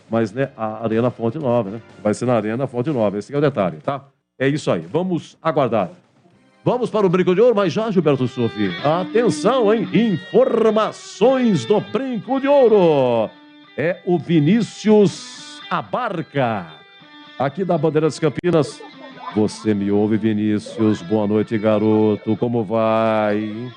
mas né, a Arena Fonte Nova, né? Vai ser na Arena Fonte Nova, esse é o detalhe, tá? É isso aí, vamos aguardar. Vamos para o Brinco de Ouro, mas já, Gilberto Sufi, atenção, hein? Informações do Brinco de Ouro. É o Vinícius Abarca, aqui da Bandeirantes Campinas. Você me ouve, Vinícius? Boa noite, garoto. Como vai?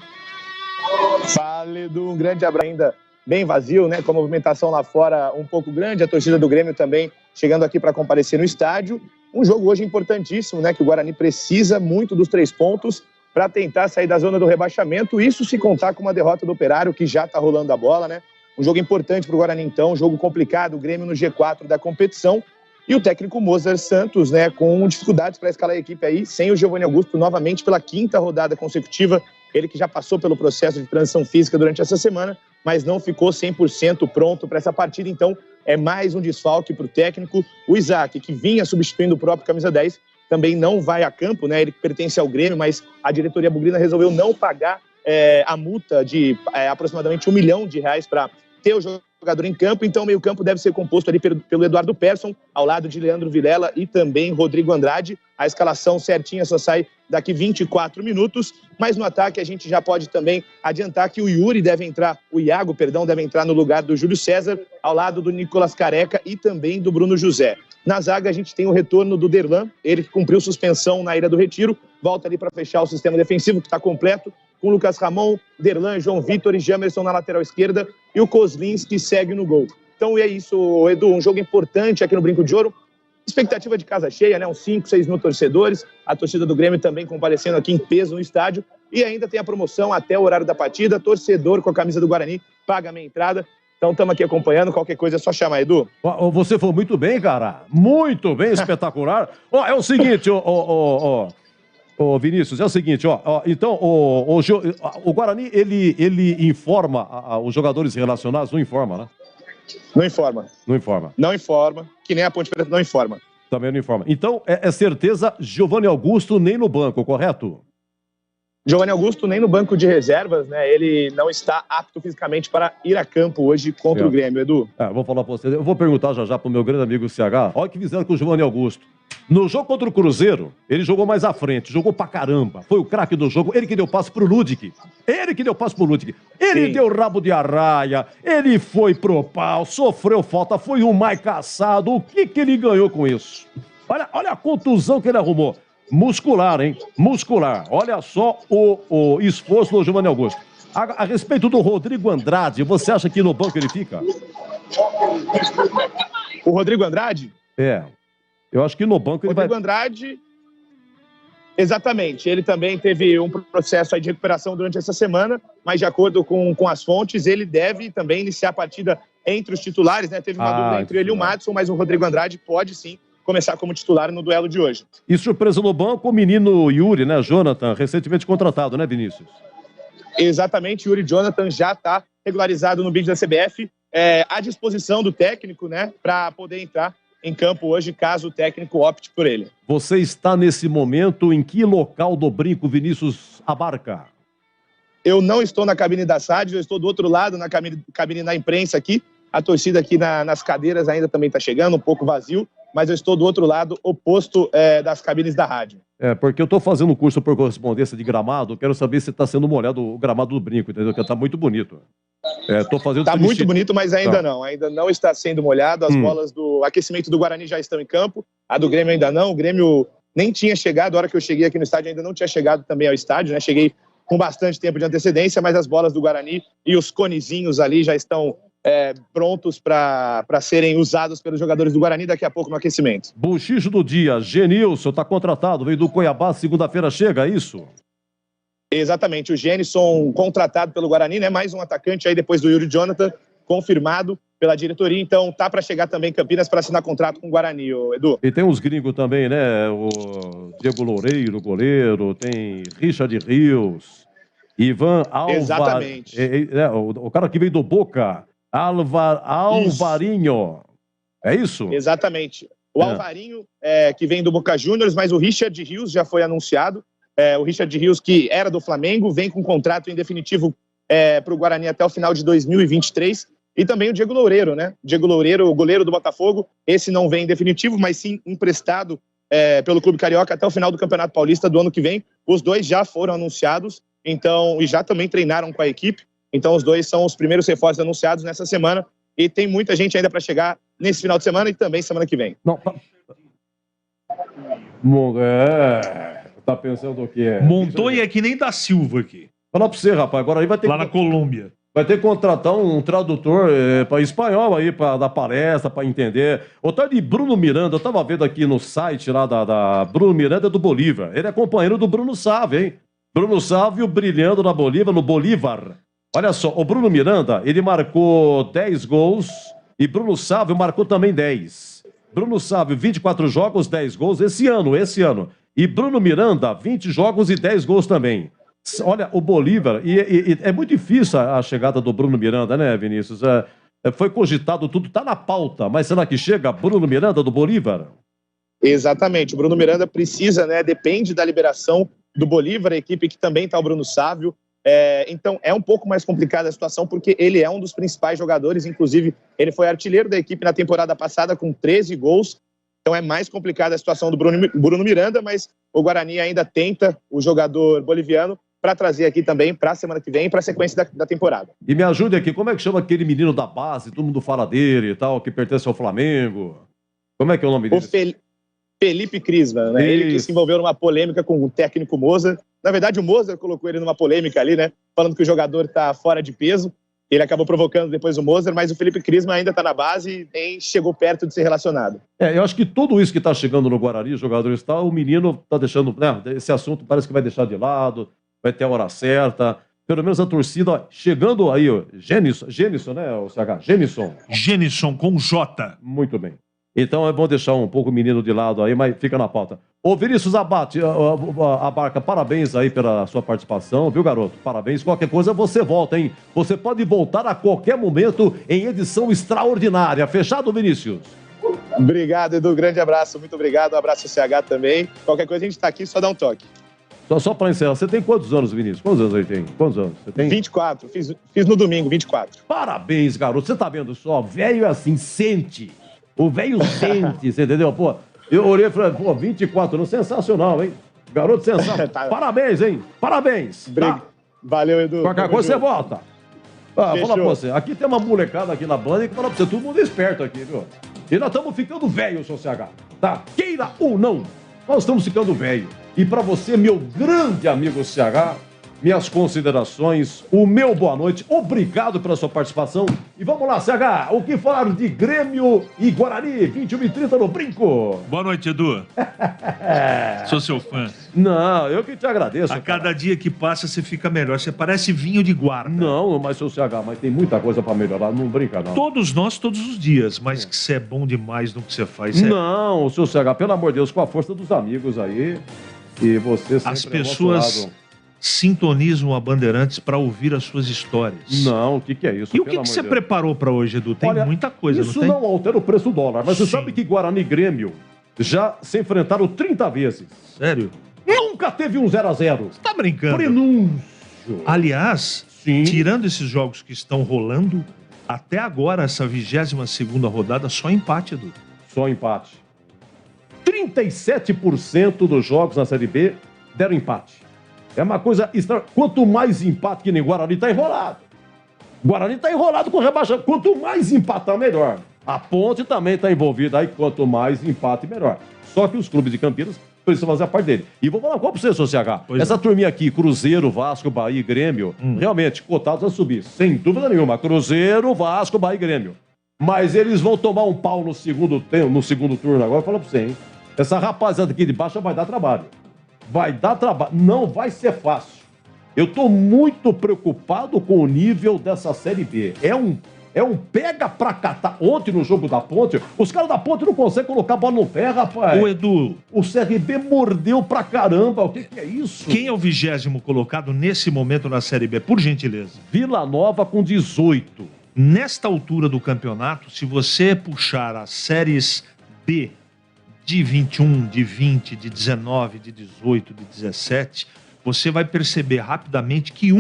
Fala, Edu. Um grande abraço. Ainda bem vazio, né? Com a movimentação lá fora um pouco grande. A torcida do Grêmio também chegando aqui para comparecer no estádio. Um jogo hoje importantíssimo, né? Que o Guarani precisa muito dos 3 pontos para tentar sair da zona do rebaixamento. Isso se contar com uma derrota do Operário, que já está rolando a bola, né? Um jogo importante para o Guarani, então. Um jogo complicado. O Grêmio no G4 da competição. E o técnico Mozart Santos, né, com dificuldades para escalar a equipe aí, sem o Giovanni Augusto novamente pela 5ª rodada consecutiva. Ele que já passou pelo processo de transição física durante essa semana, mas não ficou 100% pronto para essa partida. Então, é mais um desfalque para o técnico. O Isaac, que vinha substituindo o próprio camisa 10, também não vai a campo, né? Ele pertence ao Grêmio, mas a diretoria bugrina resolveu não pagar a multa de aproximadamente R$1 milhão para ter o jogador em campo. Então o meio campo deve ser composto ali pelo Eduardo Persson, ao lado de Leandro Vilela e também Rodrigo Andrade. A escalação certinha só sai daqui 24 minutos, mas no ataque a gente já pode também adiantar que o Iago deve entrar no lugar do Júlio César, ao lado do Nicolas Careca e também do Bruno José. Na zaga a gente tem o retorno do Derlan, ele que cumpriu suspensão na Ilha do Retiro, volta ali para fechar o sistema defensivo que está completo, com Lucas Ramon, Derlan, João Vitor e Jamerson na lateral esquerda e o Kozlins que segue no gol. Então é isso, Edu, um jogo importante aqui no Brinco de Ouro. Expectativa de casa cheia, né? Uns 5, 6 mil torcedores. A torcida do Grêmio também comparecendo aqui em peso no estádio. E ainda tem a promoção até o horário da partida. Torcedor com a camisa do Guarani paga a meia entrada. Então estamos aqui acompanhando. Qualquer coisa é só chamar, Edu. Você foi muito bem, cara. Muito bem, espetacular. É o seguinte, Vinícius, é o seguinte, então o Guarani, ele informa os jogadores relacionados, não informa, né? Não informa. Não informa. Não informa, que nem a Ponte Preta não informa. Também não informa. Então, é certeza, Giovanni Augusto nem no banco, correto? Giovanni Augusto nem no banco de reservas, né? Ele não está apto fisicamente para ir a campo hoje contra o Grêmio, Edu. Vou falar para você, eu vou perguntar já pro meu grande amigo CH, olha o que fizeram com o Giovanni Augusto. No jogo contra o Cruzeiro, ele jogou mais à frente, jogou pra caramba. Foi o craque do jogo, ele que deu passe pro Ludic. Ele deu rabo de arraia, ele foi pro pau, sofreu falta, foi o mais caçado. O que ele ganhou com isso? Olha a contusão que ele arrumou. Muscular, hein? Muscular. Olha só o esforço do Giovanni Augusto. A respeito do Rodrigo Andrade, você acha que no banco ele fica? O Rodrigo Andrade? Eu acho que no banco ele vai... Rodrigo Andrade, exatamente. Ele também teve um processo aí de recuperação durante essa semana, mas de acordo com as fontes, ele deve também iniciar a partida entre os titulares, né? Teve uma dúvida entre ele e o Madison, mas o Rodrigo Andrade pode sim começar como titular no duelo de hoje. E surpresa no banco, o menino Yuri, né, Jonathan, recentemente contratado, né, Vinícius? Exatamente, Yuri Jonathan já está regularizado no bid da CBF, à disposição do técnico, né, para poder entrar em campo hoje, caso o técnico opte por ele. Você está nesse momento em que local do Brinco, Vinícius Abarca? Eu não estou na cabine da SAD, eu estou do outro lado, na cabine da imprensa aqui. A torcida aqui nas cadeiras ainda também está chegando, um pouco vazio, mas eu estou do outro lado, oposto das cabines da rádio. Porque eu estou fazendo um curso por correspondência de gramado, quero saber se está sendo molhado o gramado do Brinco, entendeu? Porque está muito bonito. Está muito bonito, mas ainda não está sendo molhado. As bolas do aquecimento do Guarani já estão em campo, a do Grêmio ainda não. O Grêmio nem tinha chegado, a hora que eu cheguei aqui no estádio ainda não tinha chegado também ao estádio, né? Cheguei com bastante tempo de antecedência, mas as bolas do Guarani e os conezinhos ali já estão prontos para serem usados pelos jogadores do Guarani daqui a pouco no aquecimento. Buchicho do dia, Genilson está contratado, veio do Cuiabá, segunda-feira chega, é isso? Exatamente, o Genilson contratado pelo Guarani, né? Mais um atacante aí depois do Yuri Jonathan, confirmado pela diretoria, então tá para chegar também em Campinas para assinar contrato com o Guarani, Edu. E tem uns gringos também, né? O Diego Loureiro, goleiro, tem Richard Rios, Ivan Exatamente. O cara que veio do Boca, Alvarinho. É isso? Exatamente. O Alvarinho, que vem do Boca Juniors, mas o Richard Rios já foi anunciado. O Richard Rios, que era do Flamengo, vem com contrato em definitivo para o Guarani até o final de 2023. E também o Diego Loureiro, né? Diego Loureiro, o goleiro do Botafogo. Esse não vem em definitivo, mas sim emprestado pelo Clube Carioca até o final do Campeonato Paulista do ano que vem. Os dois já foram anunciados, então, e já também treinaram com a equipe. Então, os dois são os primeiros reforços anunciados nessa semana. E tem muita gente ainda para chegar nesse final de semana e também semana que vem. Não, tá pensando o quê? Montoya é que nem da Silva aqui. Falar pra você, rapaz, agora aí vai ter lá na Colômbia. Vai ter que contratar um tradutor para espanhol aí, para dar palestra, para entender. O tal de Bruno Miranda, eu tava vendo aqui no site lá da Bruno Miranda do Bolívar. Ele é companheiro do Bruno Sávio, hein? Bruno Sávio brilhando na Bolívar, no Bolívar. Olha só, o Bruno Miranda, ele marcou 10 gols e Bruno Sávio marcou também 10. Bruno Sávio, 24 jogos, 10 gols esse ano. E Bruno Miranda, 20 jogos e 10 gols também. Olha, o Bolívar, e é muito difícil a chegada do Bruno Miranda, né, Vinícius? Foi cogitado tudo, tá na pauta, mas será que chega Bruno Miranda do Bolívar? Exatamente, o Bruno Miranda precisa, né, depende da liberação do Bolívar, a equipe que também tá o Bruno Sávio. Então é um pouco mais complicada a situação, porque ele é um dos principais jogadores, inclusive ele foi artilheiro da equipe na temporada passada com 13 gols. Então é mais complicada a situação do Bruno Miranda, mas o Guarani ainda tenta o jogador boliviano para trazer aqui também para a semana que vem, para a sequência da temporada. E me ajude aqui, como é que chama aquele menino da base, todo mundo fala dele e tal, que pertence ao Flamengo? Como é que é o nome dele? Felipe Crisman, né? Ele que se envolveu numa polêmica com o técnico Moser. Na verdade, o Moser colocou ele numa polêmica ali, né? Falando que o jogador está fora de peso. Ele acabou provocando depois o Moser, mas o Felipe Crisman ainda está na base e nem chegou perto de ser relacionado. Eu acho que tudo isso que está chegando no Guarani, os jogadores e tal, o menino está deixando, né? Esse assunto parece que vai deixar de lado, vai ter a hora certa. Pelo menos a torcida, ó, chegando aí, ó, Genison, né, o CH? Genison com J. Muito bem. Então é bom deixar um pouco o menino de lado aí, mas fica na pauta. Ô Vinícius Abate, Abarca, parabéns aí pela sua participação, viu, garoto? Parabéns. Qualquer coisa você volta, hein? Você pode voltar a qualquer momento em edição extraordinária. Fechado, Vinícius? Obrigado, Edu. Grande abraço. Muito obrigado. Um abraço CH também. Qualquer coisa a gente tá aqui, só dá um toque. Só para encerrar, você tem quantos anos, Vinícius? Quantos anos aí tem? Quantos anos você tem? 24. Fiz no domingo, 24. Parabéns, garoto. Você tá vendo só? Velho assim, sente. O velho sente, você entendeu? Pô, eu olhei e falei, 24 anos, sensacional, hein? Garoto sensacional. Tá. Parabéns, hein? Parabéns. Tá. Valeu, Edu. Qualquer coisa você volta. Fala Fechou. pra você. Aqui tem uma molecada aqui na banda que fala pra você, todo mundo é esperto aqui, viu? E nós estamos ficando velho, seu CH. Tá? Queira ou não, nós estamos ficando velho. E pra você, meu grande amigo CH, minhas considerações, o meu boa noite, obrigado pela sua participação. E vamos lá, CH, o que falar de Grêmio e Guarani, 21h30 no Brinco. Boa noite, Edu. Sou seu fã. Não, eu que te agradeço. A cada dia que passa, você fica melhor. Você parece vinho de guarda. Não, mas seu CH, mas tem muita coisa pra melhorar, não brinca não. Todos nós, todos os dias, mas que você é bom demais no que você faz. Não, seu CH, pelo amor de Deus, com a força dos amigos aí, e você sempre As pessoas sintonizam a Bandeirantes para ouvir as suas histórias. Não, o que é isso? E o que você preparou para hoje, Edu? Tem muita coisa, isso não tem? não altera o preço do dólar, mas você sabe que Guarani e Grêmio já se enfrentaram 30 vezes. Sério? Nunca teve um 0x0. Você tá brincando? Prenúncio. Aliás, Sim. tirando esses jogos que estão rolando, até agora, essa 22ª rodada, só empate, Edu. Só empate. 37% dos jogos na Série B deram empate. É uma coisa extra. Quanto mais empate que nem Guarani tá enrolado. Guarani tá enrolado com rebaixamento. Quanto mais empatar, melhor. A Ponte também tá envolvida aí. Quanto mais empate, melhor. Só que os clubes de Campinas precisam fazer a parte dele. E vou falar qual pra você, seu CH. Essa turminha aqui, Cruzeiro, Vasco, Bahia e Grêmio, realmente, cotados a subir. Sem dúvida nenhuma. Cruzeiro, Vasco, Bahia e Grêmio. Mas eles vão tomar um pau no segundo turno agora. Fala pra você, hein? Essa rapaziada aqui de baixo vai dar trabalho. Vai dar trabalho. Não vai ser fácil. Eu tô muito preocupado com o nível dessa Série B. É um pega pra catar. Ontem, no jogo da Ponte, os caras da Ponte não conseguem colocar a bola no pé, rapaz. Ô, Edu, o CRB mordeu pra caramba. O que é isso? Quem é o 20º colocado nesse momento na Série B, por gentileza? Vila Nova com 18. Nesta altura do campeonato, se você puxar as séries B de 21, de 20, de 19, de 18, de 17, você vai perceber rapidamente que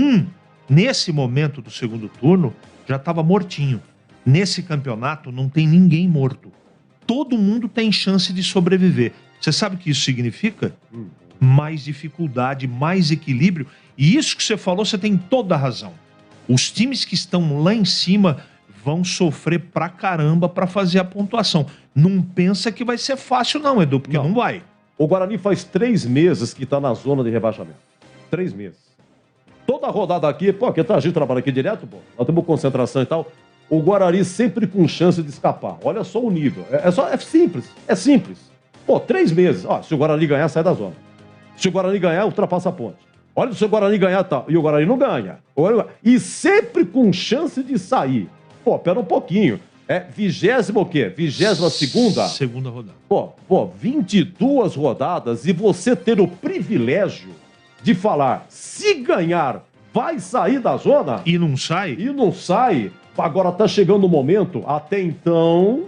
nesse momento do segundo turno, já estava mortinho. Nesse campeonato não tem ninguém morto. Todo mundo tem chance de sobreviver. Você sabe o que isso significa? Mais dificuldade, mais equilíbrio. E isso que você falou, você tem toda a razão. Os times que estão lá em cima vão sofrer pra caramba pra fazer a pontuação. Não pensa que vai ser fácil não, Edu, porque não vai. O Guarani faz 3 meses que tá na zona de rebaixamento. 3 meses. Toda rodada aqui, pô, que a gente trabalha aqui direto, pô. Nós temos concentração e tal. O Guarani sempre com chance de escapar. Olha só o nível. É simples. É simples. Pô, 3 meses. Ó, se o Guarani ganhar, sai da zona. Se o Guarani ganhar, ultrapassa a ponte. Olha, se o Guarani ganhar, tá. E o Guarani não ganha. E sempre com chance de sair. Pô, pera um pouquinho. 20ª o quê? 22ª? Segunda rodada. Pô, 22 rodadas e você ter o privilégio de falar, se ganhar, vai sair da zona? E não sai? E não sai. Agora tá chegando o momento, até então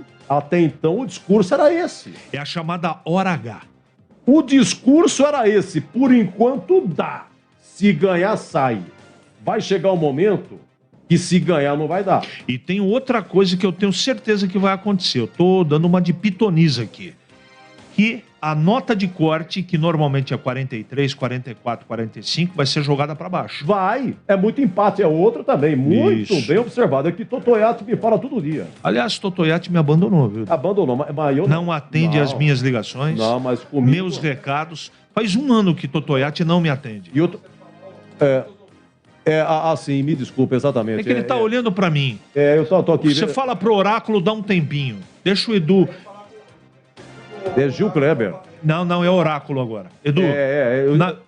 o discurso era esse. É a chamada hora H. O discurso era esse, por enquanto dá. Se ganhar, sai. Vai chegar o momento que se ganhar não vai dar. E tem outra coisa que eu tenho certeza que vai acontecer. Eu tô dando uma de pitoniza aqui. Que a nota de corte, que normalmente é 43, 44, 45, vai ser jogada para baixo. Vai. É muito empate. É outro também. Muito Isso. bem observado. É que Totoiato me fala todo dia. Aliás, Totoiato me abandonou, viu? Abandonou, mas eu Não atende não. às minhas ligações, Não, mas comigo... meus recados. Faz 1 ano que Totoiato não me atende. E outro... Assim, me desculpa, exatamente. É que ele tá olhando para mim. Eu tô aqui... Você fala pro oráculo, dá um tempinho. Deixa o Edu... É Gil Kleber. Não, é oráculo agora. Edu,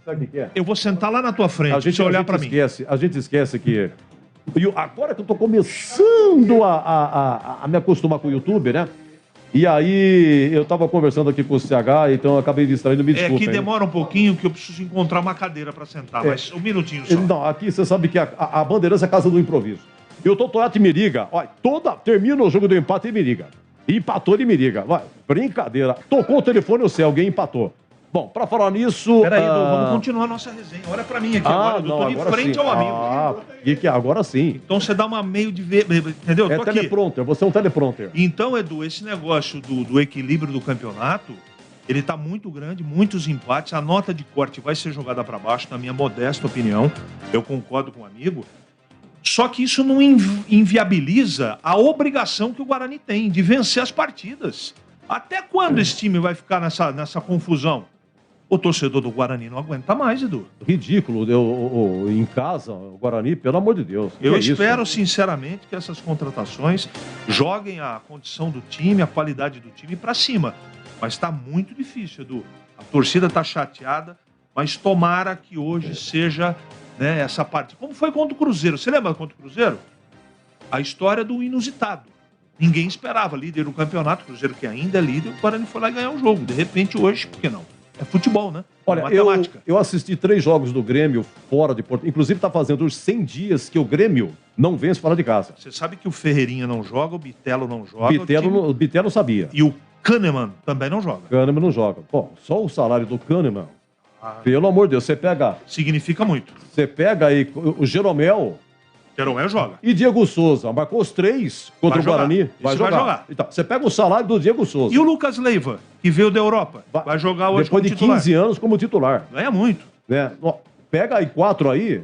Sabe o que é? eu vou sentar lá na tua frente, A gente, você olhar a gente para mim. esquece, a gente esquece que... Agora que eu tô começando a me acostumar com o YouTube, né? E aí, eu tava conversando aqui com o CH, então eu acabei distraindo, me desculpa. É que demora um pouquinho, que eu preciso encontrar uma cadeira para sentar, mas um minutinho só. Não, aqui você sabe que a Bandeirantes é a casa do improviso. E o Totoiato me liga, olha, termina o jogo do empate e me liga. Empatou, ele me liga. Vai, brincadeira. Tocou o telefone, eu sei, alguém empatou. Bom, pra falar nisso... Peraí, Edu, vamos continuar a nossa resenha. Olha pra mim aqui agora, Edu, tô de frente sim. ao amigo. Agora sim. Então você dá uma meio de ver, entendeu? Tô aqui. Teleprompter, você é um teleprompter. Então, Edu, esse negócio do equilíbrio do campeonato, ele tá muito grande, muitos empates, a nota de corte vai ser jogada pra baixo, na minha modesta opinião. Eu concordo com o amigo. Só que isso não inviabiliza a obrigação que o Guarani tem de vencer as partidas. Até quando esse time vai ficar nessa confusão? O torcedor do Guarani não aguenta mais, Edu. Ridículo. Em casa, o Guarani, pelo amor de Deus. Eu espero, sinceramente, que essas contratações joguem a condição do time, a qualidade do time para cima. Mas está muito difícil, Edu. A torcida está chateada, mas tomara que hoje seja... Né, essa parte. Como foi contra o Cruzeiro? Você lembra contra o Cruzeiro? A história do inusitado. Ninguém esperava, líder do campeonato, o Cruzeiro que ainda é líder, o Guarani foi lá e ganhar o jogo. De repente, hoje, por que não? É futebol, né? Olha, matemática. Eu assisti 3 jogos do Grêmio fora de Porto. Inclusive, está fazendo os 100 dias que o Grêmio não vence fora de casa. Você sabe que o Ferreirinha não joga, o Bitelo não joga. O Bitelo sabia. E o Kahneman também não joga. Kahneman não joga. Pô, só o salário do Kahneman, pelo amor de Deus, você pega... Significa muito. Você pega aí o Jeromel... Jeromel joga. E Diego Souza, marcou os 3 contra o Guarani. Vai jogar. Então, você pega o salário do Diego Souza. E o Lucas Leiva, que veio da Europa, vai jogar hoje depois como de titular. 15 anos como titular. Ganha muito. Né? Pega aí 4 aí.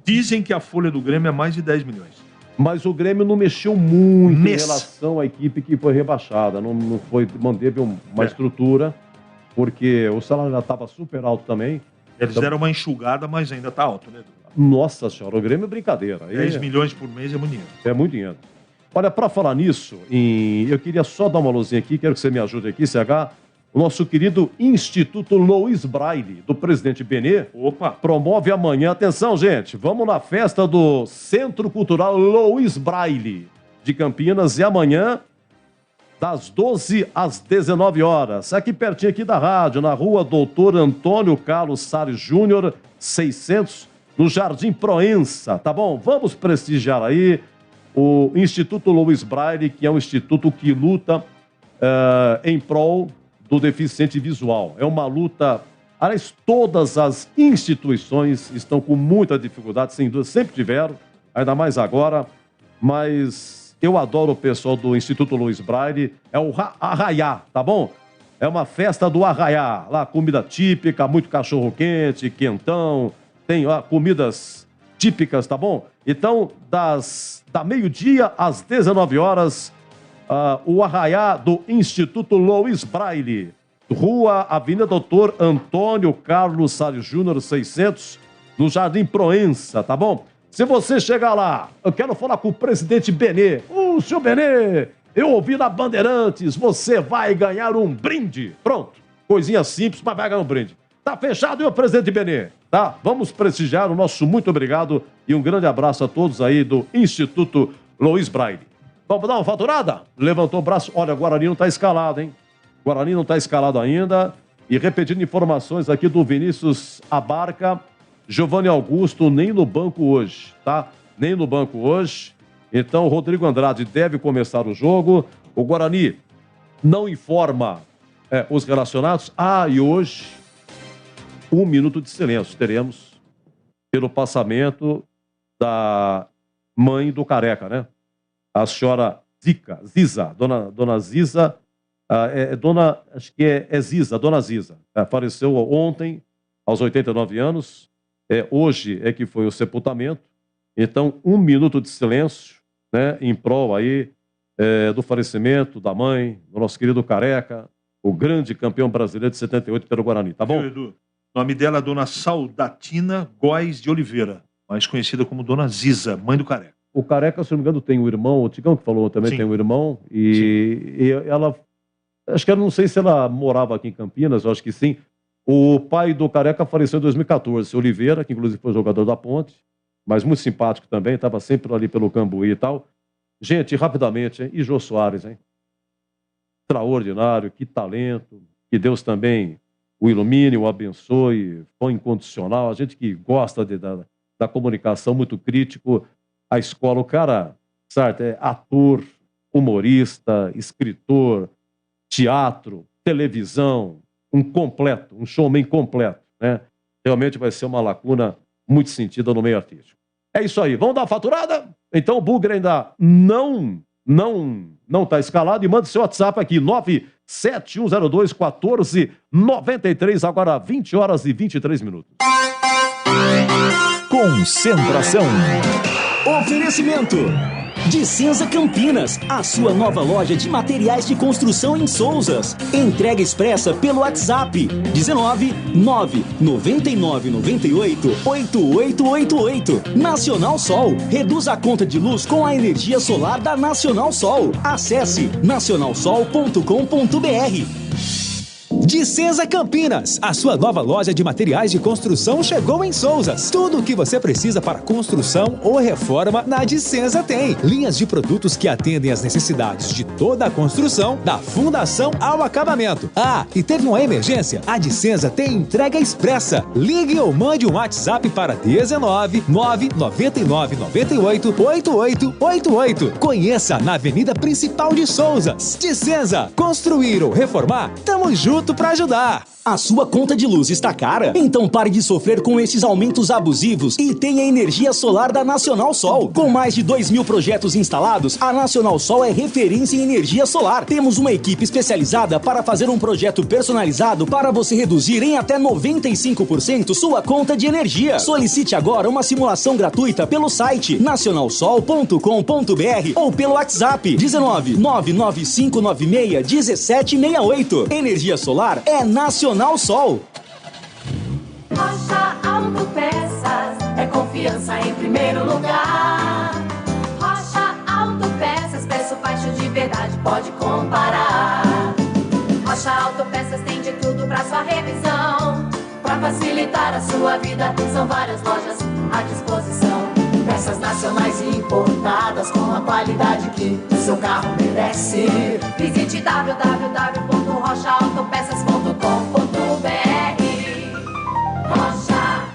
Dizem que a folha do Grêmio é mais de 10 milhões. Mas o Grêmio não mexeu muito em relação à equipe que foi rebaixada. Não foi, manteve uma estrutura, porque o salário já estava super alto também. Eles deram uma enxugada, mas ainda está alto, né, Edu? Nossa senhora, o Grêmio é brincadeira. 10 milhões por mês é muito dinheiro. É muito dinheiro. Olha, para falar nisso, eu queria só dar uma luzinha aqui, quero que você me ajude aqui, CH. O nosso querido Instituto Louis Braille, do presidente Benê, promove amanhã, atenção gente, vamos na festa do Centro Cultural Louis Braille de Campinas, e amanhã, das 12 às 19 horas, aqui pertinho aqui da rádio, na rua Doutor Antônio Carlos Salles Júnior, 600, no Jardim Proença, tá bom? Vamos prestigiar aí o Instituto Louis Braille, que é um instituto que luta em prol do deficiente visual. É uma luta... Aliás, todas as instituições estão com muita dificuldade, sem dúvida, sempre tiveram, ainda mais agora, mas Eu adoro o pessoal do Instituto Luiz Braille. É o Arraiá, tá bom? É uma festa do Arraiá. Lá, comida típica, muito cachorro-quente, quentão. Tem comidas típicas, tá bom? Então, da meio-dia às 19 horas, o Arraiá do Instituto Luiz Braille. Rua Avenida Doutor Antônio Carlos Salles Júnior, 600, no Jardim Proença, tá bom? Se você chegar lá, eu quero falar com o presidente Benê. Senhor Benê, eu ouvi na Bandeirantes, você vai ganhar um brinde. Pronto, coisinha simples, mas vai ganhar um brinde. Tá fechado, meu presidente Benê? Tá? Vamos prestigiar o nosso muito obrigado e um grande abraço a todos aí do Instituto Luiz Braille. Vamos dar uma faturada? Levantou o braço. Olha, o Guarani não tá escalado, hein? O Guarani não está escalado ainda. E repetindo informações aqui do Vinícius Abarca, Giovanni Augusto nem no banco hoje, tá? Nem no banco hoje. Então, o Rodrigo Andrade deve começar o jogo. O Guarani não informa os relacionados. E hoje, 1 minuto de silêncio teremos pelo passamento da mãe do Careca, né? A senhora Ziza, dona Ziza, acho que é Ziza, dona Ziza. Faleceu ontem, aos 89 anos. Hoje é que foi o sepultamento. Então, 1 minuto de silêncio, né, em prol aí do falecimento da mãe, do nosso querido Careca, o grande campeão brasileiro de 78 pelo Guarani, tá bom? Edu, o nome dela é Dona Saudatina Góes de Oliveira, mais conhecida como Dona Ziza, mãe do Careca. O Careca, se não me engano, tem um irmão, o Tigão que falou também. Sim. Tem um irmão, e ela, acho que eu não sei se ela morava aqui em Campinas, eu acho que sim. O pai do Careca faleceu em 2014, Oliveira, que inclusive foi jogador da Ponte, mas muito simpático também, estava sempre ali pelo Cambuí e tal. Gente, rapidamente, hein? E Jô Soares, hein? Extraordinário, que talento, que Deus também o ilumine, o abençoe, foi incondicional, a gente que gosta da comunicação, muito crítico, a escola, o cara, certo, é ator, humorista, escritor, teatro, televisão, um showman completo, né? Realmente vai ser uma lacuna muito sentida no meio artístico. É isso aí, vamos dar uma faturada? Então o Bugre ainda não está escalado e manda seu WhatsApp aqui, 97102-1493, agora 20 horas e 23 minutos. Concentração. Oferecimento Dicenza Campinas, a sua nova loja de materiais de construção em Souzas. Entrega expressa pelo WhatsApp 19 999 98 8888. Nacional Sol, reduz a conta de luz com a energia solar da Nacional Sol. Acesse nacionalsol.com.br. Dicenza Campinas, a sua nova loja de materiais de construção chegou em Souzas. Tudo o que você precisa para construção ou reforma na Dicenza tem. Linhas de produtos que atendem às necessidades de toda a construção, da fundação ao acabamento. E teve uma emergência? A Dicenza tem entrega expressa. Ligue ou mande um WhatsApp para 19 999 98 8888. Conheça na Avenida Principal de Souzas. Dicenza, construir ou reformar? Tamo junto para ajudar. A sua conta de luz está cara? Então pare de sofrer com esses aumentos abusivos e tenha energia solar da Nacional Sol. Com mais de 2.000 projetos instalados, a Nacional Sol é referência em energia solar. Temos uma equipe especializada para fazer um projeto personalizado para você reduzir em até 95% sua conta de energia. Solicite agora uma simulação gratuita pelo site nacionalsol.com.br ou pelo WhatsApp 19 99596 1768. Energia solar é Nacional Sol. Rocha Autopeças é confiança em primeiro lugar. Rocha Autopeças, preço baixo de verdade, pode comparar. Rocha Autopeças tem de tudo pra sua revisão. Pra facilitar a sua vida, são várias lojas à disposição. Peças nacionais e importadas com a qualidade que o seu carro merece. Visite www.rochaautopeças.com.br. Rocha.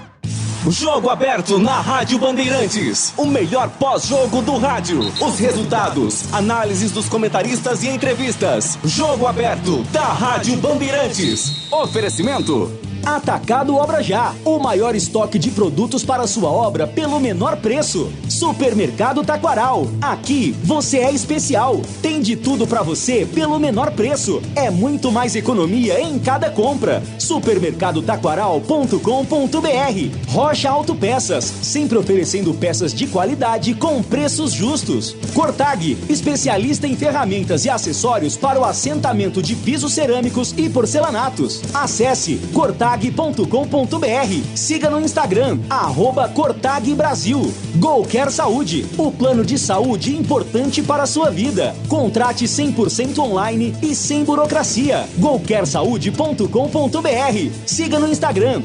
Jogo aberto na Rádio Bandeirantes. O melhor pós-jogo do rádio. Os resultados, análises dos comentaristas e entrevistas. Jogo aberto da Rádio Bandeirantes. Oferecimento Atacado Obra Já, o maior estoque de produtos para sua obra pelo menor preço. Supermercado Taquaral, aqui você é especial. Tem de tudo para você pelo menor preço. É muito mais economia em cada compra. Supermercadotaquaral.com.br. Rocha Autopeças, sempre oferecendo peças de qualidade com preços justos. Cortag, especialista em ferramentas e acessórios para o assentamento de pisos cerâmicos e porcelanatos. Acesse cortag.com.br. Siga no Instagram, @Cortag Brasil. Golcare Saúde, o plano de saúde importante para a sua vida. Contrate 100% online e sem burocracia. golcaresaude.com.br. Siga no Instagram,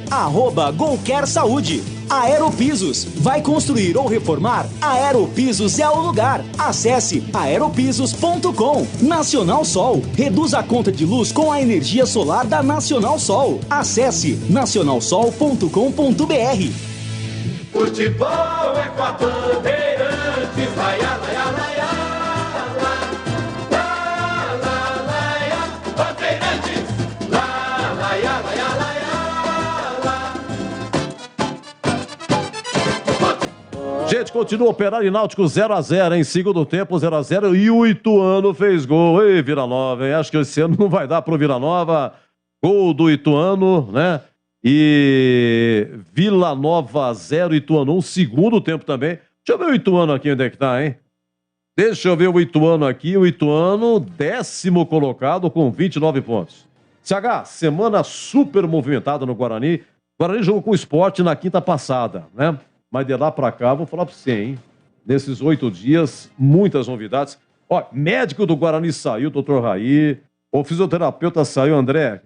@Golcare Saúde. Aeropisos, vai construir ou reformar? Aeropisos é o lugar. Acesse aeropisos.com. Nacional Sol, reduz a conta de luz com a energia solar da Nacional Sol. Acesse nacionalsol.com.br. Futebol é com a Bandeirantes, vai lá, vai lá, vai lá, Bandeirantes, lá, vai lá, vai lá, vai lá. Gente, continua Operário e Náutico 0x0, em segundo tempo 0x0 e o Ituano fez gol. Ei, Vila Nova, hein? Acho que esse ano não vai dar pro Vila Nova. Gol do Ituano, né? E Vila Nova 0, Ituano 1, segundo tempo também. Deixa eu ver o Ituano aqui, onde é que tá, hein? Deixa eu ver o Ituano aqui. O Ituano, 10º colocado com 29 pontos. CH, semana super movimentada no Guarani. O Guarani jogou com o Sport na quinta passada, né? Mas de lá pra cá, vou falar pra você, hein? Nesses 8 dias, muitas novidades. Ó, médico do Guarani saiu, doutor Raí. O fisioterapeuta saiu, André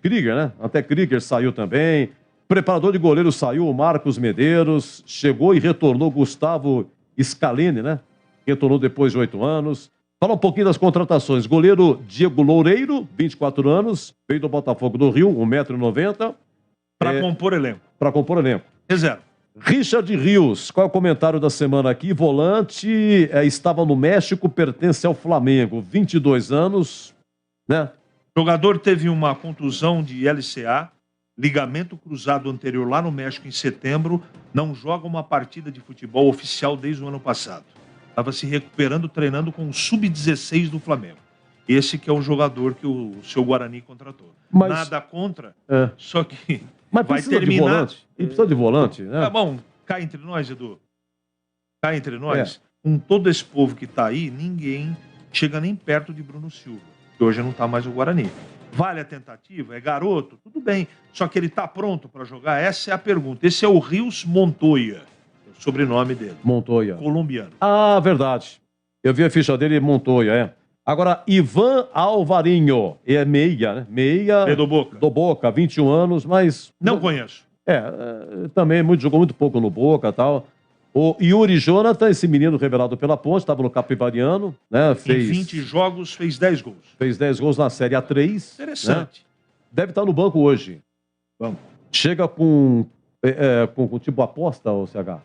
Krieger, né? Até Krieger saiu também. Preparador de goleiro saiu, o Marcos Medeiros. Chegou e retornou Gustavo Scalini, né? Retornou depois de 8 anos. Fala um pouquinho das contratações. Goleiro Diego Loureiro, 24 anos. Veio do Botafogo do Rio, 1,90 m. Para compor elenco. Para compor elenco. Reserva. Richard Rios, qual é o comentário da semana aqui? Volante, estava no México, pertence ao Flamengo. 22 anos, né? O jogador teve uma contusão de LCA, ligamento cruzado anterior lá no México em setembro, não joga uma partida de futebol oficial desde o ano passado. Estava se recuperando, treinando com o Sub-16 do Flamengo. Esse que é o jogador que o seu Guarani contratou. Mas... Nada contra, É. só que Mas vai precisa terminar... de volante? E precisa de volante, né? Tá bom, cá entre nós, Edu. Cá entre nós, com todo esse povo que tá aí, ninguém chega nem perto de Bruno Silva, que hoje não tá mais no Guarani. Vale a tentativa? É garoto? Tudo bem. Só que ele tá pronto para jogar? Essa é a pergunta. Esse é o Rios Montoya, é o sobrenome dele. Montoya. Colombiano. Ah, verdade. Eu vi a ficha dele, Montoya, é. Agora, Ivan Alvarinho, é meia, né? Meia... É do Boca. Do Boca, 21 anos, mas... Não conheço. Também jogou muito pouco no Boca e tal. O Yuri Jonathan, esse menino revelado pela Ponte, estava no Capivariano, né? Em 20 jogos, fez 10 gols. Fez 10 gols na Série A3. Interessante. Né? Deve estar no banco hoje. Vamos. Chega com tipo aposta, ou CH?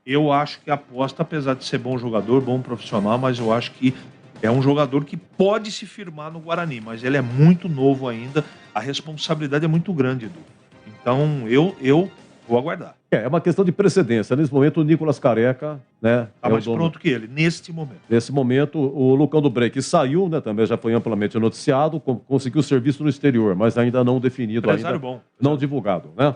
Eu acho que a aposta, apesar de ser bom jogador, bom profissional, mas eu acho que é um jogador que pode se firmar no Guarani, mas ele é muito novo ainda, a responsabilidade é muito grande, Edu. Então, eu vou aguardar. É uma questão de precedência. Nesse momento, o Nicolas Careca, né? Tá mais pronto que ele, neste momento. Nesse momento, o Lucão do Break saiu, né? Também já foi amplamente noticiado, conseguiu serviço no exterior, mas ainda não definido, Empresário ainda bom. não divulgado, né?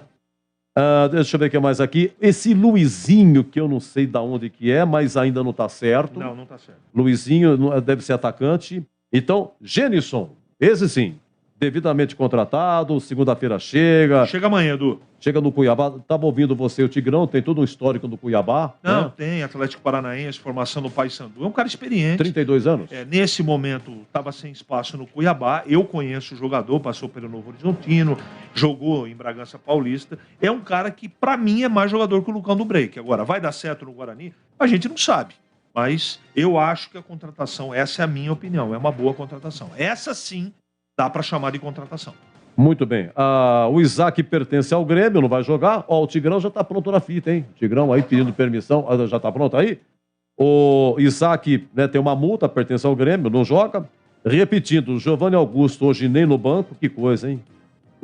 Deixa eu ver o que mais aqui. Esse Luizinho, que eu não sei de onde que é, mas ainda não está certo. Não está certo. Luizinho deve ser atacante. Então, Genison, esse sim, devidamente contratado, segunda-feira chega. Chega amanhã, Edu. Chega no Cuiabá. Estava ouvindo você, o Tigrão, tem todo um histórico do Cuiabá. Não, né? tem Atlético Paranaense, formação no Paysandu. É um cara experiente. 32 anos? Nesse momento, estava sem espaço no Cuiabá. Eu conheço o jogador, passou pelo Novo Horizontino, jogou em Bragança Paulista. É um cara que, para mim, é mais jogador que o Lucão do Break. Agora, vai dar certo no Guarani? A gente não sabe. Mas eu acho que a contratação, essa é a minha opinião, é uma boa contratação. Essa sim dá para chamar de contratação. Muito bem. O Isaac pertence ao Grêmio, não vai jogar. Ó, o Tigrão já está pronto na fita, hein? O Tigrão aí pedindo permissão. Já está pronto aí? O Isaac, né, tem uma multa, pertence ao Grêmio, não joga. Repetindo, o Giovanni Augusto hoje nem no banco. Que coisa, hein?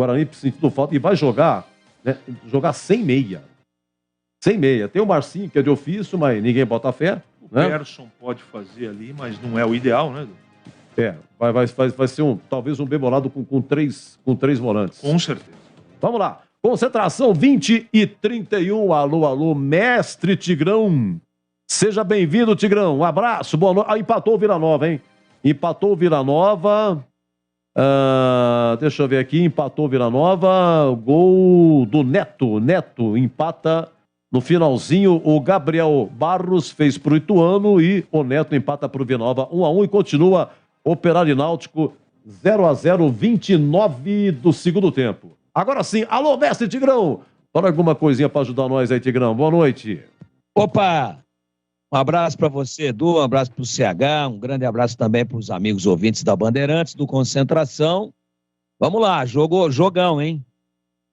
Guarani sentindo falta e vai jogar, né? Jogar sem meia. Sem meia. Tem o Marcinho, que é de ofício, mas ninguém bota fé. O Persson pode fazer ali, mas não é o ideal, né? Vai ser talvez um bem bolado com três volantes. Com certeza. Vamos lá. Concentração 20 e 31. Alô, alô, mestre Tigrão. Seja bem-vindo, Tigrão. Um abraço, boa noite. Empatou o Vila Nova, hein? Empatou o Vila Nova. Deixa eu ver aqui. Empatou o Vila Nova. Gol do Neto. Neto empata no finalzinho. O Gabriel Barros fez pro Ituano e o Neto empata pro Vila Nova 1-1 e continua Operário e Náutico 0-0, 29 do segundo tempo. Agora sim, alô, mestre Tigrão. Fala alguma coisinha para ajudar nós aí, Tigrão. Boa noite. Opa! Um abraço para você, Edu, um abraço para o CH, um grande abraço também para os amigos ouvintes da Bandeirantes, do Concentração. Vamos lá, jogão, hein?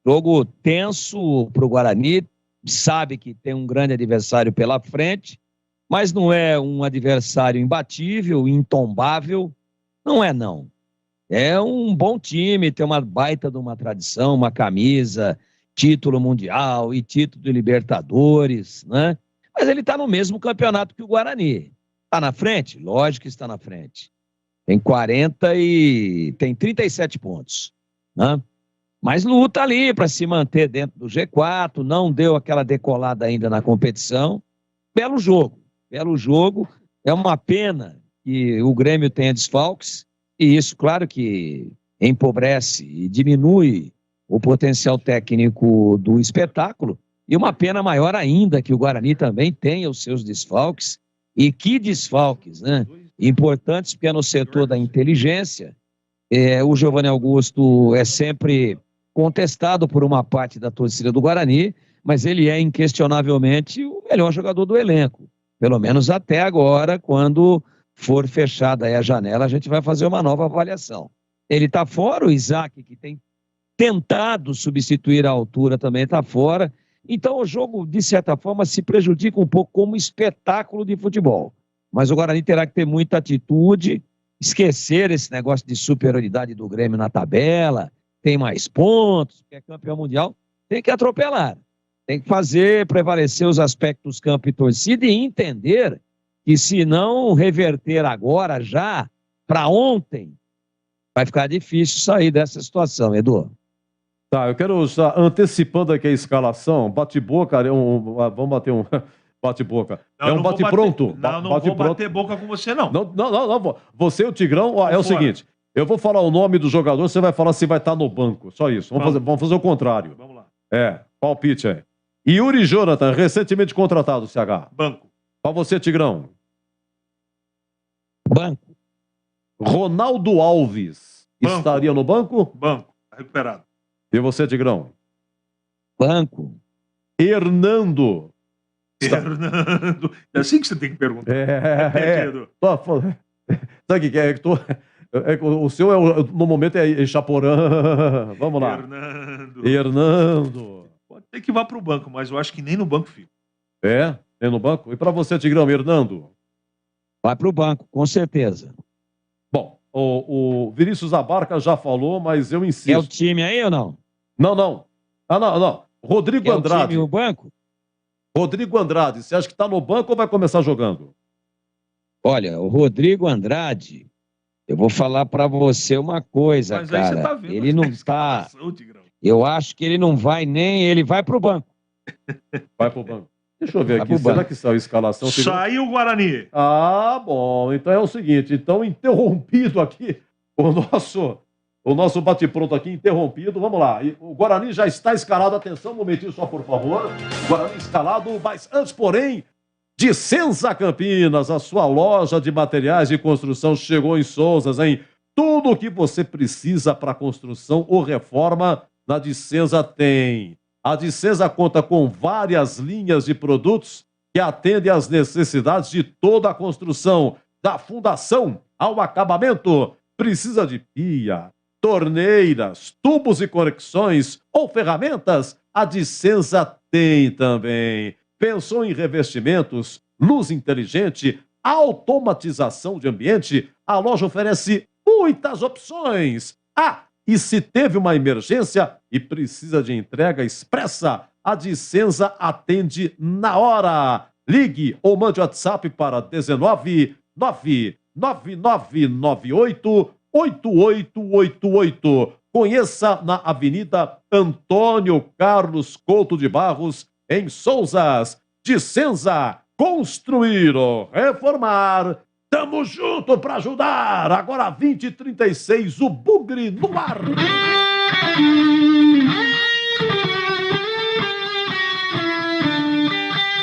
Jogo tenso para o Guarani, sabe que tem um grande adversário pela frente, mas não é um adversário imbatível, intombável, não é não. É um bom time, tem uma baita de uma tradição, uma camisa, título mundial e título de Libertadores, né? Mas ele está no mesmo campeonato que o Guarani. Está na frente? Lógico que está na frente. Tem 37 pontos, né? Mas luta ali para se manter dentro do G4, não deu aquela decolada ainda na competição. Belo jogo. É uma pena que o Grêmio tenha desfalques, e isso, claro, que empobrece e diminui o potencial técnico do espetáculo. E uma pena maior ainda que o Guarani também tenha os seus desfalques. E que desfalques, né? Importantes, porque é no setor da inteligência. O Giovanni Augusto é sempre contestado por uma parte da torcida do Guarani, mas ele é inquestionavelmente o melhor jogador do elenco. Pelo menos até agora, quando for fechada aí a janela, a gente vai fazer uma nova avaliação. Ele está fora, o Isaac, que tem tentado substituir a altura, também está fora. Então o jogo, de certa forma, se prejudica um pouco como espetáculo de futebol. Mas o Guarani terá que ter muita atitude, esquecer esse negócio de superioridade do Grêmio na tabela, tem mais pontos, que é campeão mundial, tem que atropelar. Tem que fazer prevalecer os aspectos campo e torcida e entender que se não reverter agora, já, para ontem, vai ficar difícil sair dessa situação, Edu. Tá, eu quero já antecipando aqui a escalação, bate-boca, vamos bater um bate-boca. É um bate-pronto. Não vou bater boca com você, não. Não. Você e o Tigrão, é o seguinte, eu vou falar o nome do jogador, você vai falar se vai estar no banco, só isso. Vamos fazer o contrário. Vamos lá. Palpite aí. Yuri Jonathan, recentemente contratado, CH. Banco. Para você, Tigrão. Banco. Ronaldo Alves, Banco. Estaria no banco? Banco, tá recuperado. E você, Tigrão? Banco. Hernando. Fernando. É assim que você tem que perguntar. Sabe o que é? O seu, no momento, é Chaporã. Vamos lá. Hernando. Pode ter que vá para o banco, mas eu acho que nem no banco fica. Nem no banco? E para você, Tigrão, Hernando? Vai para o banco, com certeza. Bom, o Vinícius Abarca já falou, mas eu insisto. É o time aí ou não? Não. Não. Rodrigo Andrade. O time e o banco? Rodrigo Andrade, você acha que está no banco ou vai começar jogando? Olha, o Rodrigo Andrade, eu vou falar para você uma coisa, mas cara. Aí você tá vendo ele não está. Eu acho que ele não vai nem. Ele vai para o banco. Vai para o banco. Deixa eu ver aqui, será que saiu a escalação? Saiu o Guarani. Bom, então é o seguinte, interrompido aqui o nosso bate-pronto aqui, interrompido, vamos lá. O Guarani já está escalado, atenção, um momentinho só, por favor. Guarani escalado, mas antes, porém, Dicenza Campinas, a sua loja de materiais de construção chegou em Souzas, hein? Tudo o que você precisa para construção ou reforma, na Dicenza tem. A Dicenza conta com várias linhas de produtos que atendem às necessidades de toda a construção, da fundação ao acabamento. Precisa de pia, torneiras, tubos e conexões ou ferramentas? A Dicenza tem também. Pensou em revestimentos, luz inteligente, automatização de ambiente? A loja oferece muitas opções. A E se teve uma emergência e precisa de entrega expressa, a Dicenza atende na hora. Ligue ou mande WhatsApp para 19 99998 8888. Conheça na Avenida Antônio Carlos Couto de Barros, em Souzas. Dicenza, construir ou reformar. Tamo junto para ajudar. Agora 20h36, o Bugre no ar.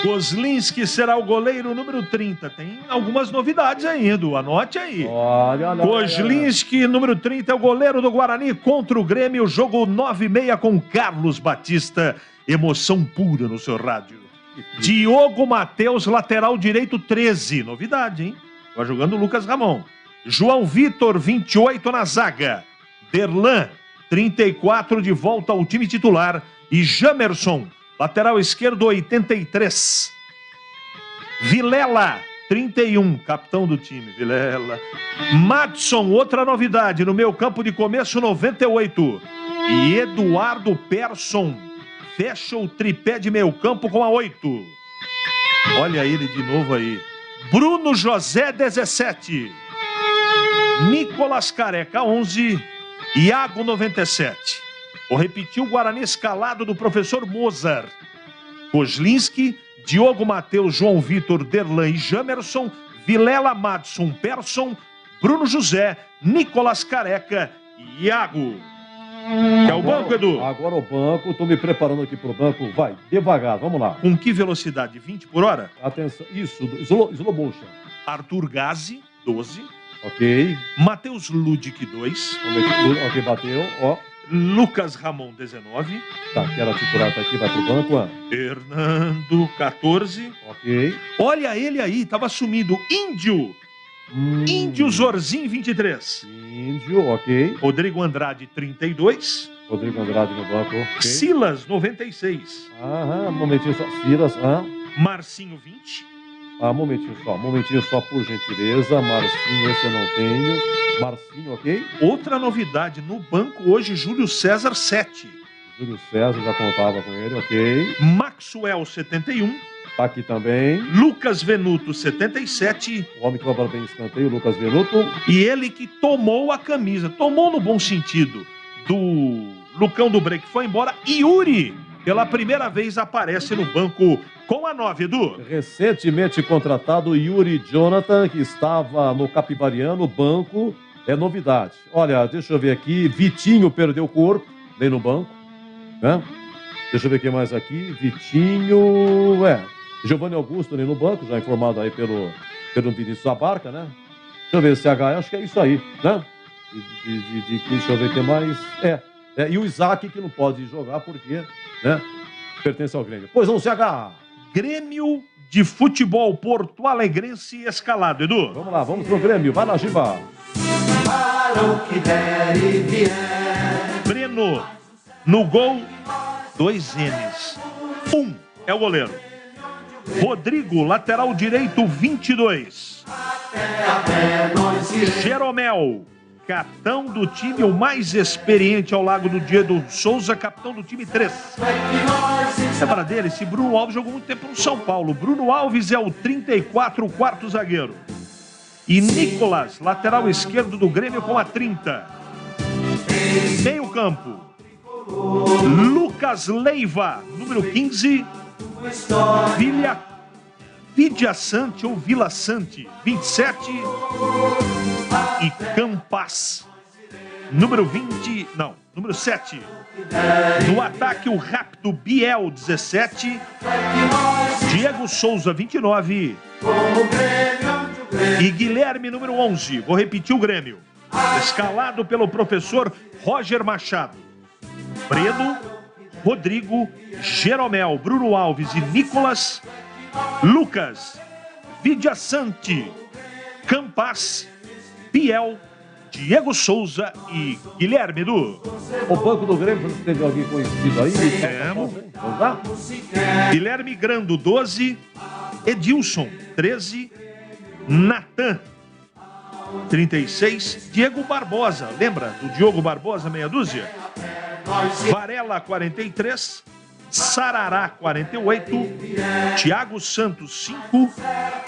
Kozlinski será o goleiro número 30. Tem algumas novidades ainda, anote aí. Olha. Kozlinski, número 30, é o goleiro do Guarani contra o Grêmio. Jogo 9h30 com Carlos Batista. Emoção pura no seu rádio. Diogo Matheus, lateral direito 13. Novidade, hein? Vai jogando o Lucas Ramon. João Vitor, 28 na zaga. Derlan, 34, de volta ao time titular. E Jamerson, lateral esquerdo, 83. Vilela, 31, capitão do time, Vilela. Madson, outra novidade, no meio campo de começo, 98. E Eduardo Persson fecha o tripé de meio campo com a 8. Olha ele de novo aí. Bruno José, 17. Nicolas Careca, 11. Iago, 97. Vou repetir o Guarani escalado do professor Mozart. Kozlinski, Diogo Matheus, João Vitor, Derlan e Jamerson, Vilela, Madson, Persson, Bruno José, Nicolas Careca e Iago. Que é o banco, Edu? Agora o banco, tô me preparando aqui pro banco. Vai, devagar, vamos lá. Com que velocidade? 20 por hora? Atenção, isso, slow motion. Arthur Gazi, 12. Ok. Matheus Ludic, 2. Ok, bateu, ó. Lucas Ramon, 19. Tá, que era titular, tá aqui, vai pro banco, ó. Fernando, 14. Ok. Olha ele aí, tava sumido. Índio. Índio Zorzin, 23. Índio, ok. Rodrigo Andrade, 32. Rodrigo Andrade no banco, ok. Silas, 96. Aham, momentinho só. Silas, Marcinho, 20. Momentinho só, por gentileza. Marcinho, esse eu não tenho. Marcinho, ok. Outra novidade, no banco hoje, Júlio César, 7. Júlio César, já contava com ele, ok. Maxwell, 71. Tá aqui também. Lucas Venuto, 77. O homem que vai bem escanteio, Lucas Venuto. E ele que tomou a camisa, tomou no bom sentido, do Lucão do Break, foi embora. Yuri, pela primeira vez, aparece no banco com a 9, Edu. Recentemente contratado Yuri Jonathan, que estava no Capibariano, banco, é novidade. Olha, deixa eu ver aqui, Vitinho perdeu o corpo, vem no banco, né? Deixa eu ver quem mais aqui, Vitinho, Giovanni Augusto ali no banco, já informado aí pelo Vinícius Abarca, né? Deixa eu ver se acho que é isso aí, né? Deixa eu ver quem mais, e o Isaac que não pode jogar porque, né? Pertence ao Grêmio. Pois não, CH. Grêmio de Futebol Porto Alegrense escalado, Edu. Vamos lá, vamos pro Grêmio. Vai lá, Giba. Para o que der e vier. Breno, no gol, 2 N's. 1 é o goleiro. Rodrigo, lateral direito, 22. Jeromel, capitão do time, o mais experiente ao lado do Diego Souza, capitão do time, 3. Lembra dele? Esse Bruno Alves jogou muito tempo no São Paulo. Bruno Alves é o 34, o quarto zagueiro. E Nicolas, lateral esquerdo do Grêmio, com a 30. Meio campo. Lucas Leiva, número 15. Vidia Sante ou Vila Sante, 27. E Campas, número 7. No ataque, o rápido Biel, 17. Diego Souza, 29. E Guilherme, número 11. Vou repetir o Grêmio. Escalado pelo professor Roger Machado. Breno, Rodrigo, Jeromel, Bruno Alves e Nicolas. Lucas, Vidia Sante, Campas, Biel, Diego Souza e Guilherme, Edu. O banco do Grêmio, você teve alguém conhecido aí? Temos. Vamos lá? Guilherme Grando, 12. Edilson, 13. Natan, 36, Diego Barbosa, lembra do Diogo Barbosa, meia dúzia? Varela, 43, Sarará, 48, Thiago Santos, 5,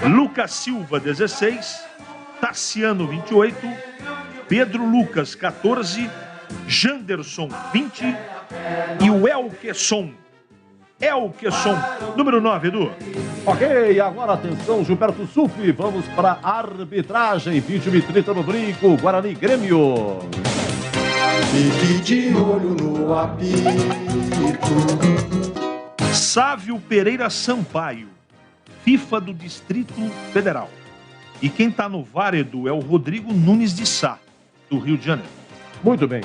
Lucas Silva, 16, Tassiano, 28, Pedro Lucas, 14, Janderson, 20 e o Elkeson, número 9, Edu. Ok, agora atenção, Gilberto Sufi, vamos para arbitragem, 21h30 no Brinco, Guarani Grêmio. Fique de olho no apito. Sávio Pereira Sampaio, FIFA do Distrito Federal. E quem está no VAR, Edu, é o Rodrigo Nunes de Sá, do Rio de Janeiro. Muito bem.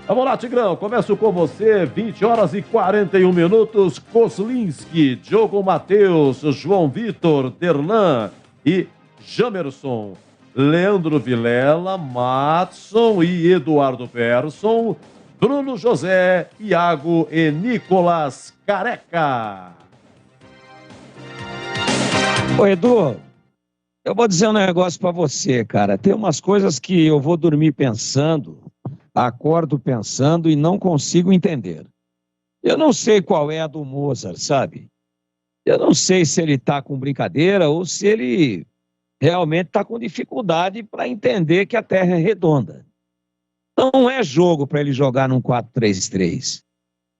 Vamos lá, Tigrão, começo com você, 20h41, Kozlinski, Diogo Matheus, João Vitor, Terlan e Jamerson, Leandro Vilela, Matson e Eduardo Persson, Bruno José, Iago e Nicolas Careca. Ô, Edu, eu vou dizer um negócio pra você, cara. Tem umas coisas que eu vou dormir pensando, acordo pensando e não consigo entender. Eu não sei qual é a do Mozart, sabe? Eu não sei se ele tá com brincadeira ou se ele realmente tá com dificuldade para entender que a Terra é redonda. Não é jogo para ele jogar num 4-3-3.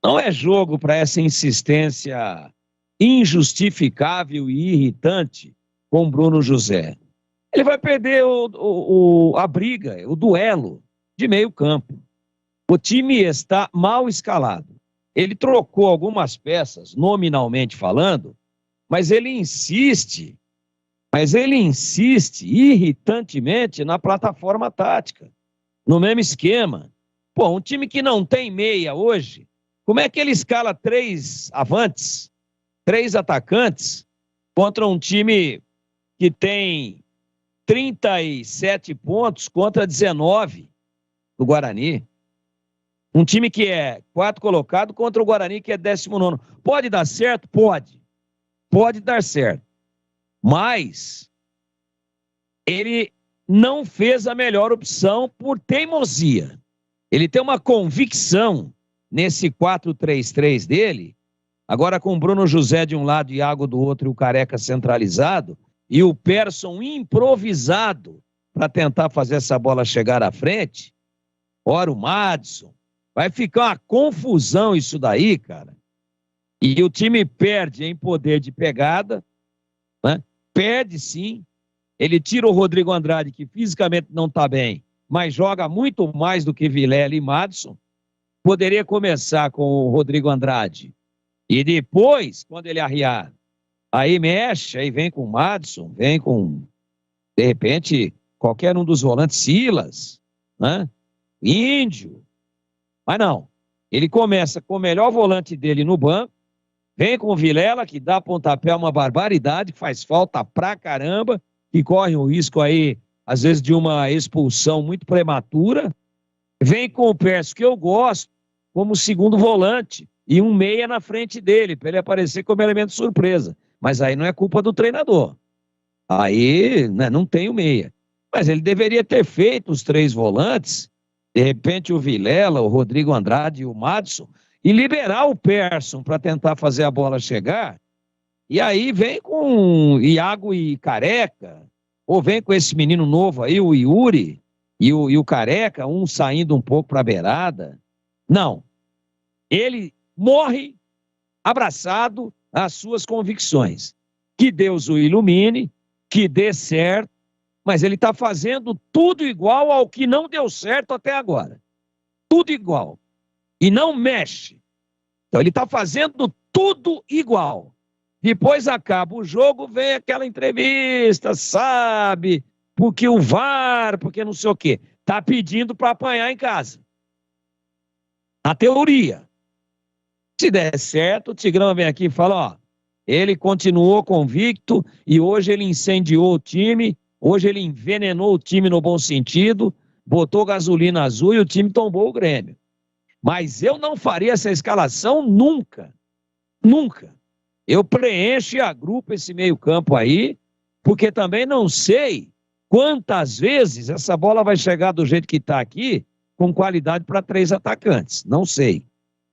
Não é jogo para essa insistência injustificável e irritante com Bruno José. Ele vai perder a briga, o duelo de meio campo. O time está mal escalado. Ele trocou algumas peças, nominalmente falando, mas ele insiste irritantemente na plataforma tática, no mesmo esquema. Pô, um time que não tem meia hoje, como é que ele escala 3 avantes, 3 atacantes, contra um time que tem 37 pontos contra 19 do Guarani? Um time que é 4º colocado contra o Guarani, que é 19º. Pode dar certo? Pode. Pode dar certo. Mas ele não fez a melhor opção por teimosia. Ele tem uma convicção nesse 4-3-3 dele, agora com o Bruno José de um lado e Iago do outro e o Careca centralizado, e o Persson improvisado para tentar fazer essa bola chegar à frente. Ora, o Madison. Vai ficar uma confusão isso daí, cara. E o time perde em poder de pegada, né? Perde sim. Ele tira o Rodrigo Andrade, que fisicamente não está bem, mas joga muito mais do que Vilela e Madison. Poderia começar com o Rodrigo Andrade. E depois, quando ele arriar, aí mexe, aí vem com o Madison, vem com, de repente, qualquer um dos volantes, Silas, né? Índio. Mas não, ele começa com o melhor volante dele no banco, vem com o Vilela, que dá pontapé uma barbaridade, que faz falta pra caramba, que corre o risco aí, às vezes, de uma expulsão muito prematura. Vem com o Persson, que eu gosto, como segundo volante, e um meia na frente dele, para ele aparecer como elemento surpresa. Mas aí não é culpa do treinador. Aí, né, não tem o meia. Mas ele deveria ter feito os 3 volantes, de repente o Vilela, o Rodrigo Andrade e o Madison, e liberar o Persson para tentar fazer a bola chegar. E aí vem com Iago e Careca, ou vem com esse menino novo aí, o Yuri, e o Careca, um saindo um pouco para a beirada. Não. Ele morre abraçado às suas convicções. Que Deus o ilumine, que dê certo, mas ele está fazendo tudo igual ao que não deu certo até agora. Tudo igual. E não mexe. Então ele está fazendo tudo igual. Depois acaba o jogo, vem aquela entrevista, sabe? Porque o VAR, porque não sei o quê. Está pedindo para apanhar em casa. Na teoria. Se der certo, o Tigrão vem aqui e fala, ó, ele continuou convicto e hoje ele incendiou o time, hoje ele envenenou o time no bom sentido, botou gasolina azul e o time tombou o Grêmio. Mas eu não faria essa escalação nunca. Nunca. Eu preencho e agrupo esse meio campo aí, porque também não sei quantas vezes essa bola vai chegar do jeito que está aqui, com qualidade para 3 atacantes. Não sei.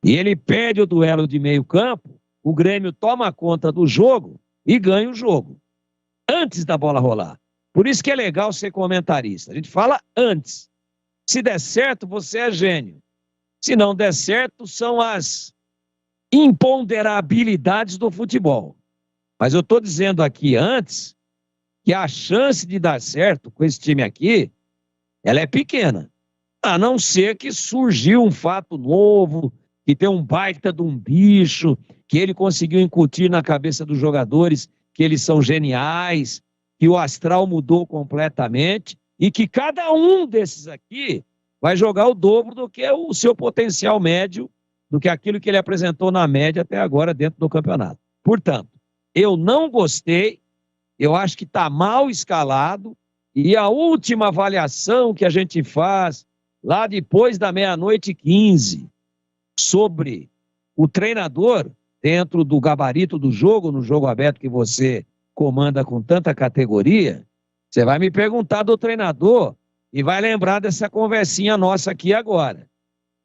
E ele perde o duelo de meio campo, o Grêmio toma conta do jogo e ganha o jogo. Antes da bola rolar. Por isso que é legal ser comentarista. A gente fala antes. Se der certo, você é gênio. Se não der certo, são as imponderabilidades do futebol. Mas eu estou dizendo aqui antes que a chance de dar certo com esse time aqui, ela é pequena. A não ser que surgiu um fato novo, que tem um baita de um bicho, que ele conseguiu incutir na cabeça dos jogadores que eles são geniais, que o astral mudou completamente e que cada um desses aqui vai jogar o dobro do que o seu potencial médio, do que aquilo que ele apresentou na média até agora dentro do campeonato. Portanto, eu não gostei, eu acho que está mal escalado e a última avaliação que a gente faz lá depois da 00:15 sobre o treinador dentro do gabarito do jogo, no jogo aberto que você comanda com tanta categoria, você vai me perguntar do treinador e vai lembrar dessa conversinha nossa aqui agora.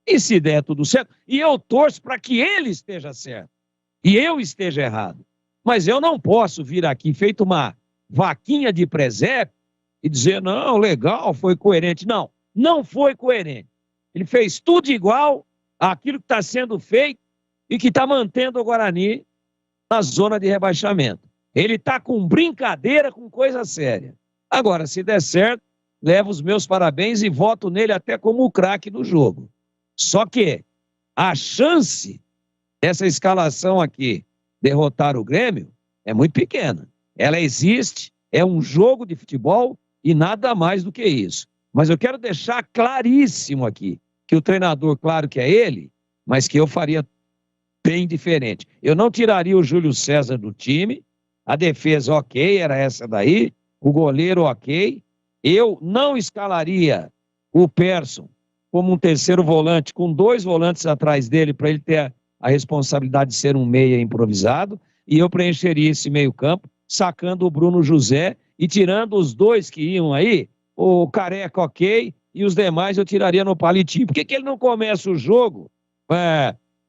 E se der tudo certo, e eu torço para que ele esteja certo e eu esteja errado. Mas eu não posso vir aqui feito uma vaquinha de presépio e dizer, não, legal, foi coerente. Não, não foi coerente. Ele fez tudo igual àquilo que está sendo feito e que está mantendo o Guarani na zona de rebaixamento. Ele está com brincadeira, com coisa séria. Agora, se der certo, levo os meus parabéns e voto nele até como o craque do jogo. Só que a chance dessa escalação aqui derrotar o Grêmio é muito pequena. Ela existe, é um jogo de futebol e nada mais do que isso. Mas eu quero deixar claríssimo aqui que o treinador, claro que é ele, mas que eu faria bem diferente. Eu não tiraria o Júlio César do time, a defesa ok, era essa daí, o goleiro ok, eu não escalaria o Persson como um terceiro volante, com 2 volantes atrás dele, para ele ter a responsabilidade de ser um meia improvisado, e eu preencheria esse meio campo, sacando o Bruno José e tirando os 2 que iam aí, o Careca ok, e os demais eu tiraria no palitinho. Por que ele não começa o jogo,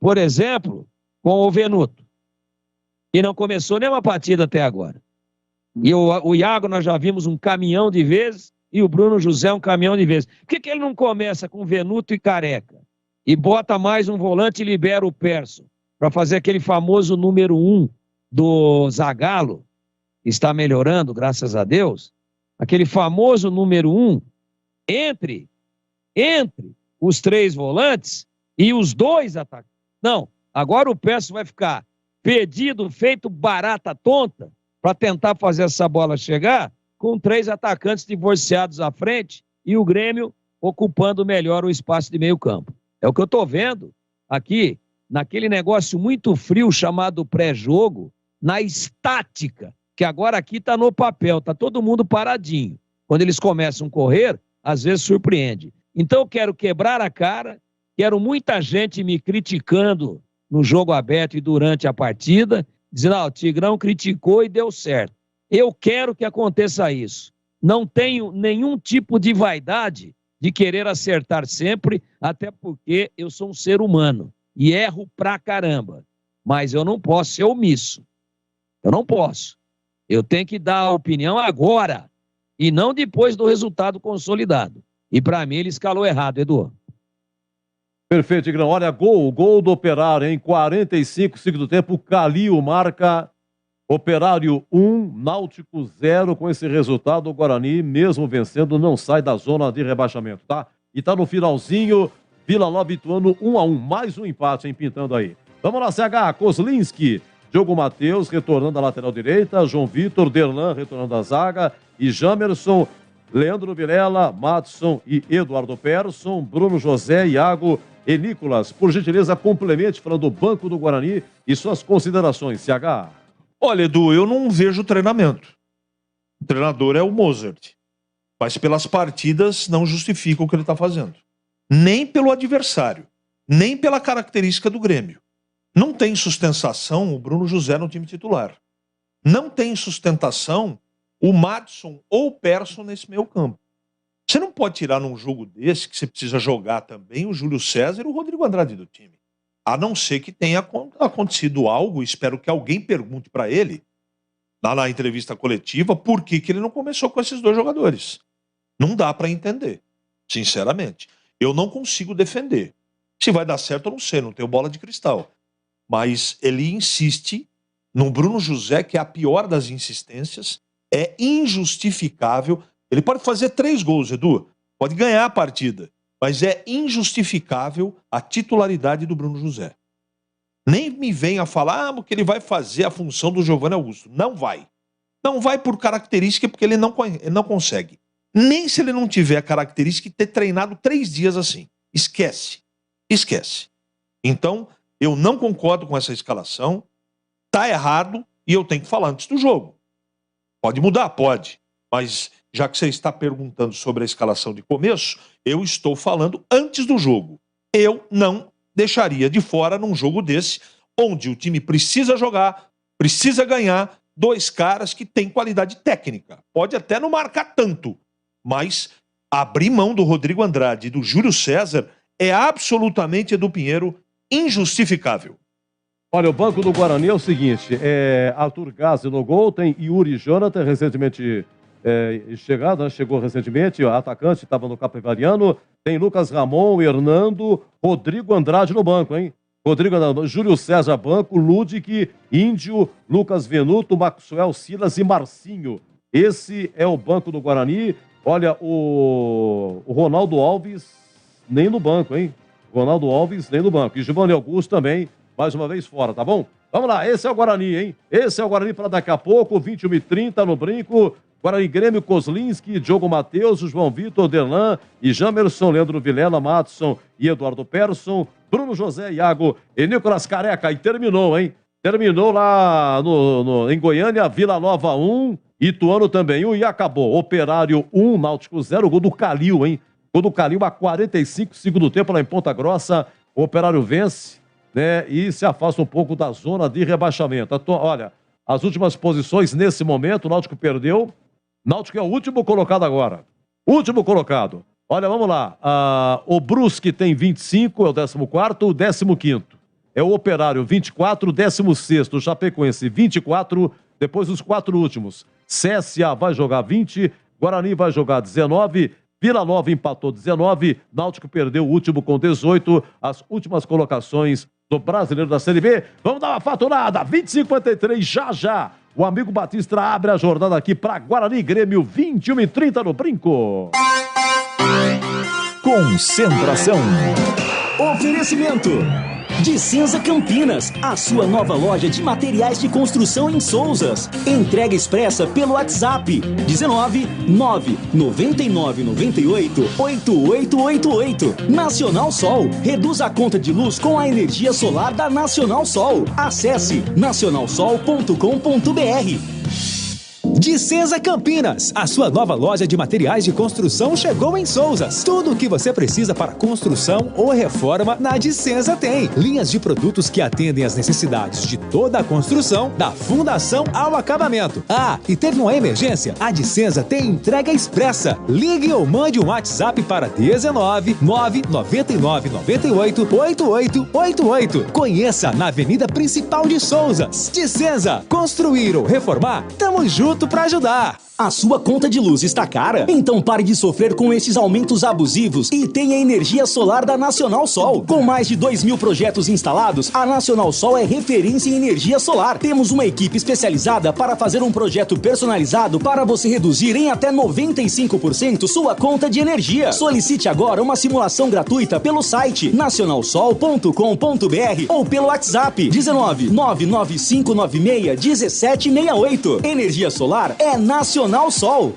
por exemplo, com o Venuto? E não começou nenhuma partida até agora. E o Iago nós já vimos um caminhão de vezes, e o Bruno José um caminhão de vezes. Por que ele não começa com Venuto e Careca? E bota mais um volante e libera o Persson, para fazer aquele famoso número 1 do Zagallo, que está melhorando, graças a Deus. Aquele famoso número 1 entre os 3 volantes e os 2 atacantes. Não, agora o Persson vai ficar perdido, feito barata tonta, para tentar fazer essa bola chegar, com 3 atacantes divorciados à frente e o Grêmio ocupando melhor o espaço de meio campo. É o que eu estou vendo aqui, naquele negócio muito frio chamado pré-jogo, na estática, que agora aqui está no papel, está todo mundo paradinho. Quando eles começam a correr, às vezes surpreende. Então eu quero quebrar a cara, quero muita gente me criticando no jogo aberto e durante a partida, dizendo, o Tigrão criticou e deu certo. Eu quero que aconteça isso. Não tenho nenhum tipo de vaidade de querer acertar sempre, até porque eu sou um ser humano e erro pra caramba. Mas eu não posso ser omisso. Eu não posso. Eu tenho que dar a opinião agora e não depois do resultado consolidado. E para mim ele escalou errado, Edu. Perfeito, Tigrão. Olha, gol do Operário, em 45 segundos do tempo, o Calil marca. Operário 1, Náutico 0. Com esse resultado, o Guarani, mesmo vencendo, não sai da zona de rebaixamento, tá? E tá no finalzinho, Vila Nova e Ituano 1-1. Mais um empate, hein, pintando aí. Vamos lá, CH, Kozlinski, Diogo Matheus retornando à lateral direita, João Vitor, Derlan retornando à zaga, e Jamerson, Leandro Vilela, Madson e Eduardo Persson, Bruno José, Iago e Nicolas. Por gentileza, complemente falando do banco do Guarani e suas considerações, CH. Olha, Edu, eu não vejo treinamento. O treinador é o Mozart. Mas pelas partidas não justifica o que ele está fazendo. Nem pelo adversário. Nem pela característica do Grêmio. Não tem sustentação o Bruno José no time titular. Não tem sustentação o Madison ou o Persson nesse meio campo. Você não pode tirar num jogo desse, que você precisa jogar também, o Júlio César e o Rodrigo Andrade do time. A não ser que tenha acontecido algo, espero que alguém pergunte para ele, lá na entrevista coletiva, por que ele não começou com esses dois jogadores. Não dá para entender, sinceramente. Eu não consigo defender. Se vai dar certo, eu não sei, não tenho bola de cristal. Mas ele insiste no Bruno José, que é a pior das insistências, é injustificável. Ele pode fazer 3 gols, Edu, pode ganhar a partida, mas é injustificável a titularidade do Bruno José. Nem me venha falar que ele vai fazer a função do Giovanni Augusto. Não vai. Não vai por característica, porque ele não consegue. Nem se ele não tiver a característica de ter treinado 3 dias assim. Esquece. Esquece. Então, eu não concordo com essa escalação. Tá errado e eu tenho que falar antes do jogo. Pode mudar? Pode. Mas, já que você está perguntando sobre a escalação de começo, eu estou falando antes do jogo. Eu não deixaria de fora num jogo desse, onde o time precisa jogar, precisa ganhar, 2 caras que têm qualidade técnica. Pode até não marcar tanto, mas abrir mão do Rodrigo Andrade e do Júlio César é absolutamente, Edu Pinheiro, injustificável. Olha, o banco do Guarani é o seguinte, Arthur Gazzi no gol, tem Yuri Jonathan, recentemente chegado, né? Chegou recentemente, o atacante estava no Capivariano, tem Lucas Ramon, Hernando, Rodrigo Andrade no banco, hein? Rodrigo Andrade, Júlio César banco, Ludic, Índio, Lucas Venuto, Maxwell Silas e Marcinho. Esse é o banco do Guarani. Olha, o Ronaldo Alves nem no banco, hein? Ronaldo Alves nem no banco. E Giovanni Augusto também, mais uma vez fora, tá bom? Vamos lá, esse é o Guarani, hein? Esse é o Guarani para daqui a pouco, 21h30 no Brinco. Guarani Grêmio, Kozlinski, Diogo Matheus, João Vitor, Derlan e Jamerson, Leandro Vilela, Matson e Eduardo Persson, Bruno José, Iago e Nicolas Careca. E terminou, hein? Terminou lá em Goiânia, Vila Nova 1, Ituano também 1 e acabou. Operário 1, Náutico 0, gol do Calil, hein? Gol do Calil a 45 segundo tempo lá em Ponta Grossa. O Operário vence, né? E se afasta um pouco da zona de rebaixamento. Olha, as últimas posições nesse momento, o Náutico perdeu. Náutico é o último colocado agora. Último colocado. Olha, vamos lá. O Brusque tem 25, é o 14º, o 15º. É o Operário, 24, 16º. O Chapecoense, 24, depois os 4 últimos. CSA vai jogar 20, Guarani vai jogar 19, Vila Nova empatou 19, Náutico perdeu o último com 18. As últimas colocações do Brasileiro da Série B. Vamos dar uma faturada, 20h53, já. O amigo Batista abre a jornada aqui para Guarani Grêmio, 21h30 no Brinco. Concentração. Oferecimento. Dicenza Campinas, a sua nova loja de materiais de construção em Souzas. Entrega expressa pelo WhatsApp 19 999 98 8888. Nacional Sol, reduz a conta de luz com a energia solar da Nacional Sol. Acesse nacionalsol.com.br. Dicenza Campinas, a sua nova loja de materiais de construção chegou em Souzas. Tudo o que você precisa para construção ou reforma na Dicenza tem. Linhas de produtos que atendem às necessidades de toda a construção, da fundação ao acabamento. E teve uma emergência? A Dicenza tem entrega expressa. Ligue ou mande um WhatsApp para 19 999 98 8888. Conheça na Avenida Principal de Souzas. Dicenza, construir ou reformar? Tamo junto para ajudar. A sua conta de luz está cara? Então pare de sofrer com esses aumentos abusivos e tenha energia solar da Nacional Sol. Com mais de 2.000 projetos instalados, a Nacional Sol é referência em energia solar. Temos uma equipe especializada para fazer um projeto personalizado para você reduzir em até 95% sua conta de energia. Solicite agora uma simulação gratuita pelo site nacionalsol.com.br ou pelo WhatsApp 19 99596 1768. Energia solar é Nacional Sol.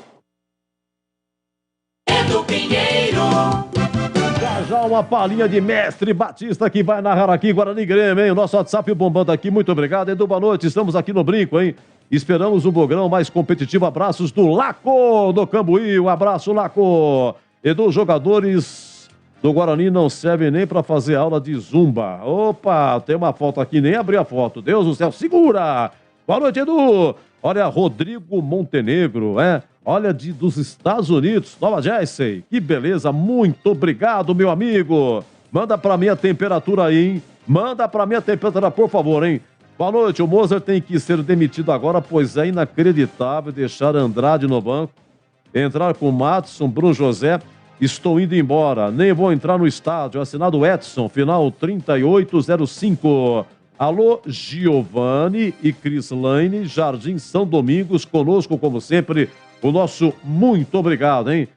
Edu Pinheiro. Já uma palhinha de Mestre Batista que vai narrar aqui Guarani Grêmio, hein? O nosso WhatsApp bombando aqui. Muito obrigado, Edu. Boa noite. Estamos aqui no Brinco, hein? Esperamos um programa mais competitivo. Abraços do Laco do Cambuí. Um abraço, Laco. Edu, jogadores do Guarani não servem nem para fazer aula de zumba. Opa, tem uma foto aqui, nem abri a foto. Deus do céu, segura. Boa noite, Edu. Olha, Rodrigo Montenegro, olha, dos Estados Unidos, Nova Jersey. Que beleza, muito obrigado, meu amigo. Manda pra mim a temperatura aí, hein? Manda pra mim a temperatura, por favor, hein? Boa noite, o Mozart tem que ser demitido agora, pois é inacreditável deixar Andrade no banco, entrar com Matson, Bruno José. Estou indo embora, nem vou entrar no estádio. Assinado Edson, final 3805. Alô, Giovanni e Cris Laine, Jardim São Domingos, conosco como sempre. O nosso muito obrigado, hein?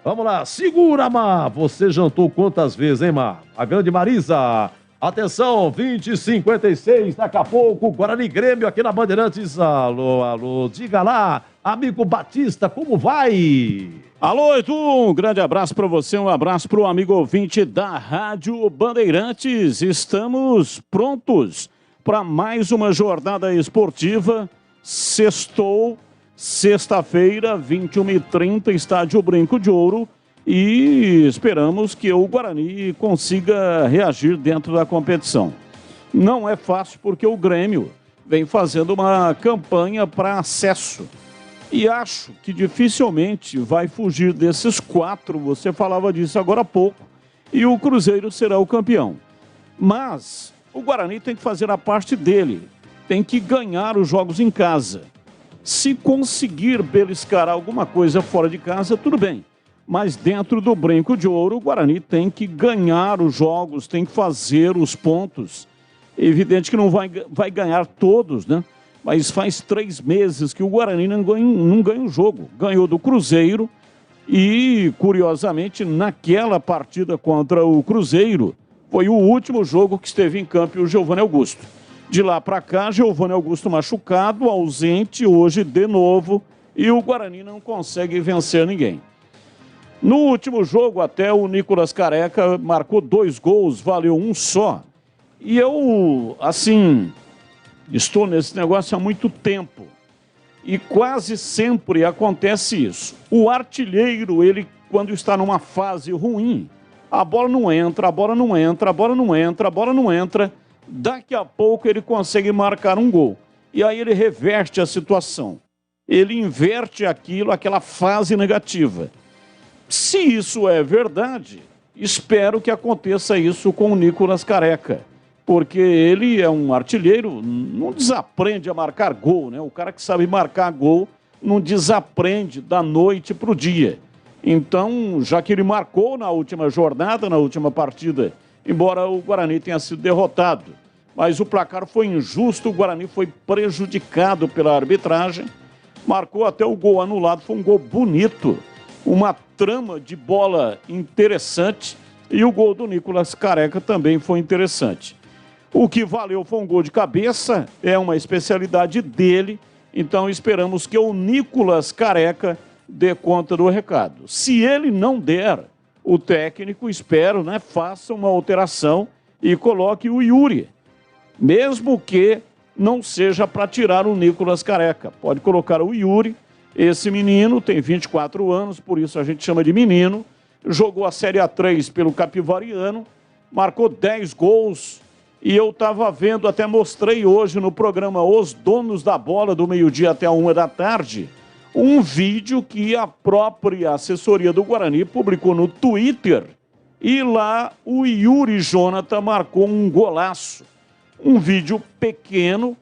Vamos lá, segura, Mar. Você jantou quantas vezes, hein, Mar? A grande Marisa. Atenção, 20h56, daqui a pouco, Guarani Grêmio aqui na Bandeirantes. Alô, alô, diga lá, amigo Batista, como vai? Alô, Edu, um grande abraço para você, um abraço para o amigo ouvinte da Rádio Bandeirantes. Estamos prontos para mais uma jornada esportiva. Sextou, sexta-feira, 21h30, Estádio Brinco de Ouro. E esperamos que o Guarani consiga reagir dentro da competição. Não é fácil porque o Grêmio vem fazendo uma campanha para acesso. E acho que dificilmente vai fugir desses 4, você falava disso agora há pouco, e o Cruzeiro será o campeão. Mas o Guarani tem que fazer a parte dele, tem que ganhar os jogos em casa. Se conseguir beliscar alguma coisa fora de casa, tudo bem. Mas dentro do Brinco de Ouro, o Guarani tem que ganhar os jogos, tem que fazer os pontos. É evidente que não vai ganhar todos, né? Mas faz 3 meses que o Guarani não ganha um jogo. Ganhou do Cruzeiro e, curiosamente, naquela partida contra o Cruzeiro, foi o último jogo que esteve em campo o Giovanni Augusto. De lá para cá, Giovanni Augusto machucado, ausente, hoje de novo, e o Guarani não consegue vencer ninguém. No último jogo, até o Nicolas Careca marcou 2 gols, valeu um só. E eu, assim, estou nesse negócio há muito tempo. E quase sempre acontece isso. O artilheiro, ele, quando está numa fase ruim, a bola não entra, a bola não entra, a bola não entra, a bola não entra. Daqui a pouco ele consegue marcar um gol. E aí ele reverte a situação. Ele inverte aquela fase negativa. Se isso é verdade, espero que aconteça isso com o Nicolas Careca, porque ele é um artilheiro, não desaprende a marcar gol, né? O cara que sabe marcar gol não desaprende da noite para o dia. Então, já que ele marcou na última jornada, na última partida, embora o Guarani tenha sido derrotado, mas o placar foi injusto, o Guarani foi prejudicado pela arbitragem, marcou até o gol anulado, foi um gol bonito, uma trama de bola interessante e o gol do Nicolas Careca também foi interessante. O que valeu foi um gol de cabeça, é uma especialidade dele, então esperamos que o Nicolas Careca dê conta do recado. Se ele não der, o técnico, espero, né, faça uma alteração e coloque o Yuri, mesmo que não seja para tirar o Nicolas Careca. Pode colocar o Yuri. Esse menino tem 24 anos, por isso a gente chama de menino, jogou a Série A3 pelo Capivariano, marcou 10 gols e eu estava vendo, até mostrei hoje no programa Os Donos da Bola, do meio-dia até a 1 da tarde, um vídeo que a própria assessoria do Guarani publicou no Twitter e lá o Yuri Jonathan marcou um golaço. Um vídeo pequeno,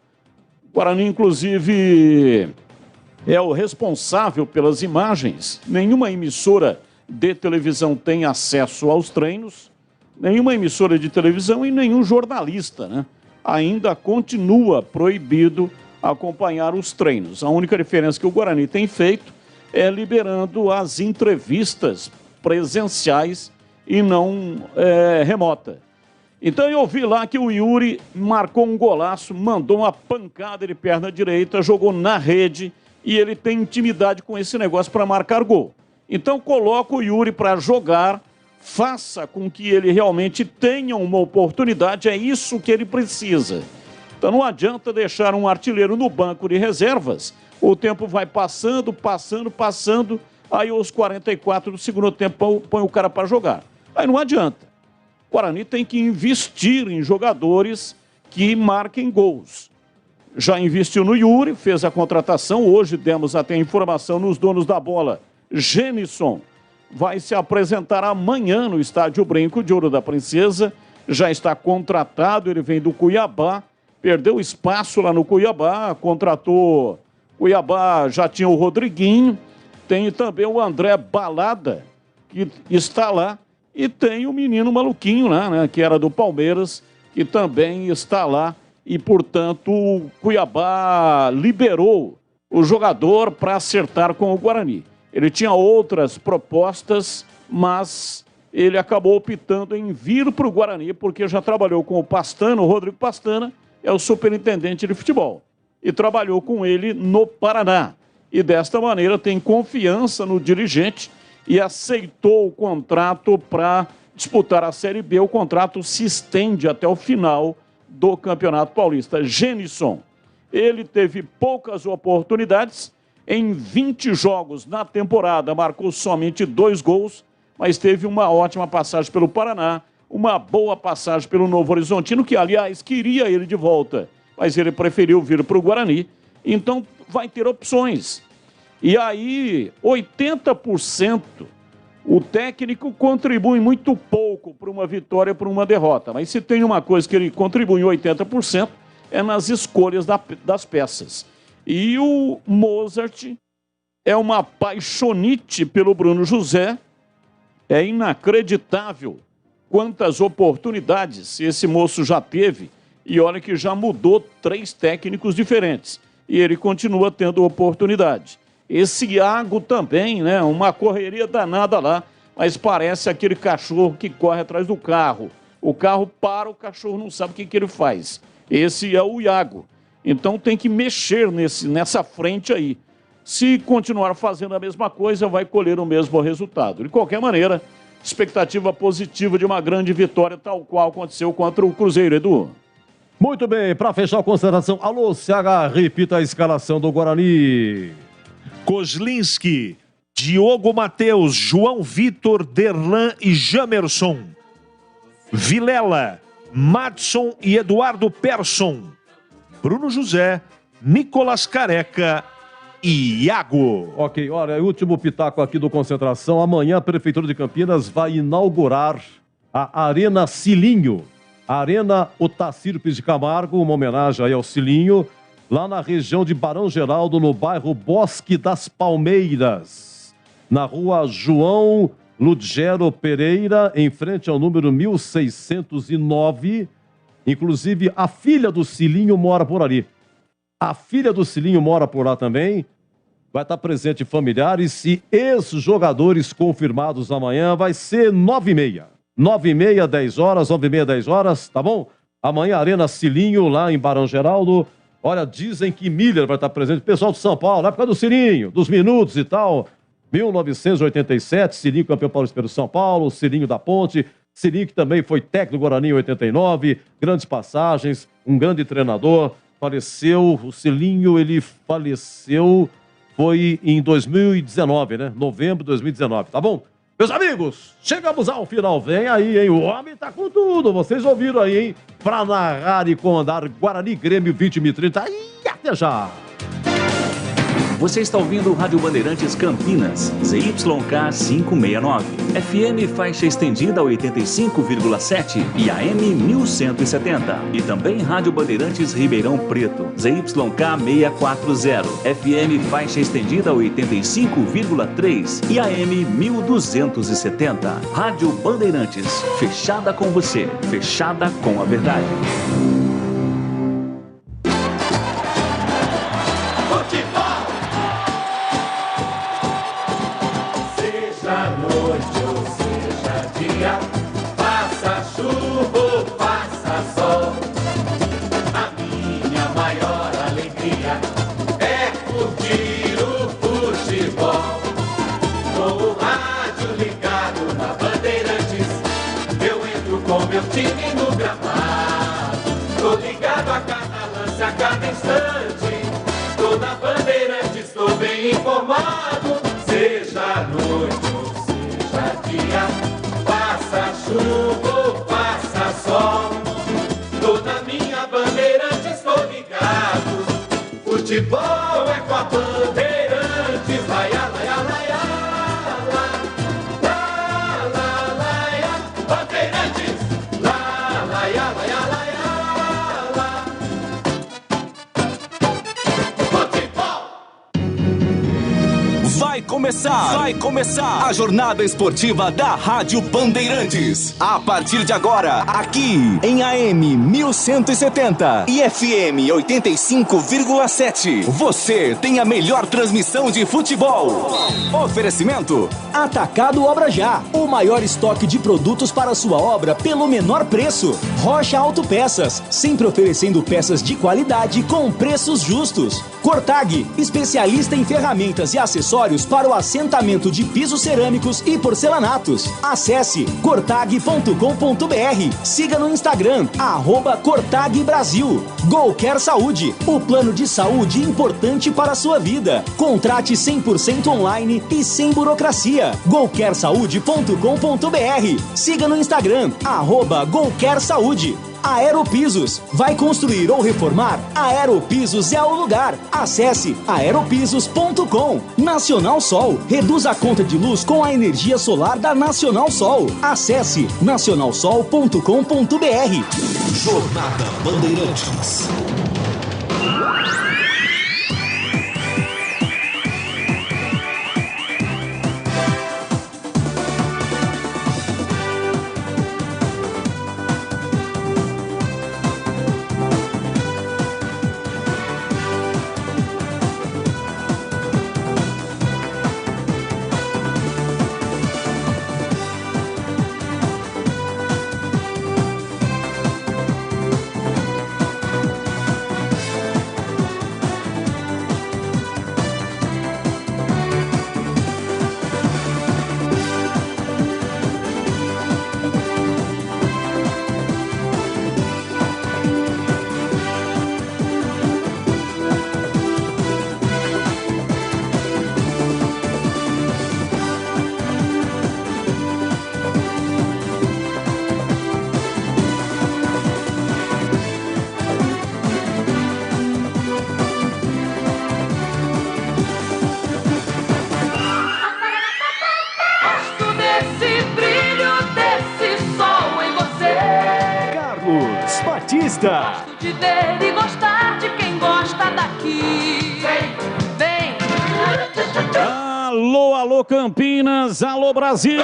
o Guarani inclusive é o responsável pelas imagens. Nenhuma emissora de televisão tem acesso aos treinos, nenhuma emissora de televisão e nenhum jornalista, né? Ainda continua proibido acompanhar os treinos. A única diferença que o Guarani tem feito é liberando as entrevistas presenciais e não remota. Então eu vi lá que o Yuri marcou um golaço, mandou uma pancada de perna direita, jogou na rede, e ele tem intimidade com esse negócio para marcar gol. Então coloca o Yuri para jogar, faça com que ele realmente tenha uma oportunidade, é isso que ele precisa. Então não adianta deixar um artilheiro no banco de reservas, o tempo vai passando, aí aos 44 do segundo tempo põe o cara para jogar. Aí não adianta. O Guarani tem que investir em jogadores que marquem gols. já investiu no Yuri, fez a contratação. Hoje demos até informação nos donos da bola. Genison vai se apresentar amanhã no Estádio Brinco de Ouro da Princesa. Já está contratado, ele vem do Cuiabá. Perdeu espaço lá no Cuiabá, contratou... Cuiabá já tinha o Rodriguinho, tem também o André Balada, que está lá, e tem o menino maluquinho lá, né, que era do Palmeiras, que também está lá, e, portanto, o Cuiabá liberou o jogador para acertar com o Guarani. Ele tinha outras propostas, mas ele acabou optando em vir para o Guarani, porque já trabalhou com o Pastana, o Rodrigo Pastana, é o superintendente de futebol, e trabalhou com ele no Paraná. E desta maneira tem confiança no dirigente e aceitou o contrato para disputar a Série B. O contrato se estende até o final do Campeonato Paulista. Genison, ele teve poucas oportunidades. Em 20 jogos na temporada, marcou somente 2 gols, mas teve uma ótima passagem pelo Paraná, uma boa passagem pelo Novo Horizontino, que, aliás, queria ele de volta, mas ele preferiu vir para o Guarani. Então, vai ter opções. E aí, 80%, o técnico contribui muito pouco para uma vitória, para uma derrota. Mas se tem uma coisa que ele contribui em 80%, é nas escolhas das peças. E o Mozart é uma paixonite pelo Bruno José. É inacreditável quantas oportunidades esse moço já teve. E olha que já mudou 3 técnicos diferentes. E ele continua tendo oportunidade. Esse Iago também, né? Uma correria danada lá, mas parece aquele cachorro que corre atrás do carro. O carro para, o cachorro não sabe o que ele faz. Esse é o Iago. Então tem que mexer nessa frente aí. Se continuar fazendo a mesma coisa, vai colher o mesmo resultado. De qualquer maneira, expectativa positiva de uma grande vitória, tal qual aconteceu contra o Cruzeiro, Edu. Muito bem, para fechar a consideração, alô, CH, repita a escalação do Guarani. Kozlinski, Diogo Matheus, João Vitor, Derlan e Jamerson. Vilela, Madson e Eduardo Persson. Bruno José, Nicolas Careca e Iago. Ok, olha, último pitaco aqui do Concentração. Amanhã a Prefeitura de Campinas vai inaugurar a Arena Cilinho. A Arena Otacílio Pires de Camargo, uma homenagem aí ao Cilinho, lá na região de Barão Geraldo, no bairro Bosque das Palmeiras, na rua João Ludgero Pereira, em frente ao número 1609. Inclusive, a filha do Cilinho mora por ali. A filha do Cilinho mora por lá também. Vai estar presente familiares e ex-jogadores confirmados amanhã. Vai ser 9h30. 9h30, 10 horas, 9h30, 10 horas, tá bom? Amanhã, Arena Cilinho, lá em Barão Geraldo. Olha, dizem que Miller vai estar presente. Pessoal de São Paulo, na época do Cilinho, dos minutos e tal. 1987, Cilinho campeão paulista pelo São Paulo, Cilinho da Ponte. Cilinho que também foi técnico do Guarani em 89. Grandes passagens, um grande treinador. Faleceu, o Cilinho, ele faleceu, foi em 2019, né? Novembro de 2019, tá bom? Meus amigos, chegamos ao final. Vem aí, hein? O homem tá com tudo. Vocês ouviram aí, hein? Pra narrar e comandar Guarani Grêmio 2030. E até já! Você está ouvindo o Rádio Bandeirantes Campinas, ZYK 569, FM faixa estendida 85,7 e AM 1170. E também Rádio Bandeirantes Ribeirão Preto, ZYK 640, FM faixa estendida 85,3 e AM 1270. Rádio Bandeirantes, fechada com você, fechada com a verdade. Time no gramado, tô ligado a cada lance, a cada instante. Tô na Bandeirantes, estou bem informado. Seja noite ou seja dia, passa chuva ou passa sol. Tô na minha Bandeirantes, tô ligado. yala, yala, yala. Vai começar a jornada esportiva da Rádio Bandeirantes. A partir de agora, aqui em AM 1170 e FM 85,7. Você tem a melhor transmissão de futebol. Oferecimento Atacado Obra Já, o maior estoque de produtos para sua obra pelo menor preço. Rocha Autopeças, sempre oferecendo peças de qualidade com preços justos. Cortag, especialista em ferramentas e acessórios para o assentamento de pisos cerâmicos e porcelanatos. Acesse cortag.com.br. Siga no Instagram, @Cortag Brasil. Golcare Saúde, o plano de saúde importante para a sua vida. Contrate 100% online e sem burocracia. golcaresaude.com.br. Siga no Instagram, @Golcare Saúde. Aeropisos. Vai construir ou reformar? Aeropisos é o lugar. Acesse aeropisos.com. Nacional Sol. Reduz a conta de luz com a energia solar da Nacional Sol. Acesse nacionalsol.com.br. Jornada Bandeirantes. Batista. Gosto de ver e gostar de quem gosta daqui. Vem. Alô, alô Campinas, alô Brasil.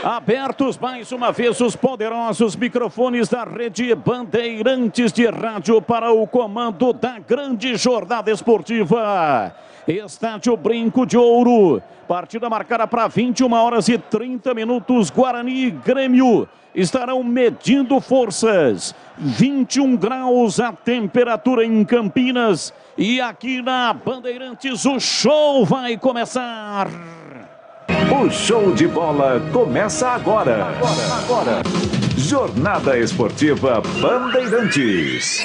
Abertos mais uma vez os poderosos microfones da rede Bandeirantes de Rádio para o comando da grande jornada esportiva. Estádio Brinco de Ouro, partida marcada para 21h30, Guarani e Grêmio estarão medindo forças. 21 graus a temperatura em Campinas e aqui na Bandeirantes o show vai começar. O show de bola começa agora. Jornada Esportiva Bandeirantes.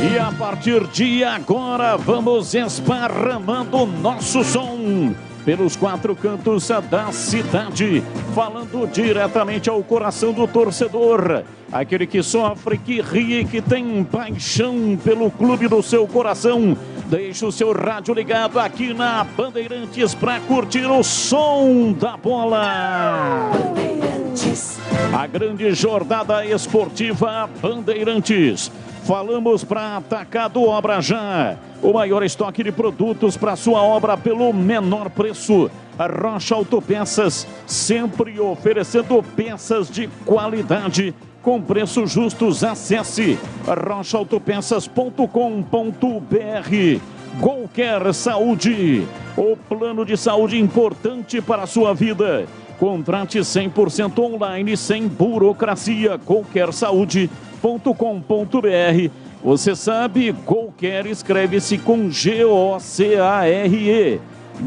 E a partir de agora vamos esparramando o nosso som pelos quatro cantos da cidade, falando diretamente ao coração do torcedor, aquele que sofre, que ri e que tem paixão pelo clube do seu coração. Deixe o seu rádio ligado aqui na Bandeirantes para curtir o som da bola. Bandeirantes. A grande jornada esportiva Bandeirantes. Falamos para Atacado Obra Já, o maior estoque de produtos para sua obra pelo menor preço. A Rocha Autopeças, sempre oferecendo peças de qualidade com preços justos. Acesse rochaautopeças.com.br. Golcare Saúde, o plano de saúde importante para a sua vida. Contrate 100% online, sem burocracia. golcaresaude.com.br. Você sabe, Golcare escreve-se com G-O-C-A-R-E.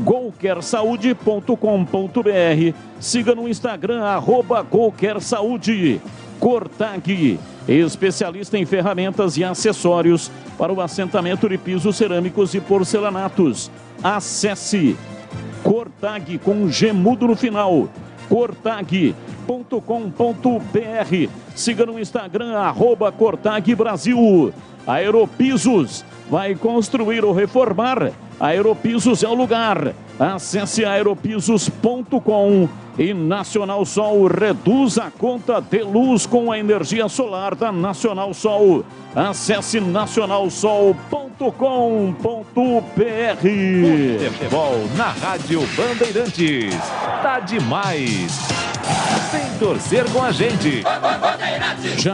golcaresaude.com.br. Siga no Instagram, @GolcareSaúde. Cortag, especialista em ferramentas e acessórios para o assentamento de pisos cerâmicos e porcelanatos. Acesse Cortag com G mudo no final. Cortag, Siga no Instagram, @Cortag Brasil. Aeropisos, vai construir ou reformar? Aeropisos é o lugar. Acesse aeropisos.com. E Nacional Sol, reduz a conta de luz com a energia solar da Nacional Sol. Acesse nacionalsol.com.br. Futebol na Rádio Bandeirantes. Tá demais. Vem torcer com a gente.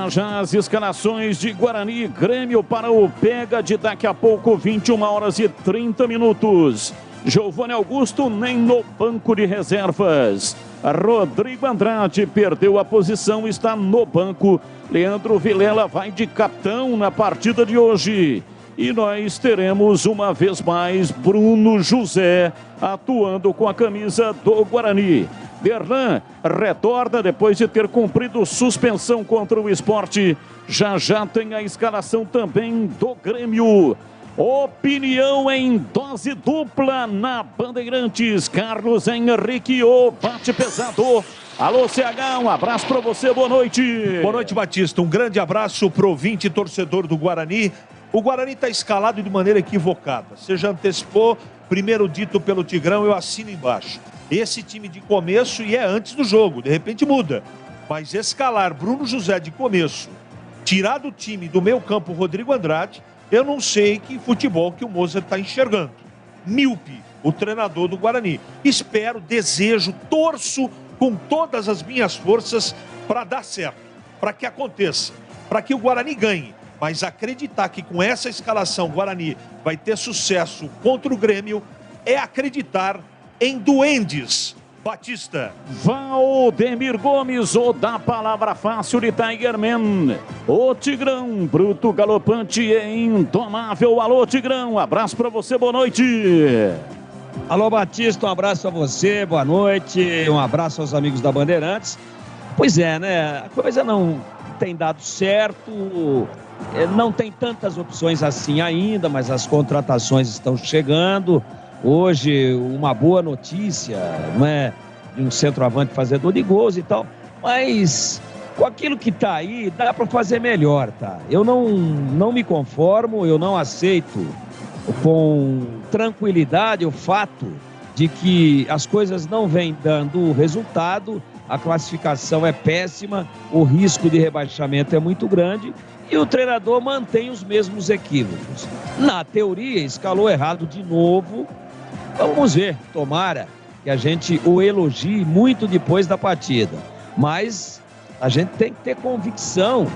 Já as escalações de Guarani e Grêmio para o Pega de daqui a pouco, 21h30. Giovanni Augusto nem no banco de reservas. Rodrigo Andrade perdeu a posição, está no banco. Leandro Vilela vai de capitão na partida de hoje. E nós teremos uma vez mais Bruno José atuando com a camisa do Guarani. Derlan retorna depois de ter cumprido suspensão contra o Sport. Já tem a escalação também do Grêmio. Opinião em dose dupla na Bandeirantes. Carlos Henrique, o bate pesado. Alô, CH, um abraço para você, boa noite. Boa noite, Batista. Um grande abraço pro ouvinte e torcedor do Guarani. O Guarani está escalado de maneira equivocada. Você já antecipou, primeiro dito pelo Tigrão, eu assino embaixo. Esse time de começo, e é antes do jogo, de repente muda. Mas escalar Bruno José de começo, tirar do time do meio campo Rodrigo Andrade, eu não sei que futebol que o Mozart está enxergando. Míope, o treinador do Guarani. Espero, desejo, torço com todas as minhas forças para dar certo, para que aconteça, para que o Guarani ganhe. Mas acreditar que com essa escalação o Guarani vai ter sucesso contra o Grêmio é acreditar em duendes. Batista. Valdemir Gomes, o da palavra fácil de Tigerman. O Tigrão, bruto, galopante e indomável. Alô, Tigrão, abraço pra você, boa noite. Alô, Batista, um abraço a você, boa noite. Um abraço aos amigos da Bandeirantes. Pois é, né? A coisa não tem dado certo. Não tem tantas opções assim ainda, mas as contratações estão chegando. Hoje, uma boa notícia, não é? De um centroavante fazedor de gols e tal, mas com aquilo que tá aí, dá para fazer melhor, tá? Eu não me conformo, eu não aceito com tranquilidade o fato de que as coisas não vêm dando resultado, a classificação é péssima, o risco de rebaixamento é muito grande e o treinador mantém os mesmos equívocos. Na teoria, escalou errado de novo. Vamos ver, tomara que a gente o elogie muito depois da partida. Mas a gente tem que ter convicção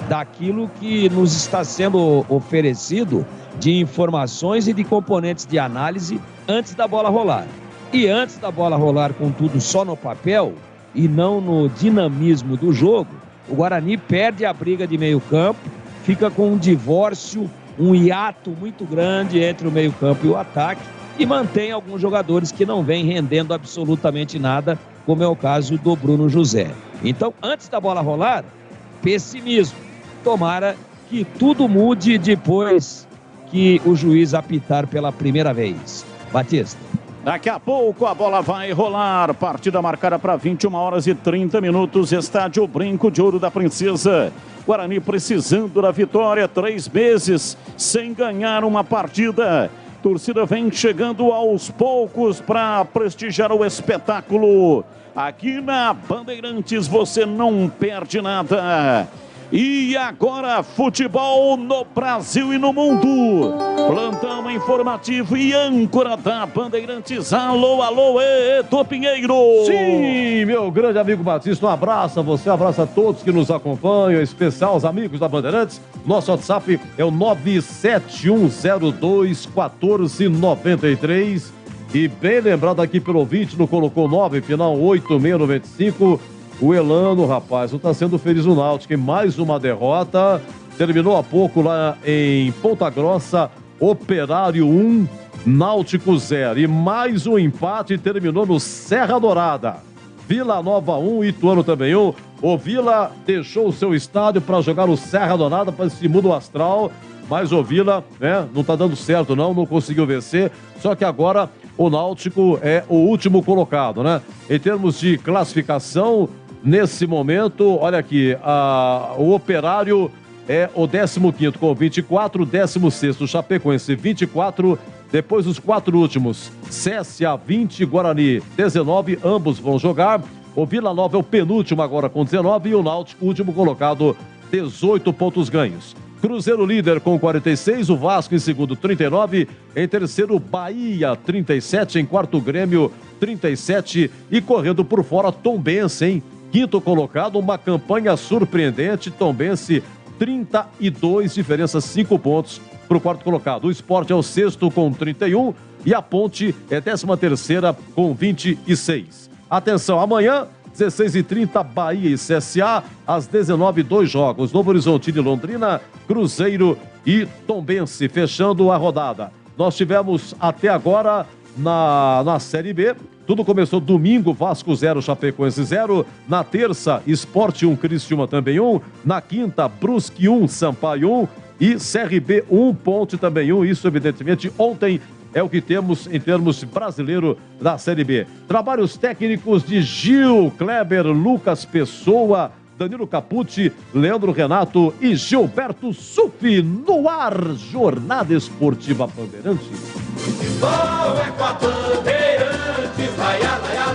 daquilo que nos está sendo oferecido de informações e de componentes de análise antes da bola rolar. E antes da bola rolar com tudo só no papel e não no dinamismo do jogo, o Guarani perde a briga de meio campo, fica com um divórcio, um hiato muito grande entre o meio campo e o ataque, e mantém alguns jogadores que não vêm rendendo absolutamente nada, como é o caso do Bruno José. Então, antes da bola rolar, pessimismo. Tomara que tudo mude depois que o juiz apitar pela primeira vez. Batista. Daqui a pouco a bola vai rolar. Partida marcada para 21h30. Estádio Brinco de Ouro da Princesa. Guarani precisando da vitória. 3 meses sem ganhar uma partida. Torcida vem chegando aos poucos para prestigiar o espetáculo. Aqui na Bandeirantes você não perde nada. E agora, futebol no Brasil e no mundo. Plantão informativo e âncora da Bandeirantes. Alô, Edu Pinheiro. Sim, meu grande amigo Batista, um abraço a você, um abraço a todos que nos acompanham, em especial os amigos da Bandeirantes. Nosso WhatsApp é o 971021493. E bem lembrado aqui pelo ouvinte, não colocou 9, final 8695. O Elano, rapaz, não está sendo feliz no Náutico, em mais uma derrota. Terminou há pouco lá em Ponta Grossa, Operário 1, Náutico 0. E mais um empate, terminou no Serra Dourada. Vila Nova 1, Ituano também 1. O Vila deixou o seu estádio para jogar no Serra Dourada, para esse mundo astral. Mas o Vila, né, não está dando certo não conseguiu vencer. Só que agora o Náutico é o último colocado, né? Em termos de classificação, nesse momento, olha aqui, o Operário é o 15º com 24, 16º Chapecoense 24, depois os 4 últimos, CSA 20, Guarani 19, ambos vão jogar. O Vila Nova é o penúltimo agora com 19 e o Náutico, último colocado, 18 pontos ganhos. Cruzeiro líder com 46, o Vasco em segundo 39, em terceiro Bahia 37, em quarto Grêmio 37 e correndo por fora Tombense, hein? Quinto colocado, uma campanha surpreendente, Tombense 32, diferença 5 pontos para o quarto colocado. O Sport é o sexto com 31 e a Ponte é 13ª com 26. Atenção, amanhã 16h30, Bahia e CSA, às 19h, 2 jogos. Novo Horizontino e Londrina, Cruzeiro e Tombense, fechando a rodada. Nós tivemos até agora na Série B, tudo começou domingo, Vasco 0, Chapecoense 0. Na terça, Sport 1, Criciúma também 1. Na quinta, Brusque 1, Sampaio 1. E CRB 1, Ponte também 1. Isso, evidentemente, ontem é o que temos em termos brasileiro da Série B. Trabalhos técnicos de Gil, Kleber, Lucas Pessoa, Danilo Capucci, Leandro Renato e Gilberto Sufi no ar. Jornada Esportiva Bandeirantes. Futebol é com a Bandeirantes, vai, laia, laia,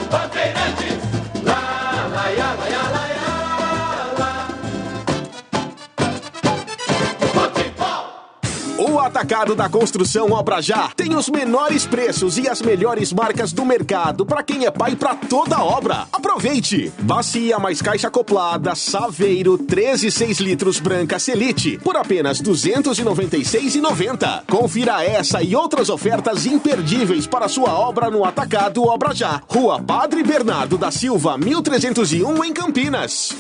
Bandeirantes, laia, laia, laia. O Atacado da Construção Obra Já tem os menores preços e as melhores marcas do mercado para quem é pai para toda obra. Aproveite! Bacia mais caixa acoplada, Saveiro, 13 6 litros branca Selite, por apenas R$ 296,90. Confira essa e outras ofertas imperdíveis para sua obra no Atacado Obra Já. Rua Padre Bernardo da Silva, 1301 em Campinas.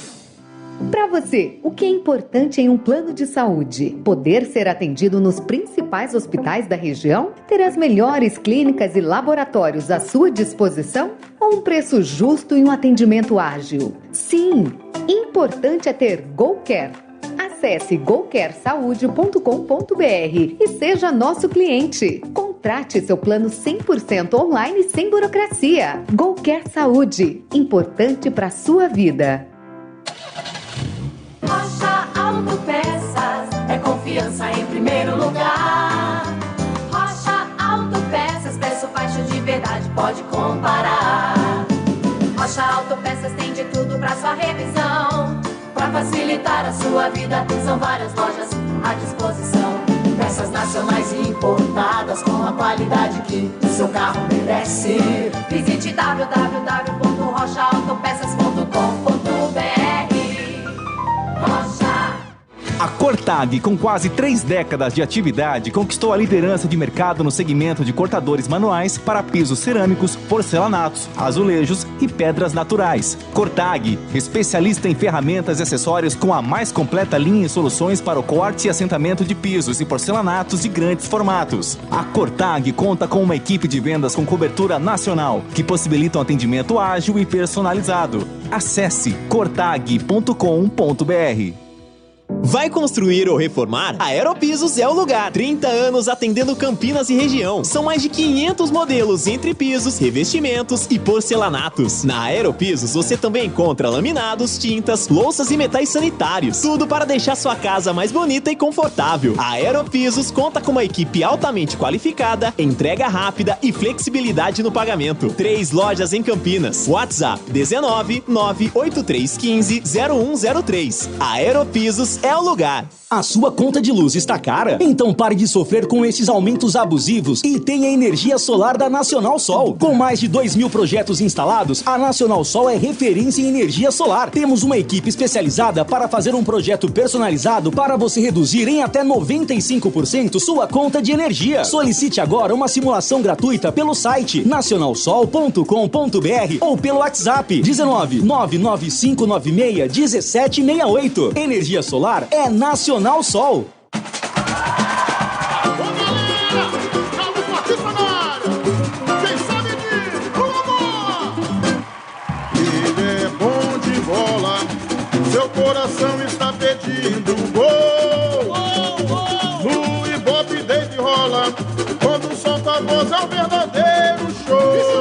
Para você, o que é importante em um plano de saúde? Poder ser atendido nos principais hospitais da região? Ter as melhores clínicas e laboratórios à sua disposição? Ou um preço justo e um atendimento ágil? Sim, importante é ter GoCare. Acesse gocaresaude.com.br e seja nosso cliente. Contrate seu plano 100% online sem burocracia. GoCare Saúde, importante para a sua vida. Rocha Autopeças é confiança em primeiro lugar. Rocha Autopeças, preço baixo de verdade, pode comparar. Rocha Autopeças tem de tudo pra sua revisão. Pra facilitar a sua vida, são várias lojas à disposição. Peças nacionais e importadas com a qualidade que o seu carro merece. Visite www.rochaautopeças.com.br. A Cortag, com quase 3 décadas de atividade, conquistou a liderança de mercado no segmento de cortadores manuais para pisos cerâmicos, porcelanatos, azulejos e pedras naturais. Cortag, especialista em ferramentas e acessórios com a mais completa linha e soluções para o corte e assentamento de pisos e porcelanatos de grandes formatos. A Cortag conta com uma equipe de vendas com cobertura nacional, que possibilita um atendimento ágil e personalizado. Acesse cortag.com.br. Vai construir ou reformar? A Aeropisos é o lugar. 30 anos atendendo Campinas e região. São mais de 500 modelos entre pisos, revestimentos e porcelanatos. Na Aeropisos você também encontra laminados, tintas, louças e metais sanitários. Tudo para deixar sua casa mais bonita e confortável. A Aeropisos conta com uma equipe altamente qualificada, entrega rápida e flexibilidade no pagamento. 3 lojas em Campinas. WhatsApp 19 98315 0103. A Aeropisos é o lugar. A sua conta de luz está cara? Então pare de sofrer com esses aumentos abusivos e tenha energia solar da Nacional Sol. Com mais de 2.000 projetos instalados, a Nacional Sol é referência em energia solar. Temos uma equipe especializada para fazer um projeto personalizado para você reduzir em até 95% sua conta de energia. Solicite agora uma simulação gratuita pelo site nacionalsol.com.br ou pelo WhatsApp 19 99596 1768. Energia solar é Nacional Sol. Ele é bom de bola, seu coração está pedindo gol. No Ibope David rola, quando solta a voz é um verdadeiro show.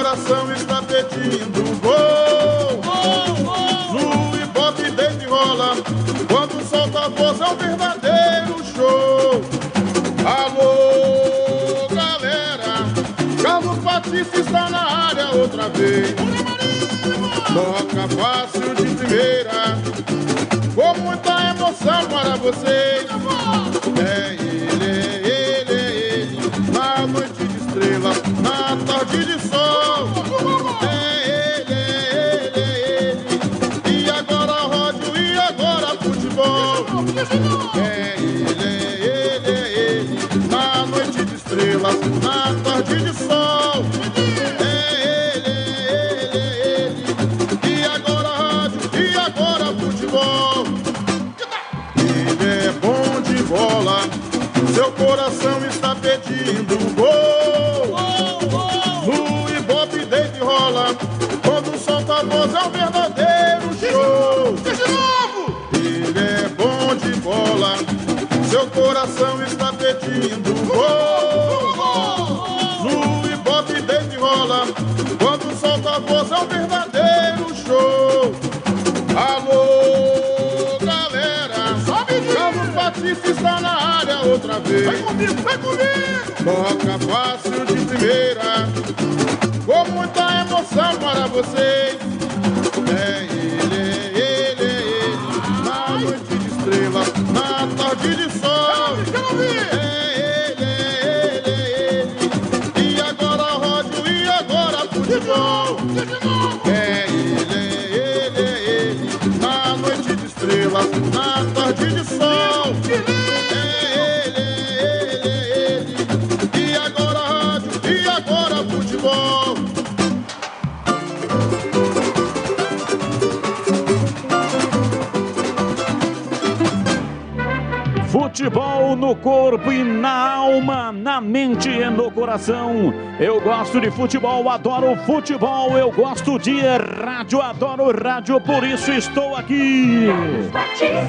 coração está pedindo gol. No Ibope desde rola, quando solta a voz é um verdadeiro show. Alô, galera, Carlos Batista está na área outra vez. Toca fácil de primeira, com muita emoção para vocês. É ele, na noite de estrela, na tarde de sol. É ele, e agora rádio, e agora futebol. É ele, na noite de estrelas, na tarde de sol. É ele, e agora rádio, e agora futebol. Ele é bom de bola, seu coração está pedindo gol. No Ibope desde rola, quando solta a voz é um verdadeiro show. Ele é bom de bola, seu coração está pedindo gol. No Ibope desde rola, quando solta a voz é um verdadeiro show. Alô, galera, Carlos Batista está na área outra vez. Vem comigo, vem comigo! Toca fácil de primeira, com muita emoção para vocês. É ele, na noite de estrela, na tarde de sol. É ele, e agora rádio, e agora futebol. É ele, na noite de estrelas, na tarde de sol. É ele, e agora rádio, e agora futebol. Futebol no corpo e na alma, na mente e no coração. Eu gosto de futebol, adoro futebol. Eu gosto de rádio, adoro rádio. Por isso estou aqui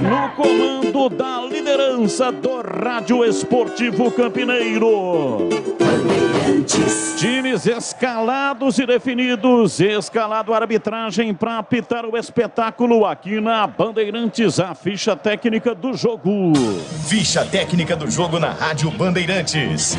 no comando da liderança do Rádio Esportivo Campineiro. Times escalados e definidos. Escalado a arbitragem para apitar o espetáculo aqui na Bandeirantes. A ficha técnica do jogo. Ficha técnica do jogo na Rádio Bandeirantes.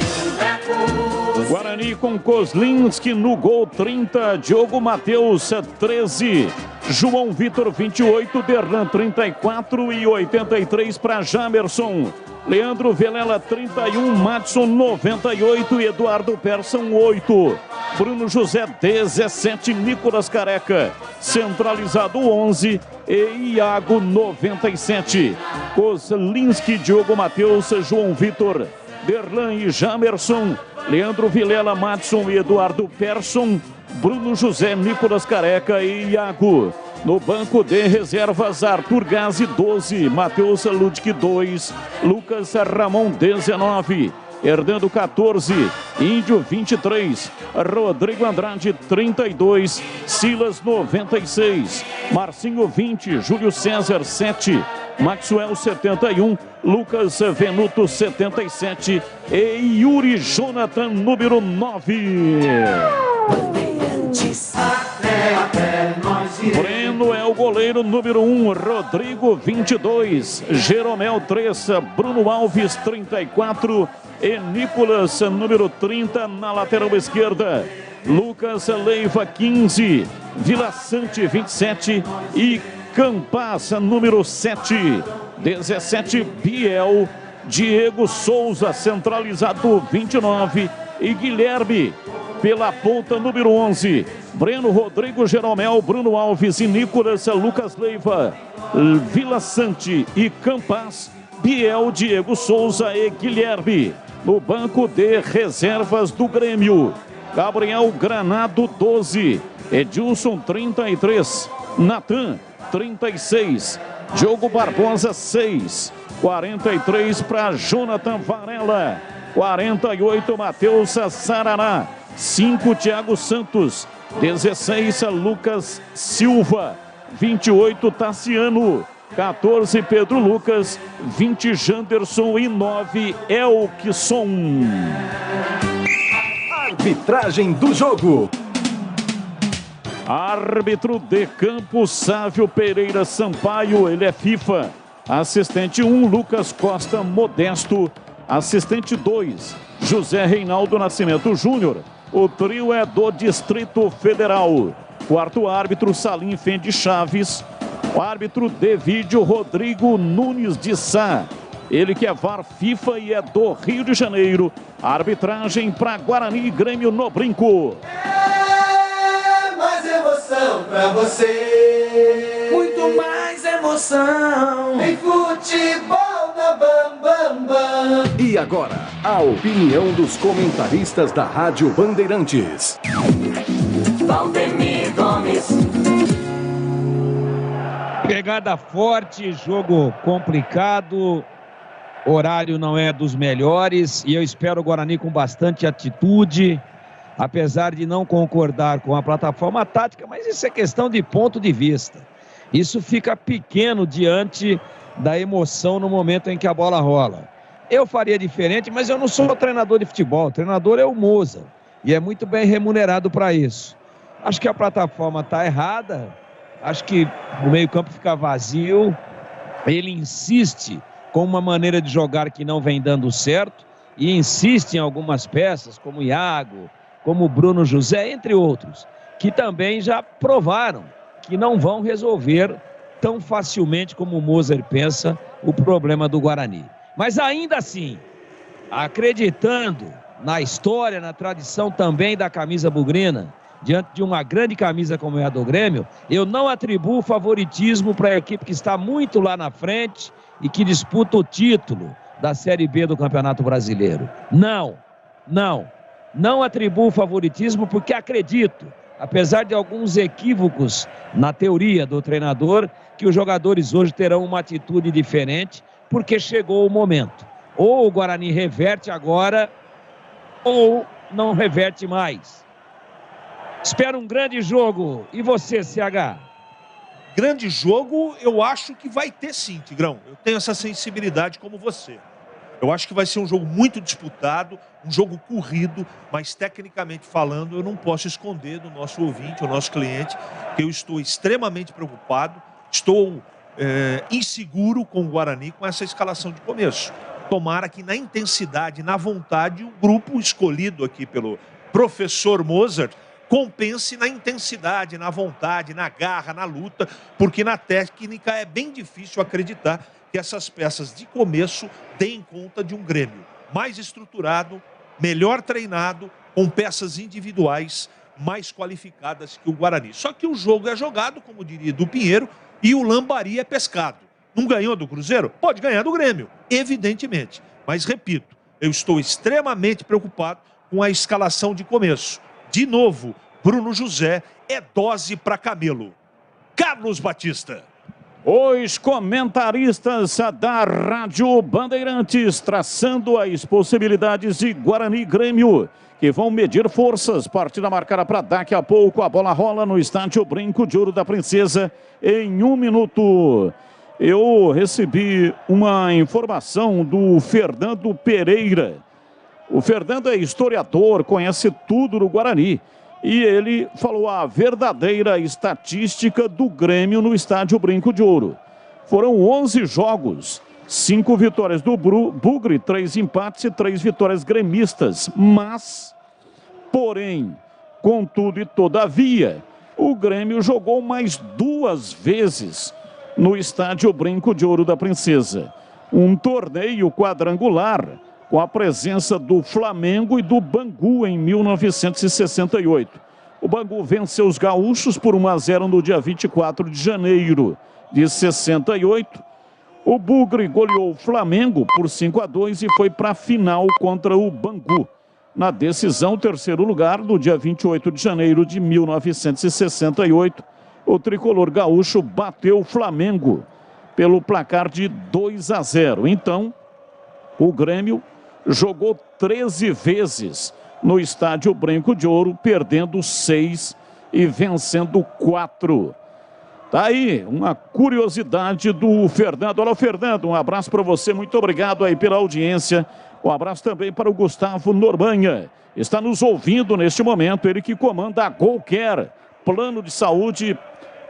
Guarani com Kozlinski no gol 30. Diogo Matheus 13. João Vitor 28. Derlan 34 e 83 para Jamerson. Leandro Velela 31, Madson 98 e Eduardo Persson 8. Bruno José 17, Nicolas Careca centralizado 11 e Iago 97. Kozlinski, Diogo Matheus, João Vitor, Derlan e Jamerson, Leandro Vilela, Madson e Eduardo Persson, Bruno José, Nicolas Careca e Iago. No banco de reservas, Arthur Gazi 12, Matheus Ludic 2, Lucas Ramon 19, Hernando 14, Índio 23, Rodrigo Andrade 32, Silas 96, Marcinho 20, Júlio César 7, Maxwell 71, Lucas Venuto 77 e Yuri Jonathan número 9. Breno é o goleiro número 1, Rodrigo 22, Jeromel 3, Bruno Alves 34 e Nicolas número 30 na lateral esquerda. Lucas Leiva 15, Vila Sante 27 e Campas número 7. 17 Biel, Diego Souza centralizado 29 e Guilherme pela ponta número 11. Breno, Rodrigo, Jeromel, Bruno Alves e Nicolas, Lucas Leiva, Vila Sante e Campas, Biel, Diego Souza e Guilherme. No banco de reservas do Grêmio, Gabriel Granado 12, Edilson 33, Natan 36, Diogo Barbosa 6, 43 para Jonathan Varela, 48 Matheus Sarará, 5 Thiago Santos, 16 Lucas Silva, 28 Tassiano, 14 Pedro Lucas, 20 Janderson e 9 Elkson. Arbitragem do jogo. Árbitro de campo, Sávio Pereira Sampaio, ele é FIFA. Assistente 1, Lucas Costa Modesto. Assistente 2, José Reinaldo Nascimento Júnior. O trio é do Distrito Federal. Quarto árbitro, Salim Fendi Chaves. O árbitro de vídeo, Rodrigo Nunes de Sá. Ele que é VAR FIFA e é do Rio de Janeiro. Arbitragem para Guarani e Grêmio no Brinco. Mais emoção pra você. Muito mais emoção. Em futebol da Bam. E agora, a opinião dos comentaristas da Rádio Bandeirantes. Valdemir Gomes. Pegada forte, jogo complicado. Horário não é dos melhores e eu espero o Guarani com bastante atitude, apesar de não concordar com a plataforma tática, mas isso é questão de ponto de vista. Isso fica pequeno diante da emoção no momento em que a bola rola. Eu faria diferente, mas eu não sou treinador de futebol, o treinador é o Moza e é muito bem remunerado para isso. Acho que a plataforma está errada, acho que o meio-campo fica vazio, ele insiste com uma maneira de jogar que não vem dando certo e insiste em algumas peças, como Iago, como Bruno José, entre outros, que também já provaram que não vão resolver tão facilmente como o Moser pensa o problema do Guarani. Mas ainda assim, acreditando na história, na tradição também da camisa bugrina, diante de uma grande camisa como é a do Grêmio, eu não atribuo favoritismo para a equipe que está muito lá na frente e que disputa o título da Série B do Campeonato Brasileiro. Não atribuo favoritismo porque acredito, apesar de alguns equívocos na teoria do treinador, que os jogadores hoje terão uma atitude diferente, porque chegou o momento. Ou o Guarani reverte agora, ou não reverte mais. Espero um grande jogo. E você, CH? Grande jogo, eu acho que vai ter sim, Tigrão. Eu tenho essa sensibilidade como você. Eu acho que vai ser um jogo muito disputado, um jogo corrido, mas tecnicamente falando, eu não posso esconder do nosso ouvinte, o nosso cliente, que eu estou extremamente preocupado, estou inseguro com o Guarani com essa escalação de começo. Tomara que na intensidade, na vontade, o grupo escolhido aqui pelo professor Mozart compense na intensidade, na vontade, na garra, na luta, porque na técnica é bem difícil acreditar que essas peças de começo deem conta de um Grêmio mais estruturado, melhor treinado, com peças individuais mais qualificadas que o Guarani. Só que o jogo é jogado, como diria do Pinheiro, e o lambari é pescado. Não ganhou do Cruzeiro? Pode ganhar do Grêmio, evidentemente. Mas, repito, eu estou extremamente preocupado com a escalação de começo. De novo, Bruno José é dose para camelo. Carlos Batista. Os comentaristas da Rádio Bandeirantes traçando as possibilidades de Guarani e Grêmio, que vão medir forças. Partida marcada para daqui a pouco. A bola rola no estádio Brinco de Ouro da Princesa em 1 minuto. Eu recebi uma informação do Fernando Pereira. O Fernando é historiador, conhece tudo do Guarani. E ele falou a verdadeira estatística do Grêmio no estádio Brinco de Ouro. Foram 11 jogos, 5 vitórias do Bugre, 3 empates e 3 vitórias gremistas. Mas, porém, contudo e todavia, o Grêmio jogou mais 2 vezes no estádio Brinco de Ouro da Princesa. Um torneio quadrangular com a presença do Flamengo e do Bangu em 1968. O Bangu venceu os gaúchos por 1-0 no dia 24 de janeiro de 68. O Bugre goleou o Flamengo por 5-2 e foi para a final contra o Bangu. Na decisão, terceiro lugar, no dia 28 de janeiro de 1968, o tricolor gaúcho bateu o Flamengo pelo placar de 2-0. Então, o Grêmio jogou 13 vezes no estádio Brinco de Ouro, perdendo 6 e vencendo 4. Tá aí uma curiosidade do Fernando. Olá, Fernando, um abraço para você, muito obrigado aí pela audiência. Um abraço também para o Gustavo Normanha. Está nos ouvindo neste momento, ele que comanda a GolCare, Plano de Saúde,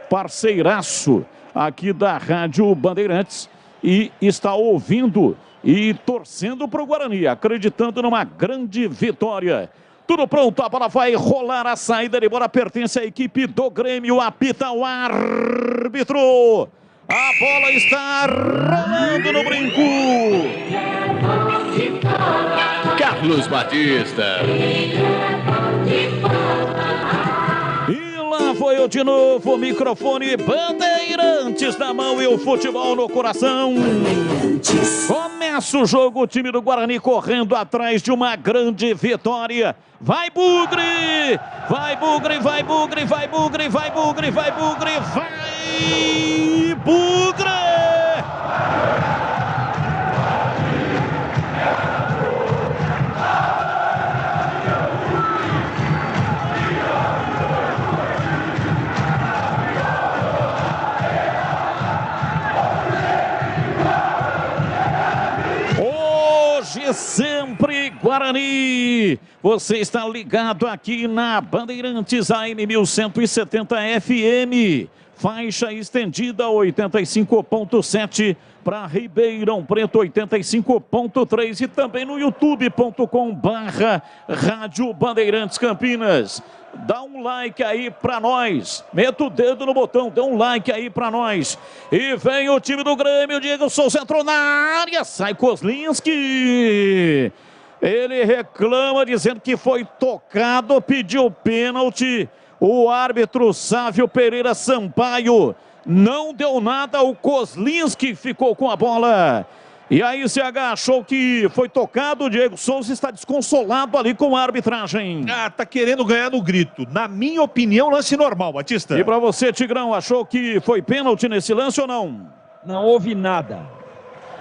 parceiraço aqui da Rádio Bandeirantes, e está ouvindo e torcendo para o Guarani, acreditando numa grande vitória. Tudo pronto, a bola vai rolar, a saída de bola pertence à equipe do Grêmio, apita o árbitro. A bola está rolando no brinco. Carlos Batista. E lá foi eu de novo, microfone Bandeirantes na mão e o futebol no coração. Começa o jogo, o time do Guarani correndo atrás de uma grande vitória. Vai Bugre! Vai Bugre, vai Bugre, vai Bugre, vai Bugre, vai Bugre, vai Bugre! Hoje sempre Guarani. Você está ligado aqui na Bandeirantes AM 1170 FM. Faixa estendida 85.7 para Ribeirão Preto 85.3 e também no youtube.com/Rádio Bandeirantes Campinas. Dá um like aí pra nós. Meta o dedo no botão, dá um like aí pra nós. E vem o time do Grêmio, Diego Souza entrou na área, sai Kozlinski. Ele reclama dizendo que foi tocado, pediu pênalti. O árbitro Sávio Pereira Sampaio não deu nada, o Kozlinski ficou com a bola. E aí CH achou que foi tocado, o Diego Souza está desconsolado ali com a arbitragem. Tá querendo ganhar no grito. Na minha opinião, lance normal, Batista. E para você, Tigrão, achou que foi pênalti nesse lance ou não? Não houve nada.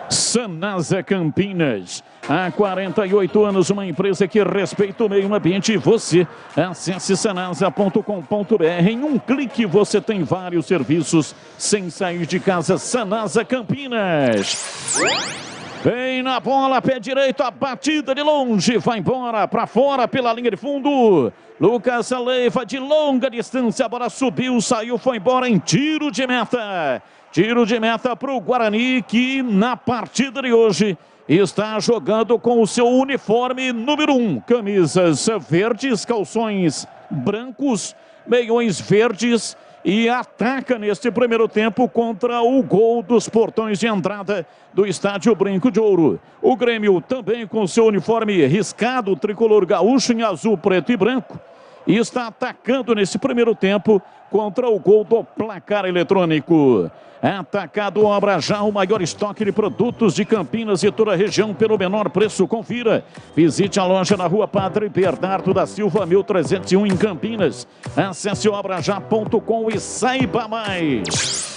Sanasa Campinas. Há 48 anos, uma empresa que respeita o meio ambiente. E você, acesse sanasa.com.br. Em um clique você tem vários serviços sem sair de casa. Sanasa Campinas. Vem na bola, pé direito, a batida de longe. Vai embora, para fora, pela linha de fundo. Lucas Leiva de longa distância. A bola subiu, saiu, foi embora em tiro de meta. Tiro de meta para o Guarani, que na partida de hoje está jogando com o seu uniforme número 1. Camisas verdes, calções brancos, meiões verdes e ataca neste primeiro tempo contra o gol dos portões de entrada do estádio Brinco de Ouro. O Grêmio também com seu uniforme riscado, tricolor gaúcho em azul, preto e branco. E está atacando nesse primeiro tempo contra o gol do placar eletrônico. Atacado Obra Já, o maior estoque de produtos de Campinas e toda a região pelo menor preço. Confira. Visite a loja na rua Padre Bernardo da Silva, 1301 em Campinas. Acesse obrajá.com e saiba mais.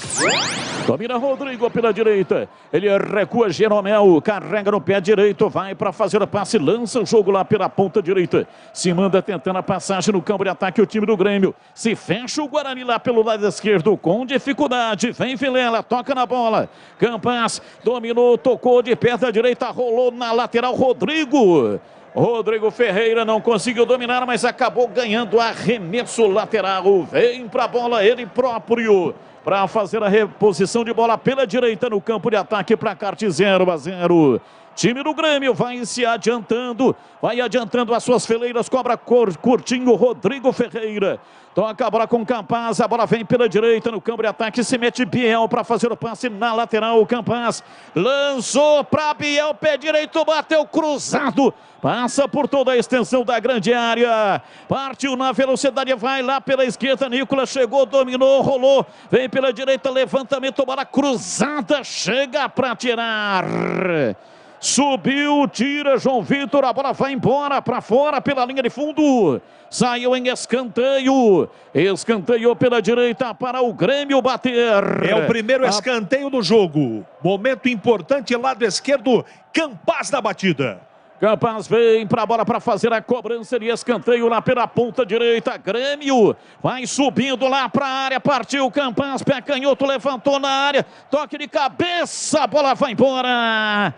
Domina Rodrigo pela direita. Ele recua Jeromel, carrega no pé direito, vai para fazer o passe, lança o jogo lá pela ponta direita. Se manda tentando a passagem no campo de ataque o time do Grêmio. Se fecha o Guarani lá pelo lado esquerdo com dificuldade. Vem Vilela, toca na bola. Campas dominou, tocou de pé da direita, rolou na lateral Rodrigo. Rodrigo Ferreira não conseguiu dominar, mas acabou ganhando arremesso lateral. Vem para a bola ele próprio para fazer a reposição de bola pela direita no campo de ataque para Carte 0-0. Time do Grêmio vai se adiantando, vai adiantando as suas fileiras, cobra curtinho Rodrigo Ferreira. Toca a bola com Campas, a bola vem pela direita no campo de ataque, se mete Biel para fazer o passe na lateral, o Campas lançou para Biel, pé direito, bateu cruzado, passa por toda a extensão da grande área, partiu na velocidade, vai lá pela esquerda, Nicolas chegou, dominou, rolou, vem pela direita, levantamento, bola cruzada, chega para tirar. Subiu, tira João Vitor, a bola vai embora para fora pela linha de fundo. Saiu em escanteio. Escanteio pela direita para o Grêmio bater. É o primeiro escanteio do jogo. Momento importante, lado esquerdo, Campas na batida. Campas vem para a bola para fazer a cobrança de escanteio lá pela ponta direita. Grêmio vai subindo lá para a área. Partiu Campas, pé canhoto, levantou na área. Toque de cabeça, a bola vai embora.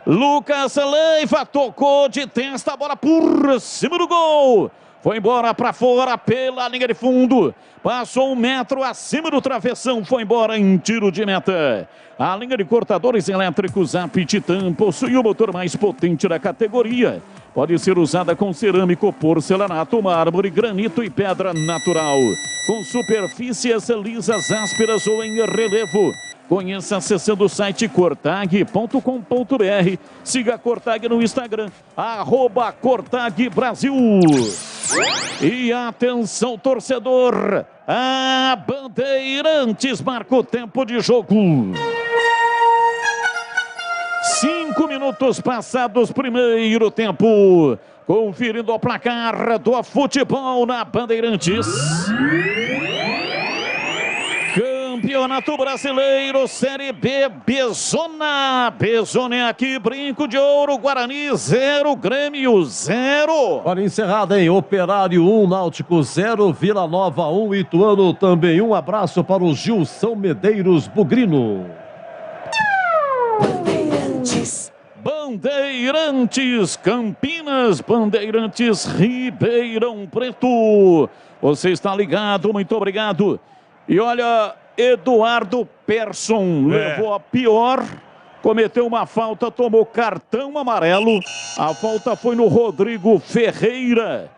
Lucas Leiva tocou de testa, a bola por cima do gol. Foi embora para fora pela linha de fundo. Passou 1 metro acima do travessão. Foi embora em tiro de meta. A linha de cortadores elétricos AP Titan possui o motor mais potente da categoria. Pode ser usada com cerâmico, porcelanato, mármore, granito e pedra natural. Com superfícies lisas, ásperas ou em relevo. Conheça acessando o site cortag.com.br. Siga a Cortag no Instagram, @CortagBrasil. E atenção, torcedor, a Bandeirantes marca o tempo de jogo. 5 minutos passados, primeiro tempo. Conferindo o placar do futebol na Bandeirantes. Campeonato Brasileiro, Série B, Bezona. Bezona é aqui, Brinco de Ouro, Guarani 0, Grêmio 0. Olha, encerrada, hein? Operário 1, Náutico 0, Vila Nova 1, Ituano também 1. Abraço para o Gilson Medeiros Bugrino. Bandeirantes Campinas, Bandeirantes Ribeirão Preto. Você está ligado, muito obrigado. E olha, Eduardo Persson levou a pior, cometeu uma falta, tomou cartão amarelo. A falta foi no Rodrigo Ferreira,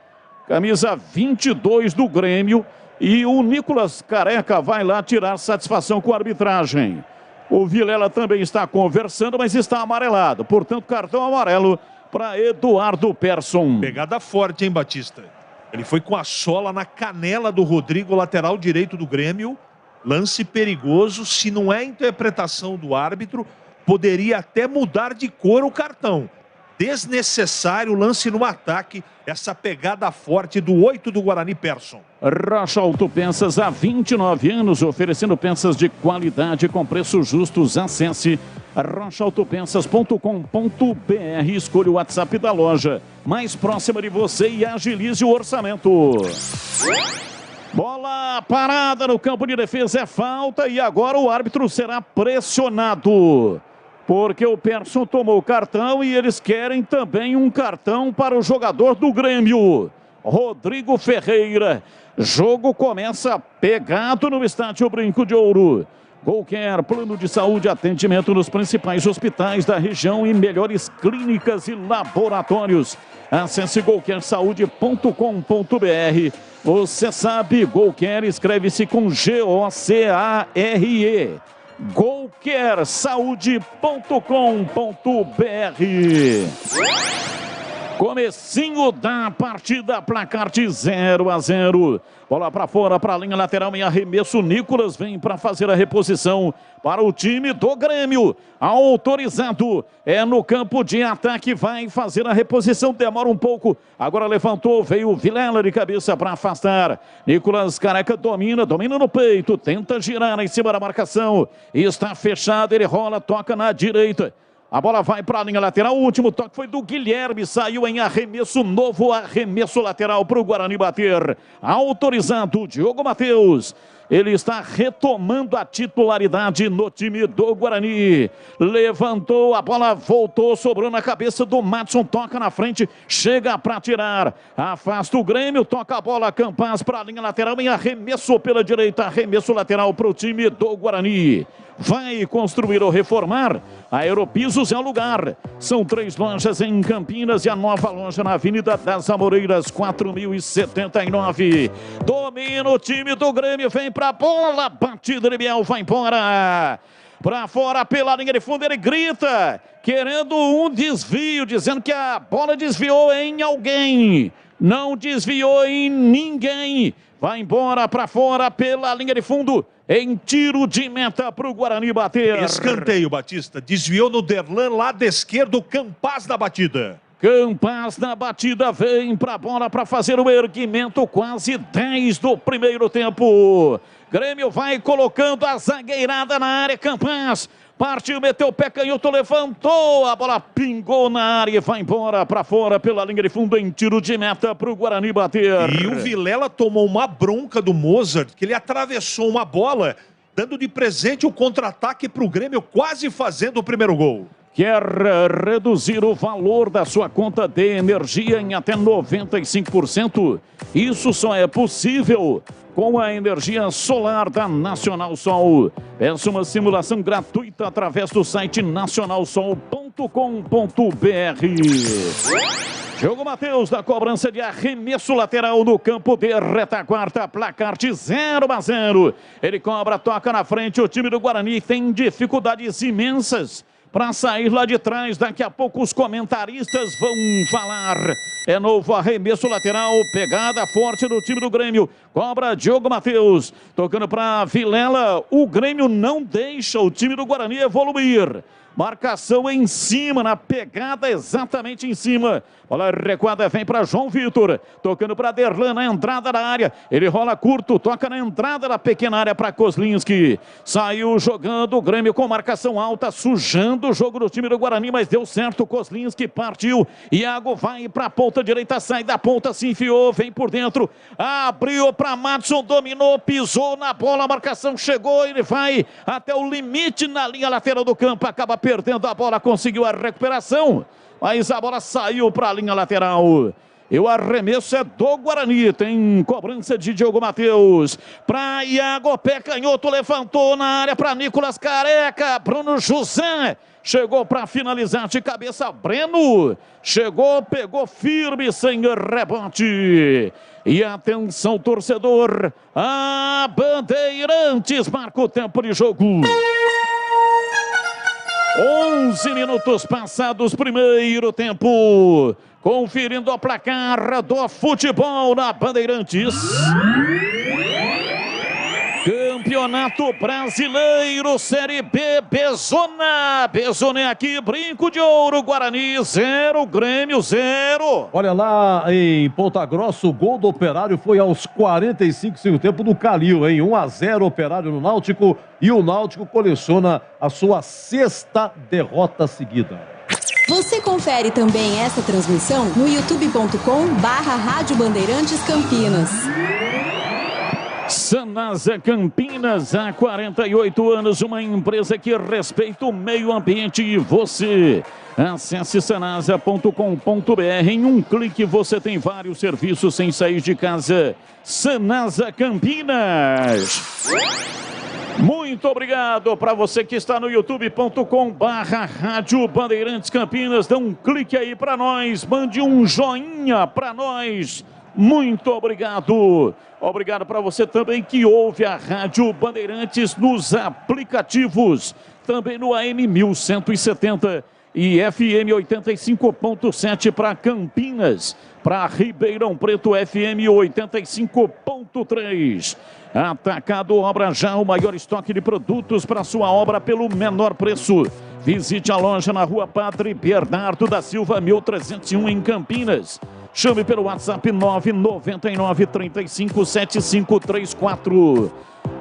camisa 22 do Grêmio. E o Nicolas Careca vai lá tirar satisfação com a arbitragem. O Vilela também está conversando, mas está amarelado. Portanto, cartão amarelo para Eduardo Persson. Pegada forte, hein, Batista? Ele foi com a sola na canela do Rodrigo, lateral direito do Grêmio. Lance perigoso. Se não é interpretação do árbitro, poderia até mudar de cor o cartão. Desnecessário lance no ataque. Essa pegada forte do 8 do Guarani, Persson. Rocha Autopeças há 29 anos, oferecendo peças de qualidade com preços justos. Acesse rochaautopeças.com.br. Escolha o WhatsApp da loja mais próxima de você e agilize o orçamento. Bola parada no campo de defesa, é falta e agora o árbitro será pressionado. Porque o Persson tomou o cartão e eles querem também um cartão para o jogador do Grêmio, Rodrigo Ferreira. Jogo começa pegado no estádio Brinco de Ouro. Qualquer plano de saúde, atendimento nos principais hospitais da região e melhores clínicas e laboratórios. Acesse golcaresaude.com.br. Você sabe, Golcare escreve-se com G-O-C-A-R-E. golcaresaude.com.br. Comecinho da partida, placar de 0-0. Bola para fora, para a linha lateral em arremesso. Nicolas vem para fazer a reposição para o time do Grêmio. Autorizado, é no campo de ataque, vai fazer a reposição, demora um pouco. Agora levantou, veio o Vilela de cabeça para afastar. Nicolas Careca domina no peito, tenta girar em cima da marcação. Está fechado, ele rola, toca na direita. A bola vai para a linha lateral, o último toque foi do Guilherme, saiu em arremesso, novo arremesso lateral para o Guarani bater. Autorizado, Diogo Matheus. Ele está retomando a titularidade no time do Guarani. Levantou, a bola voltou, sobrou na cabeça do Madson, toca na frente, chega para tirar. Afasta o Grêmio, toca a bola, Campaz para a linha lateral em arremesso pela direita, arremesso lateral para o time do Guarani. Vai construir ou reformar? A Aeropisos é o lugar. São 3 lojas em Campinas e a nova loja na Avenida das Amoreiras, 4079. Domina o time do Grêmio, vem pra bola, batida de Biel, vai embora. Pra fora, pela linha de fundo, ele grita, querendo um desvio, dizendo que a bola desviou em alguém. Não desviou em ninguém. Vai embora pra fora, pela linha de fundo, em tiro de meta para o Guarani bater. Escanteio, Batista. Desviou no Derlan, lado esquerdo, Campaz na batida. Campaz na batida, vem para a bola para fazer o erguimento, quase 10 do primeiro tempo. Grêmio vai colocando a zagueirada na área, Campaz. Partiu, meteu o pé canhoto, levantou, a bola pingou na área e vai embora para fora pela linha de fundo em tiro de meta para o Guarani bater. E o Vilela tomou uma bronca do Mozart, que ele atravessou uma bola, dando de presente o contra-ataque para o Grêmio, quase fazendo o primeiro gol. Quer reduzir o valor da sua conta de energia em até 95%? Isso só é possível com a energia solar da Nacional Sol. Peça uma simulação gratuita através do site nacionalsol.com.br. Diogo Matheus da cobrança de arremesso lateral no campo de retaguarda, placar de 0-0. Ele cobra, toca na frente, o time do Guarani tem dificuldades imensas para sair lá de trás. Daqui a pouco os comentaristas vão falar. É novo arremesso lateral, pegada forte do time do Grêmio. Cobra Diogo Matheus, tocando para Vilela. O Grêmio não deixa o time do Guarani evoluir. Marcação em cima, na pegada exatamente em cima. Bola recuada, vem para João Vitor. Tocando para Derlan na entrada da área. Ele rola curto, toca na entrada da pequena área para Kozlinski. Saiu jogando o Grêmio com marcação alta, sujando o jogo do time do Guarani, mas deu certo. Kozlinski partiu. Iago vai para a ponta direita, sai da ponta, se enfiou, vem por dentro. Abriu para Madison, dominou, pisou na bola, a marcação chegou, ele vai até o limite na linha lateral do campo, acaba perdendo a bola, conseguiu a recuperação, mas a bola saiu para a linha lateral. E o arremesso é do Guarani. Tem cobrança de Diogo Matheus. Para Iago, pé canhoto, levantou na área para Nicolas Careca. Bruno José chegou para finalizar de cabeça. Breno chegou, pegou firme, sem rebote. E atenção, torcedor. A Bandeirantes marca o tempo de jogo. 11 minutos passados, primeiro tempo. Conferindo o placar do futebol na Bandeirantes. Campeonato Brasileiro, Série B, Bezona. Bezona é aqui, Brinco de Ouro, Guarani 0, Grêmio 0. Olha lá em Ponta Grossa, o gol do Operário foi aos 45 do tempo do Calil, hein? 1-0 Operário no Náutico, e o Náutico coleciona a sua 6ª derrota seguida. Você confere também essa transmissão no youtube.com/Rádio Bandeirantes Campinas. Sanasa Campinas, há 48 anos, uma empresa que respeita o meio ambiente e você. Acesse sanasa.com.br. Em um clique você tem vários serviços sem sair de casa. Sanasa Campinas. Muito obrigado para você que está no youtube.com/Rádio Bandeirantes Campinas. Dá um clique aí para nós, mande um joinha para nós. Muito obrigado. Obrigado para você também que ouve a Rádio Bandeirantes nos aplicativos. Também no AM 1170 e FM 85.7 para Campinas. Para Ribeirão Preto, FM 85.3. Atacado Obra Já, o maior estoque de produtos para sua obra pelo menor preço. Visite a loja na Rua Padre Bernardo da Silva, 1301 em Campinas. Chame pelo WhatsApp 999-357534.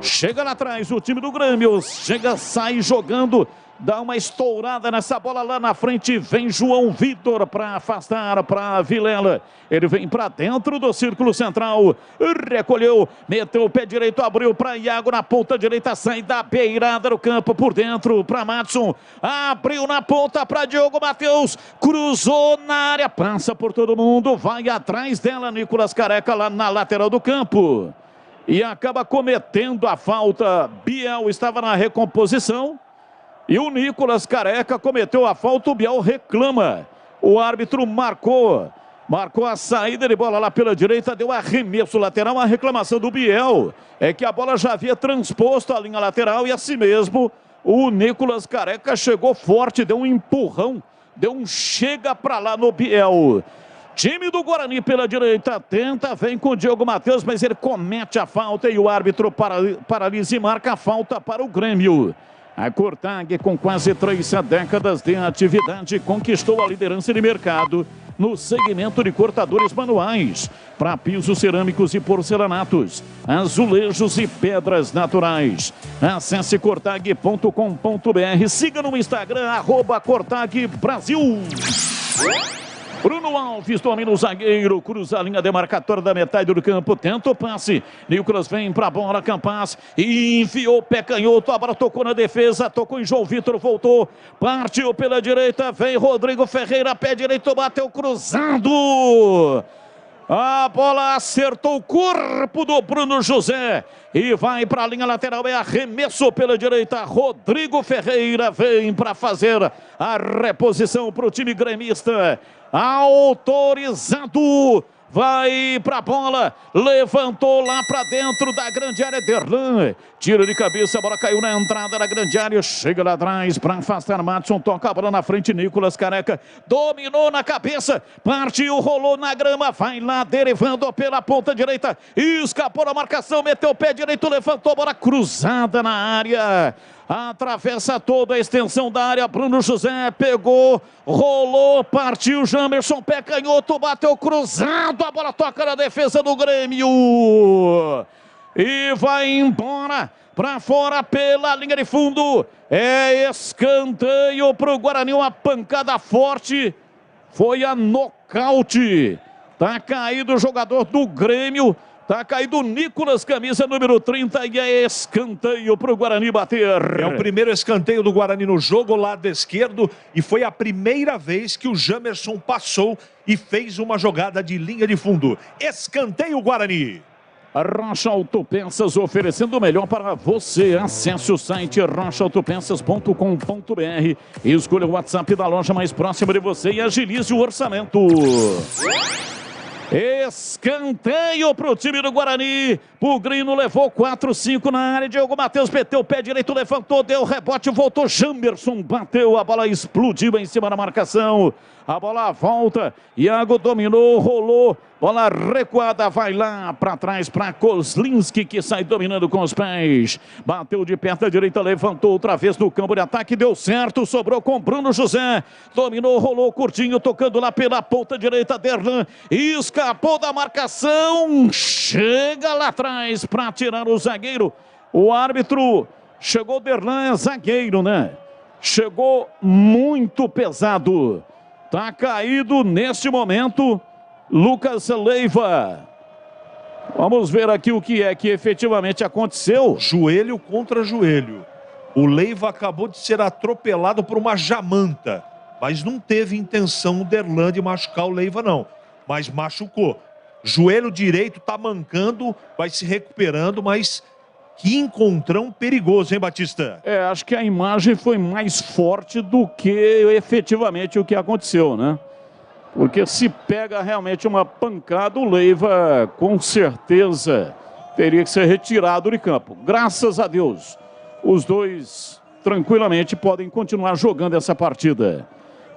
Chega lá atrás o time do Grêmio. Chega, sai jogando. Dá uma estourada nessa bola lá na frente. Vem João Vitor para afastar para Vilela. Ele vem para dentro do círculo central. Recolheu, meteu o pé direito, abriu para Iago na ponta direita. Sai da beirada do campo por dentro para Madison. Abriu na ponta para Diogo Matheus. Cruzou na área, passa por todo mundo. Vai atrás dela, Nicolas Careca lá na lateral do campo. E acaba cometendo a falta. Biel estava na recomposição. E o Nicolas Careca cometeu a falta, o Biel reclama. O árbitro marcou a saída de bola lá pela direita, deu arremesso lateral. A reclamação do Biel é que a bola já havia transposto a linha lateral e assim mesmo o Nicolas Careca chegou forte, deu um empurrão, deu um chega pra lá no Biel. Time do Guarani pela direita, tenta, vem com o Diogo Matheus, mas ele comete a falta e o árbitro paralisa e marca a falta para o Grêmio. A Cortag, com quase 3 décadas de atividade, conquistou a liderança de mercado no segmento de cortadores manuais para pisos cerâmicos e porcelanatos, azulejos e pedras naturais. Acesse cortag.com.br, siga no Instagram @Cortag Brasil. Bruno Alves domina o zagueiro, cruza a linha demarcatória da metade do campo, tenta o passe. Nicolas vem pra bola, Campas, e enfiou o pé canhoto, a bola tocou na defesa, tocou em João Vitor, voltou, partiu pela direita, vem Rodrigo Ferreira, pé direito, bateu cruzado. A bola acertou o corpo do Bruno José e vai para a linha lateral, é arremesso pela direita. Rodrigo Ferreira vem para fazer a reposição para o time gremista. Autorizado, vai para a bola, levantou lá para dentro da grande área, Derlan, tira de cabeça, a bola caiu na entrada da grande área, chega lá atrás para afastar Madison, toca a bola na frente, Nicolas Careca, dominou na cabeça, partiu, rolou na grama, vai lá derivando pela ponta direita, escapou da marcação, meteu o pé direito, levantou a bola cruzada na área. Atravessa toda a extensão da área, Bruno José pegou, rolou, partiu, Jamerson, pé canhoto, bateu cruzado, a bola toca na defesa do Grêmio. E vai embora, para fora pela linha de fundo, é escanteio para o Guarani, uma pancada forte, foi a nocaute. Tá caído o jogador do Grêmio. Tá caído o Nicolas, camisa número 30, e é escanteio para o Guarani bater. É o primeiro escanteio do Guarani no jogo, lado esquerdo, e foi a primeira vez que o Jamerson passou e fez uma jogada de linha de fundo. Escanteio Guarani. A Rocha Autopeças oferecendo o melhor para você. Acesse o site rochaautopeças.com.br e escolha o WhatsApp da loja mais próxima de você e agilize o orçamento. Escanteio para o time do Guarani. O Grino levou 4-5 na área. Diogo Matheus meteu o pé direito, levantou, deu rebote, voltou. Jamerson bateu, a bola explodiu em cima da marcação. A bola volta, Iago dominou, rolou, bola recuada, vai lá para trás para Kozlinski, que sai dominando com os pés. Bateu de perna direita, levantou outra vez no campo de ataque, deu certo, sobrou com Bruno José. Dominou, rolou curtinho, tocando lá pela ponta direita, Derlan escapou da marcação, chega lá atrás para tirar o zagueiro. O árbitro chegou, Derlan é zagueiro, né? Chegou muito pesado. Tá caído neste momento Lucas Leiva. Vamos ver aqui o que é que efetivamente aconteceu. Joelho contra joelho. O Leiva acabou de ser atropelado por uma jamanta, mas não teve intenção o Derlan de machucar o Leiva não, mas machucou. Joelho direito tá mancando, vai se recuperando, mas que encontrão perigoso, hein, Batista? Acho que a imagem foi mais forte do que efetivamente o que aconteceu, né? Porque se pega realmente uma pancada, o Leiva com certeza teria que ser retirado de campo. Graças a Deus, os dois tranquilamente podem continuar jogando essa partida.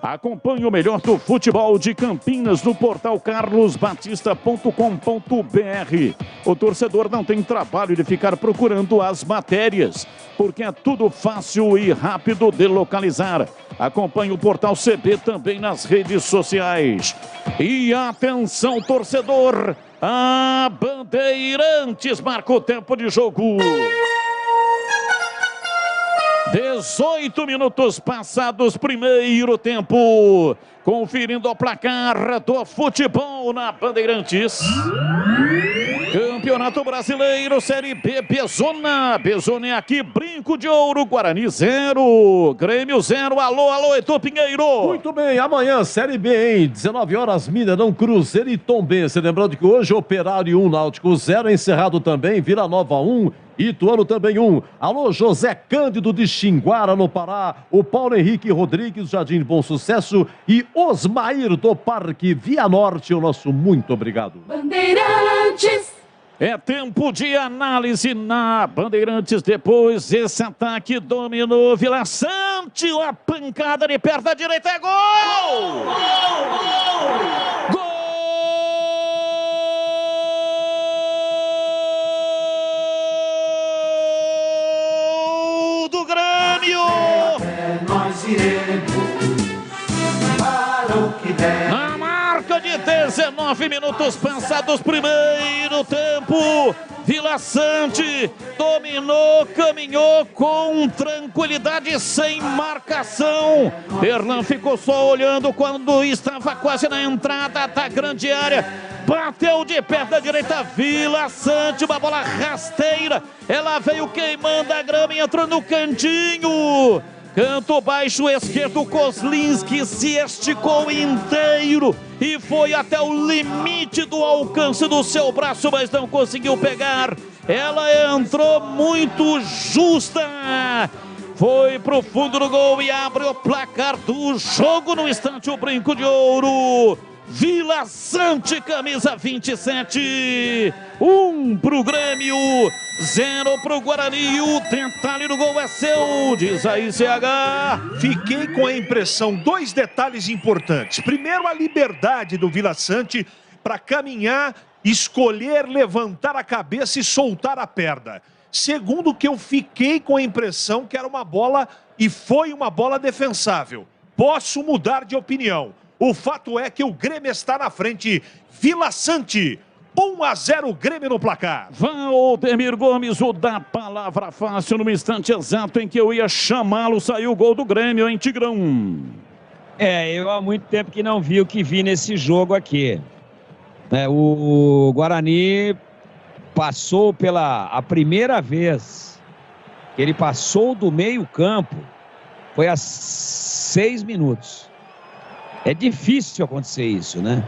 Acompanhe o melhor do futebol de Campinas no portal carlosbatista.com.br. O torcedor não tem trabalho de ficar procurando as matérias, porque é tudo fácil e rápido de localizar. Acompanhe o portal CB também nas redes sociais. E atenção, torcedor, a Bandeirantes marca o tempo de jogo. 18 minutos passados, primeiro tempo. Conferindo o placar do futebol na Bandeirantes. Campeonato Brasileiro, Série B, Bezona. Bezona é aqui, Brinco de Ouro, Guarani 0, Grêmio 0. Alô, Heitor Pinheiro. Muito bem, amanhã, Série B, hein? 19 horas, Mineirão, Cruzeiro e Tombense. Lembrando que hoje, Operário 1, Náutico 0, encerrado também, Vila Nova 1. Ituano também 1. Alô, José Cândido de Xinguara, no Pará. O Paulo Henrique Rodrigues, Jardim Bom Sucesso. E Osmair do Parque Via Norte. O nosso muito obrigado. Bandeirantes. É tempo de análise na Bandeirantes. Depois esse ataque dominou Vila Sante. A pancada de perna direita é gol! Gol! Do Grêmio! Nós iremos para o que der. Na marca de 19 19 minutos passados, primeiro tempo. Vila Sante dominou, caminhou com tranquilidade, sem marcação. Terlan ficou só olhando quando estava quase na entrada da grande área. Bateu de perto da direita, Vila Sante, uma bola rasteira. Ela veio queimando a grama e entrou no cantinho. Canto baixo esquerdo, Kozlinski se esticou inteiro e foi até o limite do alcance do seu braço, mas não conseguiu pegar. Ela entrou muito justa. Foi pro fundo do gol e abre o placar do jogo no instante, o brinco de ouro. Vila Sante, camisa 27, 1 pro Grêmio, 0 pro Guarani. O detalhe do gol é seu, diz aí CH. Fiquei com a impressão, 2 detalhes importantes. Primeiro, a liberdade do Vila Sante para caminhar, escolher, levantar a cabeça e soltar a perna. Segundo, que eu fiquei com a impressão que era uma bola e foi uma bola defensável. Posso mudar de opinião. O fato é que o Grêmio está na frente. Vila Sante, 1-0 Grêmio no placar. Valdemir Gomes, o da palavra fácil, no instante exato em que eu ia chamá-lo, saiu o gol do Grêmio, hein, Tigrão? Eu há muito tempo que não vi o que vi nesse jogo aqui. O Guarani passou a primeira vez que ele passou do meio campo, foi a 6 minutos. É difícil acontecer isso, né?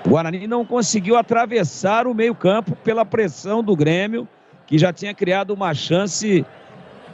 O Guarani não conseguiu atravessar o meio-campo pela pressão do Grêmio, que já tinha criado uma chance,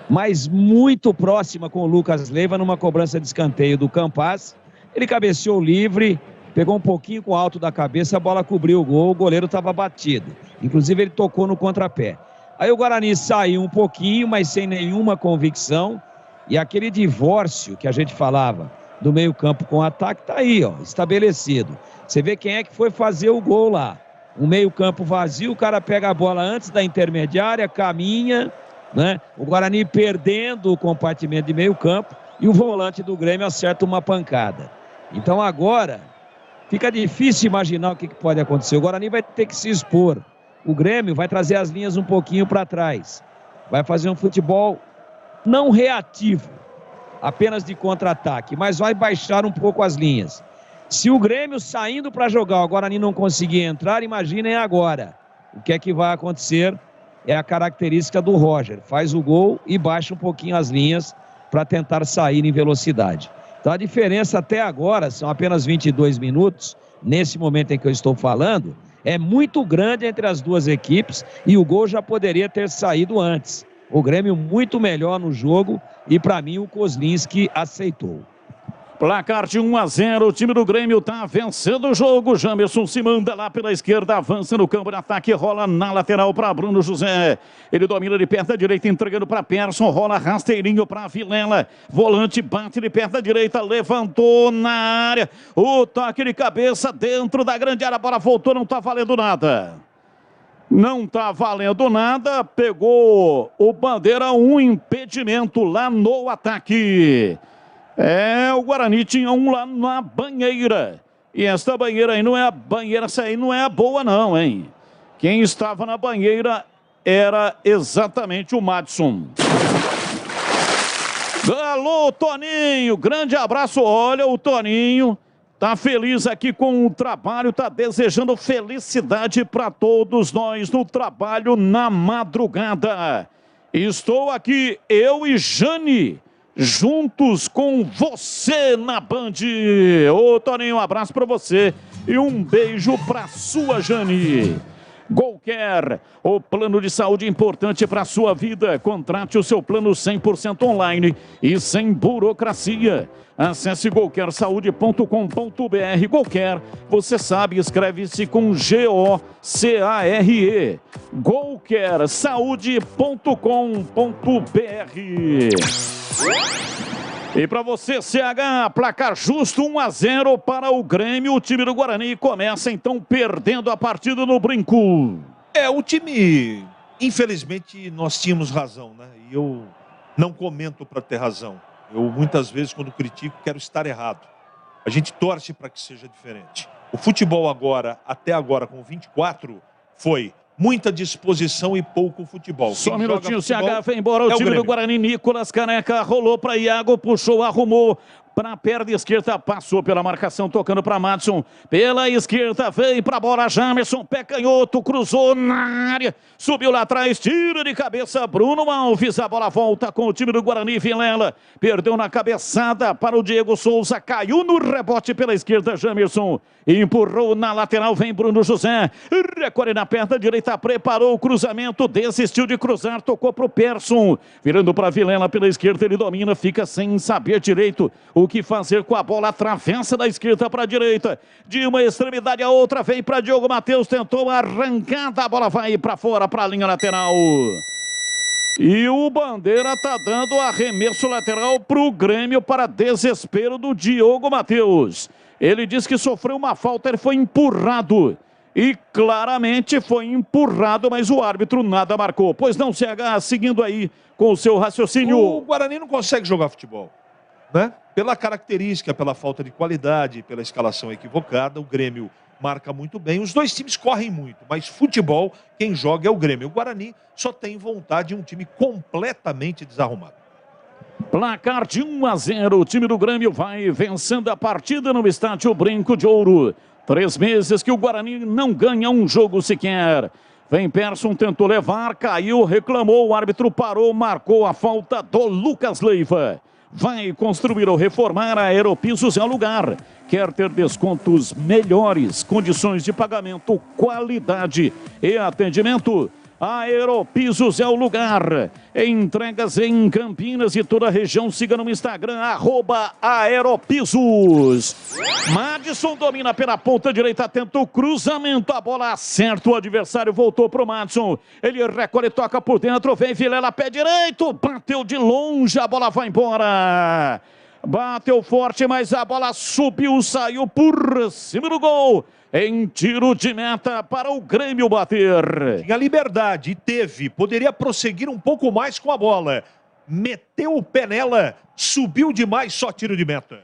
mas muito próxima com o Lucas Leiva, numa cobrança de escanteio do Campas. Ele cabeceou livre, pegou um pouquinho com o alto da cabeça, a bola cobriu o gol, o goleiro estava batido. Inclusive ele tocou no contrapé. Aí o Guarani saiu um pouquinho, mas sem nenhuma convicção. E aquele divórcio que a gente falava do meio campo com ataque, tá aí, ó, estabelecido. Você vê quem é que foi fazer o gol lá. Um meio campo vazio, o cara pega a bola antes da intermediária, caminha, né? O Guarani perdendo o compartimento de meio campo e o volante do Grêmio acerta uma pancada. Então agora fica difícil imaginar o que pode acontecer. O Guarani vai ter que se expor. O Grêmio vai trazer as linhas um pouquinho para trás. Vai fazer um futebol não reativo, apenas de contra-ataque, mas vai baixar um pouco as linhas. Se o Grêmio saindo para jogar, o Guarani não conseguir entrar, imaginem agora. O que é que vai acontecer é a característica do Roger. Faz o gol e baixa um pouquinho as linhas para tentar sair em velocidade. Então a diferença até agora, são apenas 22 minutos, nesse momento em que eu estou falando, é muito grande entre as duas equipes e o gol já poderia ter saído antes. O Grêmio muito melhor no jogo e para mim o Kozlinski aceitou. Placar de 1-0, o time do Grêmio está vencendo o jogo. Jamerson se manda lá pela esquerda, avança no campo de ataque, rola na lateral para Bruno José. Ele domina de perto da direita, entregando para Persson, rola rasteirinho para Vilela. Volante bate de perto da direita, levantou na área. O toque de cabeça dentro da grande área, a bola voltou, não está valendo nada. Não está valendo nada, pegou o Bandeira, um impedimento lá no ataque. O Guarani tinha um lá na banheira. E esta banheira aí não é a banheira, essa aí não é a boa não, hein? Quem estava na banheira era exatamente o Madison. Alô, Toninho, grande abraço. Olha, o Toninho tá feliz aqui com o trabalho, tá desejando felicidade para todos nós no trabalho na madrugada. Estou aqui, eu e Jane, juntos com você na Band. Ô, Toninho, um abraço para você e um beijo para sua Jane. Golcare, o plano de saúde importante para a sua vida. Contrate o seu plano 100% online e sem burocracia. Acesse golcaresaude.com.br. Golcare, você sabe, escreve-se com G-O-C-A-R-E. golcaresaude.com.br. E para você, CH, placar justo, 1-0 para o Grêmio. O time do Guarani começa então perdendo a partida no brinco. O time, infelizmente, nós tínhamos razão, né? E eu não comento para ter razão. Eu muitas vezes, quando critico, quero estar errado. A gente torce para que seja diferente. O futebol agora, até agora com 24, foi muita disposição e pouco futebol. Só um Quem minutinho, joga futebol CH, vem embora o time do Guarani. Nicolas Caneca rolou para Iago, puxou, arrumou. Para a perna esquerda, passou pela marcação, tocando para Madison. Pela esquerda, vem para a bola, Jamerson, pé canhoto, cruzou na área. Subiu lá atrás, tira de cabeça, Bruno Alves. A bola volta com o time do Guarani, Vilela. Perdeu na cabeçada para o Diego Souza. Caiu no rebote pela esquerda, Jamerson. Empurrou na lateral, vem Bruno José. Recolhe na perna direita, preparou o cruzamento, desistiu de cruzar, tocou para o Persson. Virando para Vilela pela esquerda, ele domina, fica sem saber direito o que fazer com a bola, atravessa da esquerda para a direita, de uma extremidade a outra, vem para Diogo Matheus, tentou a arrancada, a bola vai para fora, para a linha lateral. E o Bandeira está dando arremesso lateral para o Grêmio, para desespero do Diogo Matheus. Ele diz que sofreu uma falta, ele foi empurrado. E claramente foi empurrado, mas o árbitro nada marcou. Pois não, CH, seguindo aí com o seu raciocínio. O Guarani não consegue jogar futebol, né? Pela característica, pela falta de qualidade, pela escalação equivocada, o Grêmio marca muito bem. Os dois times correm muito, mas futebol, quem joga é o Grêmio. O Guarani só tem vontade de um time completamente desarrumado. Placar de 1-0, o time do Grêmio vai vencendo a partida no estádio Brinco de Ouro. 3 meses que o Guarani não ganha um jogo sequer. Vem Persson, tentou levar, caiu, reclamou, o árbitro parou, marcou a falta do Lucas Leiva. Vai construir ou reformar, a Aeropisos é o lugar. Quer ter descontos melhores, condições de pagamento, qualidade e atendimento? A Aeropisos é o lugar. Entregas em Campinas e toda a região. Siga no Instagram, @Aeropisos. Madison domina pela ponta direita, tenta o cruzamento, a bola acerta o adversário, voltou pro Madison. Ele recolhe, toca por dentro, vem Vilela, pé direito, bateu de longe, a bola vai embora. Bateu forte, mas a bola subiu, saiu por cima do gol. Em tiro de meta para o Grêmio bater. Tinha liberdade e teve. Poderia prosseguir um pouco mais com a bola. Meteu o pé nela, subiu demais, só tiro de meta.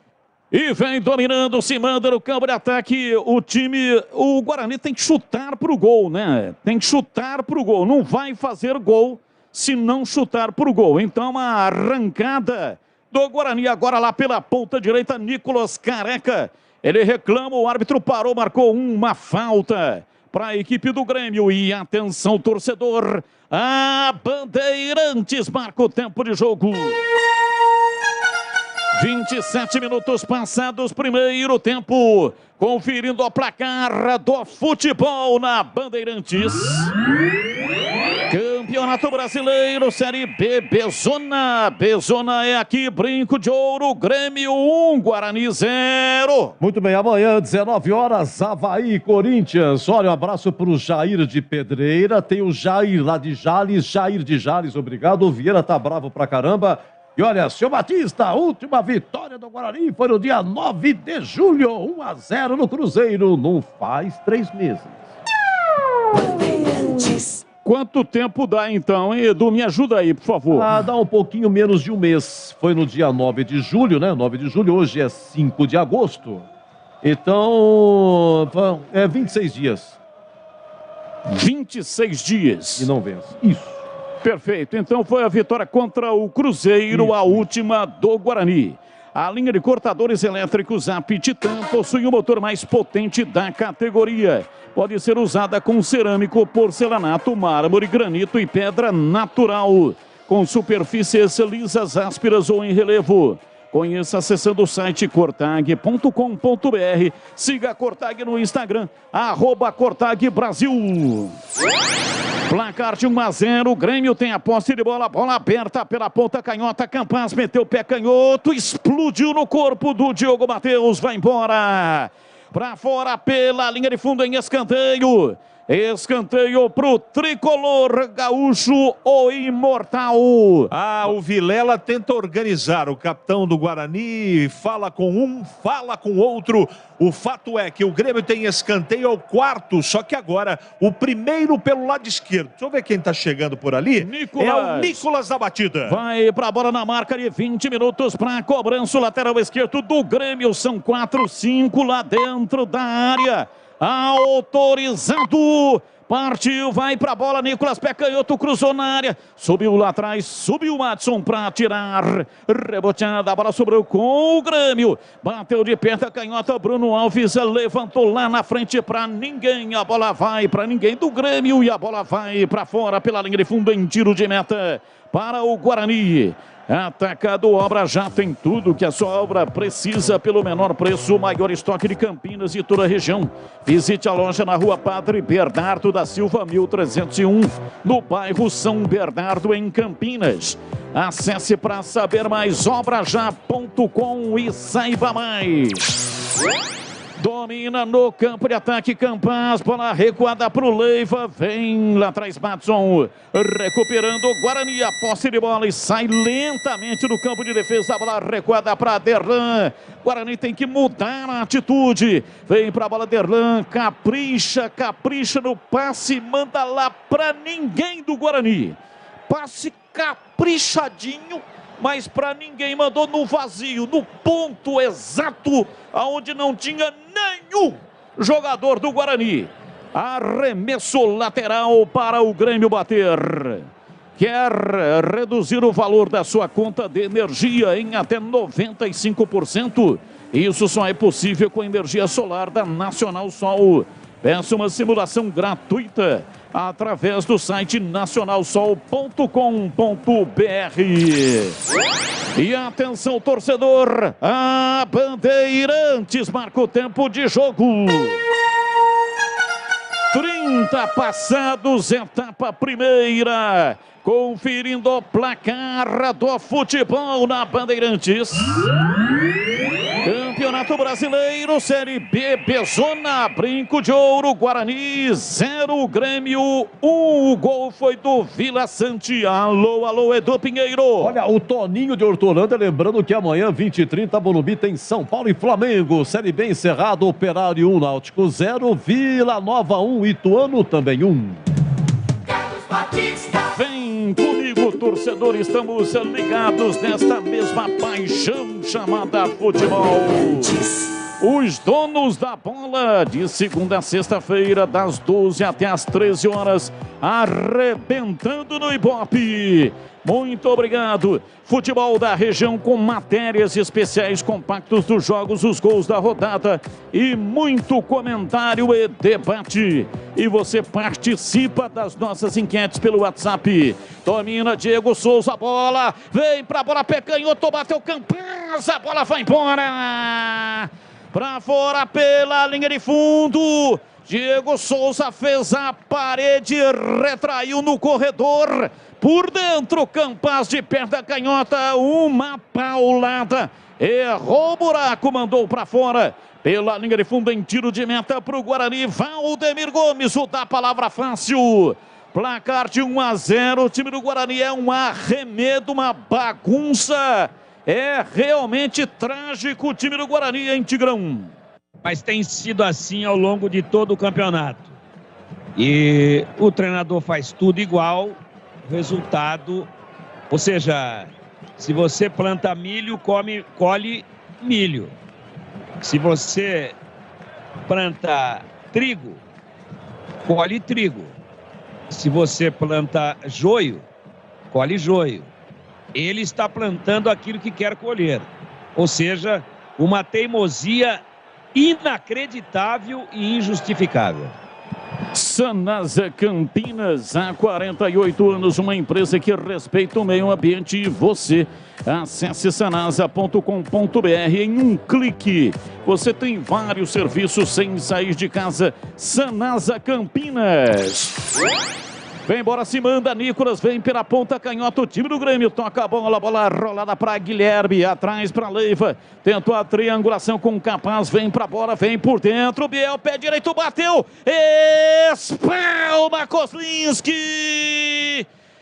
E vem dominando, se manda no campo de ataque. O Guarani tem que chutar pro gol, né? Tem que chutar pro gol. Não vai fazer gol se não chutar pro gol. Então, uma arrancada do Guarani agora lá pela ponta direita, Nicolas Careca. Ele reclama, o árbitro parou, marcou uma falta para a equipe do Grêmio. E atenção, torcedor, a Bandeirantes marca o tempo de jogo. 27 minutos passados, primeiro tempo. Conferindo o placar do futebol na Bandeirantes. Campeonato Brasileiro, Série B, Bezona. Bezona é aqui, Brinco de Ouro, Grêmio 1, Guarani 0. Muito bem, amanhã, 19 horas, Avaí, Corinthians. Olha, um abraço para o Jair de Pedreira. Tem o Jair lá de Jales, Jair de Jales, obrigado. O Vieira tá bravo pra caramba. E olha, seu Batista, a última vitória do Guarani foi no dia 9 de julho, 1-0 no Cruzeiro. Não faz 3 meses. Quanto tempo dá então, hein, Edu? Me ajuda aí, por favor. Dá um pouquinho menos de um mês. Foi no dia 9 de julho, né? 9 de julho, hoje é 5 de agosto. Então, 26 dias. 26 dias. E não vence. Isso. Perfeito. Então foi a vitória contra o Cruzeiro, a última do Guarani. A linha de cortadores elétricos Aptitan possui o motor mais potente da categoria. Pode ser usada com cerâmico, porcelanato, mármore, granito e pedra natural. Com superfícies lisas, ásperas ou em relevo. Conheça acessando o site cortag.com.br. Siga a Cortag no Instagram, @CortagBrasil. Placar de 1-0, o Grêmio tem a posse de bola, bola aberta pela ponta canhota, Campas meteu o pé canhoto, explodiu no corpo do Diogo Matheus, vai embora. Para fora pela linha de fundo em escanteio. Escanteio pro tricolor gaúcho, o imortal. O Vilela tenta organizar. O capitão do Guarani fala com um, fala com outro. O fato é que o Grêmio tem escanteio ao quarto, só que agora o primeiro pelo lado esquerdo. Deixa eu ver quem tá chegando por ali. É o Nicolas da batida. Vai pra bola na marca de 20 minutos pra cobrança. O lateral esquerdo do Grêmio. São 4-5 lá dentro da área. Autorizado. Partiu, vai pra bola, Nicolas, pé canhoto, cruzou na área, subiu lá atrás, subiu o Madison pra tirar, reboteada, a bola sobrou com o Grêmio, bateu de perna, canhota, Bruno Alves levantou lá na frente pra ninguém, a bola vai pra ninguém do Grêmio e a bola vai pra fora pela linha de fundo em tiro de meta para o Guarani. Atacado Obra já tem tudo que a sua obra precisa pelo menor preço, maior estoque de Campinas e toda a região. Visite a loja na rua Padre Bernardo da Silva 1301, no bairro São Bernardo, em Campinas. Acesse para saber mais, obrajá.com e saiba mais. Domina no campo de ataque Campas, bola recuada para o Leiva, vem lá atrás Madson, recuperando o Guarani, a posse de bola e sai lentamente no campo de defesa, a bola recuada para Derlan, Guarani tem que mudar a atitude, vem para a bola Derlan, capricha no passe, manda lá para ninguém do Guarani, passe caprichadinho, mas para ninguém, mandou no vazio, no ponto exato, aonde não tinha nenhum jogador do Guarani. Arremesso lateral para o Grêmio bater. Quer reduzir o valor da sua conta de energia em até 95%? Isso só é possível com a energia solar da Nacional Sol. Peça uma simulação gratuita através do site nacionalsol.com.br. E atenção, torcedor, a Bandeirantes marca o tempo de jogo. 30 passados, etapa primeira. Conferindo o placar do futebol na Bandeirantes. Campeonato Brasileiro, Série B, Bezona, Brinco de Ouro, Guarani, 0, Grêmio, 1. O gol foi do Vila Sante. Alô, Edu Pinheiro. Olha, o Toninho de Hortolândia, lembrando que amanhã, 20h30, Morumbi tem São Paulo e Flamengo. Série B encerrado, Operário 1, Náutico 0, Vila Nova 1, Ituano também 1. Carlos Batista. Vem comigo, torcedor, estamos ligados nesta mesma paixão chamada futebol. Os donos da bola, de segunda a sexta-feira, das 12 até as 13 horas, arrebentando no Ibope. Muito obrigado. Futebol da região com matérias especiais, compactos dos jogos, os gols da rodada e muito comentário e debate. E você participa das nossas enquetes pelo WhatsApp. Domina Diego Souza, bola, vem pra bola, pé canhoto, bateu Campas, a bola vai embora. Pra fora pela linha de fundo. Diego Souza fez a parede, retraiu no corredor. Por dentro, Campas de perna canhota, uma paulada. Errou o buraco, mandou pra fora. Pela linha de fundo em tiro de meta para o Guarani, Valdemir Gomes, o da palavra fácil. Placar de 1-0, o time do Guarani é um arremedo, uma bagunça. É realmente trágico o time do Guarani, hein, Tigrão? Mas tem sido assim ao longo de todo o campeonato. E o treinador faz tudo igual, resultado, ou seja, se você planta milho, colhe milho. Se você planta trigo, colhe trigo. Se você planta joio, colhe joio. Ele está plantando aquilo que quer colher. Ou seja, uma teimosia inacreditável e injustificável. Sanasa Campinas, há 48 anos, uma empresa que respeita o meio ambiente e você. Acesse sanasa.com.br em um clique. Você tem vários serviços sem sair de casa. Sanasa Campinas. Vem embora, se manda, Nicolas, vem pela ponta canhota, o time do Grêmio toca a bola rolada para Guilherme, atrás para Leiva, tentou a triangulação com o Capaz, vem para a bola, vem por dentro, Biel, pé direito, bateu, espalma Kozlinski,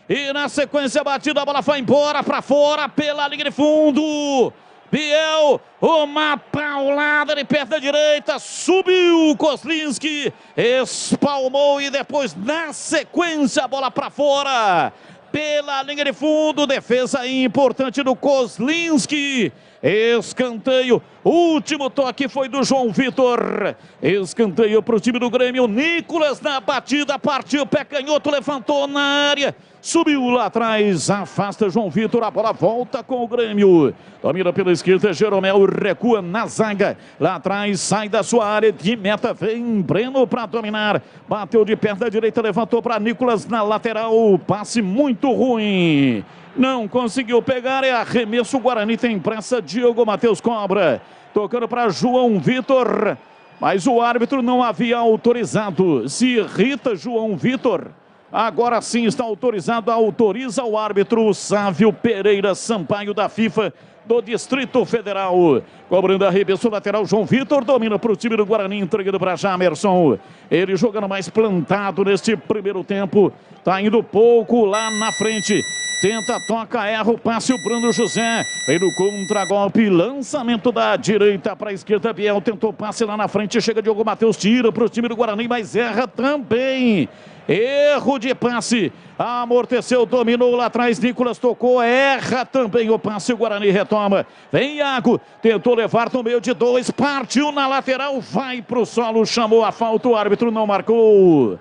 e na sequência a batida, a bola vai embora para fora, pela linha de fundo, Biel, uma paulada de perna direita, subiu Kozlinski, espalmou e depois na sequência a bola para fora, pela linha de fundo, defesa importante do Kozlinski, escanteio, último toque foi do João Vitor, escanteio para o time do Grêmio, Nicolas na batida, partiu, pé canhoto, levantou na área, subiu lá atrás, afasta João Vitor, a bola volta com o Grêmio, domina pela esquerda, Jeromel recua na zaga, lá atrás, sai da sua área de meta, vem Breno para dominar, bateu de perna direita, levantou para Nicolas na lateral, passe muito ruim, não conseguiu pegar, é arremesso, o Guarani tem pressa, Diogo Matheus cobra, tocando para João Vitor, mas o árbitro não havia autorizado, se irrita João Vitor, agora sim está autorizado, autoriza o árbitro Sávio Pereira Sampaio da FIFA do Distrito Federal. Cobrando arremesso lateral, João Vitor domina para o time do Guarani, entregando para Jamerson. Ele jogando mais plantado neste primeiro tempo, está indo pouco lá na frente. Tenta, toca, erra o passe, o Bruno José. Vem no contra-golpe, lançamento da direita para a esquerda. Biel tentou passe lá na frente, chega Diogo Matheus, tira para o time do Guarani, mas erra também. Erro de passe, amorteceu, dominou lá atrás, Nicolas tocou, erra também o passe, o Guarani retoma. Vem Iago, tentou levar no meio de dois, partiu na lateral, vai para o solo, chamou a falta, o árbitro não marcou.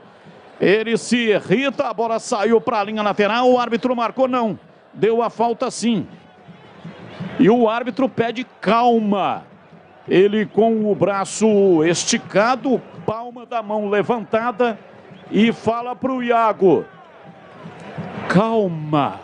Ele se irrita, a bola saiu para a linha lateral, o árbitro marcou não, deu a falta sim. E o árbitro pede calma. Ele com o braço esticado, palma da mão levantada e fala para o Iago, calma.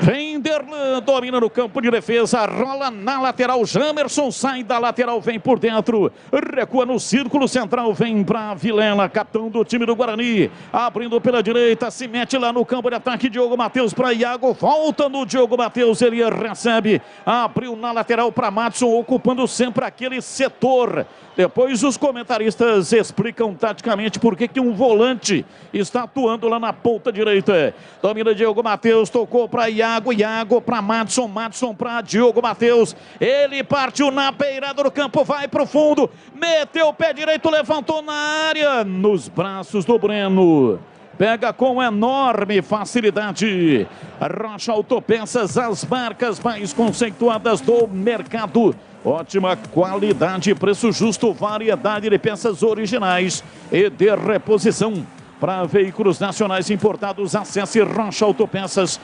Vem Derlan, domina no campo de defesa, rola na lateral, Jamerson sai da lateral, vem por dentro, recua no círculo central, vem para Vilela, capitão do time do Guarani, abrindo pela direita, se mete lá no campo de ataque, Diogo Matheus para Iago, volta no Diogo Matheus, ele recebe, abriu na lateral para Madison, ocupando sempre aquele setor. Depois os comentaristas explicam taticamente por que um volante está atuando lá na ponta direita. Domina Diogo Matheus, tocou para Iago, Iago para Madison, Madison para Diogo Matheus. Ele partiu na beirada do campo, vai para o fundo, meteu o pé direito, levantou na área, nos braços do Breno. Pega com enorme facilidade. Rocha Autopeças, as marcas mais conceituadas do mercado. Ótima qualidade, preço justo, variedade de peças originais e de reposição. Para veículos nacionais importados, acesse rochaautopeças.com.br.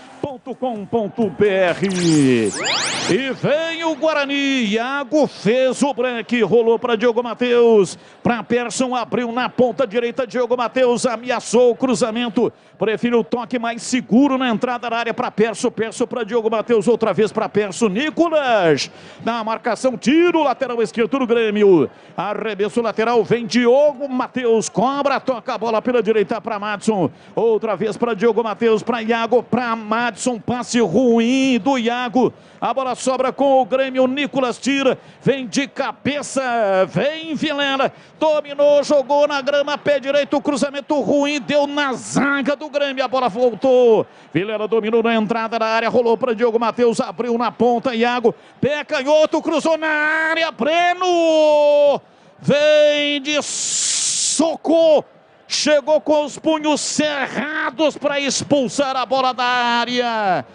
E vem o Guarani, Iago fez o break, rolou para Diogo Matheus, para Persson, abriu na ponta direita, Diogo Matheus ameaçou o cruzamento, prefere o toque mais seguro na entrada da área para Persson, Persson para Diogo Matheus, outra vez para Persson, Nicolas, na marcação, tiro lateral esquerdo do Grêmio, arremesso lateral, vem Diogo Matheus, cobra, toca a bola pela direita para Madison, outra vez para Diogo Matheus, para Iago, para Madison, passe ruim do Iago, a bola sobra com o Grêmio, Nicolas tira, vem de cabeça, vem Vilela, dominou, jogou na grama, pé direito, cruzamento ruim, deu na zaga do Grêmio, a bola voltou, Vilela dominou na entrada da área, rolou para Diogo Matheus, abriu na ponta, Iago, pé canhoto, cruzou na área, Breno, vem de soco, chegou com os punhos cerrados para expulsar a bola da área.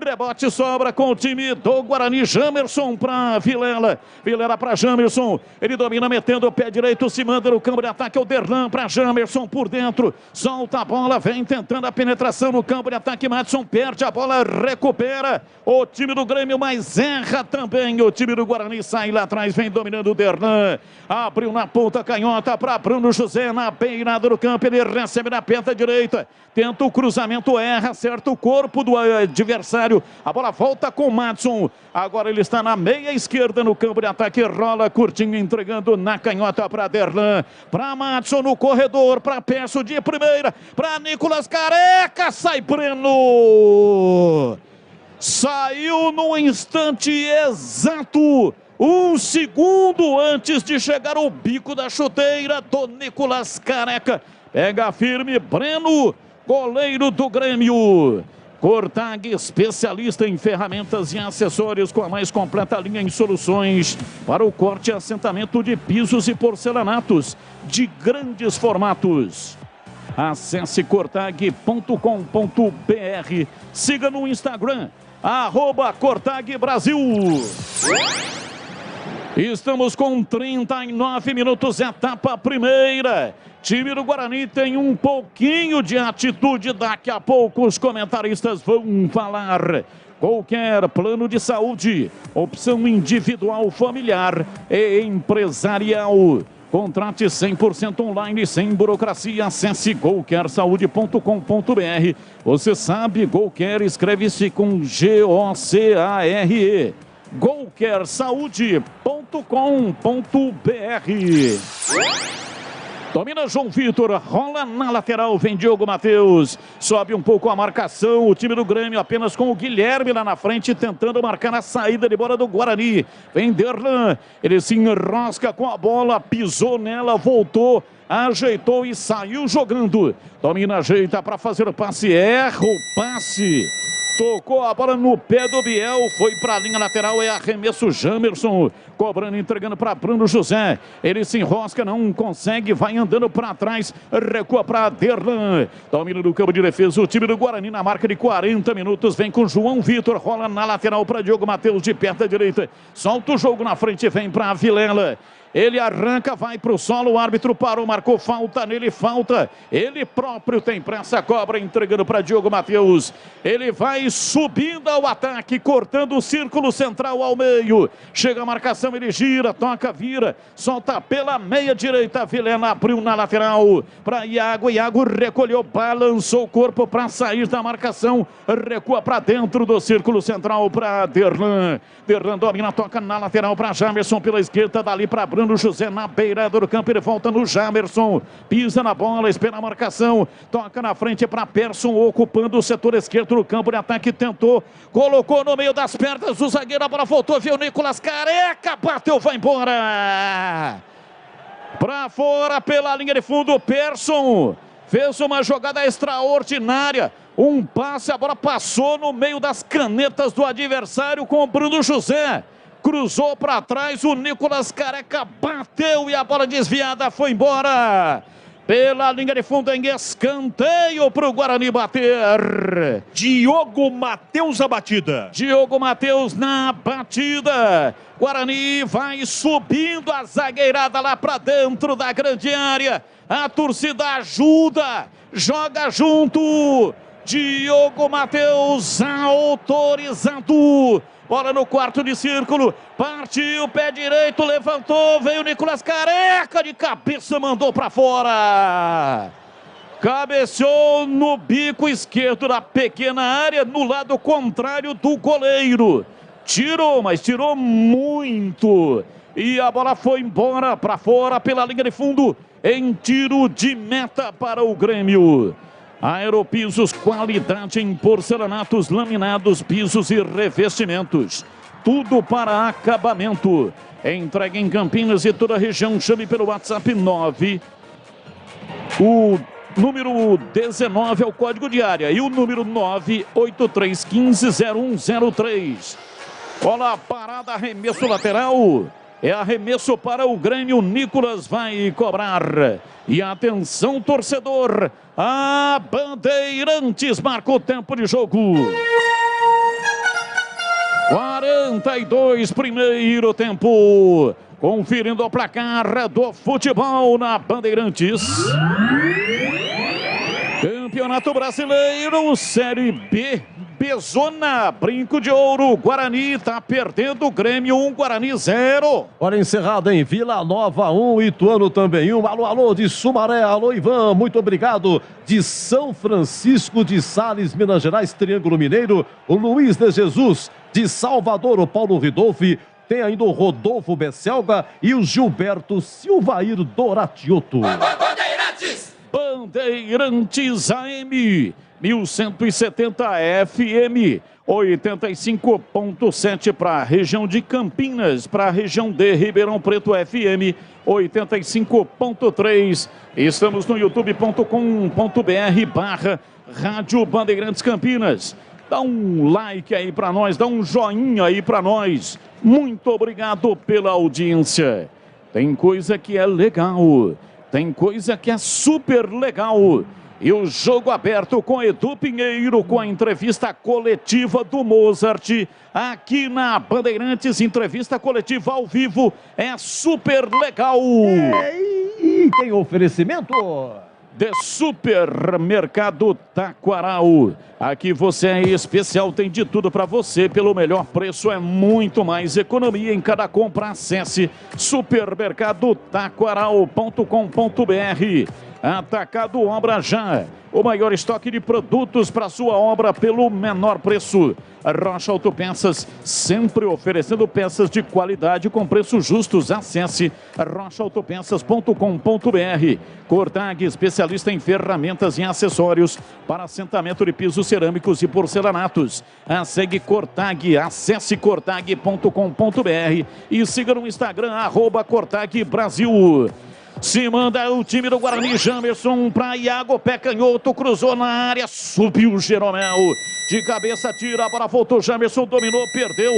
Rebote sobra com o time do Guarani. Jamerson para Vilela. Vilela para Jamerson. Ele domina metendo o pé direito. Se manda no campo de ataque. É o Derlan para Jamerson por dentro. Solta a bola. Vem tentando a penetração no campo de ataque. Madison perde a bola. Recupera o time do Grêmio, mas erra também. O time do Guarani sai lá atrás. Vem dominando o Derlan. Abriu na ponta canhota para Bruno José. Na beirada do campo. Ele recebe na perna direita. Tenta o cruzamento. Erra. Acerta o corpo do adversário. adversário. A bola volta com o Madson. Agora ele está na meia esquerda no campo de ataque. Rola curtinho, entregando na canhota para Derlan. Para Madson no corredor. Para Perso de primeira. Para Nicolas Careca. Sai Breno. Saiu no instante exato. 1 segundo antes de chegar o bico da chuteira do Nicolas Careca. Pega firme Breno, goleiro do Grêmio. Cortag, especialista em ferramentas e acessórios com a mais completa linha em soluções para o corte e assentamento de pisos e porcelanatos de grandes formatos. Acesse cortag.com.br. Siga no Instagram, @CortagBrasil. Estamos com 39 minutos, etapa primeira. Time do Guarani tem um pouquinho de atitude. Daqui a pouco os comentaristas vão falar. Qualquer plano de saúde, opção individual, familiar e empresarial. Contrate 100% online, sem burocracia. Acesse golcaresaude.com.br. Você sabe, Golcare escreve-se com G-O-C-A-R-E. golcaresaude.com.br. Domina João Vitor, rola na lateral, vem Diogo Matheus, sobe um pouco a marcação, o time do Grêmio apenas com o Guilherme lá na frente, tentando marcar a saída de bola do Guarani. Vem Derlan, ele se enrosca com a bola, pisou nela, voltou, ajeitou e saiu jogando. Domina, ajeita para fazer o passe, erra o passe. Tocou a bola no pé do Biel, foi para a linha lateral, é arremesso Jamerson, cobrando, entregando para Bruno José. Ele se enrosca, não consegue, vai andando para trás, recua para Derlan. Domina do campo de defesa, o time do Guarani na marca de 40 minutos, vem com João Vitor, rola na lateral para Diogo Matheus de perto à direita. Solta o jogo na frente, vem para Vilela. Ele arranca, vai para o solo, o árbitro parou, marcou falta nele, falta. Ele próprio tem pressa, cobra, entregando para Diogo Matheus. Ele vai subindo ao ataque, cortando o círculo central ao meio. Chega a marcação, ele gira, toca, vira, solta pela meia direita. Vilela abriu na lateral para Iago. Iago recolheu, balançou o corpo para sair da marcação. Recua para dentro do círculo central para Derlan. Derlan domina, toca na lateral para Jamerson pela esquerda, dali para Bruno José na beirada do campo, ele volta no Jamerson, pisa na bola, espera a marcação, toca na frente para Persson, ocupando o setor esquerdo do campo de ataque, tentou, colocou no meio das pernas do zagueiro, a bola voltou, viu o Nicolas Careca, bateu, vai embora, para fora pela linha de fundo, Persson fez uma jogada extraordinária, um passe, a bola passou no meio das canetas do adversário com o Bruno José. Cruzou para trás, o Nicolas Careca bateu e a bola desviada foi embora. Pela linha de fundo em escanteio para o Guarani bater. Diogo Matheus a batida. Diogo Matheus na batida. Guarani vai subindo a zagueirada lá para dentro da grande área. A torcida ajuda, joga junto. Diogo Matheus autorizado. Bola no quarto de círculo, partiu, pé direito, levantou, veio o Nicolas Careca, de cabeça mandou para fora. Cabeceou no bico esquerdo da pequena área, no lado contrário do goleiro. Tirou, mas tirou muito. E a bola foi embora para fora pela linha de fundo, em tiro de meta para o Grêmio. Aeropisos, qualidade em porcelanatos, laminados, pisos e revestimentos. Tudo para acabamento. Entrega em Campinas e toda a região. Chame pelo WhatsApp 9. O número 19 é o código de área. E o número 983150103. Bola parada, arremesso lateral. É arremesso para o Grêmio. Nicolas vai cobrar. E atenção, torcedor. A Bandeirantes marca o tempo de jogo. 42, primeiro tempo. Conferindo o placar do futebol na Bandeirantes. Campeonato Brasileiro, Série B Bezona, Brinco de Ouro, Guarani tá perdendo o Grêmio 1, Guarani 0. Hora encerrada em Vila Nova 1, Ituano também 1. Alô, alô, de Sumaré, alô, Ivan, muito obrigado. De São Francisco de Sales, Minas Gerais, Triângulo Mineiro, o Luiz de Jesus. De Salvador, o Paulo Ridolfi. Tem ainda o Rodolfo Besselga e o Gilberto Silvair Doratioto. Bandeirantes AM 1170 FM 85.7 para a região de Campinas, para a região de Ribeirão Preto FM 85.3. Estamos no youtube.com.br/Rádio Bandeirantes Campinas. Dá um like aí para nós, dá um joinha aí para nós. Muito obrigado pela audiência. Tem coisa que é legal, tem coisa que é super legal. E o jogo aberto com Edu Pinheiro, com a entrevista coletiva do Mozart, aqui na Bandeirantes, entrevista coletiva ao vivo, é super legal. E tem oferecimento de Supermercado Taquaral. Aqui você é especial, tem de tudo para você pelo melhor preço, é muito mais economia em cada compra. Acesse supermercadotaquaral.com.br. Atacado Obra Já, o maior estoque de produtos para sua obra pelo menor preço. Rocha Autopeças, sempre oferecendo peças de qualidade com preços justos. Acesse rochaautopeças.com.br. Cortag, especialista em ferramentas e acessórios para assentamento de pisos cerâmicos e porcelanatos. Cortag, acesse cortag.com.br e siga no Instagram @CortagBrasil. Se manda o time do Guarani, Jamerson para Iago, pé canhoto, cruzou na área, subiu o Jeromel. De cabeça, tira, a bola voltou, Jamerson dominou, perdeu,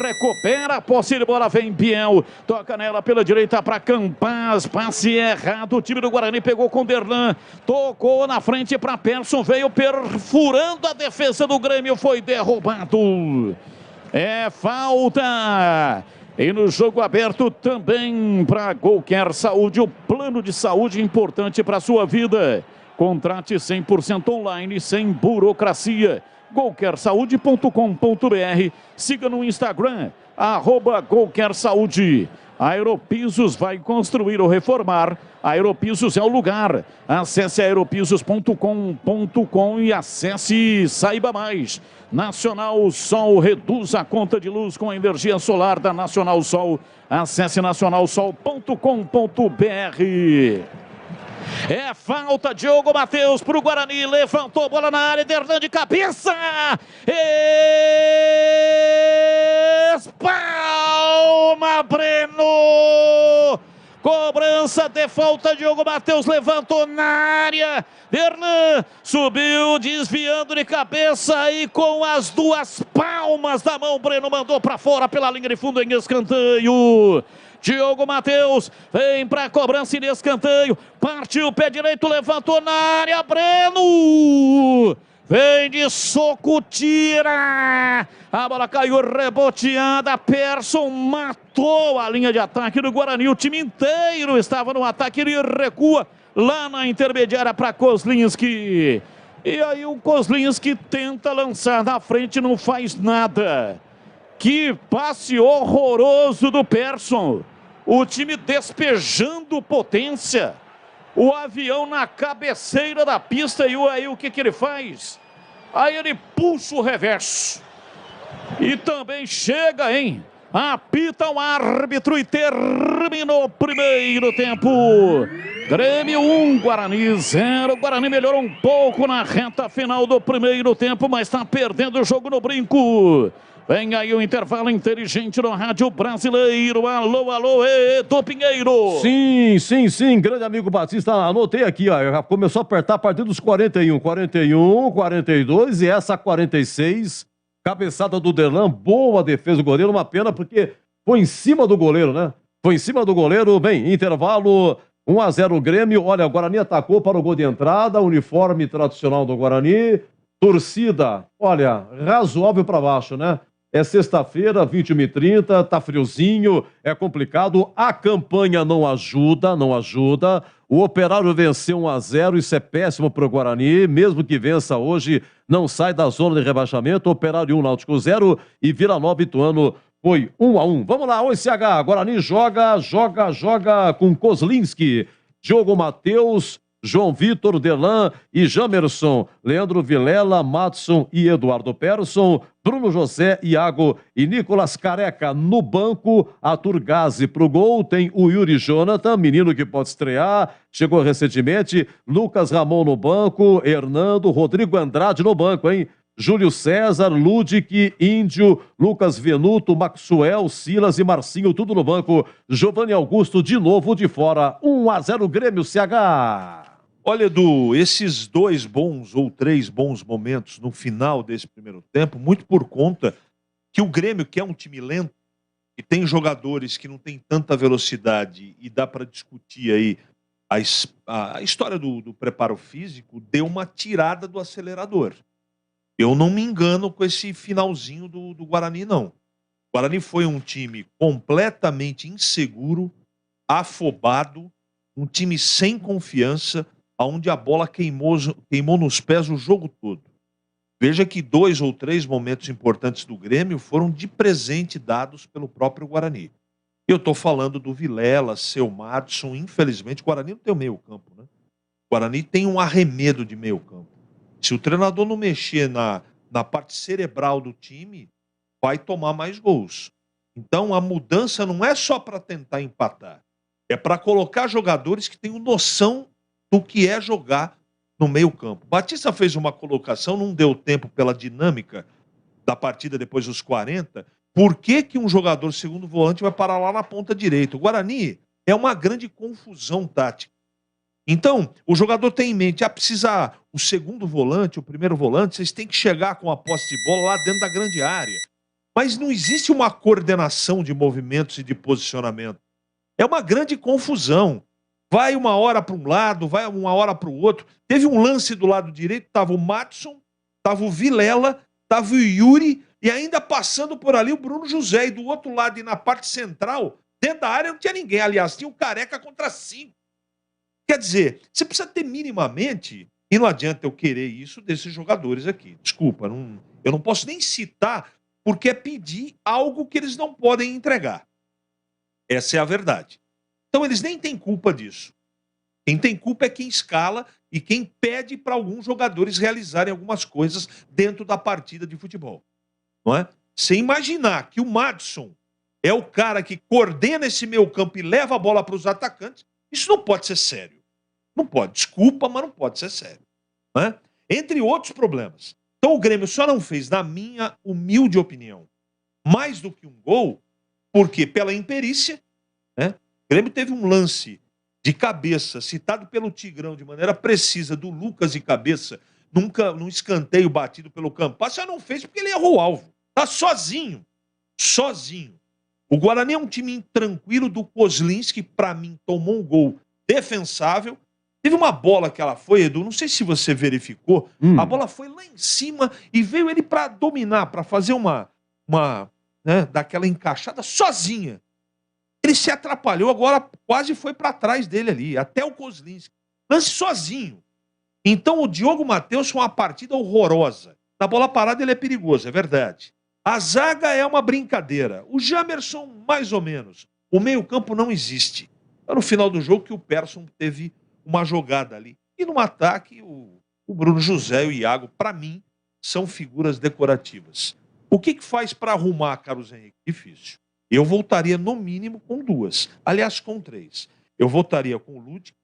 recupera a posse de bola, vem Biel, toca nela pela direita para Campaz, passe errado, o time do Guarani pegou com Derlan, tocou na frente para Persson, veio perfurando a defesa do Grêmio, foi derrubado. É falta. E no jogo aberto também para Golquer Saúde, o plano de saúde importante para a sua vida. Contrate 100% online, sem burocracia. golquersaude.com.br. Siga no Instagram, @GolquerSaúde. Aeropisos vai construir ou reformar. Aeropisos é o lugar. Acesse aeropisos.com.com e acesse, saiba mais. Nacional Sol, reduz a conta de luz com a energia solar da Nacional Sol. Acesse nacionalsol.com.br. É falta, Diogo Matheus para o Guarani, levantou bola na área, Derlan de cabeça, espalma Breno, cobrança de falta, Diogo Matheus levantou na área, Derlan subiu desviando de cabeça e com as duas palmas da mão, Breno mandou para fora pela linha de fundo em escanteio. Diogo Matheus vem para a cobrança em escanteio, partiu o pé direito, levantou na área, Breno vem de soco, tira, a bola caiu reboteada, Persson matou a linha de ataque do Guarani, o time inteiro estava no ataque, ele recua lá na intermediária para Kozlinski, e aí o Kozlinski tenta lançar na frente, não faz nada. Que passe horroroso do Persson. O time despejando potência. O avião na cabeceira da pista. E aí o que ele faz? Aí ele puxa o reverso. E também chega, hein? Apita o árbitro e terminou o primeiro tempo. Grêmio 1, Guarani 0. Guarani melhorou um pouco na reta final do primeiro tempo, mas está perdendo o jogo no brinco. Vem aí o intervalo inteligente no Rádio Brasileiro. Alô, alô, Edu Pinheiro. Sim, grande amigo Batista. Anotei aqui, ó. Já começou a apertar a partir dos 41, 42 e essa 46. Cabeçada do Derlan, boa defesa do goleiro. Uma pena porque foi em cima do goleiro, né? Foi em cima do goleiro. Bem, intervalo 1-0 Grêmio. Olha, o Guarani atacou para o gol de entrada. Uniforme tradicional do Guarani. Torcida, olha, razoável para baixo, né? É sexta-feira, 21h30, tá friozinho, é complicado, a campanha não ajuda. O Operário venceu 1-0, isso é péssimo para o Guarani. Mesmo que vença hoje, não sai da zona de rebaixamento. Operário 1, Náutico 0 e Vila Nova e Ituano foi 1-1. Vamos lá, oi CH, Guarani joga com Kozlinski, Diogo Matheus, João Vitor, Delan e Jamerson, Leandro Vilela, Matson e Eduardo Persson, Bruno José, Iago e Nicolas Careca no banco, Arthur Gazi pro gol, tem o Yuri Jonathan, menino que pode estrear, chegou recentemente, Lucas Ramon no banco, Hernando, Rodrigo Andrade no banco, hein? Júlio César, Ludic, Índio, Lucas Venuto, Maxwell, Silas e Marcinho, tudo no banco. Giovanni Augusto de novo de fora. 1-0 Grêmio, CH. Olha, Edu, esses 2 bons ou 3 bons momentos no final desse primeiro tempo, muito por conta que o Grêmio, que é um time lento, que tem jogadores que não tem tanta velocidade e dá para discutir aí a história do preparo físico, deu uma tirada do acelerador. Eu não me engano com esse finalzinho do Guarani, não. O Guarani foi um time completamente inseguro, afobado, um time sem confiança, onde a bola queimou nos pés o jogo todo. Veja que 2 ou 3 momentos importantes do Grêmio foram de presente dados pelo próprio Guarani. Eu estou falando do Vilela, seu Madison. Infelizmente, o Guarani não tem o meio campo, né? O Guarani tem um arremedo de meio campo. Se o treinador não mexer na parte cerebral do time, vai tomar mais gols. Então, a mudança não é só para tentar empatar. É para colocar jogadores que tenham noção do que é jogar no meio campo. Batista fez uma colocação, não deu tempo pela dinâmica da partida depois dos 40. Por que um jogador segundo volante vai parar lá na ponta direita? O Guarani é uma grande confusão tática. Então, o jogador tem em mente, precisa o segundo volante, o primeiro volante, vocês têm que chegar com a posse de bola lá dentro da grande área. Mas não existe uma coordenação de movimentos e de posicionamento. É uma grande confusão. Vai uma hora para um lado, vai uma hora para o outro. Teve um lance do lado direito, estava o Matson, estava o Vilela, estava o Yuri, e ainda passando por ali o Bruno José. E do outro lado, e na parte central, dentro da área não tinha ninguém. Aliás, tinha o Careca contra 5. Quer dizer, você precisa ter minimamente, e não adianta eu querer isso desses jogadores aqui. Desculpa, eu não posso nem citar, porque é pedir algo que eles não podem entregar. Essa é a verdade. Então eles nem têm culpa disso. Quem tem culpa é quem escala e quem pede para alguns jogadores realizarem algumas coisas dentro da partida de futebol. Não é? Você imaginar que o Madison é o cara que coordena esse meio campo e leva a bola para os atacantes, isso não pode ser sério. Não pode. Desculpa, mas não pode ser sério. Não é? Entre outros problemas. Então o Grêmio só não fez, na minha humilde opinião, mais do que um gol, porque pela imperícia, né? O Grêmio teve um lance de cabeça, citado pelo Tigrão de maneira precisa, do Lucas de cabeça, num escanteio batido pelo Campas, só não fez porque ele errou o alvo. Tá sozinho. Sozinho. O Guarani é um time intranquilo do Kozlinski, que para mim tomou um gol defensável. Teve uma bola que ela foi, Edu, não sei se você verificou, a bola foi lá em cima e veio ele para dominar, para fazer uma daquela encaixada sozinha. Ele se atrapalhou, agora quase foi para trás dele ali, até o Kozlinski. Lance sozinho. Então o Diogo Matheus foi uma partida horrorosa. Na bola parada ele é perigoso, é verdade. A zaga é uma brincadeira. O Jamerson, mais ou menos. O meio-campo não existe. No final do jogo que o Persson teve uma jogada ali. E no ataque, o Bruno José e o Iago, para mim, são figuras decorativas. O que faz para arrumar, Carlos Henrique? Difícil. Eu voltaria no mínimo com 2. Aliás, com 3. Eu voltaria com o Lúdico,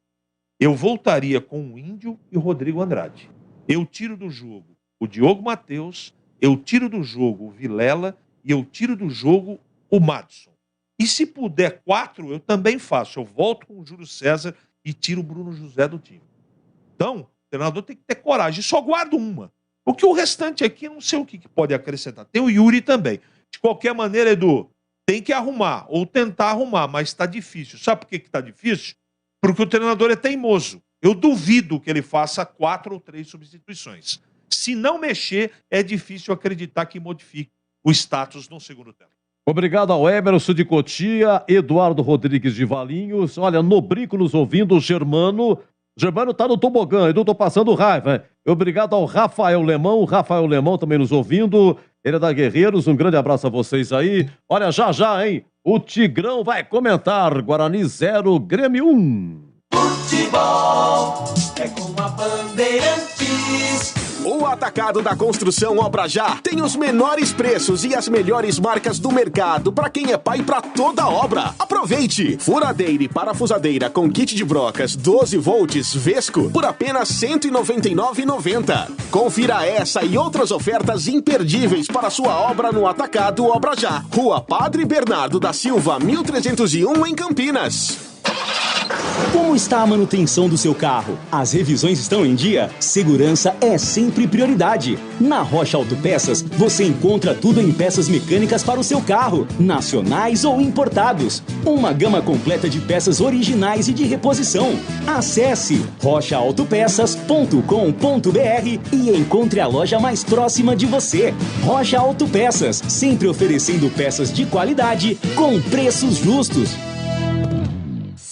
eu voltaria com o Índio e o Rodrigo Andrade. Eu tiro do jogo o Diogo Matheus, eu tiro do jogo o Vilela e eu tiro do jogo o Madison. E se puder 4, eu também faço. Eu volto com o Júlio César e tiro o Bruno José do time. Então, o treinador tem que ter coragem. Só guardo uma. Porque o restante aqui, não sei o que pode acrescentar. Tem o Yuri também. De qualquer maneira, Edu, tem que arrumar, ou tentar arrumar, mas está difícil. Sabe por que está difícil? Porque o treinador é teimoso. Eu duvido que ele faça 4 ou 3 substituições. Se não mexer, é difícil acreditar que modifique o status no segundo tempo. Obrigado ao Emerson de Cotia, Eduardo Rodrigues de Valinhos. Olha, no brinco nos ouvindo, o Germano. Germano tá no tobogã, Edu, tô passando raiva. Obrigado ao Rafael Lemão também nos ouvindo. Ele é da Guerreiros, um grande abraço a vocês aí. Olha, já, hein? O Tigrão vai comentar. Guarani 0, Grêmio 1. Futebol é com a Bandeirantes. O Atacado da Construção Obra Já tem os menores preços e as melhores marcas do mercado para quem é pai para toda obra. Aproveite! Furadeira e parafusadeira com kit de brocas 12 volts Vesco por apenas R$ 199,90. Confira essa e outras ofertas imperdíveis para sua obra no Atacado Obra Já. Rua Padre Bernardo da Silva, 1301 em Campinas. Como está a manutenção do seu carro? As revisões estão em dia? Segurança é sempre prioridade. Na Rocha Autopeças, você encontra tudo em peças mecânicas para o seu carro, nacionais ou importados. Uma gama completa de peças originais e de reposição. Acesse rochaautopeças.com.br e encontre a loja mais próxima de você. Rocha Autopeças, sempre oferecendo peças de qualidade com preços justos.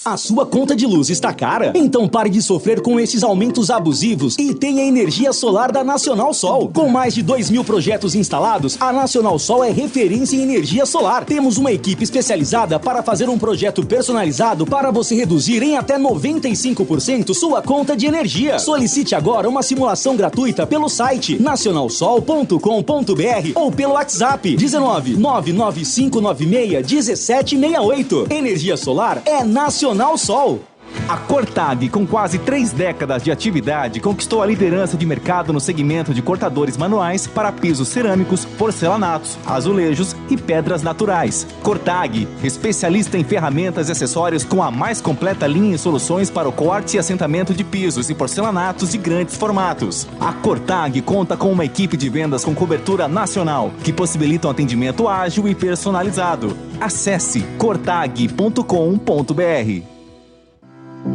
A sua conta de luz está cara? Então pare de sofrer com esses aumentos abusivos e tenha energia solar da Nacional Sol. Com mais de 2.000 projetos instalados, a Nacional Sol é referência em energia solar. Temos uma equipe especializada para fazer um projeto personalizado para você reduzir em até 95% sua conta de energia. Solicite agora uma simulação gratuita pelo site nacionalsol.com.br ou pelo WhatsApp 19 99596 1768. Energia solar é Nacional Sol. A Cortag, com quase 3 décadas de atividade, conquistou a liderança de mercado no segmento de cortadores manuais para pisos cerâmicos, porcelanatos, azulejos e pedras naturais. Cortag, especialista em ferramentas e acessórios com a mais completa linha em soluções para o corte e assentamento de pisos e porcelanatos de grandes formatos. A Cortag conta com uma equipe de vendas com cobertura nacional, que possibilita um atendimento ágil e personalizado. Acesse cortag.com.br.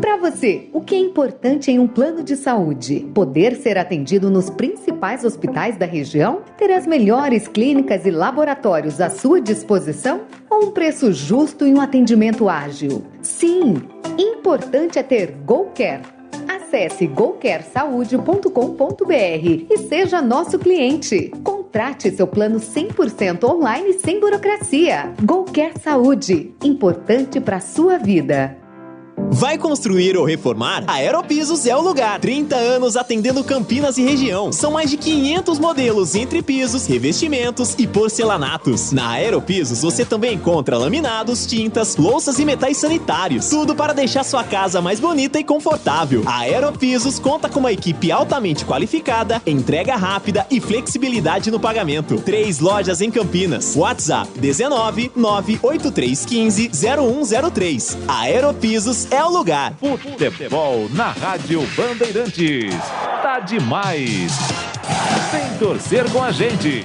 Para você, o que é importante em um plano de saúde? Poder ser atendido nos principais hospitais da região? Ter as melhores clínicas e laboratórios à sua disposição? Ou um preço justo e um atendimento ágil? Sim, importante é ter GoCare. Acesse gocaresaude.com.br e seja nosso cliente. Contrate seu plano 100% online sem burocracia. GoCare Saúde, importante para a sua vida. Vai construir ou reformar? A Aeropisos é o lugar. 30 anos atendendo Campinas e região. São mais de 500 modelos entre pisos, revestimentos e porcelanatos. Na Aeropisos você também encontra laminados, tintas, louças e metais sanitários. Tudo para deixar sua casa mais bonita e confortável. A Aeropisos conta com uma equipe altamente qualificada, entrega rápida e flexibilidade no pagamento. 3 lojas em Campinas. WhatsApp 19 98315 0103. A Aeropisos é o lugar. Futebol na Rádio Bandeirantes. Tá demais. Vem torcer com a gente.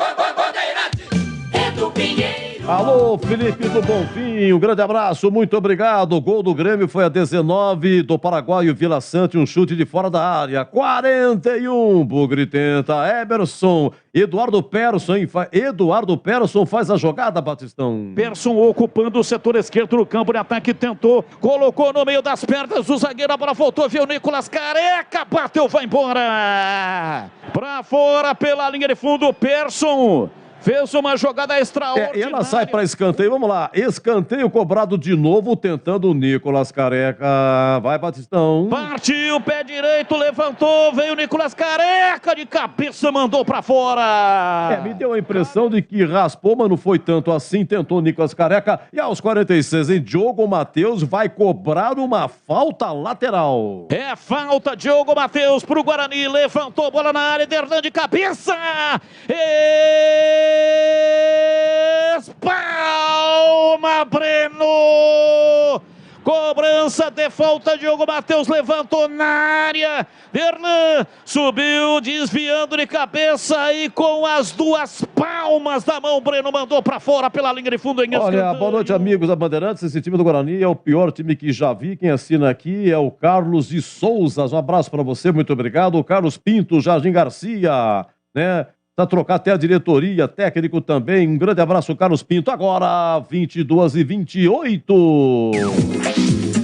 Alô, Felipe do Bonfim, um grande abraço, muito obrigado. O gol do Grêmio foi a 19 do paraguaio Vila Sante, um chute de fora da área. 41, Bugre tenta. Emerson, Eduardo Persson, hein? Eduardo Persson faz a jogada, Batistão. Persson ocupando o setor esquerdo no campo de ataque, tentou, colocou no meio das pernas o zagueiro, a bola voltou, viu o Nicolas Careca, bateu, vai embora. Pra fora pela linha de fundo, Persson. Fez uma jogada extraordinária. E ela sai para escanteio, vamos lá. Escanteio cobrado de novo, tentando o Nicolas Careca. Vai, Batistão. Partiu, pé direito, levantou, veio o Nicolas Careca, de cabeça mandou para fora. Me deu a impressão de que raspou, mas não foi tanto assim. Tentou o Nicolas Careca. E aos 46, hein? Diogo Matheus vai cobrar uma falta lateral. É falta, Diogo Matheus pro Guarani. Levantou, bola na área, Derlan de cabeça. Palma, Breno! Cobrança de falta, Diogo Matheus levantou na área. Derlan subiu, desviando de cabeça e com as 2 palmas da mão, Breno mandou pra fora pela linha de fundo. Olha, boa noite, amigos da Bandeirantes. Esse time do Guarani é o pior time que já vi. Quem assina aqui é o Carlos de Souza. Um abraço pra você, muito obrigado. O Carlos Pinto, Jardim Garcia, né? Precisa trocar até a diretoria, técnico também. Um grande abraço, Carlos Pinto. Agora, 22h28.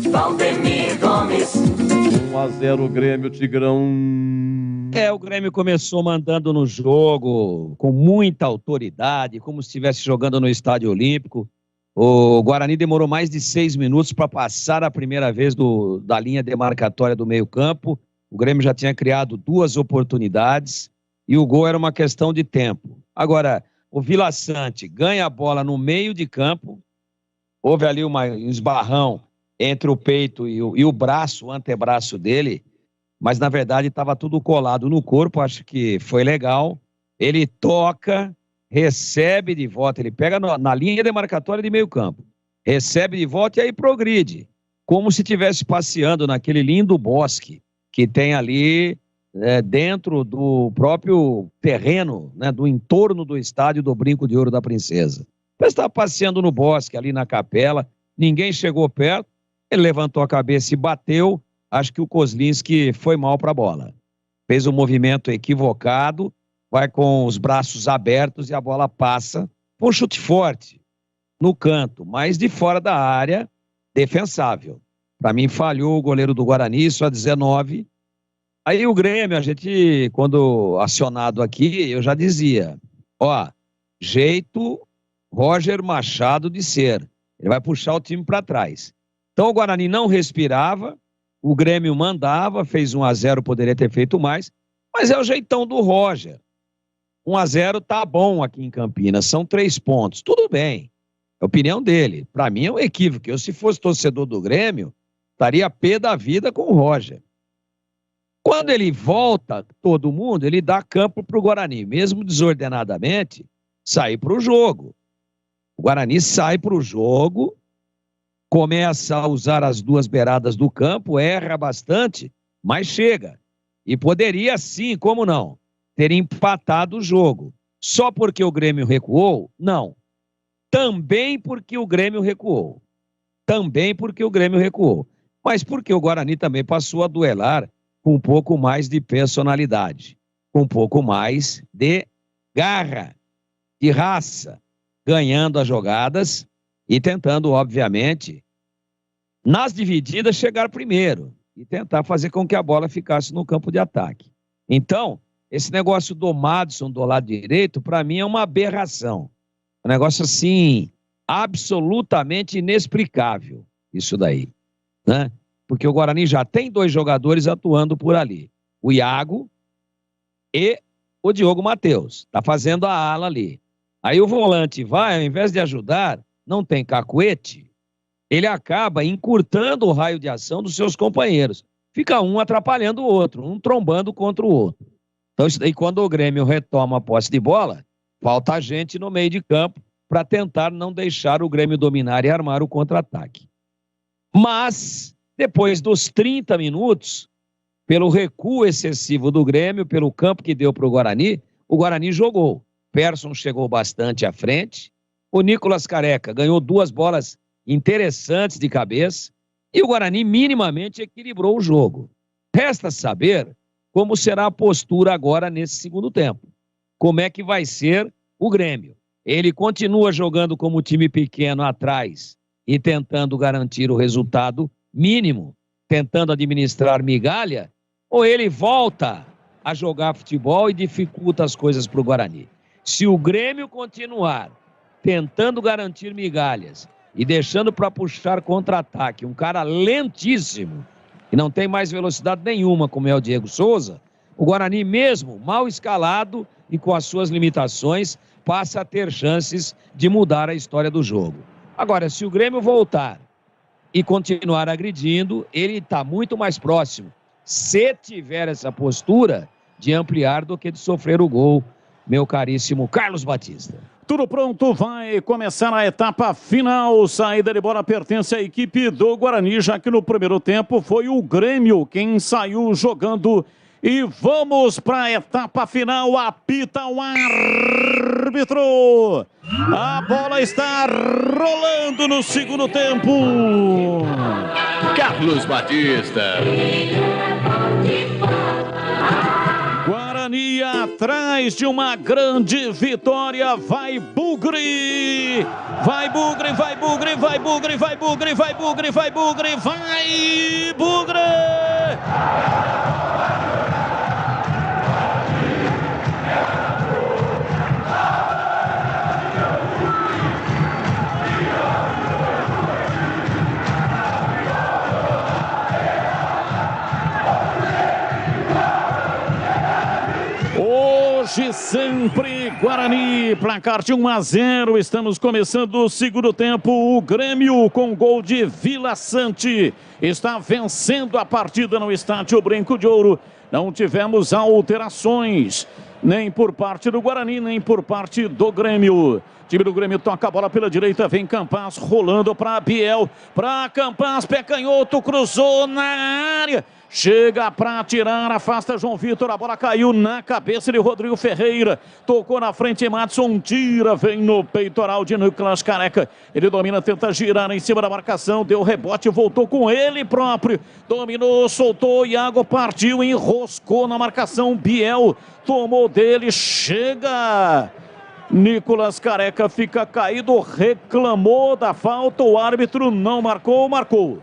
Valdemir Gomes. 1-0 Grêmio, Tigrão. O Grêmio começou mandando no jogo, com muita autoridade, como se estivesse jogando no Estádio Olímpico. O Guarani demorou mais de 6 minutos para passar a primeira vez da linha demarcatória do meio-campo. O Grêmio já tinha criado 2 oportunidades e o gol era uma questão de tempo. Agora, o Vila Sante ganha a bola no meio de campo, houve ali um esbarrão entre o peito e o braço, o antebraço dele, mas na verdade estava tudo colado no corpo, acho que foi legal. Ele toca, recebe de volta, ele pega na linha demarcatória de meio campo, recebe de volta e aí progride, como se estivesse passeando naquele lindo bosque que tem ali dentro do próprio terreno, né, do entorno do estádio do Brinco de Ouro da Princesa. Ele estava passeando no bosque, ali na capela, ninguém chegou perto, ele levantou a cabeça e bateu, acho que o Kozlinski foi mal para a bola. Fez um movimento equivocado, vai com os braços abertos e a bola passa. Foi um chute forte no canto, mas de fora da área, defensável. Para mim, falhou o goleiro do Guarani, isso a 19. Aí o Grêmio, a gente, quando acionado aqui, eu já dizia, jeito Roger Machado de ser. Ele vai puxar o time para trás. Então o Guarani não respirava, o Grêmio mandava, fez 1-0, poderia ter feito mais, mas é o jeitão do Roger. 1-0 tá bom aqui em Campinas, são 3 pontos, tudo bem, é a opinião dele. Para mim é um equívoco, eu se fosse torcedor do Grêmio, estaria pé da vida com o Roger. Quando ele volta, todo mundo, ele dá campo para o Guarani, mesmo desordenadamente, sair para o jogo. O Guarani sai para o jogo, começa a usar as 2 beiradas do campo, erra bastante, mas chega. E poderia sim, como não, ter empatado o jogo. Só porque o Grêmio recuou? Não. Também porque o Grêmio recuou. Mas porque o Guarani também passou a duelar com um pouco mais de personalidade, com um pouco mais de garra, de raça, ganhando as jogadas e tentando, obviamente, nas divididas, chegar primeiro e tentar fazer com que a bola ficasse no campo de ataque. Então, esse negócio do Madison do lado direito, para mim, é uma aberração. Um negócio, assim, absolutamente inexplicável, isso daí, né? Porque o Guarani já tem 2 jogadores atuando por ali. O Iago e o Diogo Matheus. Tá fazendo a ala ali. Aí o volante vai, ao invés de ajudar, não tem cacuete, ele acaba encurtando o raio de ação dos seus companheiros. Fica um atrapalhando o outro, um trombando contra o outro. Então, isso daí, quando o Grêmio retoma a posse de bola, falta gente no meio de campo para tentar não deixar o Grêmio dominar e armar o contra-ataque. Mas, depois dos 30 minutos, pelo recuo excessivo do Grêmio, pelo campo que deu para o Guarani jogou. Persson chegou bastante à frente, o Nicolas Careca ganhou 2 bolas interessantes de cabeça e o Guarani minimamente equilibrou o jogo. Resta saber como será a postura agora nesse segundo tempo. Como é que vai ser o Grêmio? Ele continua jogando como time pequeno atrás e tentando garantir o resultado mínimo, tentando administrar migalha, ou ele volta a jogar futebol e dificulta as coisas para o Guarani? Se o Grêmio continuar tentando garantir migalhas e deixando para puxar contra-ataque um cara lentíssimo, que não tem mais velocidade nenhuma, como é o Diego Souza, o Guarani mesmo, mal escalado e com as suas limitações, passa a ter chances de mudar a história do jogo. Agora, se o Grêmio voltar e continuar agredindo, ele está muito mais próximo, se tiver essa postura, de ampliar do que de sofrer o gol, meu caríssimo Carlos Batista. Tudo pronto, vai começar a etapa final. Saída de bola pertence à equipe do Guarani, já que no primeiro tempo foi o Grêmio quem saiu jogando. E vamos para a etapa final. Apita o árbitro. A bola está rolando no segundo tempo. Carlos Batista. Guarani Guarani atrás de uma grande vitória. Vai Bugre! Vai Bugre, vai Bugre, vai Bugre, vai Bugre, vai Bugre, vai Bugre, vai Bugre! Hoje sempre Guarani, placar de 1-0, estamos começando o segundo tempo. O Grêmio com gol de Vila Sante está vencendo a partida no estádio Brinco de Ouro. Não tivemos alterações, nem por parte do Guarani, nem por parte do Grêmio. O time do Grêmio toca a bola pela direita, vem Campas rolando para Biel, para Campas, pé canhoto, cruzou na área. Chega para tirar, afasta João Vitor, a bola caiu na cabeça de Rodrigo Ferreira. Tocou na frente, Madison tira, vem no peitoral de Nicolas Careca. Ele domina, tenta girar em cima da marcação, deu rebote, voltou com ele próprio. Dominou, soltou, Iago partiu, enroscou na marcação, Biel tomou dele, chega... Nicolas Careca fica caído, reclamou da falta, o árbitro não marcou, marcou.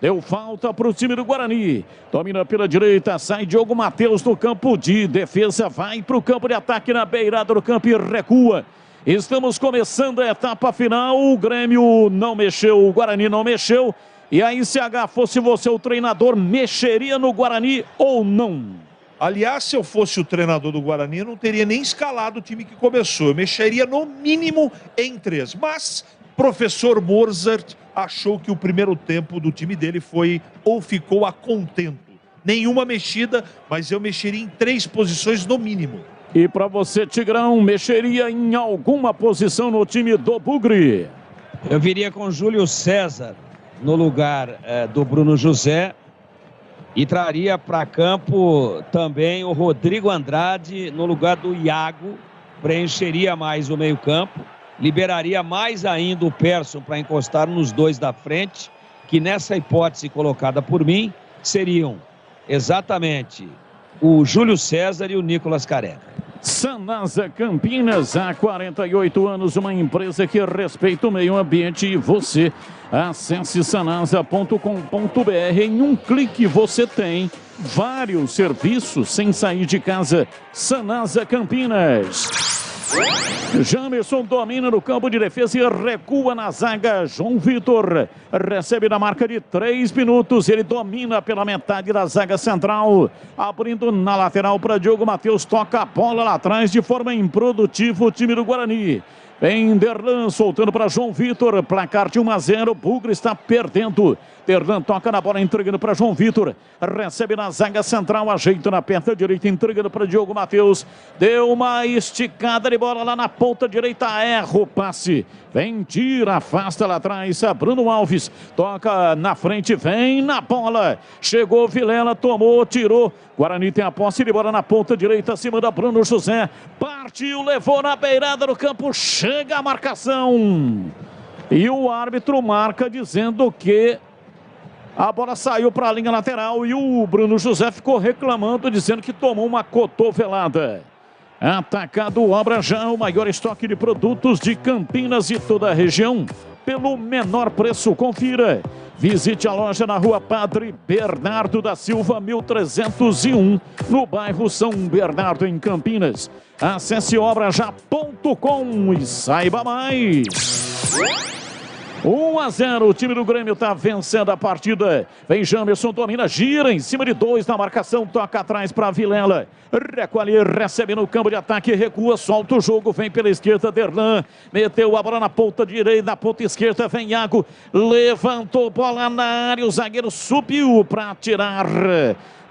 Deu falta para o time do Guarani. Domina pela direita, sai Diogo Matheus no campo de defesa. Vai para o campo de ataque na beirada do campo e recua. Estamos começando a etapa final. O Grêmio não mexeu, o Guarani não mexeu. E aí, se fosse você o treinador, mexeria no Guarani ou não? Aliás, se eu fosse o treinador do Guarani, eu não teria nem escalado o time que começou. Eu mexeria no mínimo em 3. Mas, professor Mozart achou que o primeiro tempo do time dele foi ou ficou a contento. Nenhuma mexida, mas eu mexeria em 3 posições no mínimo. E para você, Tigrão, mexeria em alguma posição no time do Bugre? Eu viria com Júlio César no lugar do Bruno José e traria para campo também o Rodrigo Andrade no lugar do Iago, preencheria mais o meio-campo. Liberaria mais ainda o Persson para encostar nos 2 da frente, que nessa hipótese colocada por mim, seriam exatamente o Júlio César e o Nicolas Careca. Sanasa Campinas, há 48 anos, uma empresa que respeita o meio ambiente e você. Acesse sanasa.com.br, em um clique você tem vários serviços sem sair de casa. Sanasa Campinas. Jamerson domina no campo de defesa e recua na zaga. João Vitor recebe na marca de 3 minutos. Ele domina pela metade da zaga central, abrindo na lateral para Diogo Matheus. Toca a bola lá atrás de forma improdutiva o time do Guarani. Vem Derlan soltando para João Vitor. Placar de 1-0. Bugre está perdendo. Derlan toca na bola, entregando para João Vitor. Recebe na zaga central, ajeita na perna direita, entregando para Diogo Matheus. Deu uma esticada de bola lá na ponta direita, erra o passe. Vem, tira, afasta lá atrás. Bruno Alves toca na frente, vem na bola. Chegou Vilela, tomou, tirou. Guarani tem a posse de bola na ponta direita, acima da Bruno José. Partiu, levou na beirada do campo, chega a marcação. E o árbitro marca dizendo que a bola saiu para a linha lateral e o Bruno José ficou reclamando, dizendo que tomou uma cotovelada. Atacado Obra Já, o maior estoque de produtos de Campinas e toda a região, pelo menor preço. Confira. Visite a loja na rua Padre Bernardo da Silva, 1301, no bairro São Bernardo, em Campinas. Acesse obrajá.com e saiba mais. 1-0, o time do Grêmio está vencendo a partida. Vem Jamerson, domina, gira em cima de 2 na marcação, toca atrás para Vilela. Recua ali, recebe no campo de ataque, recua, solta o jogo, vem pela esquerda, Derlan. Meteu a bola na ponta direita, na ponta esquerda, vem Iago. Levantou bola na área, o zagueiro subiu para tirar.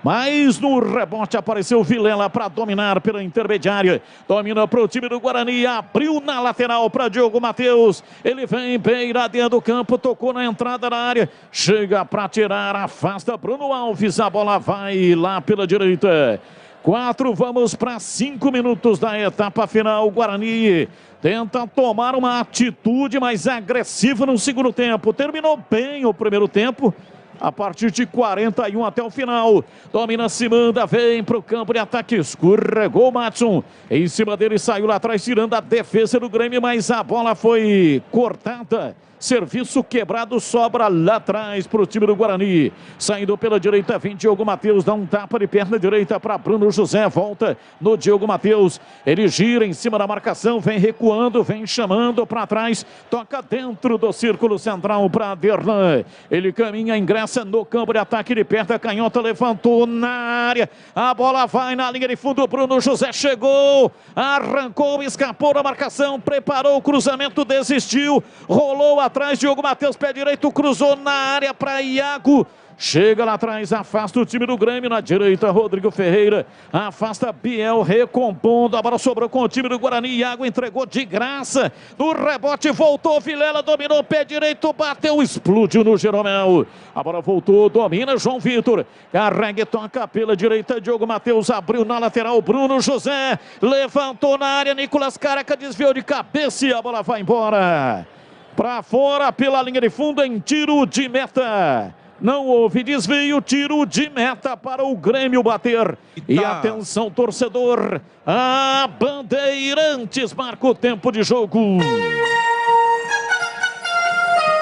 Mas no rebote apareceu Vilela para dominar pela intermediária. Domina para o time do Guarani. Abriu na lateral para Diogo Matheus. Ele vem beira dentro do campo. Tocou na entrada da área. Chega para tirar. Afasta Bruno Alves. A bola vai lá pela direita. 4, vamos para 5 minutos da etapa final. O Guarani tenta tomar uma atitude mais agressiva no segundo tempo. Terminou bem o primeiro tempo. A partir de 41 até o final. Domina, se manda, vem pro campo de ataque. Escorregou o Matson. Em cima dele, saiu lá atrás, tirando a defesa do Grêmio, mas a bola foi cortada. Serviço quebrado, sobra lá atrás para o time do Guarani. Saindo pela direita, vem Diogo Matheus, dá um tapa de perna direita para Bruno José, volta no Diogo Matheus. Ele gira em cima da marcação, vem recuando, vem chamando para trás, toca dentro do círculo central para Derlan. Ele caminha, ingressa no campo de ataque de perto, a canhota levantou na área. A bola vai na linha de fundo, Bruno José chegou, arrancou, escapou da marcação, preparou o cruzamento, desistiu, rolou atrás, Diogo Matheus, pé direito, cruzou na área para Iago. Chega lá atrás, afasta o time do Grêmio. Na direita, Rodrigo Ferreira. Afasta Biel, recompondo. A bola sobrou com o time do Guarani. Iago entregou de graça. No rebote, voltou. Vilela dominou, pé direito, bateu, explodiu no Jeromel. A bola voltou, domina João Vitor. Carrega e toca pela direita. Diogo Matheus abriu na lateral. Bruno José levantou na área. Nicolas Caraca desviou de cabeça e a bola vai embora. Para fora, pela linha de fundo, em tiro de meta. Não houve desvio, tiro de meta para o Grêmio bater. E atenção, torcedor, a Bandeirantes marca o tempo de jogo.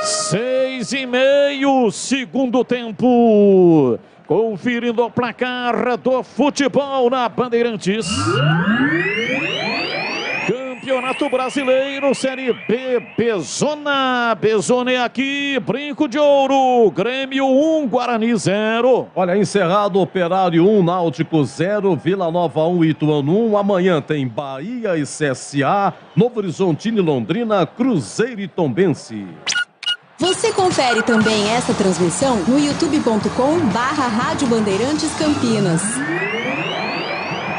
6:30, segundo tempo. Conferindo o placar do futebol na Bandeirantes. Campeonato Brasileiro, Série B, Bezona é aqui, Brinco de Ouro, Grêmio 1, Guarani 0. Olha, encerrado, Operário 1, Náutico 0, Vila Nova 1, Ituano 1. Amanhã tem Bahia e CSA, Novo Horizontino e Londrina, Cruzeiro e Tombense. Você confere também essa transmissão no youtube.com/Rádio Bandeirantes Campinas.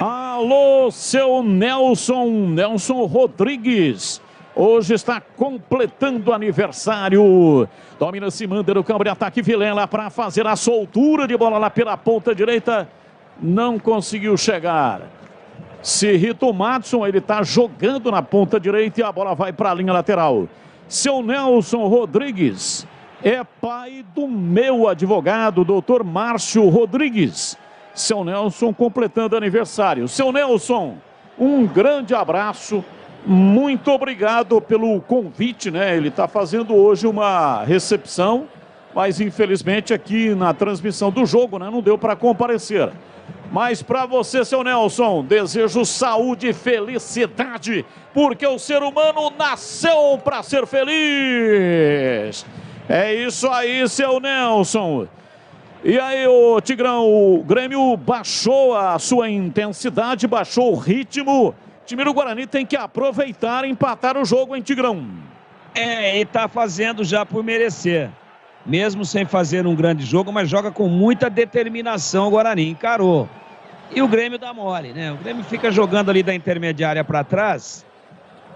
Alô, seu Nelson Rodrigues. Hoje está completando aniversário. Domina, se manda no campo de ataque. Vilela para fazer a soltura de bola lá pela ponta direita. Não conseguiu chegar. Se irrita o Matson, ele está jogando na ponta direita e a bola vai para a linha lateral. Seu Nelson Rodrigues é pai do meu advogado, doutor Márcio Rodrigues. Seu Nelson completando aniversário. Seu Nelson, um grande abraço. Muito obrigado pelo convite, né? Ele está fazendo hoje uma recepção, mas infelizmente aqui na transmissão do jogo, né, não deu para comparecer. Mas para você, seu Nelson, desejo saúde e felicidade, porque o ser humano nasceu para ser feliz. É isso aí, seu Nelson. E aí, ô Tigrão, o Grêmio baixou a sua intensidade, baixou o ritmo. O time do Guarani tem que aproveitar e empatar o jogo, hein, Tigrão? E tá fazendo já por merecer. Mesmo sem fazer um grande jogo, mas joga com muita determinação o Guarani, encarou. E o Grêmio dá mole, né? O Grêmio fica jogando ali da intermediária para trás.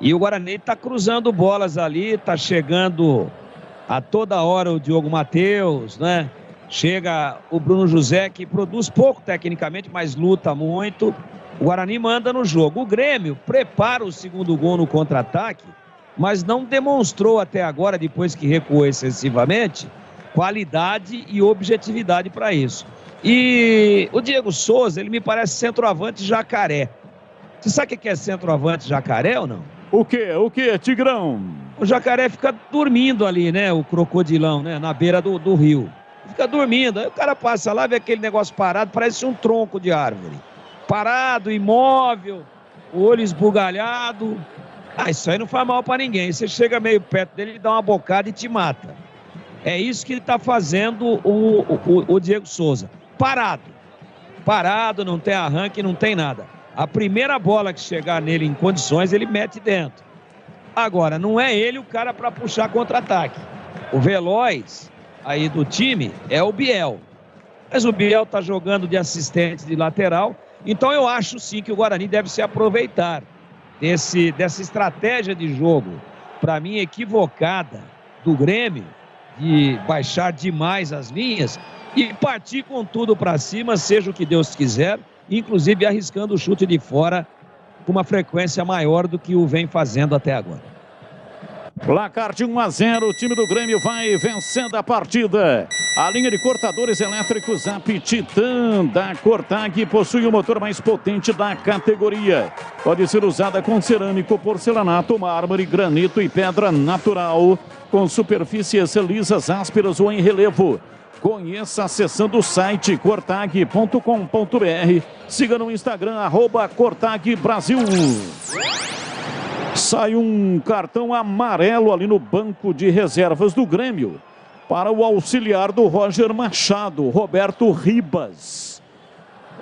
E o Guarani tá cruzando bolas ali, tá chegando a toda hora o Diogo Matheus, né? Chega o Bruno José, que produz pouco tecnicamente, mas luta muito. O Guarani manda no jogo. O Grêmio prepara o segundo gol no contra-ataque, mas não demonstrou até agora, depois que recuou excessivamente, qualidade e objetividade para isso. E o Diego Souza, ele me parece centroavante jacaré. Você sabe o que é centroavante jacaré ou não? O quê, Tigrão? O jacaré fica dormindo ali, né? O crocodilão, né? Na beira do rio. Fica dormindo, aí o cara passa lá, vê aquele negócio parado, parece um tronco de árvore. Parado, imóvel, o olho esbugalhado. Isso aí não faz mal pra ninguém. Você chega meio perto dele, ele dá uma bocada e te mata. É isso que ele tá fazendo o Diego Souza. Parado, não tem arranque, não tem nada. A primeira bola que chegar nele em condições, ele mete dentro. Agora, não é ele o cara para puxar contra-ataque. O veloz aí do time é o Biel. Mas o Biel tá jogando de assistente de lateral. Então eu acho sim que o Guarani deve se aproveitar dessa estratégia de jogo, para mim equivocada, do Grêmio, de baixar demais as linhas e partir com tudo para cima, seja o que Deus quiser, inclusive arriscando o chute de fora com uma frequência maior do que o vem fazendo até agora. Placar de 1-0, o time do Grêmio vai vencendo a partida. A linha de cortadores elétricos Aptitã da Cortag possui o motor mais potente da categoria. Pode ser usada com cerâmico, porcelanato, mármore, granito e pedra natural, com superfícies lisas, ásperas ou em relevo. Conheça acessando o site cortag.com.br. Siga no Instagram, @CortagBrasil. Sai um cartão amarelo ali no banco de reservas do Grêmio para o auxiliar do Roger Machado, Roberto Ribas.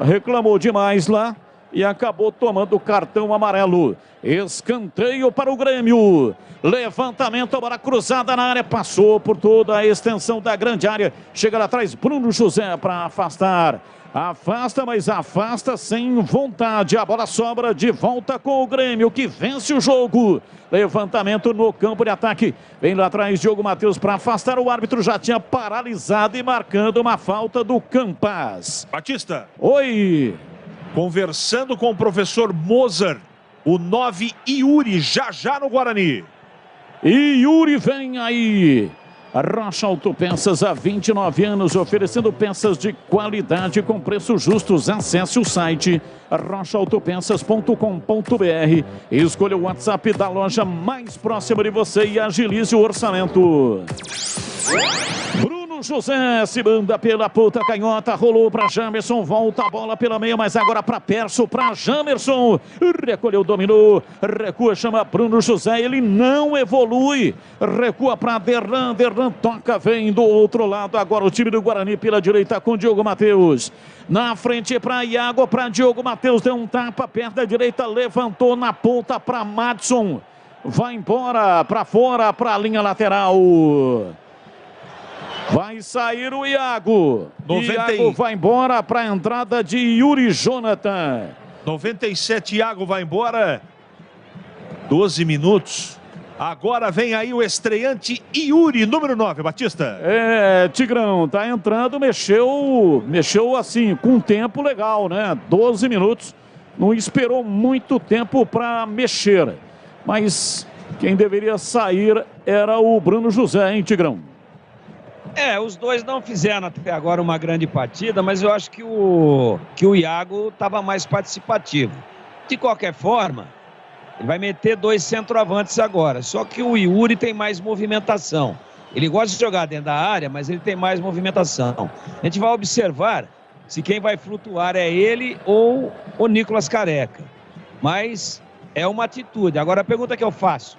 Reclamou demais lá e acabou tomando cartão amarelo. Escanteio para o Grêmio. Levantamento, bola cruzada na área, passou por toda a extensão da grande área. Chega lá atrás, Bruno José para afastar. Afasta, mas afasta sem vontade. A bola sobra de volta com o Grêmio, que vence o jogo. Levantamento no campo de ataque. Vem lá atrás Diogo Matheus para afastar. O árbitro já tinha paralisado e marcando uma falta do Campas. Batista. Oi. Conversando com o professor Mozart, o 9 Yuri, já no Guarani. E Yuri vem aí. A Rocha Autopeças há 29 anos, oferecendo peças de qualidade com preços justos. Acesse o site rochaautopeças.com.br. Escolha o WhatsApp da loja mais próxima de você e agilize o orçamento. Bruno José se manda pela ponta canhota, rolou para Jamerson, volta a bola pela meia, mas agora para Perso, para Jamerson, recolheu, dominou, recua, chama Bruno José, ele não evolui, recua para Derlan, Derlan toca, vem do outro lado, agora o time do Guarani pela direita com Diogo Matheus, na frente para Iago, para Diogo Matheus, deu um tapa, perto da direita, levantou na ponta para Madson, vai embora, para fora, para a linha lateral. Vai sair o Iago. Iago vai embora para a entrada de Yuri Jonathan. 97, Iago vai embora. 12 minutos. Agora vem aí o estreante Yuri, número 9, Batista. Tigrão, tá entrando, mexeu assim, com um tempo legal, né? 12 minutos. Não esperou muito tempo para mexer. Mas quem deveria sair era o Bruno José, hein, Tigrão? Os dois não fizeram até agora uma grande partida, mas eu acho que o Iago estava mais participativo. De qualquer forma, ele vai meter 2 centroavantes agora, só que o Yuri tem mais movimentação. Ele gosta de jogar dentro da área, mas ele tem mais movimentação. A gente vai observar se quem vai flutuar é ele ou o Nicolas Careca. Mas é uma atitude. Agora a pergunta que eu faço,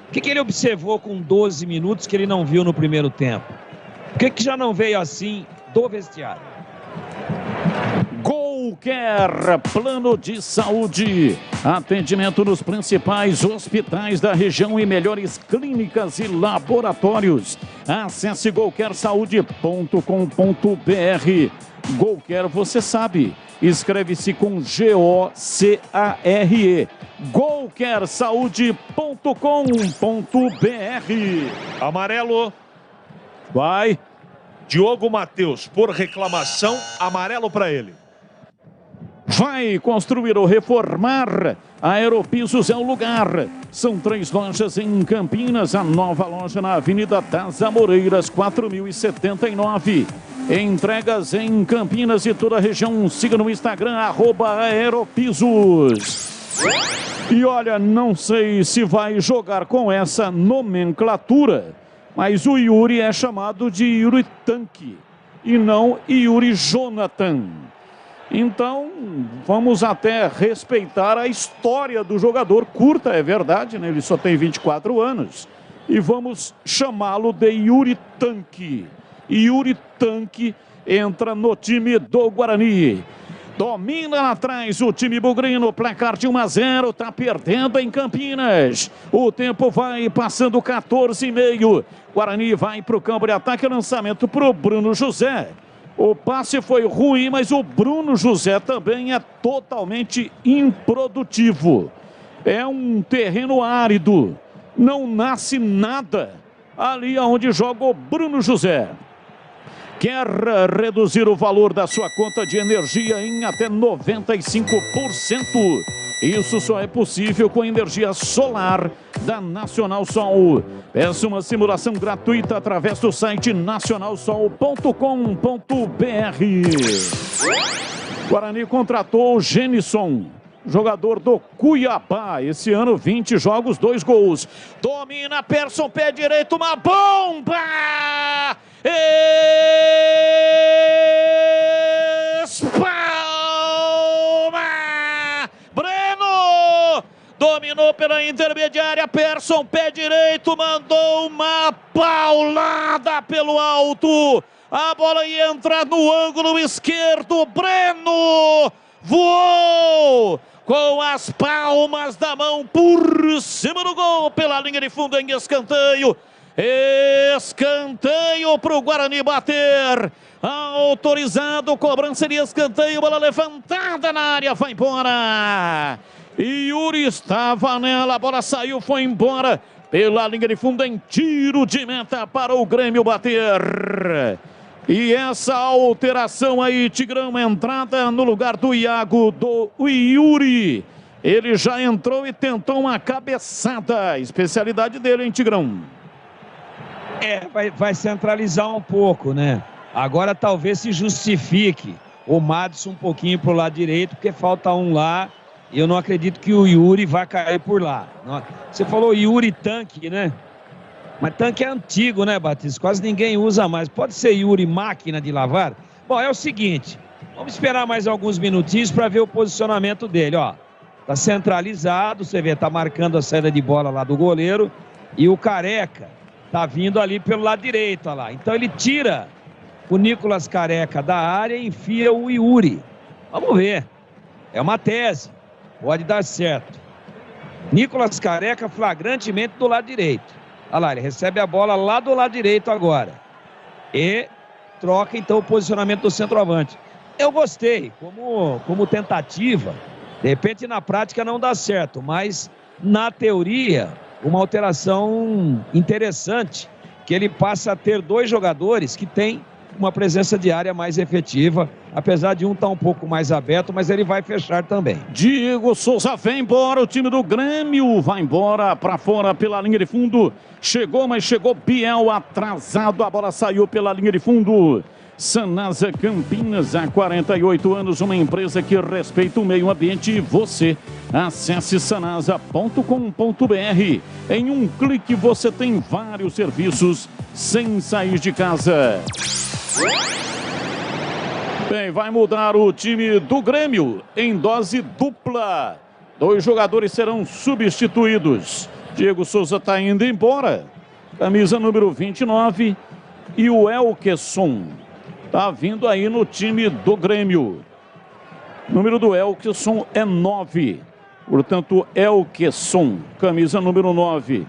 o que ele observou com 12 minutos que ele não viu no primeiro tempo? Por que já não veio assim do vestiário? Golker, plano de saúde. Atendimento nos principais hospitais da região e melhores clínicas e laboratórios. Acesse golkersaude.com.br. Golker, você sabe. Escreve-se com G-O-C-A-R-E. golkersaude.com.br. Amarelo. Vai. Diogo Matheus, por reclamação, amarelo para ele. Vai construir ou reformar? A Aeropisos é o lugar. São 3 lojas em Campinas. A nova loja na Avenida das Amoreiras, 4079. Entregas em Campinas e toda a região. Siga no Instagram, @Aeropisos. E olha, não sei se vai jogar com essa nomenclatura, mas o Yuri é chamado de Yuri Tanque e não Yuri Jonathan. Então, vamos até respeitar a história do jogador. Curta, é verdade, né? Ele só tem 24 anos. E vamos chamá-lo de Yuri Tanque. Yuri Tanque entra no time do Guarani. Domina lá atrás o time bugrino, placar de 1-0, tá perdendo em Campinas. O tempo vai passando 14,5. Guarani vai para o campo de ataque, lançamento para o Bruno José. O passe foi ruim, mas o Bruno José também é totalmente improdutivo. É um terreno árido, não nasce nada ali onde joga o Bruno José. Quer reduzir o valor da sua conta de energia em até 95%? Isso só é possível com a energia solar da Nacional Sol. Peça uma simulação gratuita através do site nacionalsol.com.br. Guarani contratou o Genison, jogador do Cuiabá. Esse ano, 20 jogos, 2 gols. Domina Persson, pé direito, uma bomba! Espalma! Breno! Dominou pela intermediária, Persson, pé direito, mandou uma paulada pelo alto. A bola ia entrar no ângulo esquerdo, Breno voou com as palmas da mão por cima do gol, pela linha de fundo em escanteio. Escanteio para o Guarani bater. Autorizado, cobrança de escanteio, bola levantada na área, vai embora. Yuri estava nela, a bola saiu, foi embora pela linha de fundo em tiro de meta para o Grêmio bater. E essa alteração aí, Tigrão, entrada no lugar do Iago, do Yuri. Ele já entrou e tentou uma cabeçada, especialidade dele, hein, Tigrão? Vai centralizar um pouco, né? Agora talvez se justifique o Madison um pouquinho pro lado direito, porque falta um lá. E eu não acredito que o Yuri vai cair por lá. Você falou Yuri tanque, né? Mas tanque é antigo, né, Batista? Quase ninguém usa mais. Pode ser Yuri máquina de lavar? Bom, é o seguinte. Vamos esperar mais alguns minutinhos para ver o posicionamento dele, ó. Tá centralizado, você vê, tá marcando a saída de bola lá do goleiro. E o Careca tá vindo ali pelo lado direito, ó lá. Então ele tira o Nicolas Careca da área e enfia o Yuri. Vamos ver. É uma tese. Pode dar certo. Nicolas Careca flagrantemente do lado direito. Olha lá, ele recebe a bola lá do lado direito agora. E troca então o posicionamento do centroavante. Eu gostei, como tentativa. De repente na prática não dá certo, mas na teoria uma alteração interessante, que ele passa a ter 2 jogadores que têm uma presença de área mais efetiva, apesar de um estar um pouco mais aberto, mas ele vai fechar também. Diego Souza vem embora, o time do Grêmio vai embora para fora pela linha de fundo. Chegou, mas chegou Biel atrasado, a bola saiu pela linha de fundo. Sanasa Campinas, há 48 anos, uma empresa que respeita o meio ambiente e você. Acesse sanasa.com.br. Em um clique você tem vários serviços sem sair de casa. Bem, vai mudar o time do Grêmio em dose dupla. 2 jogadores serão substituídos. Diego Souza está indo embora. Camisa número 29 e o Elkeson está vindo aí no time do Grêmio. O número do Elkeson é 9. Portanto, Elkeson, camisa número 9.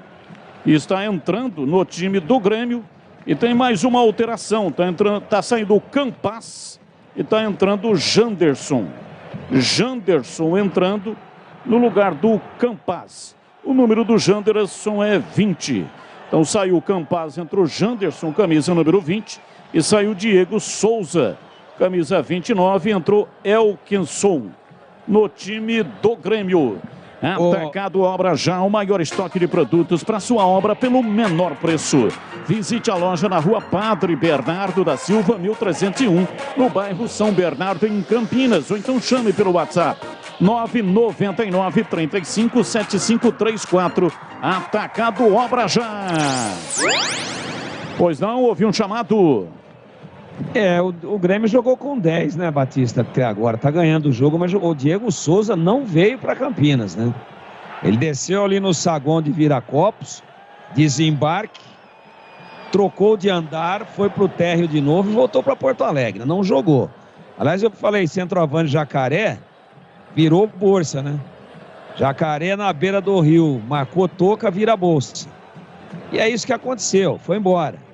Está entrando no time do Grêmio. E tem mais uma alteração. Está saindo o Campas e está entrando o Janderson. Janderson entrando no lugar do Campas. O número do Janderson é 20. Então saiu o Campas, entrou o Janderson, camisa número 20. E saiu o Diego Souza, camisa 29. Entrou Elkeson no time do Grêmio. Atacado Obra Já, o maior estoque de produtos para sua obra pelo menor preço. Visite a loja na rua Padre Bernardo da Silva, 1301, no bairro São Bernardo, em Campinas. Ou então chame pelo WhatsApp 999-357534. Atacado Obra Já. Pois não, houve um chamado. O Grêmio jogou com 10, né, Batista, até agora. Tá ganhando o jogo, mas o Diego Souza não veio para Campinas, né? Ele desceu ali no saguão de Viracopos, desembarque, trocou de andar, foi pro térreo de novo e voltou para Porto Alegre. Não jogou. Aliás, eu falei, centroavante Jacaré, virou bolsa, né? Jacaré na beira do rio, marcou toca, vira bolsa. E é isso que aconteceu, foi embora.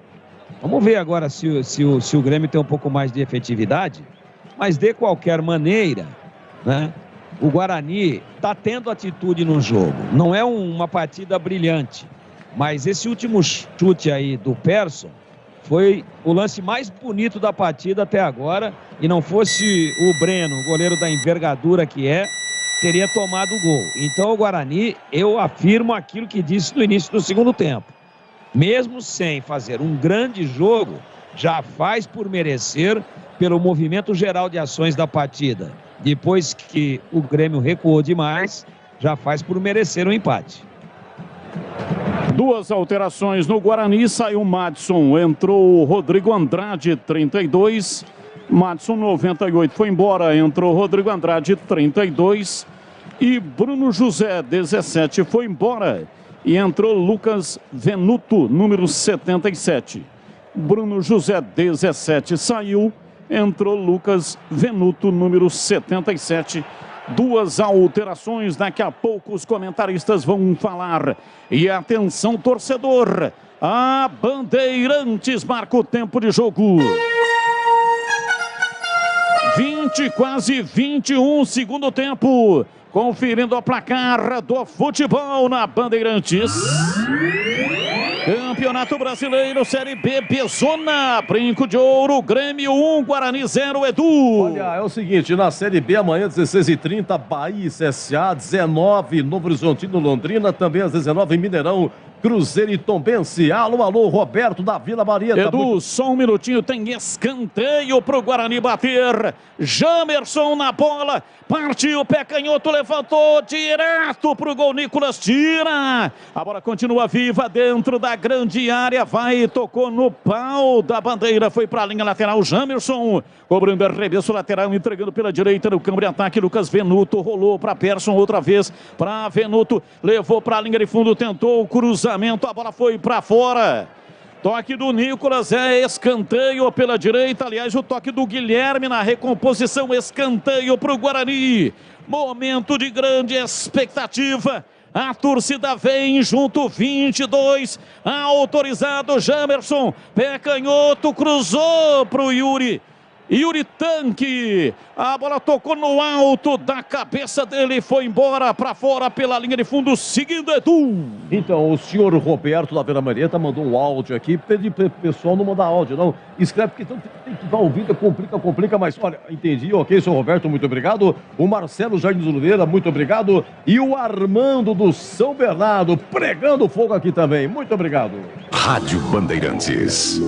Vamos ver agora se o Grêmio tem um pouco mais de efetividade, mas de qualquer maneira, né, o Guarani está tendo atitude no jogo. Não é uma partida brilhante, mas esse último chute aí do Persson foi o lance mais bonito da partida até agora, e não fosse o Breno, o goleiro da envergadura que é, teria tomado o gol. Então o Guarani, eu afirmo aquilo que disse no início do segundo tempo. Mesmo sem fazer um grande jogo, já faz por merecer pelo movimento geral de ações da partida. Depois que o Grêmio recuou demais, já faz por merecer um empate. 2 alterações no Guarani, saiu o Madison, entrou o Rodrigo Andrade, 32, Madison 98 foi embora, entrou Rodrigo Andrade, 32 e Bruno José, 17 foi embora e entrou Lucas Venuto, número 77. Bruno José, 17 saiu, entrou Lucas Venuto, número 77. 2 alterações, daqui a pouco os comentaristas vão falar. E atenção, torcedor, a Bandeirantes marca o tempo de jogo. 20, quase 21, segundo tempo. Conferindo a placar do futebol na Bandeirantes. Campeonato Brasileiro, Série B, Bezona, Brinco de Ouro, Grêmio 1, Guarani 0, Edu. Olha, é o seguinte, na Série B, amanhã, 16h30, Bahia e CSA, 19, Novo Horizontino, Londrina, também às 19, Mineirão, Cruzeiro e Tombense. Alô, alô, Roberto da Vila Maria. Edu, só um minutinho, tem escanteio pro Guarani bater. Jamerson na bola, partiu, pé canhoto, levantou, direto pro gol, Nicolas tira. A bola continua viva dentro da grande área, vai, tocou no pau da bandeira, foi pra linha lateral, Jamerson, cobrando arremesso lateral, entregando pela direita no campo de ataque, Lucas Venuto, rolou pra Persson outra vez, pra Venuto, levou pra linha de fundo, tentou o cruzamento, a bola foi pra fora. Toque do Nicolas, é escanteio pela direita, aliás o toque do Guilherme na recomposição, escanteio para o Guarani. Momento de grande expectativa, a torcida vem junto, 22, autorizado Jamerson, pé canhoto, cruzou para o Yuri. Yuri Tanque, a bola tocou no alto da cabeça dele, foi embora para fora pela linha de fundo, seguindo Edu. Então, o senhor Roberto da Vila Marieta mandou um áudio aqui, pedi para o pessoal não mandar áudio, não. Escreve, porque então tem que dar ouvido, complica, mas olha, entendi, ok, senhor Roberto, muito obrigado. O Marcelo Jardim Oliveira, muito obrigado. E o Armando do São Bernardo, pregando fogo aqui também, muito obrigado. Rádio Bandeirantes.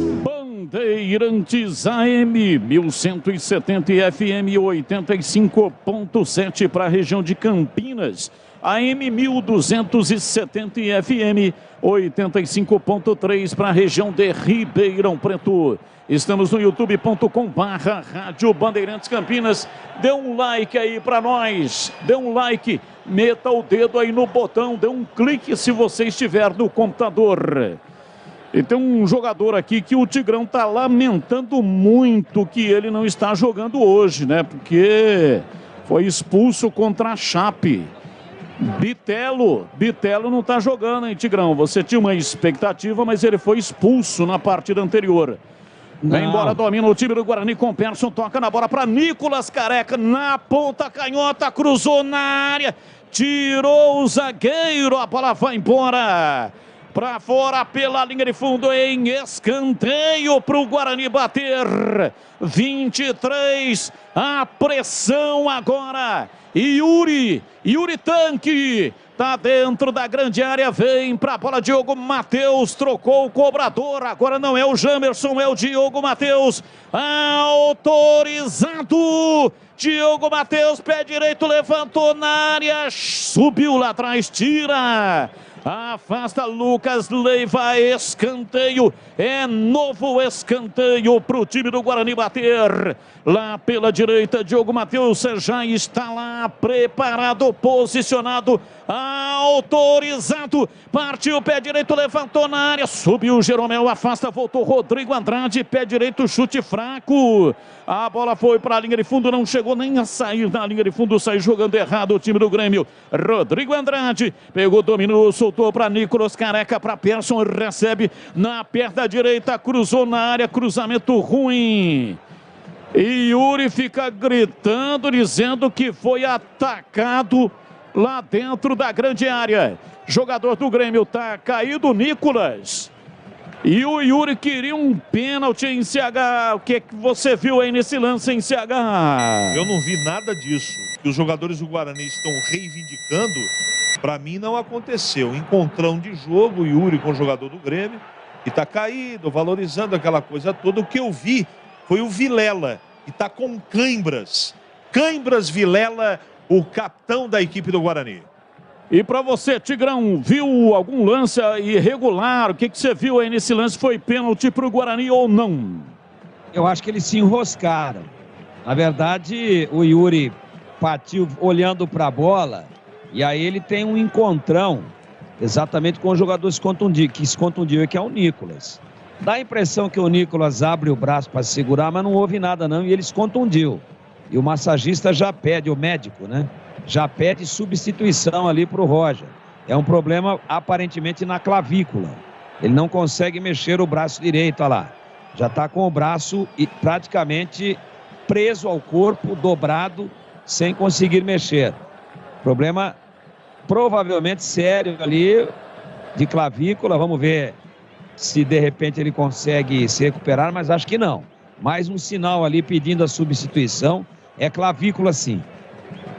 Bandeirantes AM 1170 e FM 85.7 para a região de Campinas, AM 1270 e FM 85.3 para a região de Ribeirão Preto. Estamos no youtube.com/Rádio Bandeirantes Campinas. Dê um like aí para nós, dê um like, meta o dedo aí no botão, dê um clique se você estiver no computador. E tem um jogador aqui que o Tigrão tá lamentando muito que ele não está jogando hoje, né? Porque foi expulso contra a Chape. Bitelo não tá jogando, hein, Tigrão? Você tinha uma expectativa, mas ele foi expulso na partida anterior. Vem embora, domina o time do Guarani com Persson, toca na bola para Nicolas Careca, na ponta canhota, cruzou na área, tirou o zagueiro, a bola vai embora. Para fora pela linha de fundo em escanteio para o Guarani bater. 23, a pressão agora. Yuri Tanque tá dentro da grande área, vem para a bola Diogo Matheus, trocou o cobrador, agora não é o Jamerson, é o Diogo Matheus, autorizado. Diogo Matheus, pé direito, levantou na área, subiu lá atrás, tira. Afasta Lucas Leiva, escanteio, é novo escanteio para o time do Guarani bater. Lá pela direita, Diogo Matheus já está lá, preparado, posicionado, autorizado, partiu pé direito, levantou na área, subiu o Jeromel, afasta, voltou Rodrigo Andrade, pé direito, chute fraco. A bola foi para a linha de fundo, não chegou nem a sair da linha de fundo, saiu jogando errado o time do Grêmio. Rodrigo Andrade pegou, dominou, soltou para Nicolas Careca, para Persson, recebe na perna direita, cruzou na área, cruzamento ruim. E Yuri fica gritando, dizendo que foi atacado lá dentro da grande área. Jogador do Grêmio, tá caído Nicolas. E o Yuri queria um pênalti em CH. O que é que você viu aí nesse lance em CH? Eu não vi nada disso. que os jogadores do Guarani estão reivindicando, para mim não aconteceu. Encontrão de jogo, o Yuri com o jogador do Grêmio, que está caído, valorizando aquela coisa toda. O que eu vi foi o Vilela, que está com cãibras. Cãibras Vilela, o capitão da equipe do Guarani. E para você, Tigrão, viu algum lance irregular? O que você viu aí nesse lance? Foi pênalti para o Guarani ou não? Eu acho que eles se enroscaram. Na verdade, o Yuri partiu olhando para a bola e aí ele tem um encontrão exatamente com o jogador que se contundiu, que é o Nicolas. Dá a impressão que o Nicolas abre o braço para segurar, mas não houve nada não e ele se contundiu. E o massagista já pede, o médico, né? Já pede substituição ali para o Roger. É um problema aparentemente na clavícula. Ele não consegue mexer o braço direito, olha lá. Já está com o braço praticamente preso ao corpo, dobrado, sem conseguir mexer. Problema provavelmente sério ali de clavícula. Vamos ver se de repente ele consegue se recuperar, mas acho que não. Mais um sinal ali pedindo a substituição. É clavícula sim.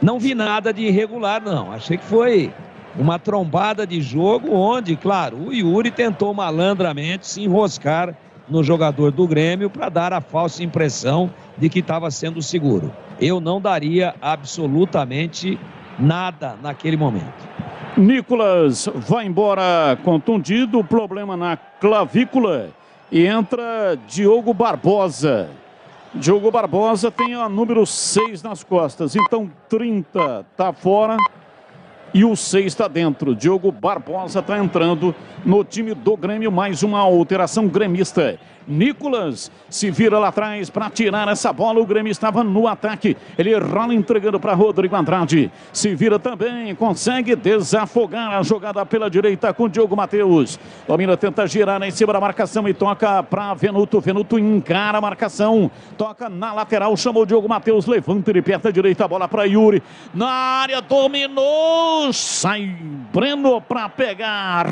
Não vi nada de irregular, não. Achei que foi uma trombada de jogo onde, claro, o Yuri tentou malandramente se enroscar no jogador do Grêmio para dar a falsa impressão de que estava sendo seguro. Eu não daria absolutamente nada naquele momento. Nicolas vai embora contundido, problema na clavícula, e entra Diogo Barbosa. Diogo Barbosa tem a número 6 nas costas, então 30 está fora e o 6 está dentro. Diogo Barbosa está entrando no time do Grêmio, mais uma alteração gremista. Nicolas se vira lá atrás para tirar essa bola, o Grêmio estava no ataque, ele rola entregando para Rodrigo Andrade, se vira também, consegue desafogar a jogada pela direita com Diogo Matheus, domina, tenta girar em cima da marcação e toca para Venuto, Venuto encara a marcação, toca na lateral, chamou o Diogo Matheus, levanta ele perto da direita, a bola para Yuri, na área, dominou, sai Breno para pegar.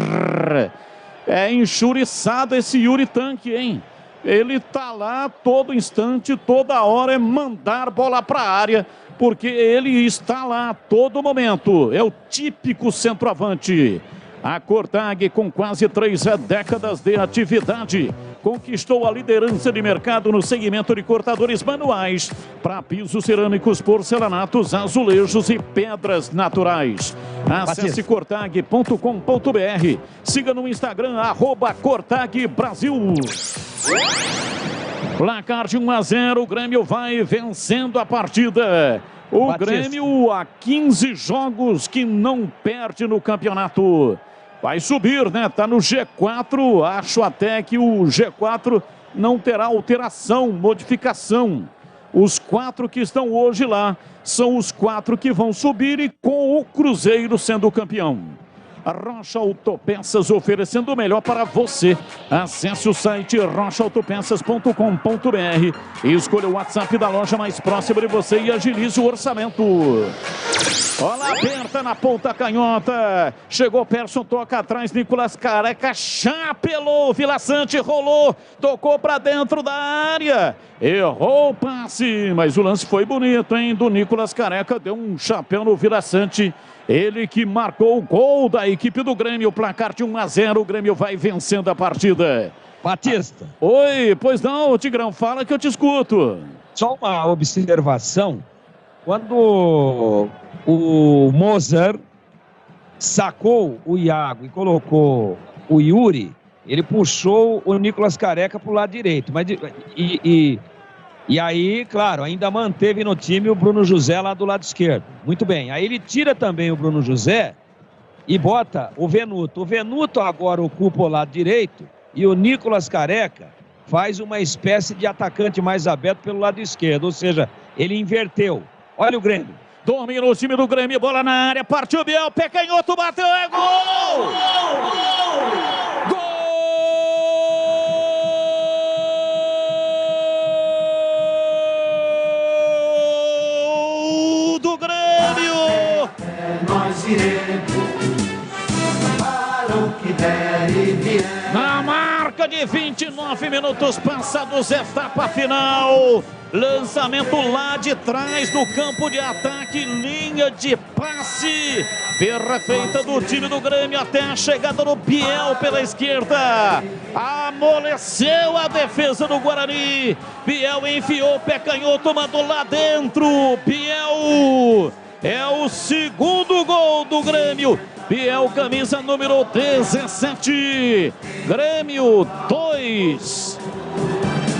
É enxuriçado esse Yuri Tanque, hein? Ele tá lá todo instante, toda hora é mandar bola para a área, porque ele está lá a todo momento. É o típico centroavante. A Cortag, com quase 3 décadas de atividade, conquistou a liderança de mercado no segmento de cortadores manuais para pisos cerâmicos, porcelanatos, azulejos e pedras naturais. Acesse cortag.com.br. Siga no Instagram, @CortagBrasil. Placar de 1-0, o Grêmio vai vencendo a partida. O Grêmio há 15 jogos que não perde no campeonato. Vai subir, né? Tá no G4. Acho até que o G4 não terá alteração, modificação. Os 4 que estão hoje lá são os 4 que vão subir e com o Cruzeiro sendo o campeão. A Rocha Autopeças oferecendo o melhor para você. Acesse o site rochaautopeças.com.br e escolha o WhatsApp da loja mais próxima de você e agilize o orçamento. Bola aberta na ponta canhota. Chegou Persson, toca atrás, Nicolas Careca chapelou, Vila Sante rolou, tocou para dentro da área. Errou o passe, mas o lance foi bonito, hein? Do Nicolas Careca, deu um chapéu no Vila Sante. Ele que marcou o gol da equipe do Grêmio, o placar de 1-0, o Grêmio vai vencendo a partida. Batista. Oi, pois não, Tigrão, fala que eu te escuto. Só uma observação, quando o Mozart sacou o Iago e colocou o Yuri, ele puxou o Nicolas Careca para o lado direito, mas e aí, claro, ainda manteve no time o Bruno José lá do lado esquerdo. Muito bem. Aí ele tira também o Bruno José e bota o Venuto. O Venuto agora ocupa o lado direito e o Nicolas Careca faz uma espécie de atacante mais aberto pelo lado esquerdo. Ou seja, ele inverteu. Olha o Grêmio. Domina o time do Grêmio, bola na área, partiu Biel, pé canhoto, bateu, é gol! Gol! Do Grêmio! Nós iremos para o que der e vier. Na marca Cerca de 29 minutos passados, etapa final. Lançamento lá de trás no campo de ataque, linha de passe perfeita do time do Grêmio até a chegada do Biel pela esquerda. Amoleceu a defesa do Guarani. Biel enfiou o pé canhoto, mandou lá dentro. Biel é o segundo gol do Grêmio. Biel, camisa número 17. Grêmio 2.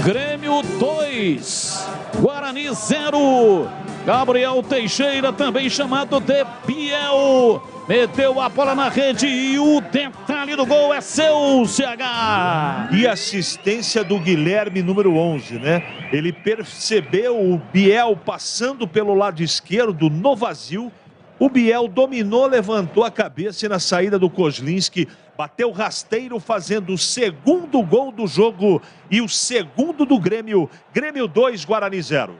Grêmio 2. Guarani 0. Gabriel Teixeira, também chamado de Biel, meteu a bola na rede e o detalhe do gol é seu, CH. E assistência do Guilherme, número 11, né? Ele percebeu o Biel passando pelo lado esquerdo no vazio. O Biel dominou, levantou a cabeça e na saída do Kozlinski bateu rasteiro, fazendo o segundo gol do jogo e o segundo do Grêmio. Grêmio 2, Guarani 0.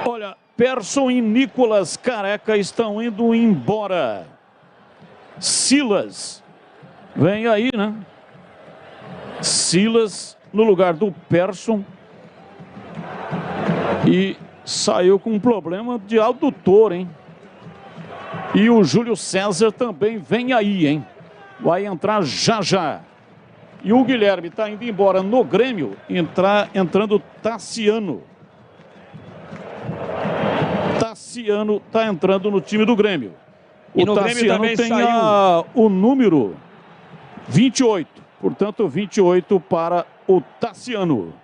Olha, Persson e Nicolas Careca estão indo embora. Silas vem aí, né? Silas no lugar do Persson. E saiu com um problema de adutor, hein? E o Júlio César também vem aí, hein? Vai entrar já já. E o Guilherme está indo embora no Grêmio, entrando Tassiano. Tassiano está entrando no time do Grêmio. E o no Grêmio Tassiano também tem saiu o número 28. Portanto, 28 para o Tassiano.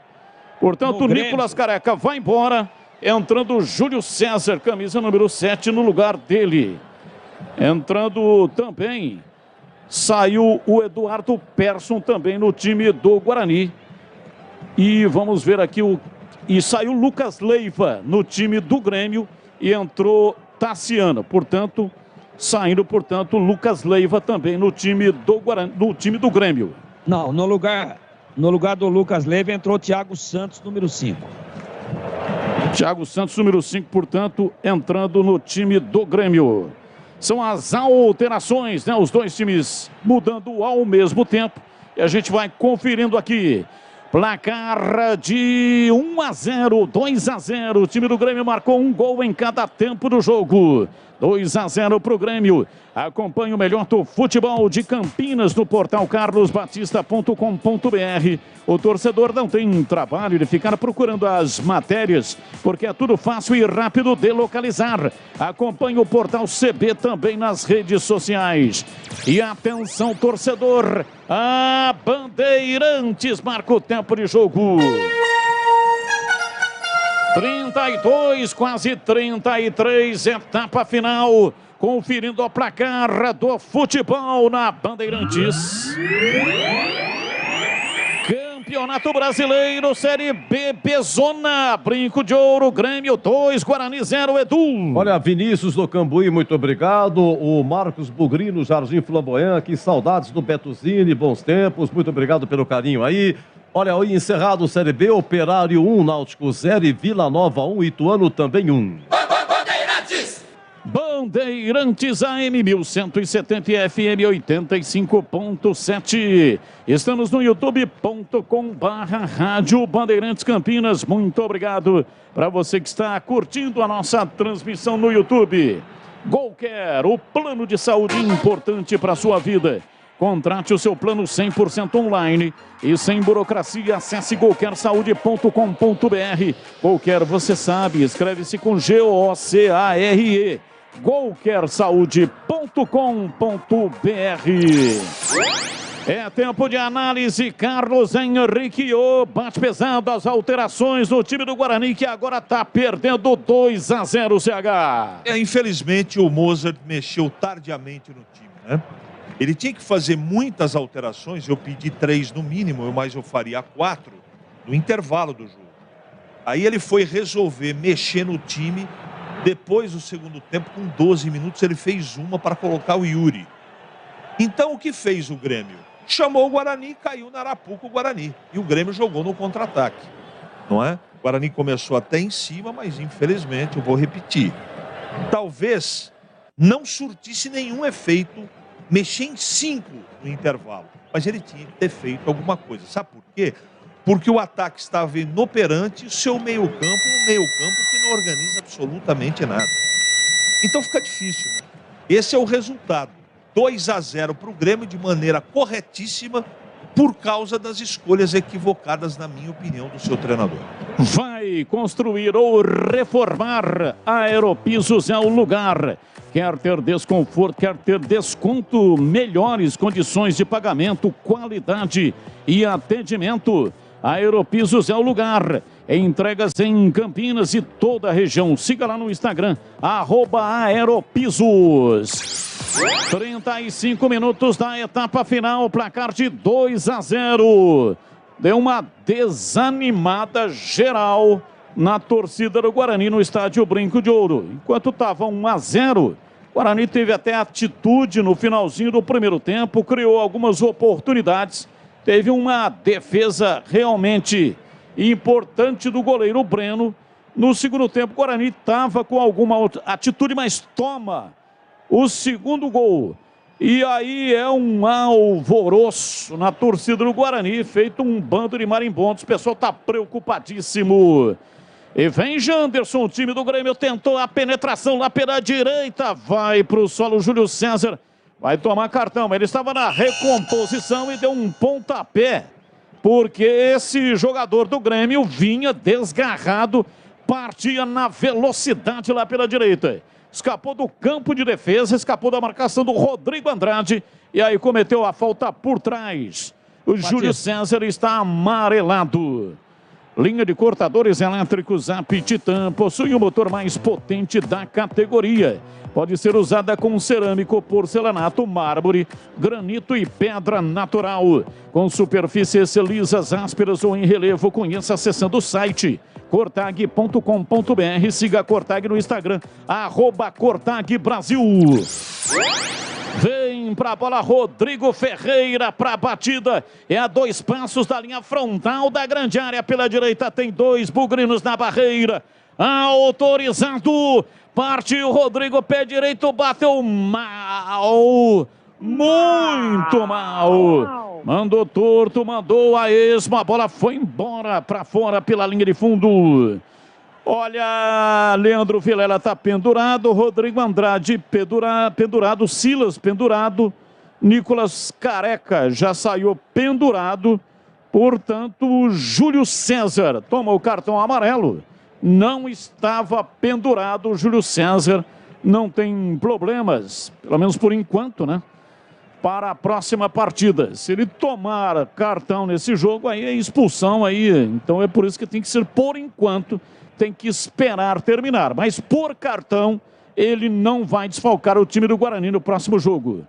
Portanto, o Nicolas Careca vai embora. Entrando o Júlio César, camisa número 7, no lugar dele. Entrando também, saiu o Eduardo Persson também no time do Guarani. E vamos ver aqui e saiu o Lucas Leiva no time do Grêmio e entrou Tassiano. Portanto, saindo, portanto, Lucas Leiva também no time do Guarani, no time do Grêmio. Não, no lugar do Lucas Leiva entrou o Thiago Santos, número 5. Thiago Santos, número 5, portanto, entrando no time do Grêmio. São as alterações, né? Os dois times mudando ao mesmo tempo. E a gente vai conferindo aqui. Placar de 1-0, 2-0. O time do Grêmio marcou um gol em cada tempo do jogo. 2-0 para o Grêmio. Acompanhe o melhor do futebol de Campinas no portal carlosbatista.com.br. O torcedor não tem trabalho de ficar procurando as matérias, porque é tudo fácil e rápido de localizar. Acompanhe o portal CB também nas redes sociais. E atenção, torcedor, a Bandeirantes marca o tempo de jogo. 32, quase 33, etapa final. Conferindo o placar do futebol na Bandeirantes. Campeonato Brasileiro, Série B, Bezona, Brinco de Ouro, Grêmio 2, Guarani 0, Edu. Olha, Vinícius do Cambuí, muito obrigado. O Marcos Bugrino, Jardim Flamboyant, que saudades do Betuzini, bons tempos, muito obrigado pelo carinho aí. Olha, encerrado o Série B, Operário 1, Náutico 0 e Vila Nova 1, Ituano também 1. Bandeirantes AM 1170 e FM 85.7. Estamos no youtube.com/Rádio Bandeirantes Campinas. Muito obrigado para você que está curtindo a nossa transmissão no YouTube. Golcare, o plano de saúde importante para a sua vida. Contrate o seu plano 100% online e sem burocracia. Acesse golcaresaude.com.br. Golcare, você sabe, escreve-se com G-O-C-A-R-E. golcaresaude.com.br. É tempo de análise. Carlos Henrique, bate pesado, as alterações no time do Guarani, que agora está perdendo 2-0, CH. Infelizmente o Mozart mexeu tardiamente no time, né? Ele tinha que fazer muitas alterações, eu pedi 3 no mínimo, mas eu faria 4 no intervalo do jogo. Aí ele foi resolver mexer no time. Depois do segundo tempo, com 12 minutos, ele fez uma para colocar o Yuri. Então, o que fez o Grêmio? Chamou o Guarani, caiu na arapuca o Guarani. E o Grêmio jogou no contra-ataque, não é? O Guarani começou até em cima, mas infelizmente, eu vou repetir, talvez não surtisse nenhum efeito mexer em 5 no intervalo. Mas ele tinha que ter feito alguma coisa. Sabe por quê? Porque o ataque estava inoperante e o seu meio-campo, um meio-campo que não organiza absolutamente nada. Então fica difícil, né? Esse é o resultado. 2-0 para o Grêmio de maneira corretíssima por causa das escolhas equivocadas, na minha opinião, do seu treinador. Vai construir ou reformar? Aeropisos é o lugar. Quer ter desconforto, quer ter desconto, melhores condições de pagamento, qualidade e atendimento. Aeropisos é o lugar. Entregas em Campinas e toda a região. Siga lá no Instagram, @aeropisos. 35 minutos da etapa final, placar de 2-0. Deu uma desanimada geral na torcida do Guarani no estádio Brinco de Ouro. Enquanto estava 1-0, o Guarani teve até atitude no finalzinho do primeiro tempo, criou algumas oportunidades, teve uma defesa realmente importante do goleiro Breno. No segundo tempo, o Guarani estava com alguma atitude, mas toma o segundo gol. E aí é um alvoroço na torcida do Guarani, feito um bando de marimbondos. O pessoal está preocupadíssimo. E vem Janderson, o time do Grêmio tentou a penetração lá pela direita. Vai para o solo Júlio César. Vai tomar cartão, mas ele estava na recomposição e deu um pontapé. Porque esse jogador do Grêmio vinha desgarrado, partia na velocidade lá pela direita. Escapou do campo de defesa, escapou da marcação do Rodrigo Andrade e aí cometeu a falta por trás. O Júlio César está amarelado. Linha de cortadores elétricos Aptitan possui o motor mais potente da categoria. Pode ser usada com cerâmico, porcelanato, mármore, granito e pedra natural. Com superfícies lisas, ásperas ou em relevo, conheça acessando o site cortag.com.br. Siga a Cortag no Instagram, @CortagBrasil. Vem pra bola Rodrigo Ferreira pra batida. É a 2 passos da linha frontal da grande área. Pela direita tem 2 bugrinos na barreira. Autorizado. Partiu Rodrigo, pé direito, bateu mal. Muito mal. Mandou torto, mandou a esmo. A bola foi embora pra fora pela linha de fundo. Olha, Leandro Vilela está pendurado, Rodrigo Andrade pendurado, Silas pendurado, Nicolas Careca já saiu pendurado, portanto, Júlio César toma o cartão amarelo, não estava pendurado, Júlio César não tem problemas, pelo menos por enquanto, né? Para a próxima partida. Se ele tomar cartão nesse jogo, aí é expulsão aí, então é por isso que tem que ser por enquanto. Tem que esperar terminar, mas por cartão ele não vai desfalcar o time do Guarani no próximo jogo.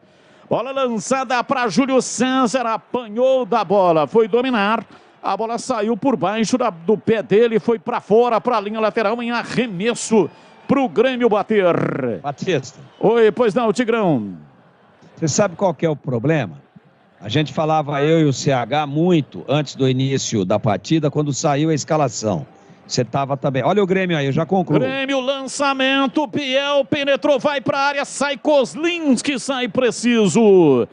Bola lançada para Júlio César, apanhou da bola, foi dominar, a bola saiu por baixo do pé dele, foi para fora, para a linha lateral em arremesso para o Grêmio bater. Batista. Oi, pois não, Tigrão. Você sabe qual que é o problema? A gente falava, eu e o CH, muito antes do início da partida, quando saiu a escalação. Você estava também. Olha o Grêmio aí, eu já concluo. Grêmio, lançamento, Piel penetrou, vai para a área, sai Kozlinski, sai preciso.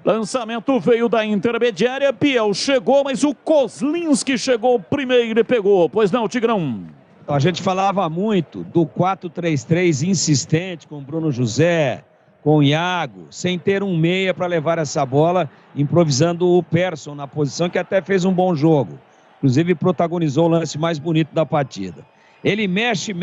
Lançamento veio da intermediária, Piel chegou, mas o Kozlinski chegou primeiro e pegou. Pois não, Tigrão? A gente falava muito do 4-3-3 insistente com o Bruno José, com o Iago, sem ter um meia para levar essa bola, improvisando o Persson na posição, que até fez um bom jogo. Inclusive protagonizou o lance mais bonito da partida. Ele mexe,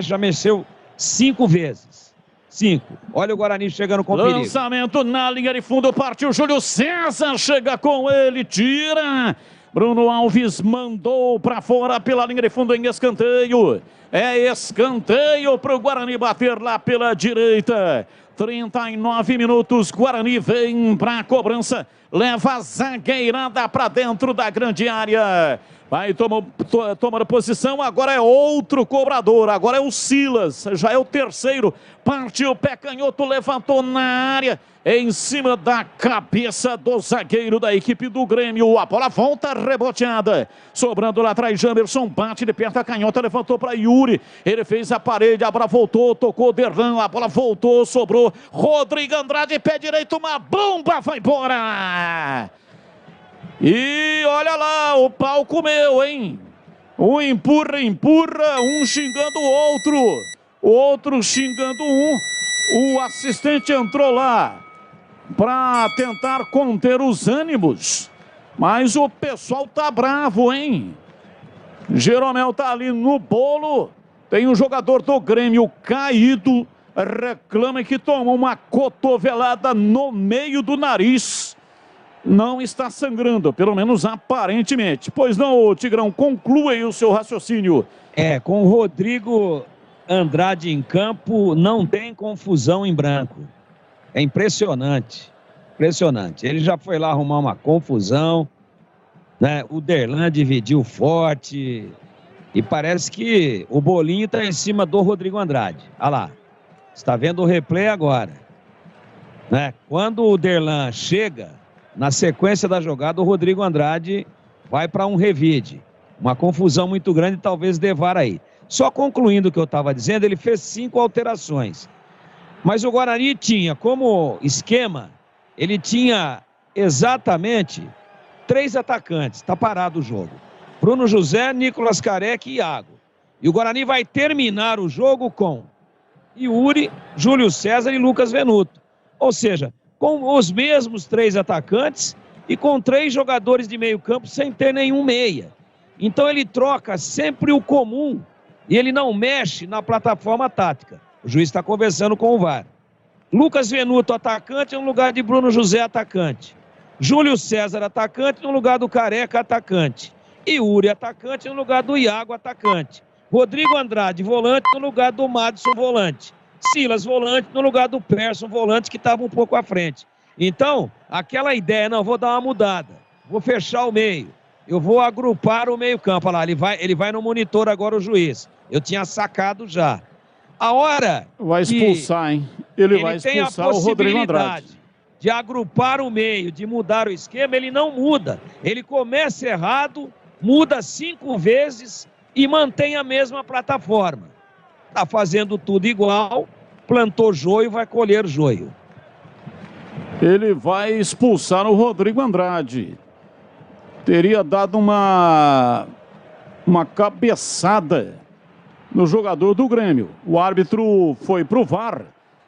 já mexeu 5 vezes. 5. Olha o Guarani chegando com perigo. Lançamento na linha de fundo, partiu Júlio César, chega com ele, tira. Bruno Alves mandou para fora pela linha de fundo em escanteio. É escanteio para o Guarani bater lá pela direita. 39 minutos, Guarani vem para a cobrança, leva a zagueirada para dentro da grande área. Vai tomando posição, agora é outro cobrador, agora é o Silas, já é o terceiro. Partiu o pé canhoto, levantou na área, em cima da cabeça do zagueiro da equipe do Grêmio. A bola volta reboteada, sobrando lá atrás, Jamerson bate de perto a canhota, levantou para Yuri. Ele fez a parede, a bola voltou, tocou o Derlan, a bola voltou, sobrou. Rodrigo Andrade, pé direito, uma bomba, vai embora. E olha lá, o pau comeu, hein? Um empurra, um xingando o outro xingando um. O assistente entrou lá para tentar conter os ânimos. Mas o pessoal tá bravo, hein? Jeromel tá ali no bolo. Tem um jogador do Grêmio caído. Reclama que tomou uma cotovelada no meio do nariz. Não está sangrando, pelo menos aparentemente. Pois não, Tigrão, conclua aí o seu raciocínio. Com o Rodrigo Andrade em campo, não tem confusão em branco. É impressionante. Impressionante. Ele já foi lá arrumar uma confusão, né? O Derlan dividiu forte. E parece que o bolinho está em cima do Rodrigo Andrade. Olha lá. Está vendo o replay agora, né? Quando o Derlan chega, na sequência da jogada, o Rodrigo Andrade vai para um revide. Uma confusão muito grande, talvez de VAR aí. Só concluindo o que eu estava dizendo, ele fez 5 alterações. Mas o Guarani tinha como esquema, ele tinha exatamente 3 atacantes. Está parado o jogo. Bruno José, Nicolas Careca e Iago. E o Guarani vai terminar o jogo com Yuri, Júlio César e Lucas Venuto. Ou seja, com os mesmos 3 atacantes e com 3 jogadores de meio campo sem ter nenhum meia. Então ele troca sempre o comum e ele não mexe na plataforma tática. O juiz está conversando com o VAR. Lucas Venuto, atacante, no lugar de Bruno José, atacante. Júlio César, atacante, no lugar do Careca, atacante. E Yuri, atacante, no lugar do Iago, atacante. Rodrigo Andrade, volante, no lugar do Madison, volante. Silas, volante, no lugar do Persson, volante, que estava um pouco à frente. Então, aquela ideia, não, vou dar uma mudada. Vou fechar o meio. Eu vou agrupar o meio campo. Olha lá, ele vai no monitor agora, o juiz. Eu tinha sacado já. A hora vai expulsar, hein? Ele vai expulsar o Rodrigo Andrade. De agrupar o meio, de mudar o esquema, ele não muda. Ele começa errado, muda 5 vezes e mantém a mesma plataforma. Está fazendo tudo igual, plantou joio, vai colher joio. Ele vai expulsar o Rodrigo Andrade. Teria dado uma cabeçada no jogador do Grêmio. O árbitro foi pro VAR.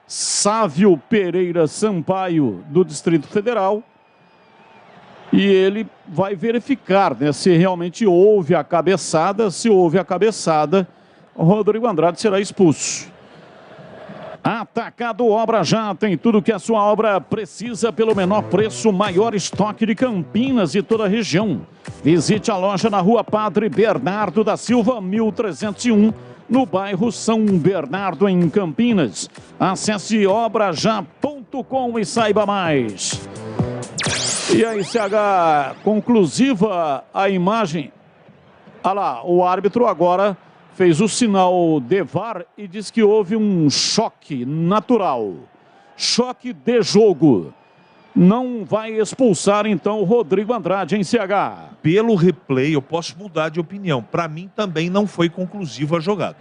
Sávio Pereira Sampaio, do Distrito Federal. E ele vai verificar, né, se realmente houve a cabeçada. Se houve a cabeçada, o Rodrigo Andrade será expulso. Atacado Obra Já tem tudo que a sua obra precisa pelo menor preço, maior estoque de Campinas e toda a região. Visite a loja na Rua Padre Bernardo da Silva, 1301, no bairro São Bernardo, em Campinas. Acesse obraja.com e saiba mais. E aí, CH, conclusiva a imagem. Olha lá, o árbitro agora fez o sinal de VAR e diz que houve um choque natural. Choque de jogo. Não vai expulsar, então, o Rodrigo Andrade, em CH. Pelo replay, eu posso mudar de opinião. Para mim, também não foi conclusiva a jogada.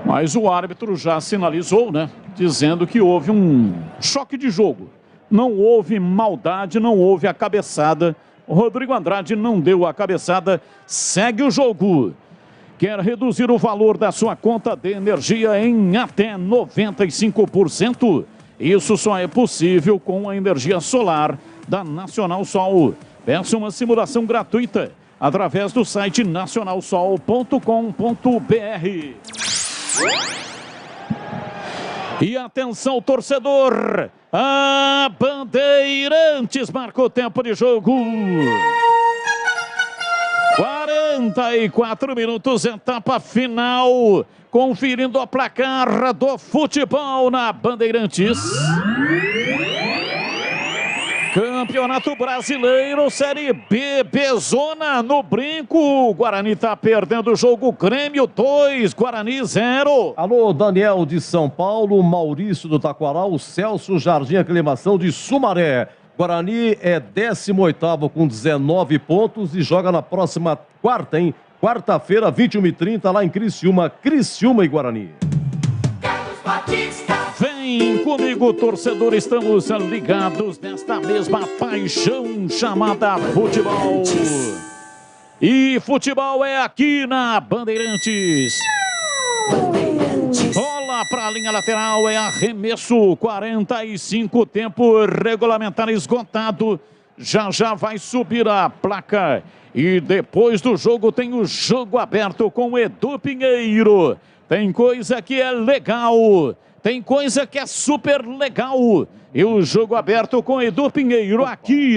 Mas o árbitro já sinalizou, né? Dizendo que houve um choque de jogo. Não houve maldade, não houve a cabeçada. O Rodrigo Andrade não deu a cabeçada. Segue o jogo. Quer reduzir o valor da sua conta de energia em até 95%? Isso só é possível com a energia solar da Nacional Sol. Peça uma simulação gratuita através do site nacionalsol.com.br. E atenção, torcedor! A Bandeirantes marcou tempo de jogo. 44 minutos, etapa final. Conferindo a placar do futebol na Bandeirantes. Campeonato Brasileiro, Série B, Bezona no Brinco. O Guarani tá perdendo o jogo. Grêmio 2, Guarani 0. Alô, Daniel de São Paulo, Maurício do Taquaral, Celso Jardim Aclimação de Sumaré. Guarani é 18º com 19 pontos e joga na próxima quarta, hein? Quarta-feira, 21h30, lá em Criciúma e Guarani. Vem comigo, torcedor, estamos ligados nesta mesma paixão chamada futebol. E futebol é aqui na Bandeirantes. Bola para a linha lateral, é arremesso, 45, tempo regulamentar esgotado. Já vai subir a placa. E depois do jogo tem o jogo aberto com Edu Pinheiro. Tem coisa que é legal, tem coisa que é super legal. E o jogo aberto com Edu Pinheiro aqui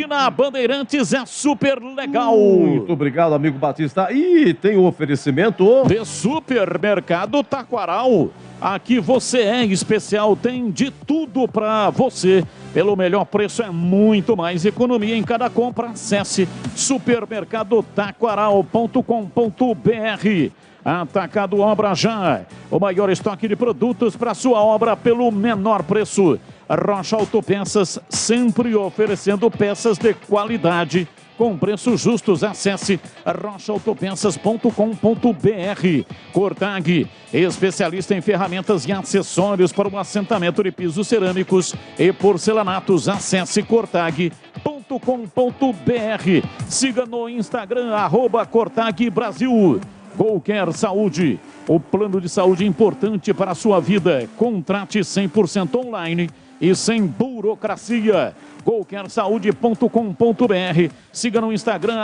na Bandeirantes é super legal. Muito obrigado, amigo Batista. E tem o oferecimento de Supermercado Taquaral. Aqui você é especial, tem de tudo para você. Pelo melhor preço é muito mais economia em cada compra. Acesse supermercadotaquaral.com.br. Atacado Obra Já, o maior estoque de produtos para sua obra pelo menor preço. Rocha Autopeças, sempre oferecendo peças de qualidade com preços justos. Acesse rochaautopeças.com.br. Cortag, especialista em ferramentas e acessórios para o assentamento de pisos cerâmicos e porcelanatos. Acesse cortag.com.br. Siga no Instagram, @CortagBrasil. Qualquer Saúde, o plano de saúde importante para a sua vida. Contrate 100% online e sem burocracia. qualquersaude.com.br. Siga no Instagram,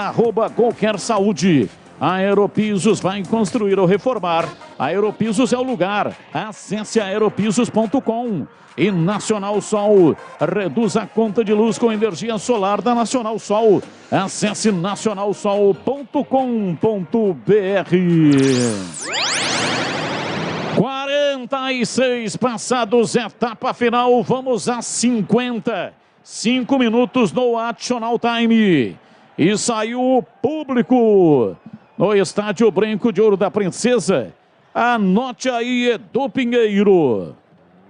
@qualquersaúde. Aeropisos, vai construir ou reformar. Aeropisos é o lugar. Acesse aeropisos.com. E Nacional Sol, reduz a conta de luz com energia solar da Nacional Sol. Acesse nacionalsol.com.br. 46 passados, etapa final, vamos a 50. 5 minutos no Additional Time. E saiu o público no Estádio Brinco de Ouro da Princesa. Anote aí, Edu Pinheiro.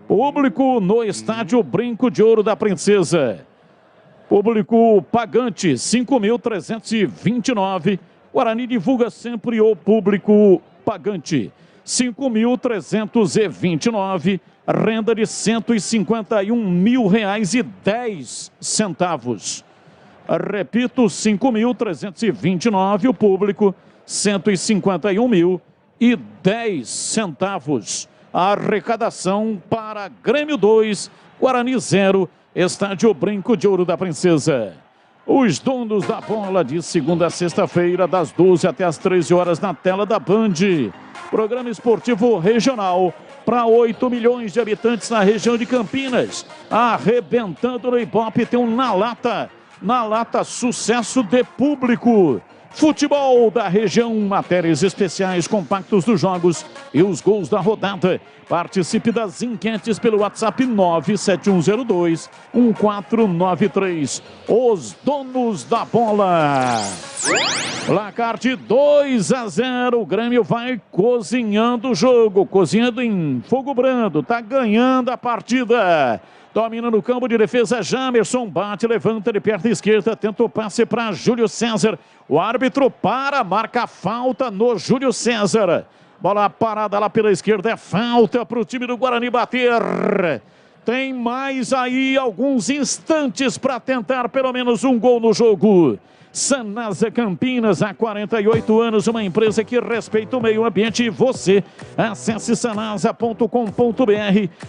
Público no Estádio Brinco de Ouro da Princesa. Público pagante, 5.329. Guarani divulga sempre o público pagante. 5.329. Renda de R$151.010. Repito, 5.329. O público, R$151.010. A arrecadação para Grêmio 2, Guarani 0, Estádio Brinco de Ouro da Princesa. Os donos da bola de segunda a sexta-feira, das 12 até as 13 horas na tela da Band. Programa esportivo regional para 8 milhões de habitantes na região de Campinas. Arrebentando no Ibope, tem um Na Lata, sucesso de público. Futebol da região, matérias especiais, compactos dos jogos e os gols da rodada. Participe das enquetes pelo WhatsApp 97102-1493. Os donos da bola. Placar de 2-0. O Grêmio vai cozinhando o jogo, cozinhando em fogo brando. Tá ganhando a partida. Domina no campo de defesa, Jamerson bate, levanta de perna esquerda, tenta o passe para Júlio César. O árbitro marca falta no Júlio César. Bola parada lá pela esquerda, é falta para o time do Guarani bater. Tem mais aí alguns instantes para tentar pelo menos um gol no jogo. Sanasa Campinas, há 48 anos, uma empresa que respeita o meio ambiente. E você, acesse sanasa.com.br.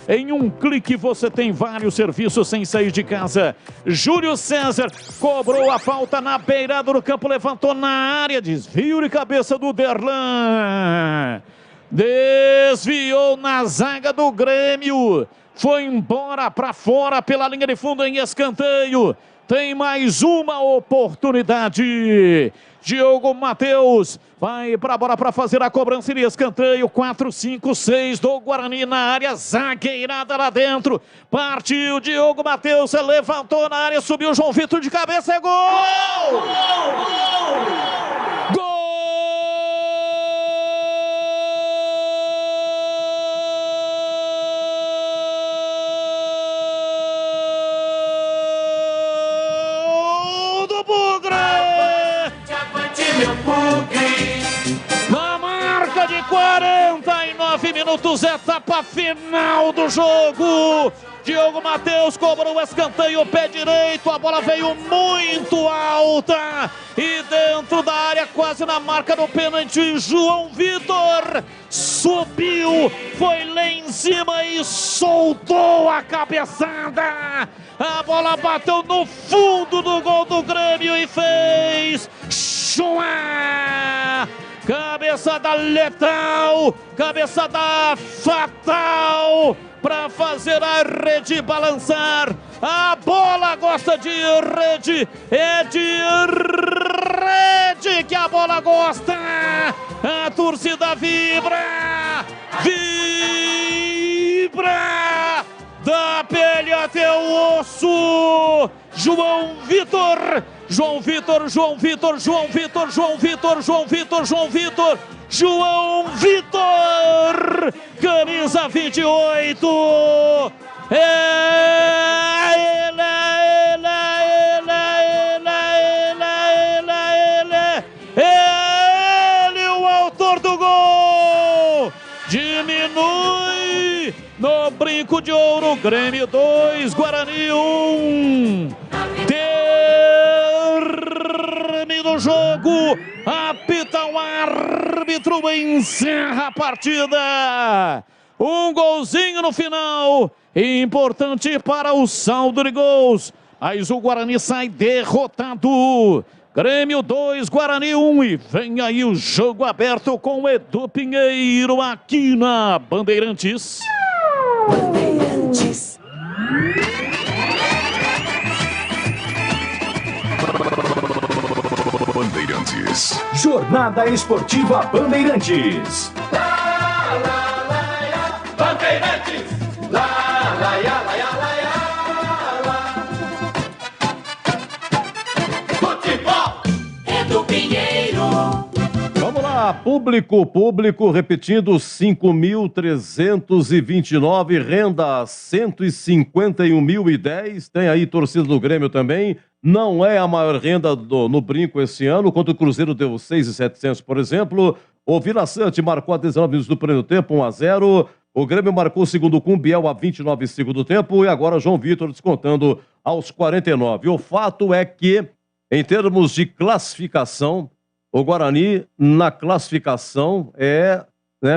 Em um clique você tem vários serviços sem sair de casa. Júlio César cobrou a falta na beirada do campo, levantou na área, desvio de cabeça do Derlan. Desviou na zaga do Grêmio. foi embora para fora pela linha de fundo em escanteio. Tem mais uma oportunidade. Diogo Matheus vai para a bola para fazer a cobrança de escanteio. 4-5-6 do Guarani na área, zagueirada lá dentro. Partiu Diogo Matheus, levantou na área, subiu João Vitor de cabeça, é gol! Gol! Gol! Na marca de 49 minutos, etapa final do jogo. Diogo Matheus cobrou o escanteio, pé direito, a bola veio muito alta e dentro da área, quase na marca do pênalti, João Vitor subiu, foi lá em cima e soltou a cabeçada. A bola bateu no fundo do gol do Grêmio e fez chua! Cabeçada letal, cabeçada fatal para fazer a rede balançar. A bola gosta de rede, é de rede que a bola gosta. A torcida vibra, vibra da pele até o osso. João Vitor, João Vitor, João Vitor, João Vitor, João Vitor, João Vitor, João Vitor, João Vitor, camisa 28. Ele, o autor do gol. Diminui no brinco de ouro. Grêmio 2, Guarani 1. Termina o jogo. Apita o árbitro, encerra a partida. Um golzinho no final, importante para o saldo de gols. Mas o Guarani sai derrotado. Grêmio 2, Guarani 1. E vem aí o jogo aberto com o Edu Pinheiro aqui na Bandeirantes. Bandeirantes. Bandeirantes. Jornada Esportiva Bandeirantes. Bandeirantes. Lá, lá, lá, lá, lá, lá. Futebol é do Pinheiro. Vamos lá, público, repetindo, 5.329, renda 151.010, tem aí torcida do Grêmio também, não é a maior renda no brinco esse ano, quanto o Cruzeiro deu 6.700, por exemplo, o Vila Sante marcou a 19 minutos do primeiro tempo, 1-0, o Grêmio marcou o segundo com o Biel a 29 segundo tempo, e agora João Vitor descontando aos 49. O fato é que, em termos de classificação, o Guarani, na classificação,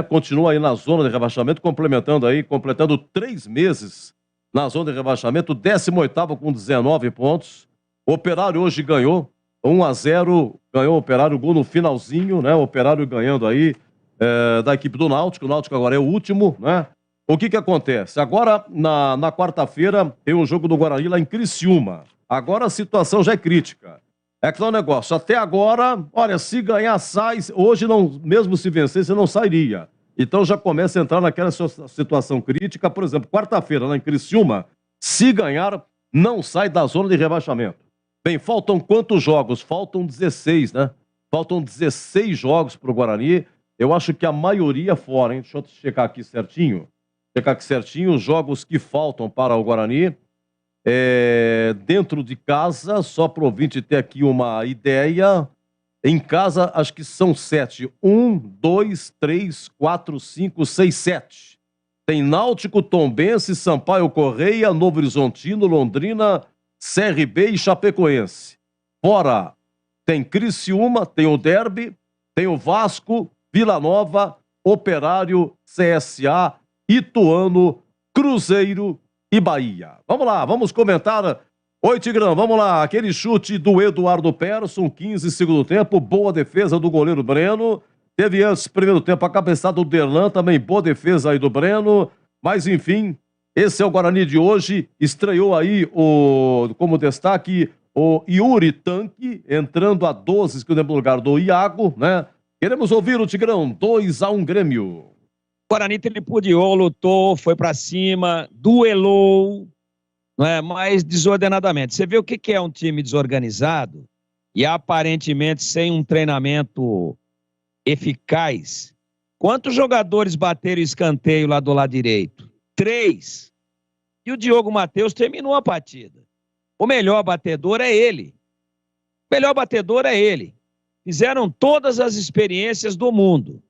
continua aí na zona de rebaixamento, completando 3 meses na zona de rebaixamento, 18º com 19 pontos. O Operário hoje ganhou 1-0, ganhou o Operário, gol no finalzinho, né? O Operário ganhando aí da equipe do Náutico. O Náutico agora é o último, né? O que acontece? Agora, na quarta-feira, tem um jogo do Guarani lá em Criciúma. Agora a situação já é crítica. É aquele negócio, até agora, olha, se ganhar, sai. Hoje, não, mesmo se vencer, você não sairia. Então já começa a entrar naquela situação crítica. Por exemplo, quarta-feira, lá em Criciúma, se ganhar, não sai da zona de rebaixamento. Bem, faltam quantos jogos? Faltam 16, né? Faltam 16 jogos para o Guarani. Eu acho que a maioria fora, hein? Deixa eu checar aqui certinho. Os jogos que faltam para o Guarani. Dentro de casa, só para o ouvinte ter aqui uma ideia, em casa acho que são 7. 1, 2, 3, 4, 5, 6, 7. Tem Náutico, Tombense, Sampaio Correia, Novo Horizontino, Londrina, CRB e Chapecoense. Fora, tem Criciúma, tem o Derby, tem o Vasco, Vila Nova, Operário, CSA, Ituano, Cruzeiro e Bahia. Vamos lá, vamos comentar. Oi, Tigrão, vamos lá. Aquele chute do Eduardo Persson, 15 segundo tempo, boa defesa do goleiro Breno. Teve antes, primeiro tempo, a cabeçada do Derlan, também boa defesa aí do Breno. Mas, enfim, Esse é o Guarani de hoje. Estreou aí, como destaque, o Yuri Tanque, entrando a 12, que no lugar do Iago, né? Queremos ouvir o Tigrão, 2-1 Grêmio. O Guarani tripudiou, lutou, foi pra cima, duelou, né, mas desordenadamente. Você vê o que é um time desorganizado e aparentemente sem um treinamento eficaz. Quantos jogadores bateram escanteio lá do lado direito? 3. E o Diogo Matheus terminou a partida. O melhor batedor é ele. O melhor batedor é ele. Fizeram todas as experiências do mundo.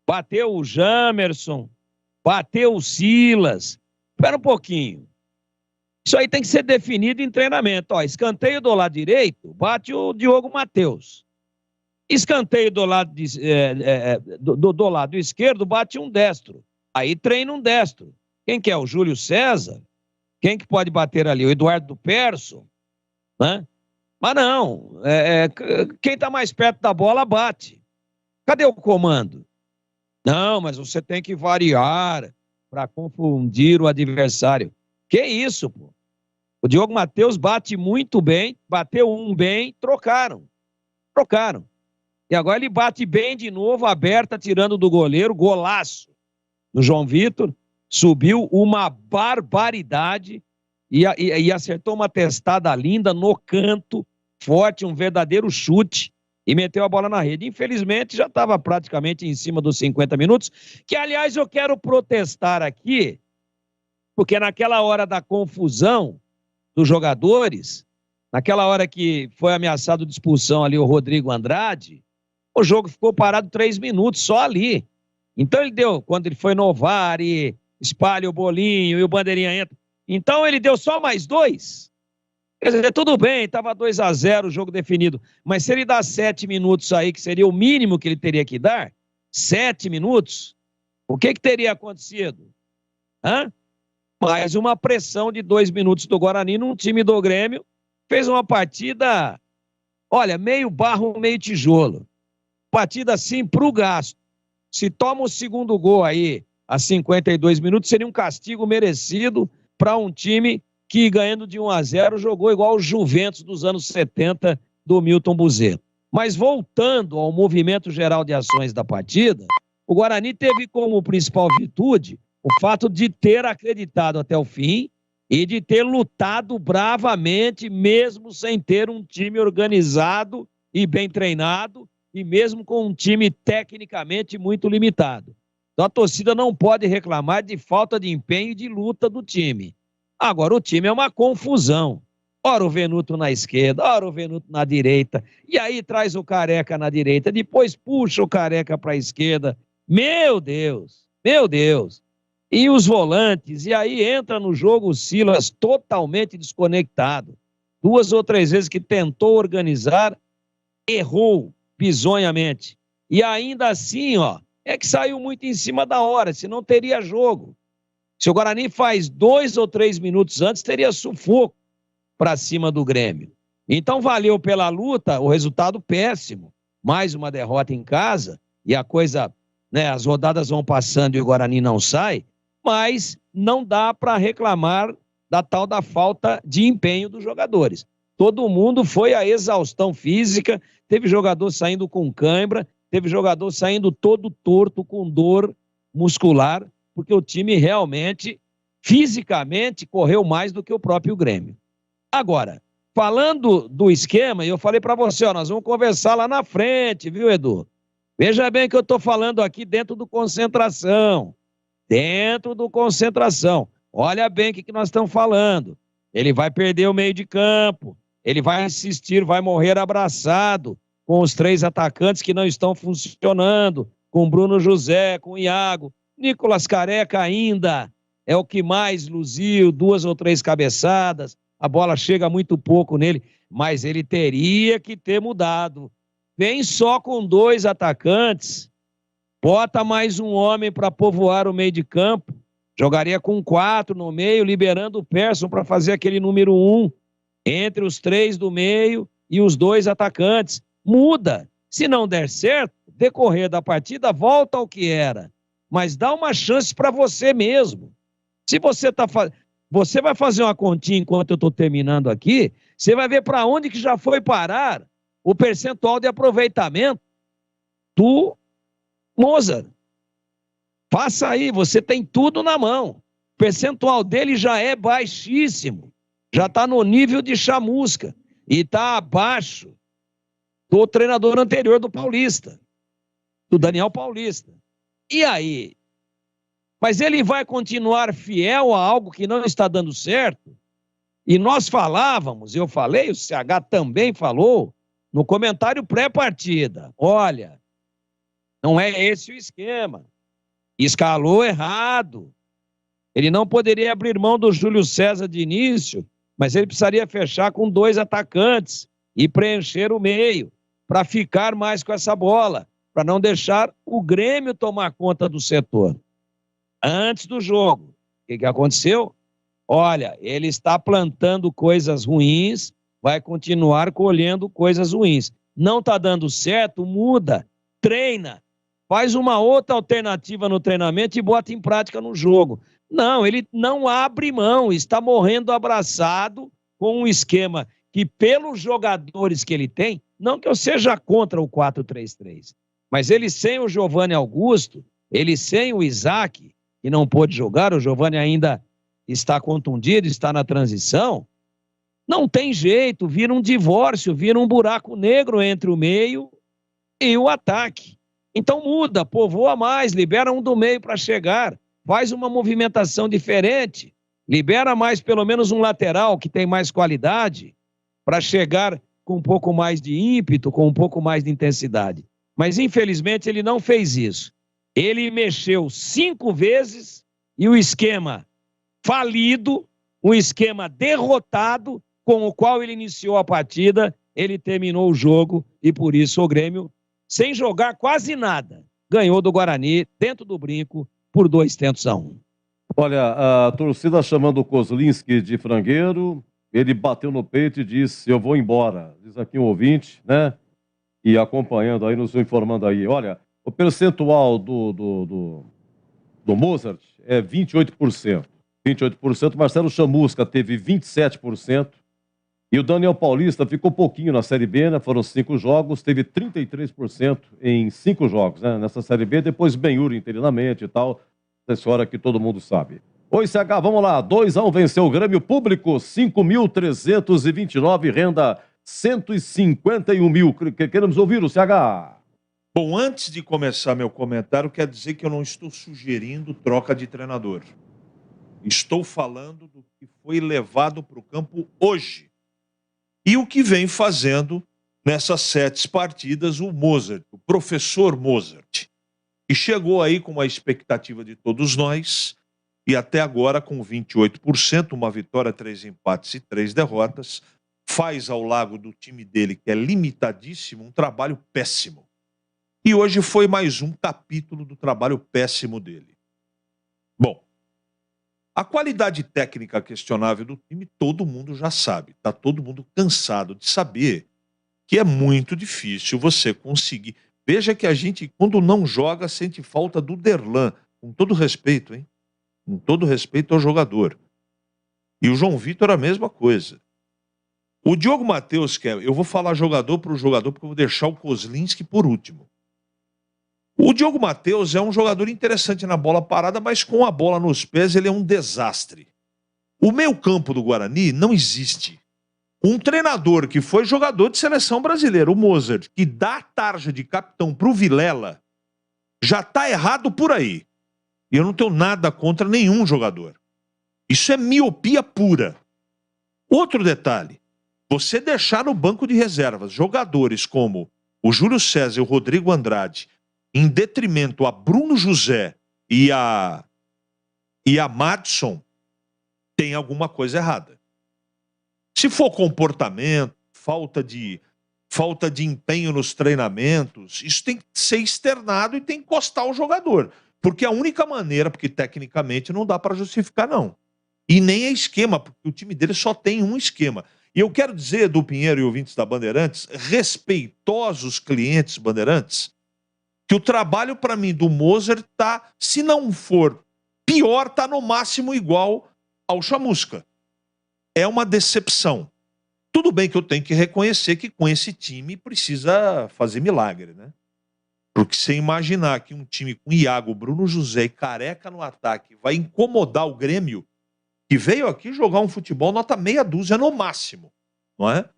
Bateu o Jamerson, bateu o Silas. Espera um pouquinho. Isso aí tem que ser definido em treinamento. Ó, escanteio do lado direito, bate o Diogo Matheus. Escanteio do lado, do lado esquerdo, bate um destro. Aí treina um destro. Quem que é? O Júlio César? Quem que pode bater ali? O Eduardo Persson? Né? Mas não. Quem está mais perto da bola, bate. Cadê o comando? Não, mas você tem que variar para confundir o adversário. Que isso, pô? O Diogo Matheus bate muito bem, bateu um bem, trocaram. E agora ele bate bem de novo, aberta, tirando do goleiro, golaço do João Vitor, subiu uma barbaridade e acertou uma testada linda no canto, forte, um verdadeiro chute, e meteu a bola na rede. Infelizmente, já estava praticamente em cima dos 50 minutos, que, aliás, eu quero protestar aqui, porque naquela hora da confusão dos jogadores, naquela hora que foi ameaçado de expulsão ali o Rodrigo Andrade, o jogo ficou parado 3 minutos, só ali. Então ele deu, quando ele foi no VAR e espalha o bolinho e o bandeirinha entra, então ele deu só mais 2. Quer dizer, tudo bem, estava 2-0 o jogo definido, mas se ele dá 7 minutos aí, que seria o mínimo que ele teria que dar, 7 minutos, o que teria acontecido? Mais uma pressão de 2 minutos do Guarani num time do Grêmio, fez uma partida, olha, meio barro, meio tijolo. Partida assim pro gasto. Se toma o segundo gol aí a 52 minutos, seria um castigo merecido para um time que, ganhando de 1-0, jogou igual o Juventus dos anos 70 do Milton Buzeto. Mas voltando ao movimento geral de ações da partida, o Guarani teve como principal virtude o fato de ter acreditado até o fim e de ter lutado bravamente, mesmo sem ter um time organizado e bem treinado, e mesmo com um time tecnicamente muito limitado. Então a torcida não pode reclamar de falta de empenho e de luta do time. Agora o time é uma confusão. Ora o Venuto na esquerda, ora o Venuto na direita, e aí traz o Careca na direita, depois puxa o Careca para a esquerda. Meu Deus, meu Deus. E os volantes, e aí entra no jogo o Silas totalmente desconectado. 2 ou 3 vezes que tentou organizar, errou bizonhamente. E ainda assim, é que saiu muito em cima da hora, senão teria jogo. Se o Guarani faz 2 ou 3 minutos antes, teria sufoco para cima do Grêmio. Então valeu pela luta, o resultado péssimo. Mais uma derrota em casa, e a coisa, né, as rodadas vão passando e o Guarani não sai, mas não dá para reclamar da tal da falta de empenho dos jogadores. Todo mundo foi à exaustão física, teve jogador saindo com cãibra, teve jogador saindo todo torto, com dor muscular, porque o time realmente, fisicamente, correu mais do que o próprio Grêmio. Agora, falando do esquema, eu falei para você, nós vamos conversar lá na frente, viu, Edu? Veja bem que eu estou falando aqui dentro do Concentração. Dentro do Concentração. Olha bem o que nós estamos falando. Ele vai perder o meio de campo, ele vai insistir, vai morrer abraçado com os 3 atacantes que não estão funcionando, com Bruno José, com Iago. Nicolas Careca ainda é o que mais luziu, 2 ou 3 cabeçadas, a bola chega muito pouco nele, mas ele teria que ter mudado. Vem só com 2 atacantes, bota mais um homem para povoar o meio de campo, jogaria com 4 no meio, liberando o Persson para fazer aquele número 1, entre os 3 do meio e os 2 atacantes. Muda. Se não der certo, decorrer da partida, volta ao que era. Mas dá uma chance para você mesmo. Se você você vai fazer uma continha enquanto eu estou terminando aqui, você vai ver para onde que já foi parar o percentual de aproveitamento do Mozart. Faça aí, você tem tudo na mão. O percentual dele já é baixíssimo. Já está no nível de chamusca. E está abaixo do treinador anterior do Paulista, do Daniel Paulista. E aí? Mas ele vai continuar fiel a algo que não está dando certo? E nós falávamos, eu falei, o CH também falou, no comentário pré-partida. Olha, não é esse o esquema. Escalou errado. Ele não poderia abrir mão do Júlio César de início, mas ele precisaria fechar com 2 atacantes e preencher o meio para ficar mais com essa bola, para não deixar o Grêmio tomar conta do setor. Antes do jogo, o que aconteceu? Olha, ele está plantando coisas ruins, vai continuar colhendo coisas ruins. Não está dando certo, muda, treina, faz uma outra alternativa no treinamento e bota em prática no jogo. Não, ele não abre mão, está morrendo abraçado com um esquema que, pelos jogadores que ele tem, não que eu seja contra o 4-3-3, mas ele sem o Giovanni Augusto, ele sem o Isaac, que não pôde jogar, o Giovanni ainda está contundido, está na transição, não tem jeito, vira um divórcio, vira um buraco negro entre o meio e o ataque. Então muda, povoa mais, libera um do meio para chegar, faz uma movimentação diferente, libera mais pelo menos um lateral que tem mais qualidade para chegar com um pouco mais de ímpeto, com um pouco mais de intensidade. Mas infelizmente ele não fez isso. Ele mexeu 5 vezes e o esquema falido, um esquema derrotado com o qual ele iniciou a partida, ele terminou o jogo e por isso o Grêmio, sem jogar quase nada, ganhou do Guarani dentro do brinco por 2-1. Olha, a torcida chamando o Kozlinski de frangueiro, ele bateu no peito e disse, eu vou embora. Diz aqui um ouvinte, né? E acompanhando aí, nos informando aí. Olha, o percentual do Mozart é 28%. 28%, Marcelo Chamusca teve 27%. E o Daniel Paulista ficou pouquinho na Série B, né? Foram 5 jogos, teve 33% em 5 jogos, né? Nessa Série B, depois Benhur interinamente e tal. Essa hora que todo mundo sabe. Oi, CH, vamos lá. 2-1 venceu o Grêmio Público, 5.329, renda 151 mil. Queremos ouvir o CH. Bom, antes de começar meu comentário, quero dizer que eu não estou sugerindo troca de treinador. Estou falando do que foi levado para o campo hoje. E o que vem fazendo nessas 7 partidas o Mozart, o professor Mozart. E chegou aí com uma expectativa de todos nós, e até agora com 28%, uma vitória, 3 empates e 3 derrotas, faz ao lado do time dele, que é limitadíssimo, um trabalho péssimo. E hoje foi mais um capítulo do trabalho péssimo dele. Bom, a qualidade técnica questionável do time, todo mundo já sabe. Está todo mundo cansado de saber que é muito difícil você conseguir. Veja que a gente, quando não joga, sente falta do Derlan. Com todo respeito, hein? Com todo respeito ao jogador. E o João Vitor a mesma coisa. O Diogo Matheus, eu vou falar jogador por jogador, porque eu vou deixar o Kozlinski por último. O Diogo Matheus é um jogador interessante na bola parada, mas com a bola nos pés ele é um desastre. O meio-campo do Guarani não existe. Um treinador que foi jogador de seleção brasileira, o Mozart, que dá a tarja de capitão para o Vilela, já está errado por aí. E eu não tenho nada contra nenhum jogador. Isso é miopia pura. Outro detalhe, você deixar no banco de reservas jogadores como o Júlio César e o Rodrigo Andrade, em detrimento a Bruno José e a Madison, tem alguma coisa errada. Se for comportamento, falta de empenho nos treinamentos, isso tem que ser externado e tem que encostar o jogador. Porque a única maneira, porque tecnicamente não dá para justificar, não. E nem é esquema, porque o time dele só tem um esquema. E eu quero dizer, do Pinheiro e ouvintes da Bandeirantes, respeitosos clientes Bandeirantes, que o trabalho, para mim, do Mozart está, se não for pior, está no máximo igual ao Chamusca. É uma decepção. Tudo bem que eu tenho que reconhecer que com esse time precisa fazer milagre, né? Porque você imaginar que um time com Iago, Bruno José e Careca no ataque vai incomodar o Grêmio, que veio aqui jogar um futebol nota meia dúzia no máximo, não é?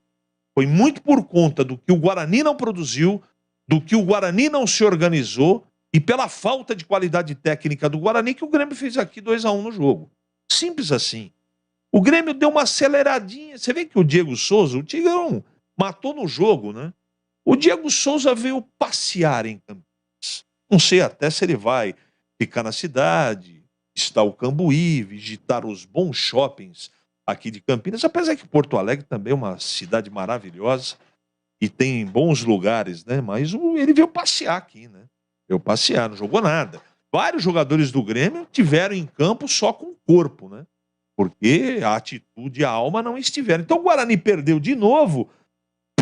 Foi muito por conta do que o Guarani não produziu, do que o Guarani não se organizou e pela falta de qualidade técnica do Guarani que o Grêmio fez aqui 2-1 no jogo. Simples assim. O Grêmio deu uma aceleradinha. Você vê que o Diego Souza, o Tigrão, matou no jogo, né? O Diego Souza veio passear em Campinas. Não sei até se ele vai ficar na cidade, visitar o Cambuí, visitar os bons shoppings aqui de Campinas, apesar que Porto Alegre também é uma cidade maravilhosa e tem bons lugares, né? Mas ele veio passear aqui, né? Veio passear, não jogou nada. Vários jogadores do Grêmio tiveram em campo só com o corpo, né? Porque a atitude e a alma não estiveram. Então o Guarani perdeu de novo.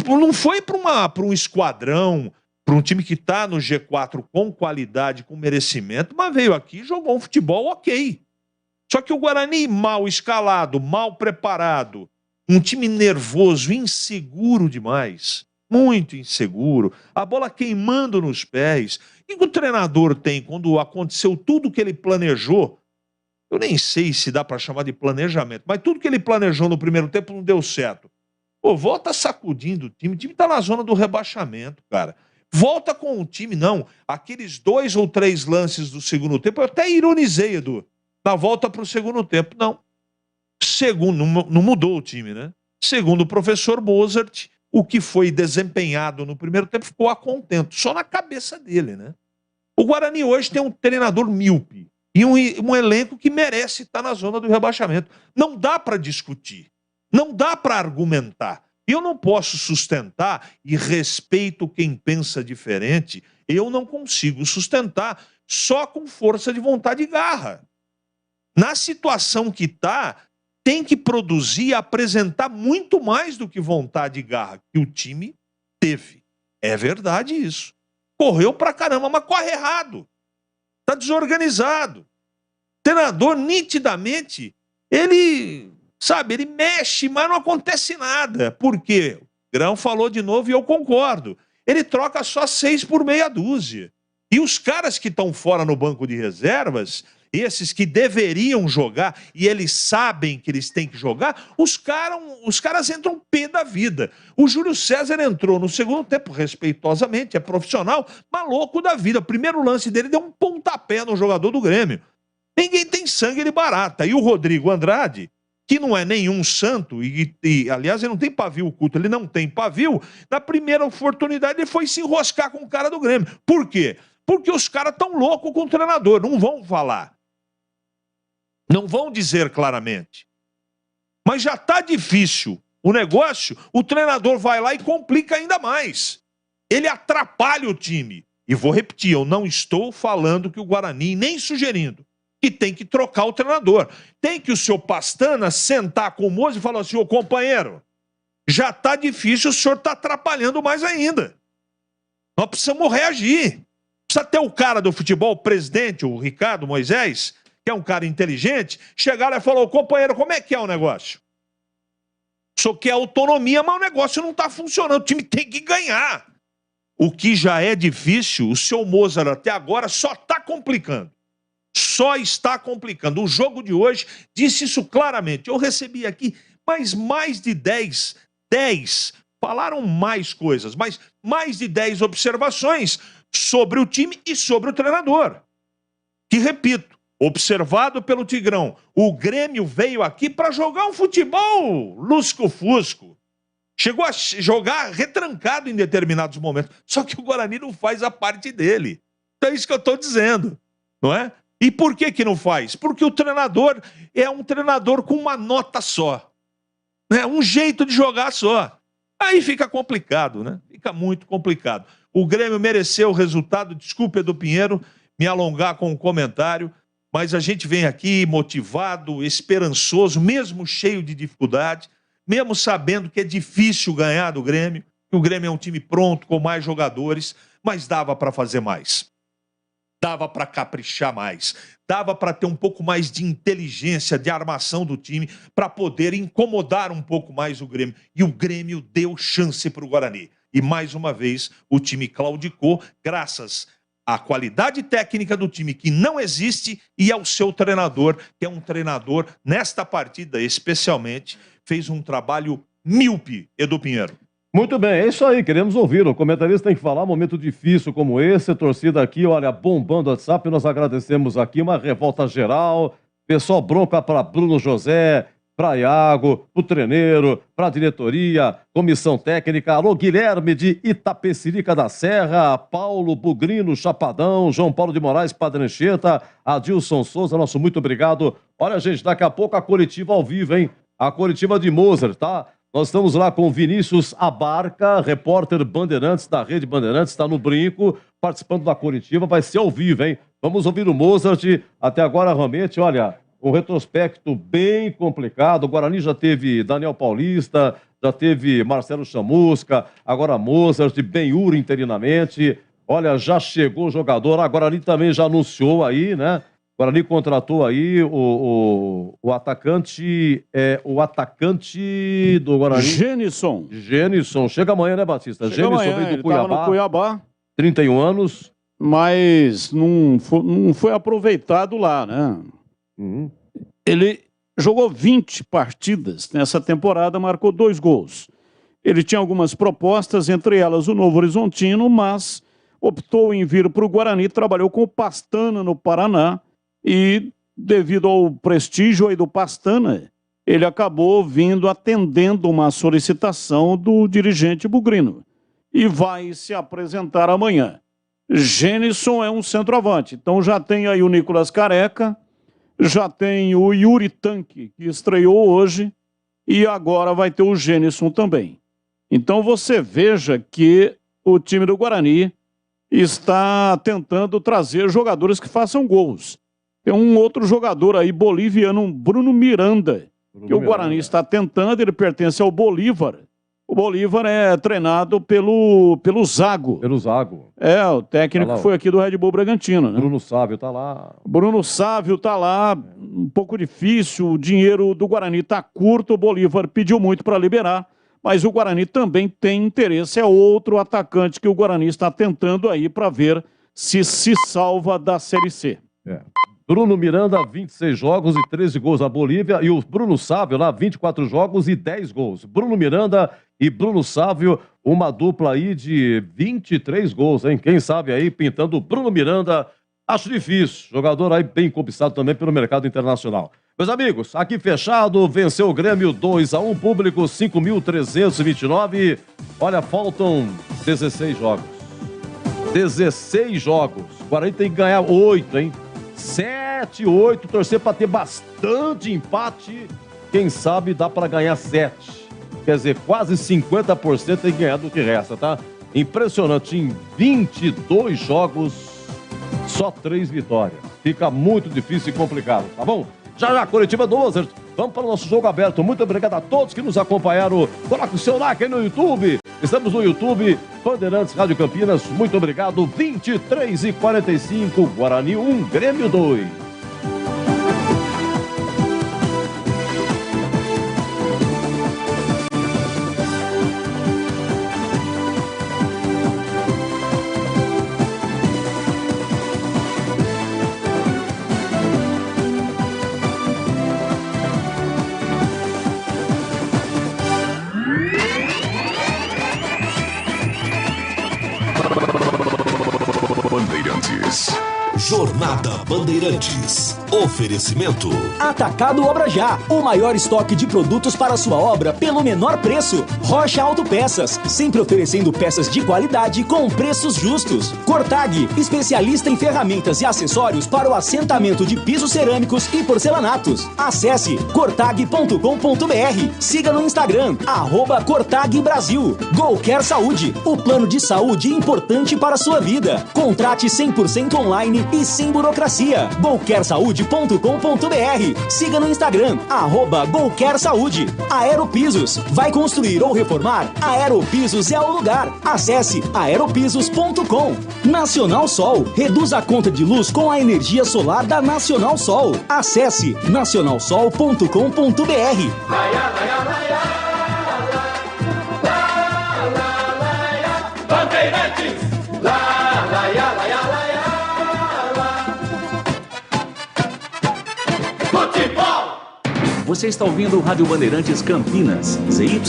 Não foi para um esquadrão, para um time que está no G4 com qualidade, com merecimento, mas veio aqui e jogou um futebol ok. Só que o Guarani mal escalado, mal preparado, um time nervoso, inseguro demais, muito inseguro, a bola queimando nos pés. E o treinador tem, quando aconteceu tudo que ele planejou, eu nem sei se dá para chamar de planejamento, mas tudo que ele planejou no primeiro tempo não deu certo. Pô, volta sacudindo o time tá na zona do rebaixamento, cara. Volta com o time, não. Aqueles 2 ou 3 lances do segundo tempo, eu até ironizei, Edu, na volta para o segundo tempo. Não. Segundo, não mudou o time, né? Segundo o professor Mozart, o que foi desempenhado no primeiro tempo ficou a contento, só na cabeça dele, né? O Guarani hoje tem um treinador míope e um elenco que merece estar na zona do rebaixamento. Não dá para discutir. Não dá para argumentar. Eu não posso sustentar, e respeito quem pensa diferente, eu não consigo sustentar só com força de vontade e garra. Na situação que está, tem que produzir e apresentar muito mais do que vontade e garra, que o time teve. É verdade isso. Correu pra caramba, mas corre errado. Está desorganizado. O treinador, nitidamente, ele mexe, mas não acontece nada. Por quê? O Grão falou de novo e eu concordo. Ele troca só 6 por meia dúzia. E os caras que estão fora no banco de reservas, esses que deveriam jogar, e eles sabem que eles têm que jogar, os caras entram pé da vida. O Júlio César entrou no segundo tempo, respeitosamente, é profissional, mas louco da vida. O primeiro lance dele deu um pontapé no jogador do Grêmio. Ninguém tem sangue de barata. E o Rodrigo Andrade, que não é nenhum santo, aliás, ele não tem pavio oculto, ele não tem pavio, na primeira oportunidade ele foi se enroscar com o cara do Grêmio. Por quê? Porque os caras estão loucos com o treinador, não vão falar. Não vão dizer claramente. Mas já está difícil o negócio, o treinador vai lá e complica ainda mais. Ele atrapalha o time. E vou repetir, eu não estou falando que o Guarani, nem sugerindo, que tem que trocar o treinador. Tem que o seu Pastana sentar com o Moço e falar assim, ô companheiro, já está difícil, o senhor está atrapalhando mais ainda. Nós precisamos reagir. Precisa ter o cara do futebol, o presidente, o Ricardo Moisés, que é um cara inteligente, chegar lá e falar, ô companheiro, como é que é o negócio? O senhor quer autonomia, mas o negócio não está funcionando, o time tem que ganhar. O que já é difícil, o seu Mozart até agora só está complicando. Só está complicando. O jogo de hoje disse isso claramente. Eu recebi aqui mais de 10, falaram mais coisas, mas mais de 10 observações sobre o time e sobre o treinador. Que, repito, observado pelo Tigrão, o Grêmio veio aqui para jogar um futebol lusco-fusco. Chegou a jogar retrancado em determinados momentos. Só que o Guarani não faz a parte dele. É isso que eu estou dizendo, não é? E por que não faz? Porque o treinador é um treinador com uma nota só. Né? Um jeito de jogar só. Aí fica complicado, né? Fica muito complicado. O Grêmio mereceu o resultado. Desculpa, Edu Pinheiro, me alongar com o comentário, mas a gente vem aqui motivado, esperançoso, mesmo cheio de dificuldade, mesmo sabendo que é difícil ganhar do Grêmio, que o Grêmio é um time pronto, com mais jogadores, mas dava para fazer mais. dava para caprichar mais, dava para ter um pouco mais de inteligência, de armação do time, para poder incomodar um pouco mais o Grêmio. E o Grêmio deu chance para o Guarani. E mais uma vez o time claudicou, graças à qualidade técnica do time que não existe e ao seu treinador, que é um treinador, nesta partida especialmente, fez um trabalho míope, Edu Pinheiro. Muito bem, é isso aí, queremos ouvir. O comentarista tem que falar, um momento difícil como esse, torcida aqui, olha, bombando o WhatsApp, nós agradecemos aqui, uma revolta geral, pessoal bronca para Bruno José, para Iago, para o treineiro, para a diretoria, comissão técnica, alô Guilherme de Itapecerica da Serra, Paulo Bugrino, Chapadão, João Paulo de Moraes, Padre Anchieta, Adilson Souza, nosso muito obrigado. Olha, gente, daqui a pouco a coletiva ao vivo, hein? A coletiva de Mozart, tá? Nós estamos lá com Vinícius Abarca, repórter Bandeirantes, da Rede Bandeirantes, está no brinco, participando da coletiva, vai ser ao vivo, hein? Vamos ouvir o Mozart. Até agora, realmente, olha, um retrospecto bem complicado. O Guarani já teve Daniel Paulista, já teve Marcelo Chamusca, agora Mozart, Benhur interinamente. Olha, já chegou o jogador, a Guarani também já anunciou aí, né? O Guarani contratou aí o atacante do Guarani. Genisson. Chega amanhã, né, Batista? Chega amanhã, veio do ele estava no Cuiabá. 31 anos. Mas não foi aproveitado lá, né? Ele jogou 20 partidas nessa temporada, marcou 2 gols. Ele tinha algumas propostas, entre elas o Novo Horizontino, mas optou em vir para o Guarani, trabalhou com o Pastana no Paraná e, devido ao prestígio aí do Pastana, ele acabou atendendo uma solicitação do dirigente Bugrino e vai se apresentar amanhã. Genisson é um centroavante, então já tem aí o Nicolas Careca, já tem o Yuri Tanque, que estreou hoje, e agora vai ter o Genisson também. Então você veja que o time do Guarani está tentando trazer jogadores que façam gols. Tem um outro jogador aí, boliviano, um Bruno Miranda, que o Guarani está tentando, ele pertence ao Bolívar. O Bolívar é treinado pelo Zago. Pelo Zago. É, o técnico foi aqui do Red Bull Bragantino, né? Bruno Sávio tá lá. Bruno Sávio tá lá, um pouco difícil, o dinheiro do Guarani tá curto, o Bolívar pediu muito para liberar, mas o Guarani também tem interesse, é outro atacante que o Guarani está tentando aí para ver se salva da Série C. Bruno Miranda, 26 jogos e 13 gols na Bolívia. E o Bruno Sávio lá, 24 jogos e 10 gols. Bruno Miranda e Bruno Sávio, uma dupla aí de 23 gols, hein? Quem sabe aí pintando o Bruno Miranda, acho difícil. Jogador aí bem cobiçado também pelo mercado internacional. Meus amigos, aqui fechado, venceu o Grêmio 2-1, público 5.329. Olha, faltam 16 jogos. 16 jogos. O Guarani tem que ganhar 8, hein? 7, 8, torcer para ter bastante empate. Quem sabe dá para ganhar 7. Quer dizer, quase 50% tem que ganhar do que resta, tá? Impressionante, em 22 jogos, só 3 vitórias. Fica muito difícil e complicado, tá bom? Já, coletiva do Mozart. Vamos para o nosso jogo aberto. Muito obrigado a todos que nos acompanharam. Coloque o seu like aí no YouTube. Estamos no YouTube, Bandeirantes Rádio Campinas. Muito obrigado. 23h45, Guarani 1, Grêmio 2. Jornada Bandeirantes. Oferecimento. Atacado Obra Já. O maior estoque de produtos para sua obra pelo menor preço. Rocha Autopeças. Sempre oferecendo peças de qualidade com preços justos. Cortag. Especialista em ferramentas e acessórios para o assentamento de pisos cerâmicos e porcelanatos. Acesse cortag.com.br. Siga no Instagram. @Cortag Brasil. Golcare Saúde. O plano de saúde importante para a sua vida. Contrate 100% online e sem burocracia. golquersaude.com.br. Siga no Instagram, @golquersaúde. Aeropisos. Vai construir ou reformar? Aeropisos é o lugar. Acesse aeropisos.com. Nacional Sol. Reduz a conta de luz com a energia solar da Nacional Sol. Acesse nacionalsol.com.br. Bandeirantes, lá, lá, lá, lá, lá, futebol. Você está ouvindo Rádio Bandeirantes Campinas, ZYK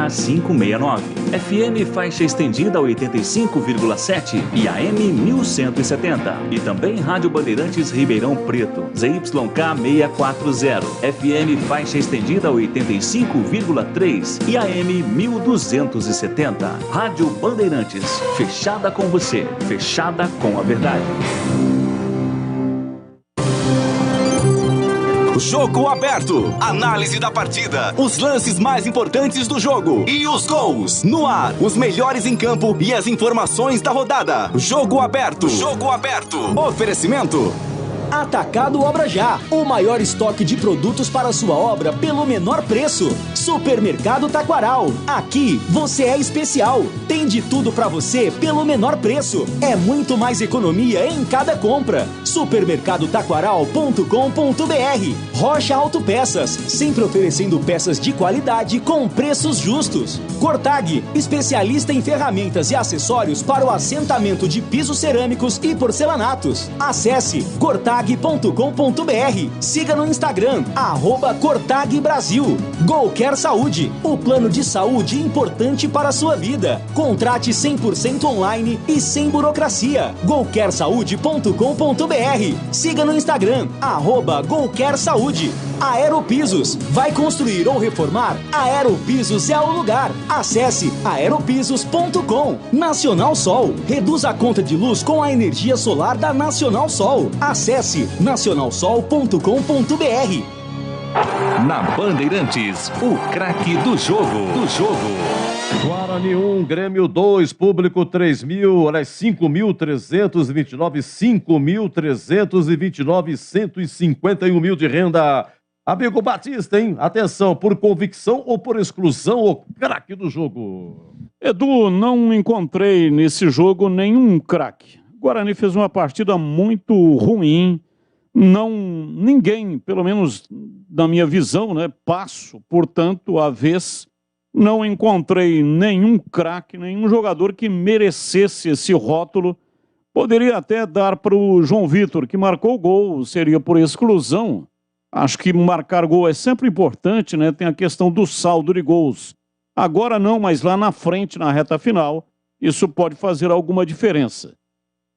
569, FM faixa estendida 85,7 e AM 1170. E também Rádio Bandeirantes Ribeirão Preto, ZYK 640, FM faixa estendida 85,3 e AM 1270. Rádio Bandeirantes, fechada com você, fechada com a verdade. Jogo aberto. Análise da partida. Os lances mais importantes do jogo. E os gols. No ar. Os melhores em campo e as informações da rodada. Jogo aberto. Jogo aberto. Oferecimento. Atacado Obra Já, o maior estoque de produtos para sua obra pelo menor preço. Supermercado Taquaral, aqui você é especial. Tem de tudo para você pelo menor preço. É muito mais economia em cada compra. Supermercadotaquaral.com.br. Rocha Autopeças, sempre oferecendo peças de qualidade com preços justos. Cortag, especialista em ferramentas e acessórios para o assentamento de pisos cerâmicos e porcelanatos. Acesse cortag.com.br. Siga no Instagram, @Cortag Brasil. Golquer Saúde, o plano de saúde importante para a sua vida. Contrate 100% online e sem burocracia. golquersaude.com.br. Siga no Instagram, @Golquer Saúde. Aeropisos, vai construir ou reformar? Aeropisos é o lugar. Acesse aeropisos.com. Nacional Sol, reduz a conta de luz com a energia solar da Nacional Sol. Acesse nacionalsol.com.br. Na Bandeirantes, o craque do jogo. Guarani 1, Grêmio 2, público 5.329, 5.329, 151 mil de renda. Amigo Batista, hein? Atenção, por convicção ou por exclusão, o craque do jogo? Edu, não encontrei nesse jogo nenhum craque. Guarani fez uma partida muito ruim. Ninguém, pelo menos na minha visão, né, passo, portanto, a vez, não encontrei nenhum craque, nenhum jogador que merecesse esse rótulo. Poderia até dar para o João Vitor, que marcou o gol, seria por exclusão. Acho que marcar gol é sempre importante, né? Tem a questão do saldo de gols. Agora não, mas lá na frente, na reta final, isso pode fazer alguma diferença.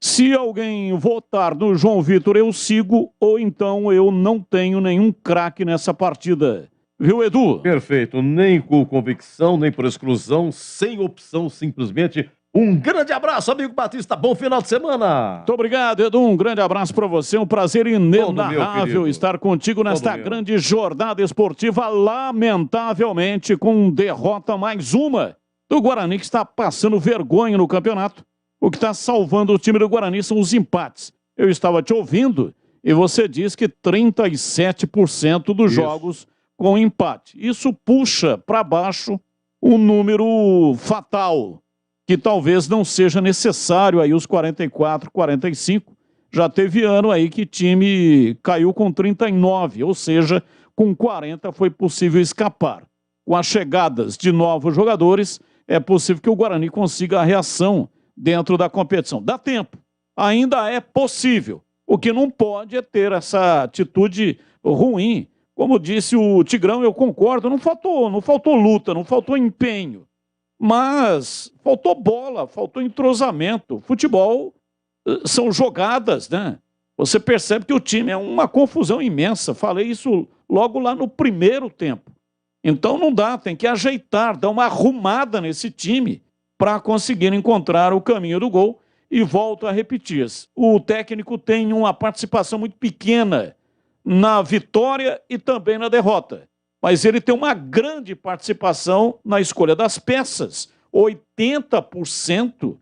Se alguém votar no João Vitor, eu sigo, ou então eu não tenho nenhum craque nessa partida. Viu, Edu? Perfeito. Nem com convicção, nem por exclusão, sem opção, simplesmente. Um grande abraço, amigo Batista. Bom final de semana. Muito obrigado, Edu. Um grande abraço para você. Um prazer inenarrável estar contigo nesta grande jornada esportiva, lamentavelmente com derrota mais uma do Guarani, que está passando vergonha no campeonato. O que está salvando o time do Guarani são os empates. Eu estava te ouvindo e você diz que 37% dos jogos com empate. Isso puxa para baixo o número fatal, que talvez não seja necessário aí os 44, 45. Já teve ano aí que time caiu com 39, ou seja, com 40 foi possível escapar. Com as chegadas de novos jogadores, é possível que o Guarani consiga a reação dentro da competição. Dá tempo, ainda é possível. O que não pode é ter essa atitude ruim. Como disse o Tigrão, eu concordo, não faltou luta, não faltou empenho. Mas faltou bola, faltou entrosamento. Futebol são jogadas, né? Você percebe que o time é uma confusão imensa. Falei isso logo lá no primeiro tempo. Então não dá, tem que ajeitar, dar uma arrumada nesse time para conseguir encontrar o caminho do gol. E volto a repetir, o técnico tem uma participação muito pequena na vitória e também na derrota. Mas ele tem uma grande participação na escolha das peças. 80%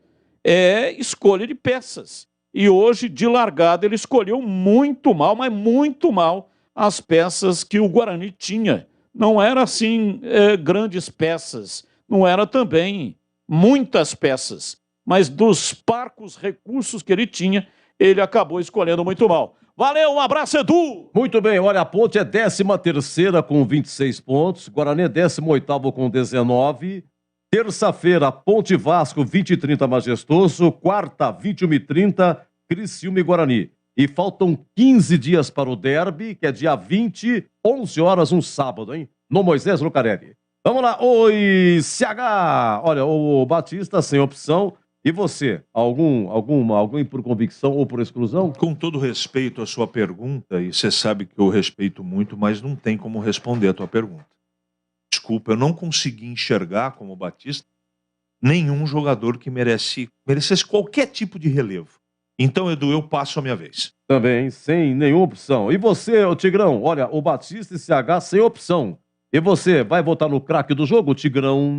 é escolha de peças. E hoje, de largada, ele escolheu muito mal, mas muito mal, as peças que o Guarani tinha. Não era assim grandes peças, não era também muitas peças, mas dos parcos recursos que ele tinha, ele acabou escolhendo muito mal. Valeu, um abraço, Edu! Muito bem, olha, a Ponte é 13ª com 26 pontos, Guarani é 18º com 19. Terça-feira, Ponte Vasco, 20h30, Majestoso. Quarta, 21h30, Criciúma e Guarani. E faltam 15 dias para o derby, que é dia 20, 11 horas, um sábado, hein? No Moisés Lucarelli. Vamos lá, oi, CH! Olha, o Batista sem opção. E você? Algum por convicção ou por exclusão? Com todo respeito à sua pergunta, e você sabe que eu respeito muito, mas não tem como responder a tua pergunta. Desculpa, eu não consegui enxergar, como Batista, nenhum jogador que merecesse qualquer tipo de relevo. Então, Edu, eu passo a minha vez. Também, sem nenhuma opção. E você, ô Tigrão? Olha, o Batista e CH sem opção. E você, vai votar no craque do jogo, Tigrão?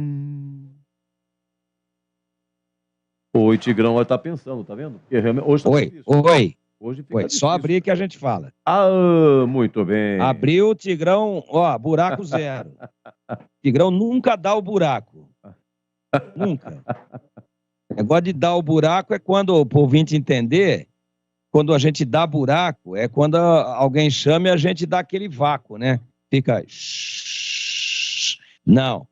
Oi, Tigrão, ele tá pensando, tá vendo? Porque hoje tá difícil. Hoje fica difícil. Só abrir que a gente fala. Ah, muito bem. Abriu o Tigrão, ó, buraco zero. Tigrão nunca dá o buraco. Nunca. O negócio de dar o buraco é quando, pro ouvinte entender, quando a gente dá buraco, é quando alguém chama e a gente dá aquele vácuo, né? Fica... Não,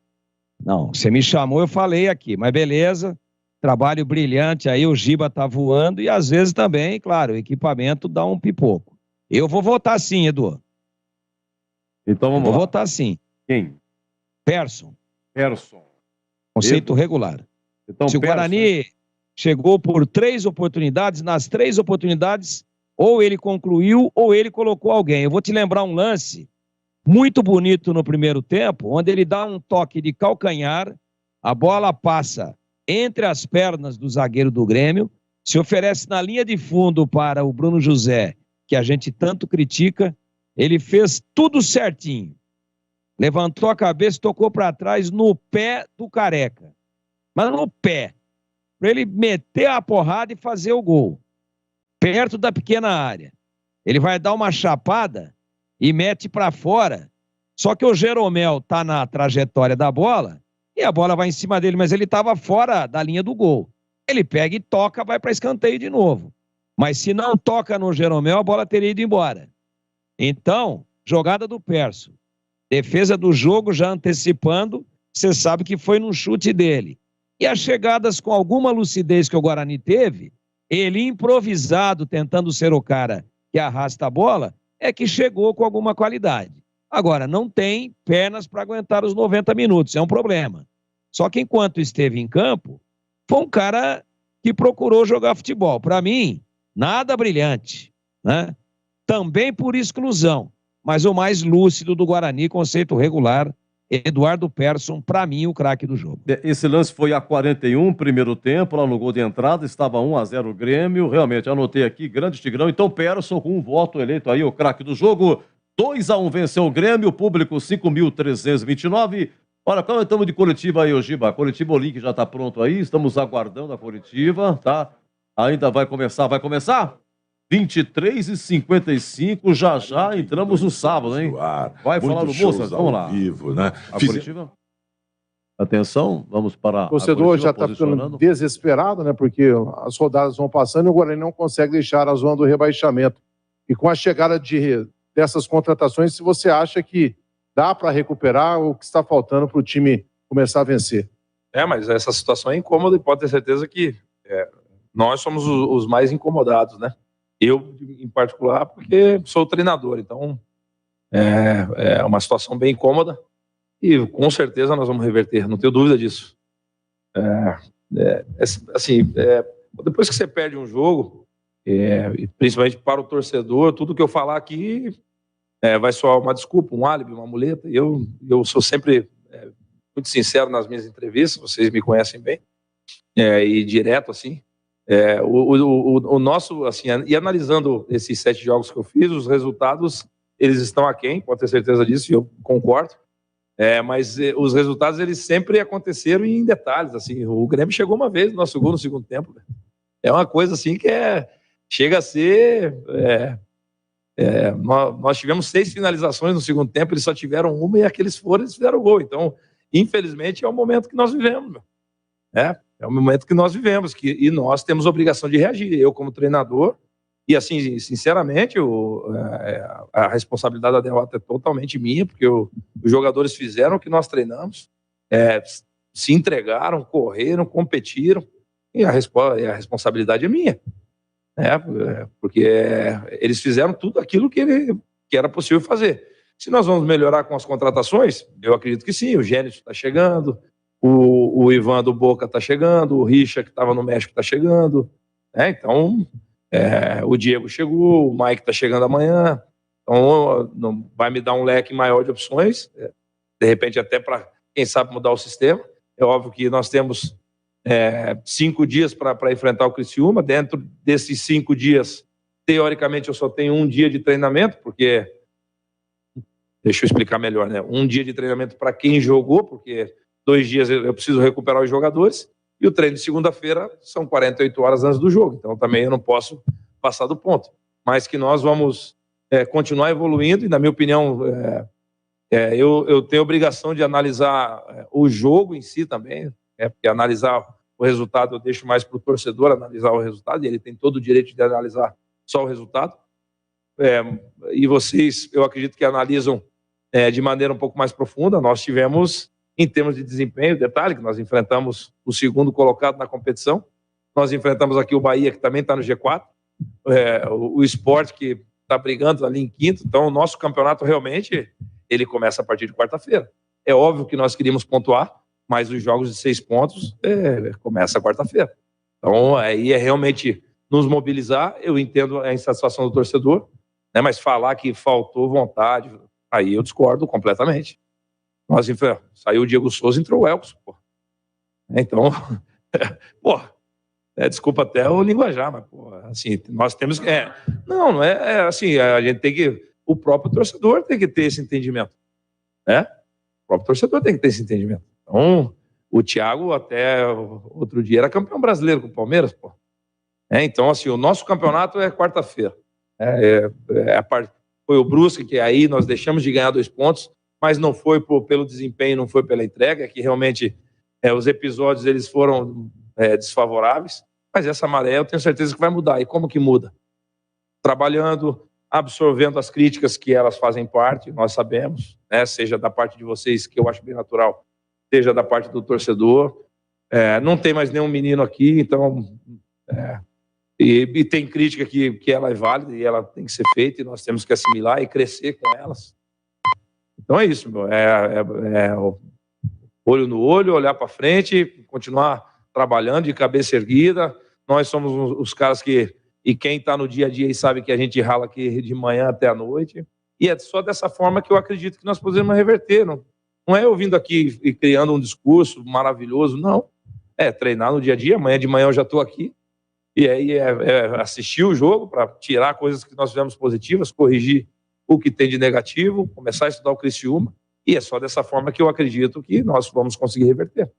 você me chamou, eu falei aqui, mas beleza... Trabalho brilhante aí, o Giba tá voando e às vezes também, claro, o equipamento dá um pipoco. Eu vou votar sim, Edu. Então vamos lá. Vou votar sim. Quem? Persson. Conceito regular. Então, se o Guarani chegou por 3 oportunidades, nas 3 oportunidades, ou ele concluiu ou ele colocou alguém. Eu vou te lembrar um lance muito bonito no primeiro tempo, onde ele dá um toque de calcanhar, a bola passa entre as pernas do zagueiro do Grêmio, se oferece na linha de fundo para o Bruno José, que a gente tanto critica, ele fez tudo certinho. Levantou a cabeça, tocou para trás no pé do Careca. Mas no pé. Para ele meter a porrada e fazer o gol. Perto da pequena área. Ele vai dar uma chapada e mete para fora. Só que o Jeromel tá na trajetória da bola e a bola vai em cima dele, mas ele estava fora da linha do gol. Ele pega e toca, vai para escanteio de novo. Mas se não toca no Jeromel, a bola teria ido embora. Então, jogada do Persson. Defesa do jogo já antecipando, você sabe que foi num chute dele. E as chegadas com alguma lucidez que o Guarani teve, ele improvisado, tentando ser o cara que arrasta a bola, é que chegou com alguma qualidade. Agora, não tem pernas para aguentar os 90 minutos, é um problema. Só que enquanto esteve em campo, foi um cara que procurou jogar futebol. Para mim, nada brilhante, né? Também por exclusão, mas o mais lúcido do Guarani, conceito regular, Eduardo Persson, para mim, o craque do jogo. Esse lance foi a 41, primeiro tempo, lá no gol de entrada, estava 1-0 o Grêmio, realmente, anotei aqui, grande Tigrão, então Persson com um voto eleito aí, o craque do jogo, 2-1 venceu o Grêmio, o público 5.329. Olha, como estamos de coletiva aí, Giba? A coletiva, o link já está pronto aí, estamos aguardando a coletiva, tá? Ainda vai começar? 23h55, já entramos no sábado, hein? Vai falar no Moças, vamos lá. Vivo, né? A coletiva? Atenção, vamos para o torcedor já está ficando desesperado, né? Porque as rodadas vão passando e o Guarani não consegue deixar a zona do rebaixamento. E com a chegada dessas contratações, se você acha que dá para recuperar o que está faltando para o time começar a vencer? Mas essa situação é incômoda e pode ter certeza que nós somos os mais incomodados, né? Eu, em particular, porque sou treinador, então é uma situação bem incômoda e com certeza nós vamos reverter, não tenho dúvida disso. Depois que você perde um jogo, principalmente para o torcedor, tudo que eu falar aqui vai soar uma desculpa, um álibi, uma muleta. Eu sou sempre muito sincero nas minhas entrevistas, vocês me conhecem bem, e direto assim. O nosso, assim, e analisando esses 7 jogos que eu fiz, os resultados, eles estão aquém, pode ter certeza disso, e eu concordo, mas os resultados, eles sempre aconteceram em detalhes, assim, o Grêmio chegou uma vez no nosso gol no segundo tempo, né? É uma coisa, assim, que chega a ser... nós tivemos 6 finalizações no segundo tempo, eles só tiveram uma e aqueles eles fizeram o gol. Então, infelizmente, é o momento que nós vivemos. É o momento que nós vivemos e nós temos a obrigação de reagir. Eu, como treinador, e assim, sinceramente, a responsabilidade da derrota é totalmente minha, porque os jogadores fizeram o que nós treinamos, se entregaram, correram, competiram, e a responsabilidade é minha. Porque eles fizeram tudo aquilo que era possível fazer. Se nós vamos melhorar com as contratações, eu acredito que sim. O Gênesis está chegando, o Ivan do Boca está chegando, o Richa, que estava no México, está chegando. Então, o Diego chegou, o Mike está chegando amanhã. Então, vai me dar um leque maior de opções, de repente até para, quem sabe, mudar o sistema. É óbvio que nós temos 5 dias para enfrentar o Criciúma. Dentro desses 5 dias, teoricamente, eu só tenho 1 dia de treinamento, porque... Deixa eu explicar melhor, né? 1 dia de treinamento para quem jogou, porque 2 dias eu preciso recuperar os jogadores, e o treino de segunda-feira são 48 horas antes do jogo. Então, também eu não posso passar do ponto. Mas que nós vamos continuar evoluindo, e, na minha opinião, eu tenho a obrigação de analisar o jogo em si também, porque analisar o resultado eu deixo mais para o torcedor analisar o resultado, e ele tem todo o direito de analisar só o resultado. E vocês, eu acredito que analisam de maneira um pouco mais profunda. Nós tivemos, em termos de desempenho, detalhe que nós enfrentamos o segundo colocado na competição, nós enfrentamos aqui o Bahia, que também está no G4, o Sport, que está brigando ali em quinto. Então, o nosso campeonato realmente, ele começa a partir de quarta-feira. É óbvio que nós queríamos pontuar, mas os jogos de 6 pontos começa quarta-feira. Então, aí é realmente nos mobilizar. Eu entendo a insatisfação do torcedor, né, mas falar que faltou vontade, aí eu discordo completamente. Saiu o Diego Souza, entrou o Elkson, pô. Então, desculpa até o linguajar, mas, assim, nós temos que... não é assim, a gente tem que... O próprio torcedor tem que ter esse entendimento, né? O próprio torcedor tem que ter esse entendimento. Então, o Thiago até outro dia era campeão brasileiro com o Palmeiras, pô. Então, assim, o nosso campeonato é quarta-feira. Foi o Brusque, que aí nós deixamos de ganhar 2 pontos, mas não foi pelo desempenho, não foi pela entrega, que realmente os episódios eles foram desfavoráveis, mas essa maré eu tenho certeza que vai mudar. E como que muda? Trabalhando, absorvendo as críticas que elas fazem parte, nós sabemos, né, seja da parte de vocês, que eu acho bem natural, seja da parte do torcedor. Não tem mais nenhum menino aqui, então... E tem crítica que ela é válida e ela tem que ser feita, e nós temos que assimilar e crescer com elas. Então é isso, meu. Olho no olho, olhar para frente, continuar trabalhando de cabeça erguida. Nós somos os caras que... E quem está no dia a dia e sabe que a gente rala aqui de manhã até a noite. E é só dessa forma que eu acredito que nós podemos reverter. Não é eu vindo aqui e criando um discurso maravilhoso, não. Treinar no dia a dia. Amanhã de manhã eu já estou aqui. E aí assistir o jogo para tirar coisas que nós fizemos positivas, corrigir o que tem de negativo, começar a estudar o Criciúma, e é só dessa forma que eu acredito que nós vamos conseguir reverter.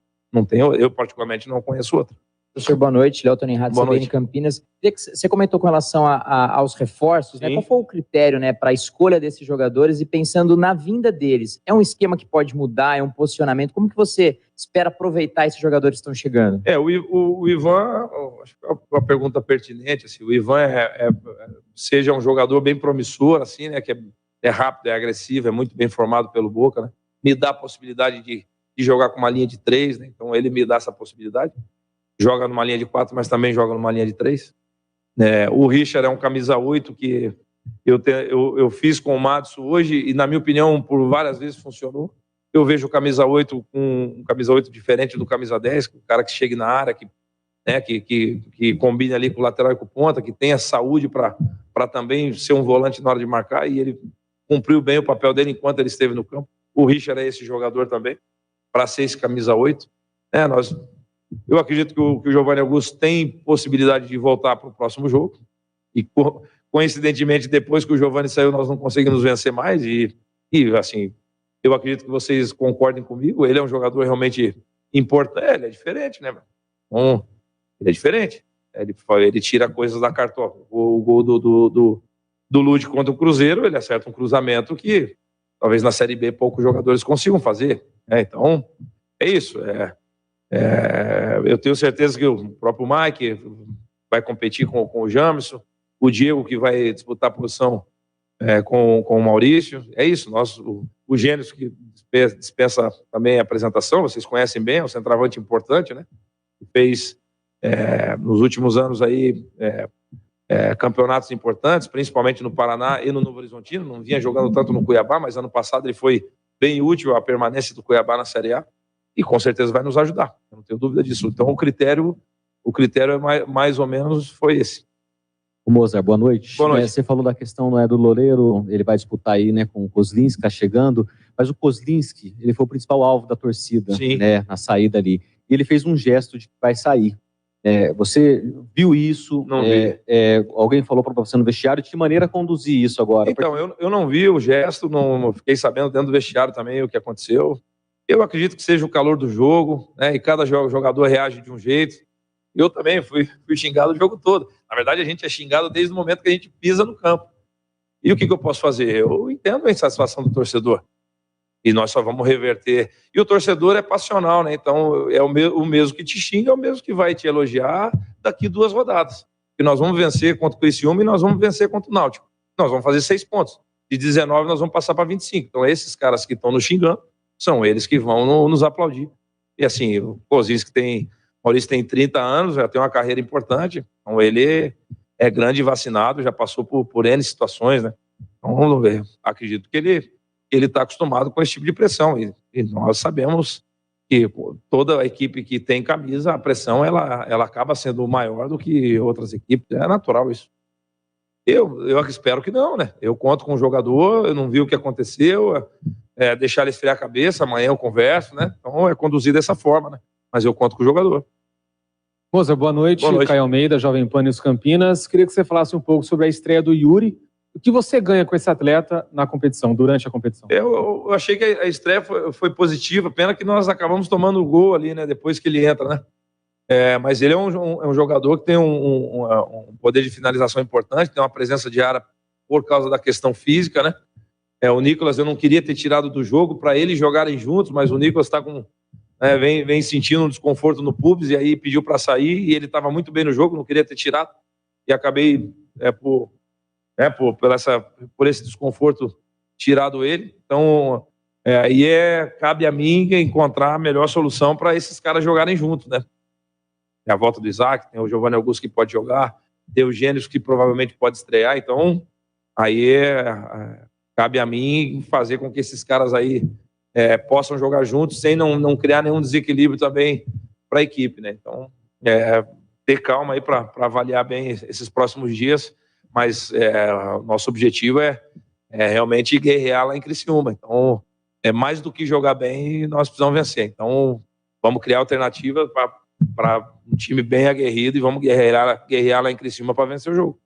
Eu particularmente não conheço outra. Professor, boa noite. Léo Tony Rádio, CBN Campinas. Você comentou com relação aos reforços, né? Qual foi o critério, né, para a escolha desses jogadores e pensando na vinda deles? É um esquema que pode mudar? É um posicionamento? Como que você espera aproveitar esses jogadores que estão chegando? O Ivan, acho que é uma pergunta pertinente. Assim, o Ivan seja um jogador bem promissor, assim, né, que é rápido, é agressivo, é muito bem formado pelo Boca, né? Me dá a possibilidade de jogar com uma linha de 3, né? Então ele me dá essa possibilidade. Joga numa linha de 4, mas também joga numa linha de 3. O Richard é um camisa 8 que eu fiz com o Madison hoje e, na minha opinião, por várias vezes funcionou. Eu vejo o camisa 8 com um camisa 8 diferente do camisa 10, o cara que chegue na área, que combine ali com o lateral e com o ponta, que tenha saúde para também ser um volante na hora de marcar, e ele cumpriu bem o papel dele enquanto ele esteve no campo. O Richard é esse jogador também, para ser esse camisa 8. Eu acredito que o Giovanni Augusto tem possibilidade de voltar para o próximo jogo. E, coincidentemente, depois que o Giovanni saiu, nós não conseguimos vencer mais. E assim, eu acredito que vocês concordem comigo. Ele é um jogador realmente importante. Ele é diferente, né? Ele é diferente. Ele tira coisas da cartola. O gol do Lúdico contra o Cruzeiro, ele acerta um cruzamento que talvez na Série B poucos jogadores consigam fazer. Então, é isso. Eu tenho certeza que o próprio Mike vai competir com o Jamerson, o Diego que vai disputar a posição com o Maurício. É isso. O Gênesis que dispensa também a apresentação, vocês conhecem bem, é um centroavante importante, né? Fez nos últimos anos aí campeonatos importantes, principalmente no Paraná e no Novo Horizontino. Não vinha jogando tanto no Cuiabá, mas ano passado ele foi bem útil a permanência do Cuiabá na Série A e com certeza vai nos ajudar, eu não tenho dúvida disso. Então o critério mais ou menos foi esse. O Mozart, boa noite. Boa noite. Você falou da questão do Loureiro, ele vai disputar aí, né, com o Kozlinski, está chegando, mas o Kozlinski, ele foi o principal alvo da torcida, né, na saída ali. E ele fez um gesto de que vai sair. Você viu isso? Não vi. Alguém falou para você no vestiário, de que maneira conduzir isso agora? Então, eu não vi o gesto, não fiquei sabendo dentro do vestiário também o que aconteceu. Eu acredito que seja o calor do jogo, né, e cada jogador reage de um jeito. Eu também fui xingado o jogo todo. Na verdade, a gente é xingado desde o momento que a gente pisa no campo. E o que eu posso fazer? Eu entendo a insatisfação do torcedor. E nós só vamos reverter. E o torcedor é passional, né? Então, o mesmo que te xinga é o mesmo que vai te elogiar daqui 2 rodadas. E nós vamos vencer contra o Criciúma e nós vamos vencer contra o Náutico. Nós vamos fazer 6 pontos. De 19, nós vamos passar para 25. Então, esses caras que estão nos xingando, são eles que vão nos aplaudir. E assim, o Maurício tem 30 anos, já tem uma carreira importante, então ele é grande e vacinado, já passou por N situações, né? Então, vamos ver. Acredito que ele está acostumado com esse tipo de pressão, e nós sabemos que toda a equipe que tem camisa, a pressão ela acaba sendo maior do que outras equipes, é natural isso. Eu espero que não, né? Eu conto com o jogador, eu não vi o que aconteceu, deixar ele esfriar a cabeça, amanhã eu converso, né? Então é conduzido dessa forma, né? Mas eu conto com o jogador. Moça, boa noite. Boa noite. Caio Almeida, Jovem Pan News Campinas. Queria que você falasse um pouco sobre a estreia do Yuri. O que você ganha com esse atleta na competição, durante a competição? Eu achei que a estreia foi positiva, pena que nós acabamos tomando o gol ali, né? Depois que ele entra, né? Mas ele é um jogador que tem um poder de finalização importante, tem uma presença de área por causa da questão física, né? O Nicolas eu não queria ter tirado do jogo para eles jogarem juntos, mas o Nicolas está com... vem sentindo um desconforto no pubis e aí pediu para sair e ele estava muito bem no jogo, não queria ter tirado e acabei por esse desconforto tirado ele. Então aí cabe a mim encontrar a melhor solução para esses caras jogarem juntos, né? Tem a volta do Isaac, tem o Giovanni Augusto que pode jogar, tem o Gênesis que provavelmente pode estrear, então aí cabe a mim fazer com que esses caras aí possam jogar juntos sem não criar nenhum desequilíbrio também para a equipe, né? Então, ter calma aí para avaliar bem esses próximos dias, mas nosso objetivo é realmente guerrear lá em Criciúma. Então, mais do que jogar bem, nós precisamos vencer. Então, vamos criar alternativas para um time bem aguerrido e vamos guerrear lá em Criciúma para vencer o jogo.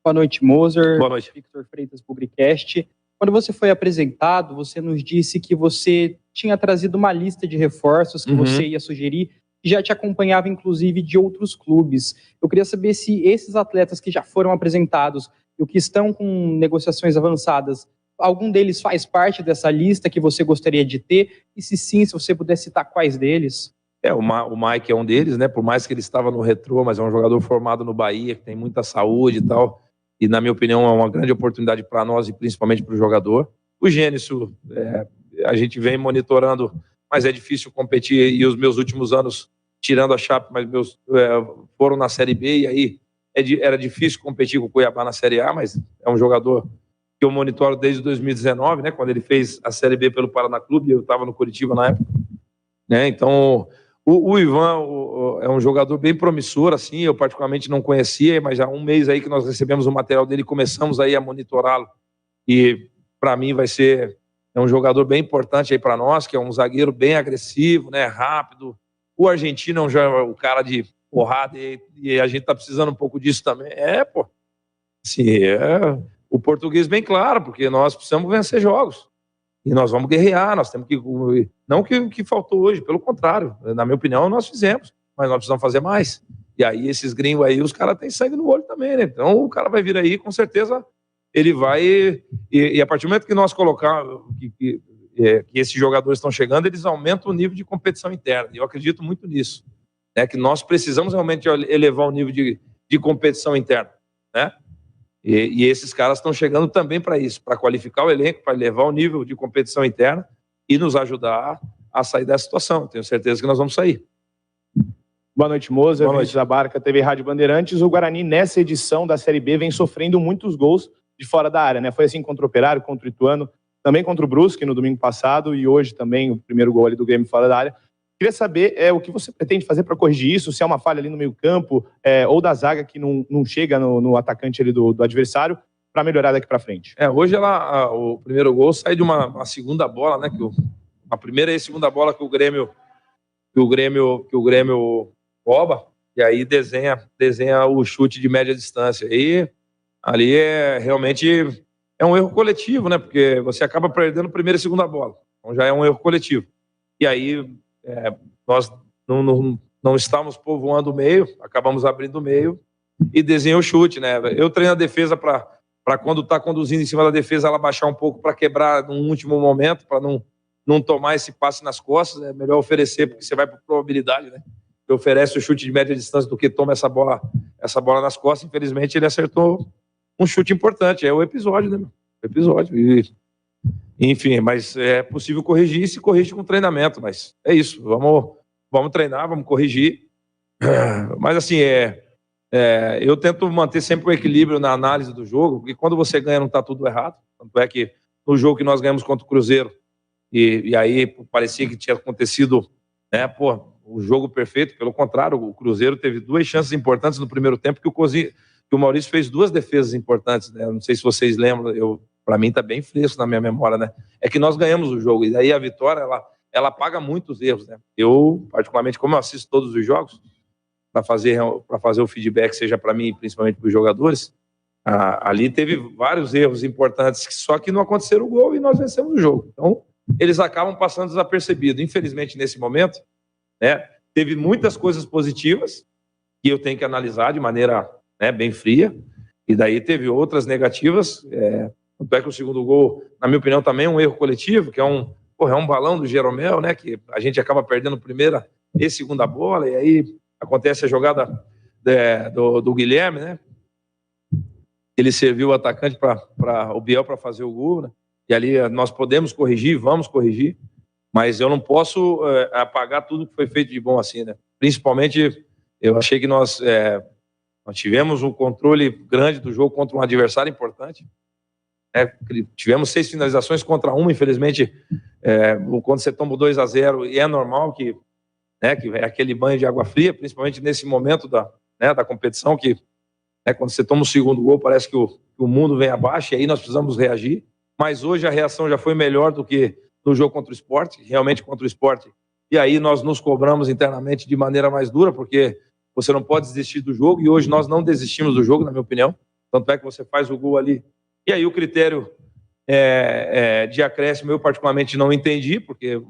Boa noite, Mozart. Boa noite. Victor Freitas, Publicast. Quando você foi apresentado, você nos disse que você tinha trazido uma lista de reforços que você ia sugerir, que já te acompanhava, inclusive, de outros clubes. Eu queria saber se esses atletas que já foram apresentados e que estão com negociações avançadas, algum deles faz parte dessa lista que você gostaria de ter? E se sim, se você puder citar quais deles? O Mike é um deles, né? Por mais que ele estava no Retrô, mas é um jogador formado no Bahia, que tem muita saúde e tal. E, na minha opinião, é uma grande oportunidade para nós e principalmente para o jogador. O Gênesis, a gente vem monitorando, mas é difícil competir. E os meus últimos anos, tirando a Chape, mas foram na Série B. E aí era difícil competir com o Cuiabá na Série A, mas é um jogador que eu monitoro desde 2019, né, quando ele fez a Série B pelo Paraná Clube. Eu estava no Curitiba na época. Né, então... O Ivan é um jogador bem promissor, assim, eu particularmente não conhecia, mas já há um mês aí que nós recebemos o material dele, começamos aí a monitorá-lo, e para mim é um jogador bem importante aí para nós, que é um zagueiro bem agressivo, né, rápido. O argentino é o cara de porrada, e a gente tá precisando um pouco disso também. Assim, o português bem claro, porque nós precisamos vencer jogos. E nós vamos guerrear, nós temos que... Não que faltou hoje, pelo contrário. Na minha opinião, nós fizemos. Mas nós precisamos fazer mais. E aí esses gringos aí, os caras têm sangue no olho também, né? Então o cara vai vir aí, com certeza ele vai... E a partir do momento que nós colocarmos que esses jogadores estão chegando, eles aumentam o nível de competição interna. E eu acredito muito nisso, né? Que nós precisamos realmente elevar o nível de competição interna, né? E esses caras estão chegando também para isso, para qualificar o elenco, para elevar o nível de competição interna e nos ajudar a sair dessa situação. Tenho certeza que nós vamos sair. Boa noite, Moza. Vinícius da Barca, TV Rádio Bandeirantes. O Guarani, nessa edição da Série B, vem sofrendo muitos gols de fora da área, né? Foi assim contra o Operário, contra o Ituano, também contra o Brusque no domingo passado e hoje também o primeiro gol ali do Grêmio fora da área. Queria saber o que você pretende fazer para corrigir isso, se é uma falha ali no meio-campo ou da zaga que não chega no atacante ali do adversário, para melhorar daqui para frente. Hoje o primeiro gol sai de uma segunda bola, né? A primeira e a segunda bola que o Grêmio rouba, e aí desenha o chute de média distância. E ali realmente é um erro coletivo, né? Porque você acaba perdendo a primeira e segunda bola. Então já é um erro coletivo. E aí nós não estávamos povoando o meio, acabamos abrindo o meio e desenha o chute, né? Eu treino a defesa para quando está conduzindo em cima da defesa, ela baixar um pouco para quebrar num último momento, para não tomar esse passe nas costas. É melhor oferecer, porque você vai por probabilidade, né? Você oferece o chute de média distância do que toma essa bola nas costas. Infelizmente, ele acertou um chute importante. É o episódio, né? O episódio. Enfim, mas é possível corrigir, se corrige com treinamento, mas é isso. Vamos treinar, vamos corrigir. Mas assim, eu tento manter sempre o equilíbrio na análise do jogo, porque quando você ganha não está tudo errado. Tanto é que no jogo que nós ganhamos contra o Cruzeiro, e aí parecia que tinha acontecido, né, o jogo perfeito. Pelo contrário, o Cruzeiro teve 2 chances importantes no primeiro tempo, que o Maurício fez 2 defesas importantes, né? Não sei se vocês lembram, para mim está bem fresco na minha memória, né? É que nós ganhamos o jogo, e daí a vitória, ela paga muitos erros, né? Eu, particularmente, como eu assisto todos os jogos, para fazer o feedback, seja para mim, principalmente para os jogadores, ali teve vários erros importantes, só que não aconteceram o gol e nós vencemos o jogo. Então, eles acabam passando desapercebidos. Infelizmente, nesse momento, né, teve muitas coisas positivas que eu tenho que analisar de maneira, né, bem fria, e daí teve outras negativas. Tanto é que o segundo gol, na minha opinião, também é um erro coletivo, que é um balão do Jeromel, né, que a gente acaba perdendo primeira e segunda bola, e aí acontece a jogada do Guilherme, né? Ele serviu o atacante para o Biel para fazer o gol, né? E ali nós podemos corrigir, vamos corrigir, mas eu não posso apagar tudo que foi feito de bom assim, né? Principalmente, eu achei que nós tivemos um controle grande do jogo contra um adversário importante. Tivemos 6 finalizações contra 1, infelizmente, quando você toma o 2-0, e é normal que é aquele banho de água fria, principalmente nesse momento da competição, que quando você toma o segundo gol, parece que o mundo vem abaixo, e aí nós precisamos reagir. Mas hoje a reação já foi melhor do que no jogo contra o Sport, realmente contra o Sport. E aí nós nos cobramos internamente de maneira mais dura, porque você não pode desistir do jogo, e hoje nós não desistimos do jogo, na minha opinião. Tanto é que você faz o gol ali. E aí o critério de acréscimo eu particularmente não entendi, porque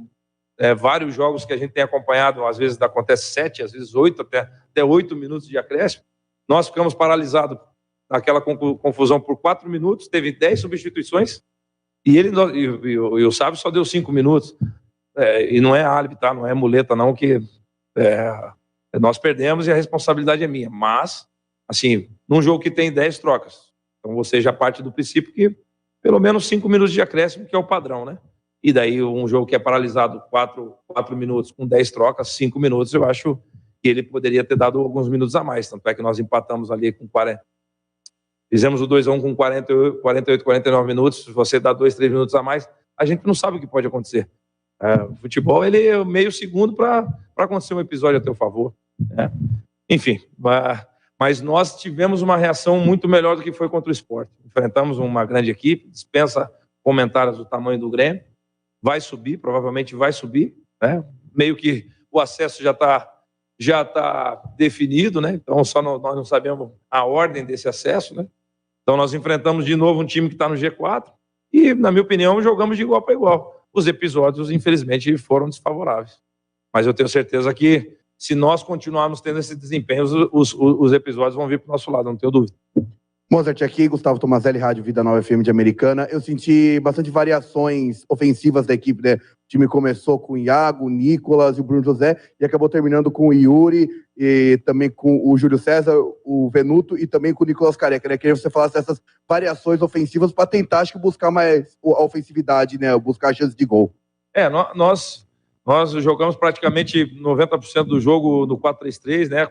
vários jogos que a gente tem acompanhado, às vezes acontece 7, às vezes 8, até 8 minutos de acréscimo. Nós ficamos paralisados naquela confusão por 4 minutos, teve 10 substituições, e o Sábio só deu 5 minutos. E não é álibi, tá? Não é muleta, não, que nós perdemos e a responsabilidade é minha. Mas, assim, num jogo que tem 10 trocas, então você já parte do princípio que pelo menos 5 minutos de acréscimo, que é o padrão, né? E daí um jogo que é paralisado 4 minutos com 10 trocas, 5 minutos, eu acho que ele poderia ter dado alguns minutos a mais. Tanto é que nós empatamos ali com 40. Fizemos o 2-1 com 48, 49 minutos. Se você dá 2, 3 minutos a mais, a gente não sabe o que pode acontecer. O futebol, ele é meio segundo para acontecer um episódio a teu favor, né? Enfim, mas nós tivemos uma reação muito melhor do que foi contra o Sport. Enfrentamos uma grande equipe, dispensa comentários do tamanho do Grêmio, vai subir, provavelmente vai subir, né? Meio que o acesso já está definido, né? Então nós não sabemos a ordem desse acesso, né? Então nós enfrentamos de novo um time que está no G4 e, na minha opinião, jogamos de igual para igual. Os episódios, infelizmente, foram desfavoráveis. Mas eu tenho certeza que se nós continuarmos tendo esse desempenho, os episódios vão vir para o nosso lado, não tenho dúvida. Mozart aqui, Gustavo Tomazelli, Rádio Vida Nova FM de Americana. Eu senti bastante variações ofensivas da equipe, né? O time começou com o Iago, o Nicolas e o Bruno José e acabou terminando com o Yuri e também com o Júlio César, o Venuto e também com o Nicolas Careca, né? Queria que você falasse dessas variações ofensivas para tentar, acho que, buscar mais a ofensividade, né? Buscar a chance de gol. Nós jogamos praticamente 90% do jogo no 4-3-3, né?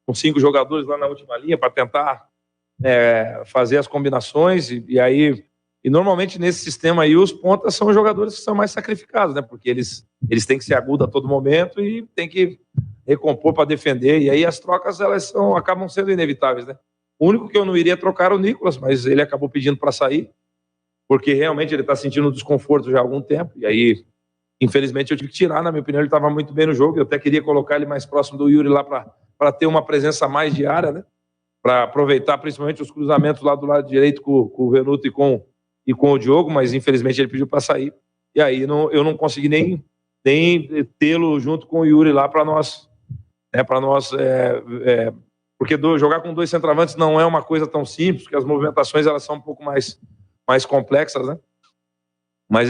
Com 5 jogadores lá na última linha para tentar fazer as combinações e normalmente nesse sistema aí os pontas são os jogadores que são mais sacrificados, né? Porque eles têm que ser agudos a todo momento e tem que recompor para defender, e aí as trocas acabam sendo inevitáveis, né? O único que eu não iria trocar era o Nicolas, mas ele acabou pedindo para sair, porque realmente ele está sentindo desconforto já há algum tempo, e aí infelizmente eu tive que tirar. Na minha opinião ele estava muito bem no jogo, eu até queria colocar ele mais próximo do Yuri lá para ter uma presença mais diária, né? Para aproveitar principalmente os cruzamentos lá do lado direito com o Venuto e com o Diogo, mas infelizmente ele pediu para sair, e aí eu não consegui nem tê-lo junto com o Yuri lá para nós, porque jogar com 2 centroavantes não é uma coisa tão simples, porque as movimentações elas são um pouco mais complexas, né? Mas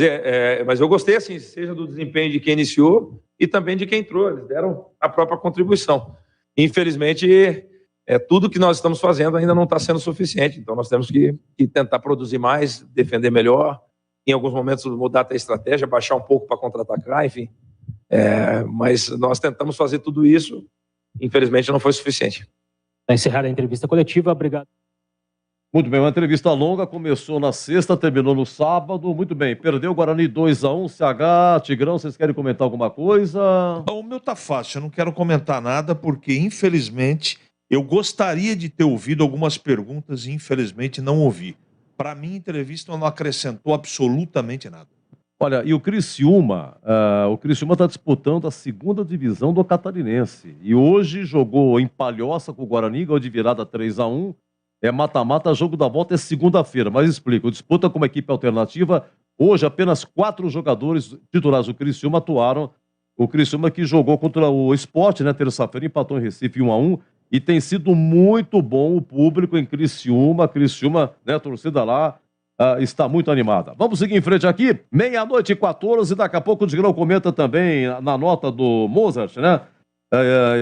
eu gostei, assim, seja do desempenho de quem iniciou e também de quem entrou, eles deram a própria contribuição. Infelizmente, tudo que nós estamos fazendo ainda não está sendo suficiente, então nós temos que tentar produzir mais, defender melhor, em alguns momentos mudar até a estratégia, baixar um pouco para contra-atacar, enfim. Mas nós tentamos fazer tudo isso, infelizmente não foi suficiente. Está encerrada a entrevista coletiva, obrigado. Muito bem, uma entrevista longa, começou na sexta, terminou no sábado, muito bem, perdeu o Guarani 2-1, CH, Tigrão, vocês querem comentar alguma coisa? O meu tá fácil, eu não quero comentar nada, porque infelizmente eu gostaria de ter ouvido algumas perguntas e infelizmente não ouvi. Para mim, a entrevista não acrescentou absolutamente nada. Olha, e o Criciúma está disputando a 2ª divisão do Catarinense. E hoje jogou em Palhoça com o Guarani, ganhou de virada 3-1. Mata-mata, jogo da volta é segunda-feira. Mas explico, disputa como equipe alternativa. Hoje apenas 4 jogadores titulares do Criciúma atuaram. O Criciúma que jogou contra o Sport, né, terça-feira, empatou em Recife 1-1. E tem sido muito bom o público em Criciúma. Criciúma, né, a torcida lá está muito animada. Vamos seguir em frente aqui. 00:14, daqui a pouco o Tigrão comenta também na nota do Mozart, né?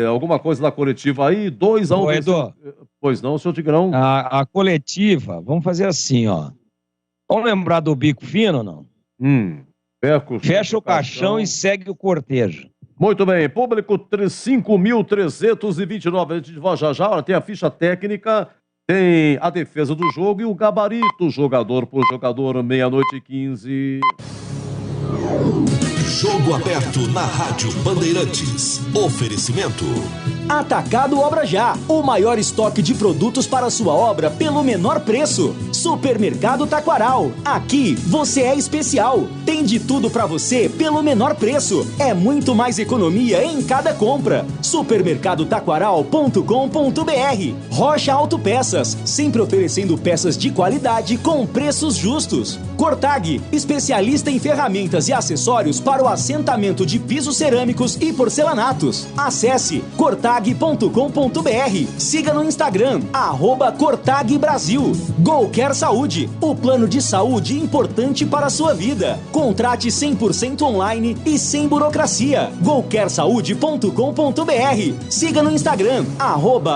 Alguma coisa da coletiva aí, 2-1. Edu, pois não, senhor Tigrão? A coletiva, vamos fazer assim, ó. Vamos lembrar do bico fino ou não? Fecha o caixão e segue o cortejo. Muito bem, público 5.329, a gente vai já, tem a ficha técnica, tem a defesa do jogo e o gabarito jogador por jogador, 00:15. Jogo aberto na Rádio Bandeirantes. Oferecimento. Atacado Obra Já, o maior estoque de produtos para sua obra pelo menor preço. Supermercado Taquaral, aqui você é especial. Tem de tudo para você pelo menor preço. É muito mais economia em cada compra. Supermercadotaquaral.com.br. Rocha Autopeças, sempre oferecendo peças de qualidade com preços justos. Cortag, especialista em ferramentas e acessórios para o assentamento de pisos cerâmicos e porcelanatos. Acesse cortag.com.br. Siga no Instagram, @CortagBrasil. Golcare Saúde, o plano de saúde importante para a sua vida. Contrate 100% online e sem burocracia. golcaresaude.com.br. Siga no Instagram,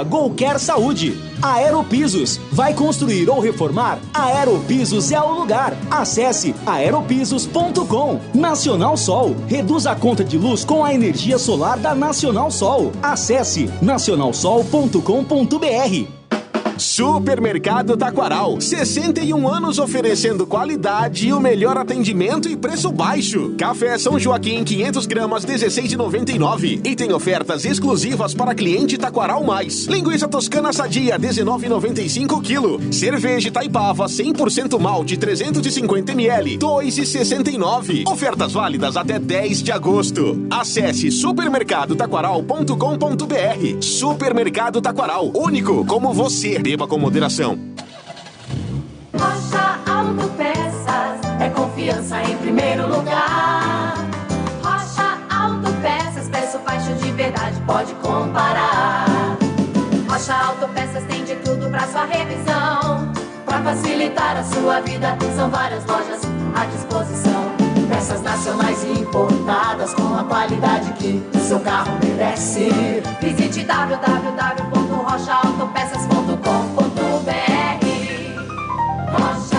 @Golcare Saúde. Aeropisos, vai construir ou reformar? Aeropisos é o lugar. Acesse aeropisos.com. Nacional Sol, reduz a conta de luz com a energia solar da Nacional Sol. Acesse nacionalsol.com.br. Supermercado Taquaral, 61 anos oferecendo qualidade e o melhor atendimento e preço baixo. Café São Joaquim, 500 gramas, R$16,99. E tem ofertas exclusivas para cliente Taquaral Mais. Linguiça toscana sadia, R$19,95 kg. Cerveja Itaipava, 100% malte, 350 ml, R$2,69. Ofertas válidas até 10 de agosto. Acesse supermercadotaquaral.com.br. Supermercado Taquaral, único como você. Beba com moderação. Rocha Autopeças é confiança em primeiro lugar. Rocha Autopeças, peço baixo de verdade. pode comparar. Rocha Autopeças tem de tudo pra sua revisão. Pra facilitar a sua vida, são várias lojas à disposição. Peças nacionais e importadas com a qualidade que o seu carro merece. Visite www.rochaautopeças.com.br. Rocha.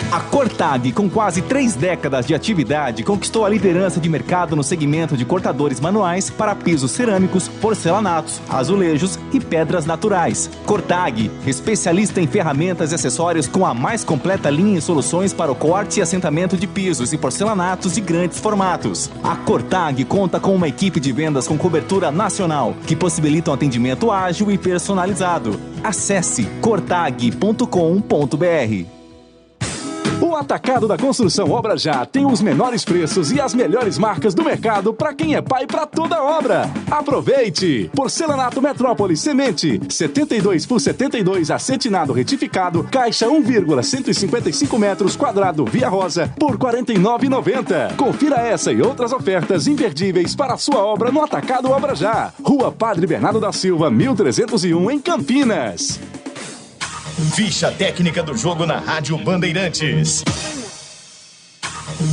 A Cortag, com quase 3 décadas de atividade, conquistou a liderança de mercado no segmento de cortadores manuais para pisos cerâmicos, porcelanatos, azulejos e pedras naturais. Cortag, especialista em ferramentas e acessórios com a mais completa linha e soluções para o corte e assentamento de pisos e porcelanatos de grandes formatos. A Cortag conta com uma equipe de vendas com cobertura nacional, que possibilita um atendimento ágil e personalizado. Acesse cortag.com.br. O Atacado da Construção Obra Já tem os menores preços e as melhores marcas do mercado para quem é pai para toda obra. Aproveite! Porcelanato Metrópole Semente, 72 por 72 acetinado retificado, caixa 1,155 metros quadrado via rosa por R$ 49,90. Confira essa e outras ofertas imperdíveis para a sua obra no Atacado Obra Já. Rua Padre Bernardo da Silva, 1301, em Campinas. Ficha técnica do jogo na Rádio Bandeirantes.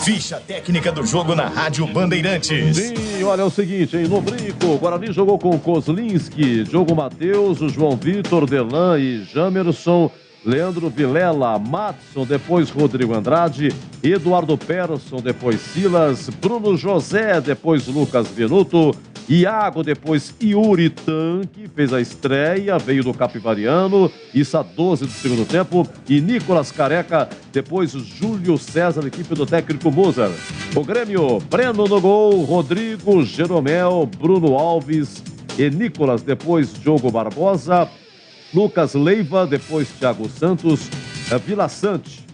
Ficha técnica do jogo na Rádio Bandeirantes. Sim, olha, é o seguinte, hein? No Brinco, o Guarani jogou com Kozlinski, Diogo Matheus, o João Vitor, Delan e Jamerson, Leandro Vilela, Matson, depois Rodrigo Andrade, Eduardo Persson, depois Silas, Bruno José, depois Lucas Venuto, Iago, depois Yuri Tanque, fez a estreia, veio do Capivariano, isso a 12 do segundo tempo, e Nicolas Careca, depois Júlio César, equipe do técnico Moser. O Grêmio, Breno no gol, Rodrigo, Jeromel, Bruno Alves e Nicolas, depois Diogo Barbosa, Lucas Leiva, depois Thiago Santos, Vila Sante,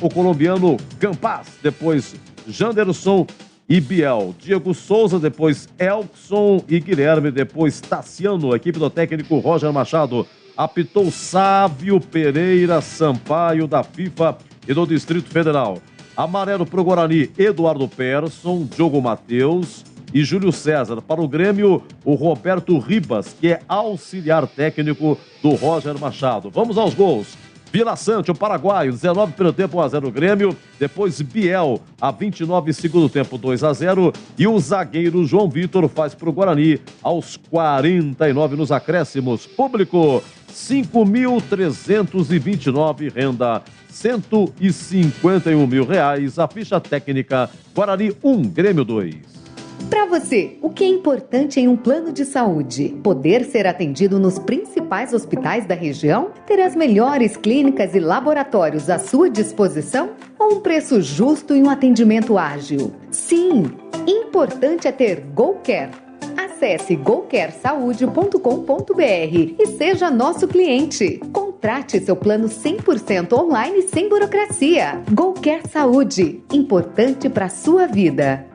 o colombiano Campas, depois Janderson e Biel, Diego Souza, depois Elkson e Guilherme, depois Tassiano, a equipe do técnico Roger Machado. Apitou Sávio Pereira Sampaio, da FIFA e do Distrito Federal. Amarelo para o Guarani, Eduardo Persson, Diogo Matheus e Júlio César. Para o Grêmio, o Roberto Ribas, que é auxiliar técnico do Roger Machado. Vamos aos gols. Vila Sante, o paraguaio, 19 primeiro tempo, 1-0 Grêmio. Depois Biel, a 29 segundo tempo, 2-0. E o zagueiro João Vitor faz para o Guarani aos 49 nos acréscimos. Público, 5.329, renda R$151 mil. A ficha técnica, Guarani 1, Grêmio 2. Para você, o que é importante em um plano de saúde? Poder ser atendido nos principais hospitais da região? Ter as melhores clínicas e laboratórios à sua disposição? Ou um preço justo e um atendimento ágil? Sim, importante é ter GoCare. Acesse gocaresaude.com.br e seja nosso cliente. Contrate seu plano 100% online sem burocracia. GoCare Saúde, importante para a sua vida.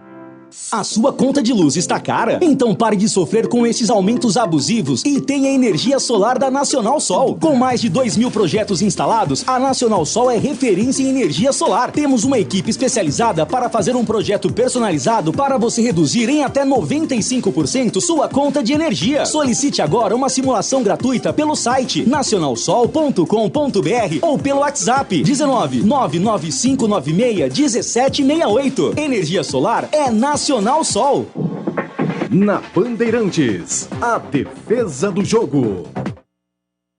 A sua conta de luz está cara? Então pare de sofrer com esses aumentos abusivos e tenha energia solar da Nacional Sol. Com mais de 2.000 projetos instalados, a Nacional Sol é referência em energia solar. Temos uma equipe especializada para fazer um projeto personalizado para você reduzir em até 95% sua conta de energia. Solicite agora uma simulação gratuita pelo site nacionalsol.com.br ou pelo WhatsApp 19 99596 1768. Energia solar é Nacional Sol. Na Bandeirantes, a defesa do jogo.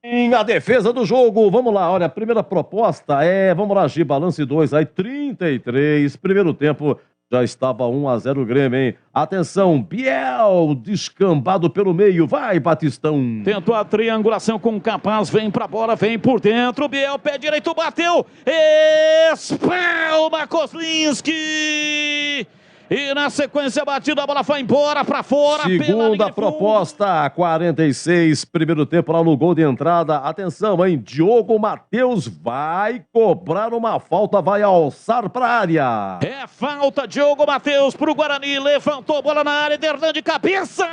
Em a defesa do jogo, vamos lá, olha, a primeira proposta vamos lá, Giba, lance 2, aí 33, primeiro tempo, já estava 1-0 Grêmio, hein? Atenção, Biel, descambado pelo meio, vai Batistão. Tentou a triangulação com o Capaz, vem pra bola, vem por dentro, Biel, pé direito, bateu, espalma Kozlinski. E na sequência, a batida, a bola foi embora, pra fora. Segunda proposta, 46, primeiro tempo lá no gol de entrada. Atenção, hein? Diogo Matheus vai cobrar uma falta, vai alçar pra área. É falta, Diogo Matheus pro Guarani, levantou bola na área, Derlan de cabeça.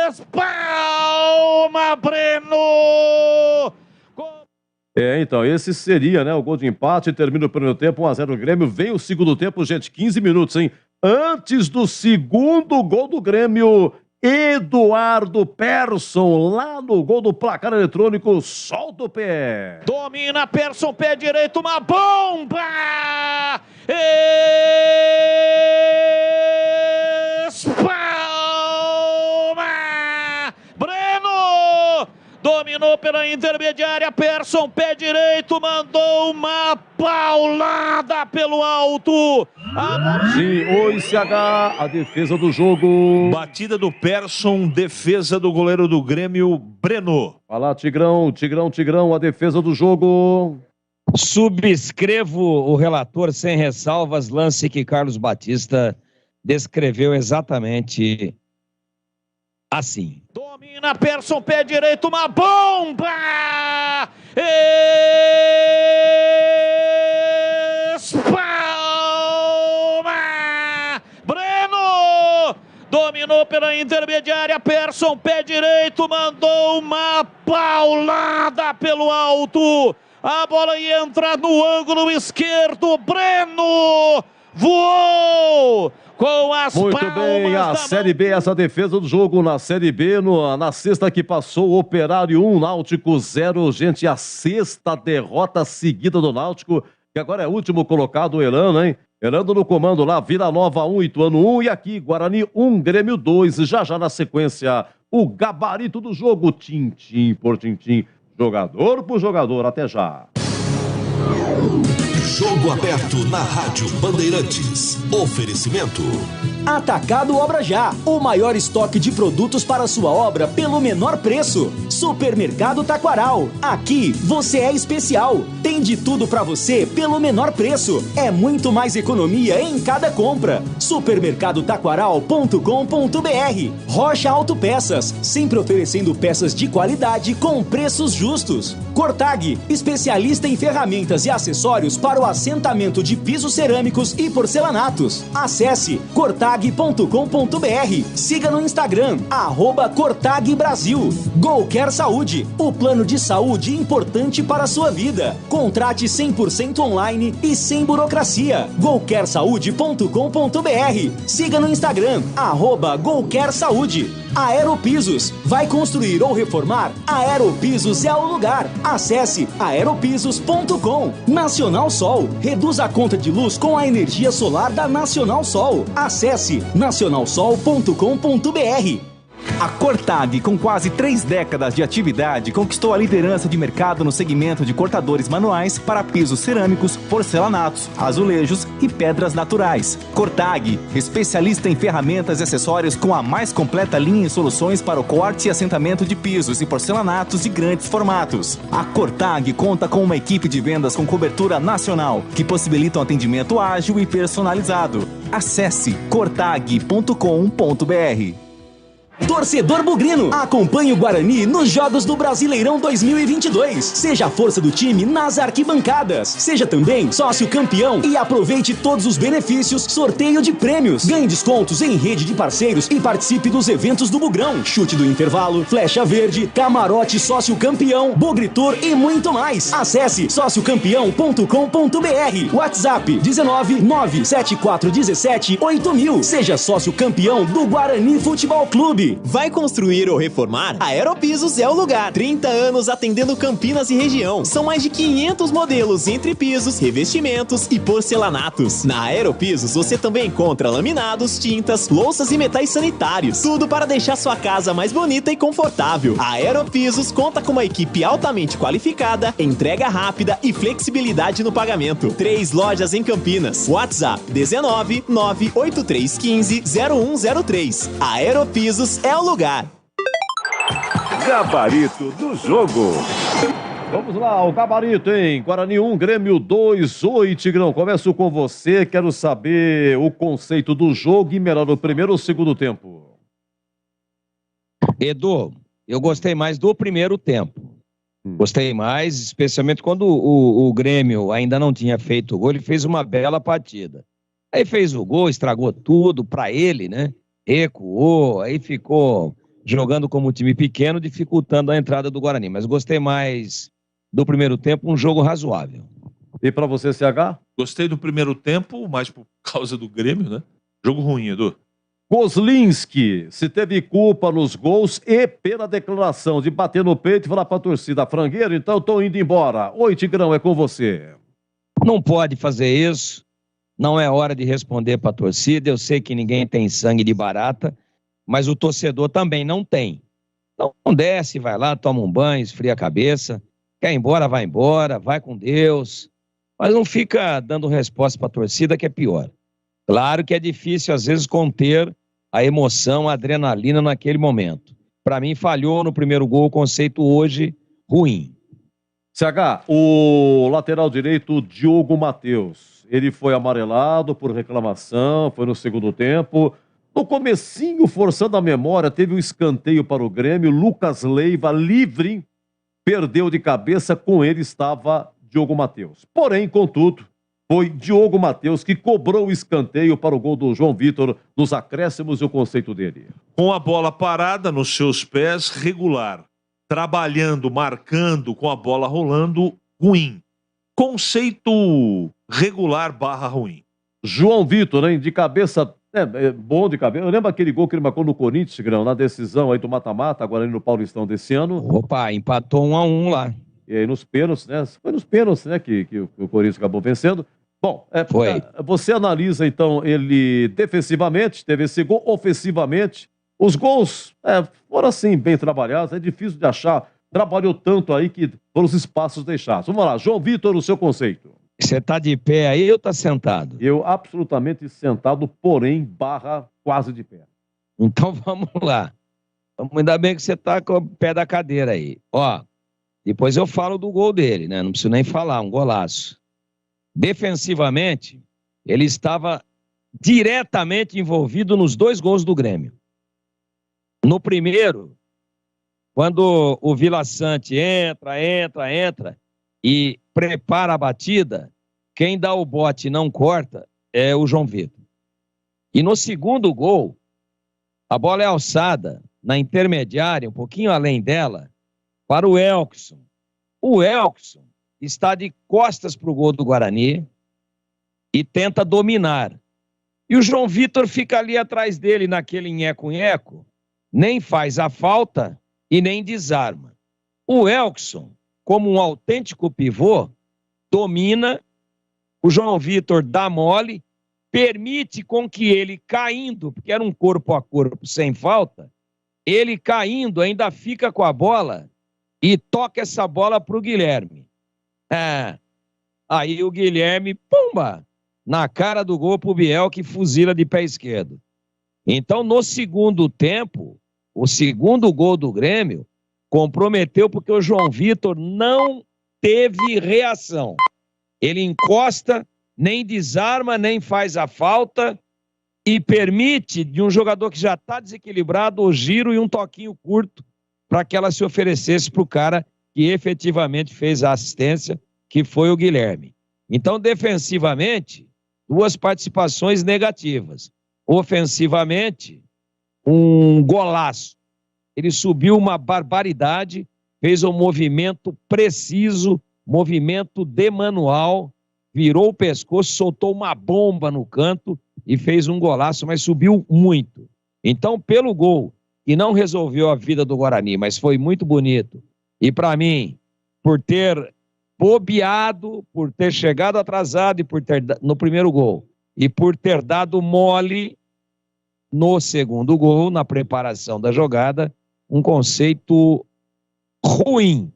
Espalma, Breno. Então, esse seria, né, o gol de empate, termina o primeiro tempo, 1-0 Grêmio, vem o segundo tempo, gente, 15 minutos, hein? Antes do segundo gol do Grêmio, Eduardo Persson, lá no gol do placar eletrônico, solta o pé. Domina Persson, pé direito, uma bomba! Espalma! Breno! Dominou pela intermediária, Persson, pé direito, mandou uma paulada pelo alto. Sim, o ICH, a defesa do jogo. Batida do Persson, defesa do goleiro do Grêmio, Breno. Vai lá, Tigrão, a defesa do jogo. Subscrevo o relator sem ressalvas, lance que Carlos Batista descreveu exatamente assim. Domina Persson, pé direito, uma bomba! Espalma! Breno! Dominou pela intermediária, Persson, pé direito, mandou uma paulada pelo alto. A bola ia entrar no ângulo esquerdo, Breno voou! Com as Muito palmas bem, a Série B, essa defesa do jogo na Série B, na sexta que passou, Operário 1, Náutico 0, gente, a sexta derrota seguida do Náutico, que agora é o último colocado, o Elano, hein? Elano no comando lá, Vila Nova 1, Ituano 1, e aqui, Guarani 1, Grêmio 2, já na sequência, o gabarito do jogo, tintim por tintim, jogador por jogador, até já. Jogo aberto na Rádio Bandeirantes. Oferecimento. Atacado Obra Já, o maior estoque de produtos para sua obra pelo menor preço. Supermercado Taquaral, aqui você é especial. Tem de tudo para você pelo menor preço. É muito mais economia em cada compra. Supermercadotaquaral.com.br. Rocha Autopeças, sempre oferecendo peças de qualidade com preços justos. Cortag, especialista em ferramentas e acessórios para o assentamento de pisos cerâmicos e porcelanatos. Acesse cortag.com.br. Siga no Instagram, @CortagBrasil. Golquer Saúde, o plano de saúde importante para a sua vida. Contrate 100% online e sem burocracia. golquersaude.com.br. Siga no Instagram, @Golquer Saúde. Aeropisos, vai construir ou reformar? Aeropisos é o lugar. Acesse aeropisos.com. Nacional Sol, reduz a conta de luz com a energia solar da Nacional Sol. Acesse nacionalsol.com.br. A Cortag, com quase 3 décadas de atividade, conquistou a liderança de mercado no segmento de cortadores manuais para pisos cerâmicos, porcelanatos, azulejos e pedras naturais. Cortag, especialista em ferramentas e acessórios com a mais completa linha de soluções para o corte e assentamento de pisos e porcelanatos de grandes formatos. A Cortag conta com uma equipe de vendas com cobertura nacional, que possibilita um atendimento ágil e personalizado. Acesse cortag.com.br. Torcedor bugrino, acompanhe o Guarani nos Jogos do Brasileirão 2022. Seja a força do time nas arquibancadas. Seja também sócio campeão e aproveite todos os benefícios, sorteio de prêmios. Ganhe descontos em rede de parceiros e participe dos eventos do Bugrão. Chute do intervalo, flecha verde, camarote sócio campeão, Bugritor e muito mais. Acesse sociocampeão.com.br. WhatsApp 19974178000. Seja sócio campeão do Guarani Futebol Clube. Vai construir ou reformar? A Aeropisos é o lugar. 30 anos atendendo Campinas e região. São mais de 500 modelos entre pisos, revestimentos e porcelanatos. Na Aeropisos você também encontra laminados, tintas, louças e metais sanitários. Tudo para deixar sua casa mais bonita e confortável. A Aeropisos conta com uma equipe altamente qualificada, entrega rápida e flexibilidade no pagamento. 3 lojas em Campinas. WhatsApp 19 98315 0103. A Aeropisos é o lugar. Gabarito do jogo. Vamos lá, o gabarito, hein? Guarani 1, Grêmio 2. Oi, Tigrão, começo com você. Quero saber o conceito do jogo e melhor no primeiro ou segundo tempo. Edu, eu gostei mais do primeiro tempo. Gostei mais, especialmente quando o Grêmio ainda não tinha feito o gol. Ele fez uma bela partida. Aí fez o gol, estragou tudo pra ele, né? Recuou, aí ficou jogando como time pequeno, dificultando a entrada do Guarani. Mas gostei mais do primeiro tempo, um jogo razoável. E para você, CH? Gostei do primeiro tempo, mais por causa do Grêmio, né? Jogo ruim, Edu. Kozlinski, se teve culpa nos gols e pela declaração de bater no peito e falar pra torcida, frangueiro, então eu tô indo embora. Oi, Tigrão, é com você. Não pode fazer isso. Não é hora de responder pra torcida. Eu sei que ninguém tem sangue de barata, mas o torcedor também não tem. Então desce, vai lá, toma um banho, esfria a cabeça. Quer ir embora, vai com Deus. Mas não fica dando resposta pra torcida, que é pior. Claro que é difícil, às vezes, conter a emoção, a adrenalina naquele momento. Para mim, falhou no primeiro gol, o conceito hoje ruim. CH, o lateral direito, Diogo Matheus, ele foi amarelado por reclamação, foi no segundo tempo. No comecinho, forçando a memória, teve um escanteio para o Grêmio, Lucas Leiva, livre, perdeu de cabeça, com ele estava Diogo Matheus. Porém, contudo, foi Diogo Matheus que cobrou o escanteio para o gol do João Vitor nos acréscimos e o conceito dele. Com a bola parada nos seus pés, regular. Trabalhando, marcando, com a bola rolando, ruim. Conceito regular / ruim. João Vitor, hein, de cabeça, bom de cabeça. Eu lembro aquele gol que ele marcou no Corinthians, Tigrão, na decisão aí do mata-mata, agora no Paulistão desse ano. Opa, empatou 1-1 lá. E aí nos pênaltis, né? Foi nos pênaltis, né, que o Corinthians acabou vencendo. Bom, você analisa, então, ele defensivamente, teve esse gol, ofensivamente. Os gols foram, assim, bem trabalhados. É difícil de achar. Trabalhou tanto aí que foram os espaços deixados. Vamos lá, João Vitor, o seu conceito. Você tá de pé aí ou tá sentado? Eu absolutamente sentado, porém, quase de pé. Então vamos lá. Ainda bem que você tá com o pé da cadeira aí. Ó, depois eu falo do gol dele, né? Não preciso nem falar, um golaço. Defensivamente, ele estava diretamente envolvido nos 2 gols do Grêmio. No primeiro, quando o Vila Sante entra e prepara a batida, quem dá o bote e não corta é o João Vitor. E no segundo gol, a bola é alçada na intermediária, um pouquinho além dela, para o Elkson. O Elkson está de costas para o gol do Guarani e tenta dominar. E o João Vitor fica ali atrás dele naquele nheco-nheco, nem faz a falta e nem desarma. O Elkson, como um autêntico pivô, domina, o João Vitor dá mole, permite com que ele caindo, porque era um corpo a corpo sem falta, ele caindo ainda fica com a bola e toca essa bola para o Guilherme. Aí o Guilherme, pumba, na cara do gol pro Biel, que fuzila de pé esquerdo. Então, no segundo tempo, o segundo gol do Grêmio comprometeu porque o João Vitor não teve reação. Ele encosta, nem desarma, nem faz a falta e permite de um jogador que já está desequilibrado o giro e um toquinho curto para que ela se oferecesse para o cara que efetivamente fez a assistência, que foi o Guilherme. Então, defensivamente, 2 participações negativas. Ofensivamente, um golaço. Ele subiu uma barbaridade, fez um movimento preciso, movimento de manual, virou o pescoço, soltou uma bomba no canto e fez um golaço, mas subiu muito. Então, pelo gol, que não resolveu a vida do Guarani, mas foi muito bonito, e para mim, por ter bobeado, por ter chegado atrasado e por ter no primeiro gol, e por ter dado mole no segundo gol, na preparação da jogada, um conceito ruim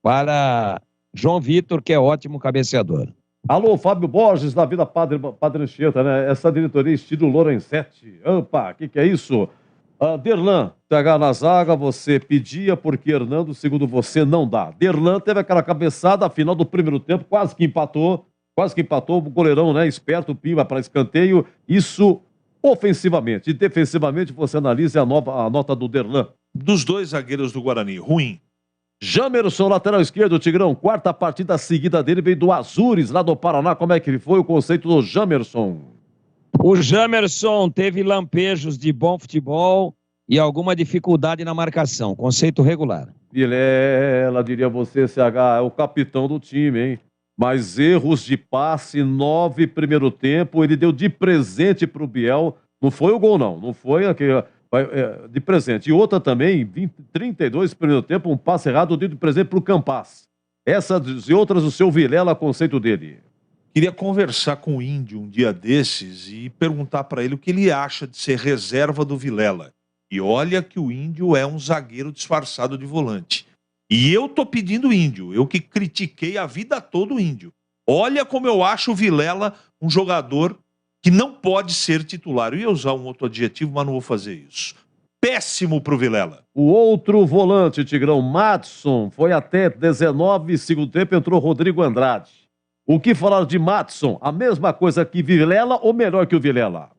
para João Vitor, que é ótimo cabeceador. Alô, Fábio Borges, da Vila Padre Anchieta, né? Essa diretoria estilo Lorenzetti. Opa, o que é isso? Derlan, TH na zaga, você pedia porque Hernando, segundo você, não dá. Derlan teve aquela cabeçada, afinal do primeiro tempo, quase que empatou, o goleirão, né? Esperto, pimba para escanteio. Isso ofensivamente. E defensivamente, você analisa a nota do Derlan. Dos 2 zagueiros do Guarani, ruim. Jamerson, lateral esquerdo, Tigrão, 4ª partida seguida dele, veio do Azures, lá do Paraná. Como é que ele foi? O conceito do Jamerson. O Jamerson teve lampejos de bom futebol e alguma dificuldade na marcação. Conceito regular. Vilela, diria você, CH, é o capitão do time, hein? mas erros de passe, 9 primeiro tempo, ele deu de presente para o Biel. Não foi o gol, não foi aquele, de presente. E outra também, 32 primeiro tempo, um passe errado deu de presente para o Campas. Essas e outras, o seu Vilela, conceito dele. Queria conversar com o Índio um dia desses e perguntar para ele o que ele acha de ser reserva do Vilela. E olha que o Índio é um zagueiro disfarçado de volante. E eu tô pedindo o Índio, eu que critiquei a vida toda o Índio. Olha como eu acho o Vilela um jogador que não pode ser titular. Eu ia usar um outro adjetivo, mas não vou fazer isso. Péssimo pro Vilela. O outro volante, Tigrão, Madson, foi até 19 segundo tempo, entrou Rodrigo Andrade. O que falar de Madson? A mesma coisa que Vilela ou melhor que o Vilela?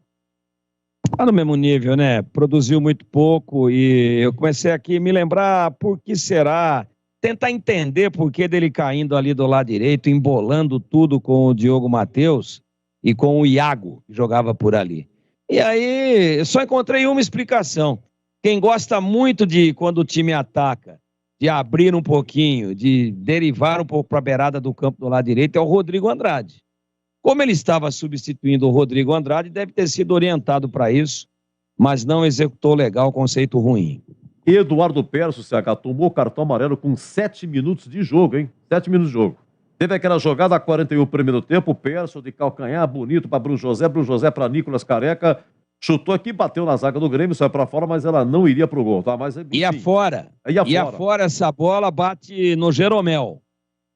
Tá no mesmo nível, né? Produziu muito pouco e eu comecei aqui a me lembrar por que será, tentar entender por que dele caindo ali do lado direito, embolando tudo com o Diogo Matheus e com o Iago, que jogava por ali. E aí, eu só encontrei uma explicação. Quem gosta muito de, quando o time ataca, de abrir um pouquinho, de derivar um pouco para a beirada do campo do lado direito, é o Rodrigo Andrade. Como ele estava substituindo o Rodrigo Andrade, deve ter sido orientado para isso, mas não executou legal, conceito ruim. Eduardo Perso, CH, tomou cartão amarelo com 7 minutos de jogo, hein? 7 minutos de jogo. Teve aquela jogada a 41 primeiro tempo, Perso de calcanhar, bonito para Bruno José para Nicolas Careca, chutou aqui, bateu na zaga do Grêmio, saiu para fora, mas ela não iria pro gol, tá? Mas, ia fora. Ia fora essa bola, bate no Jeromel.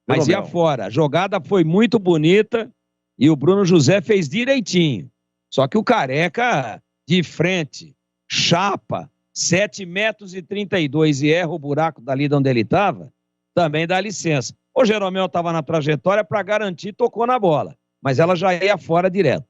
Mas ia fora. A jogada foi muito bonita e o Bruno José fez direitinho. Só que o Careca, de frente, chapa, 7,32 metros e erra o buraco dali de onde ele estava, também dá licença. O Jeromel estava na trajetória para garantir, tocou na bola, mas ela já ia fora direto.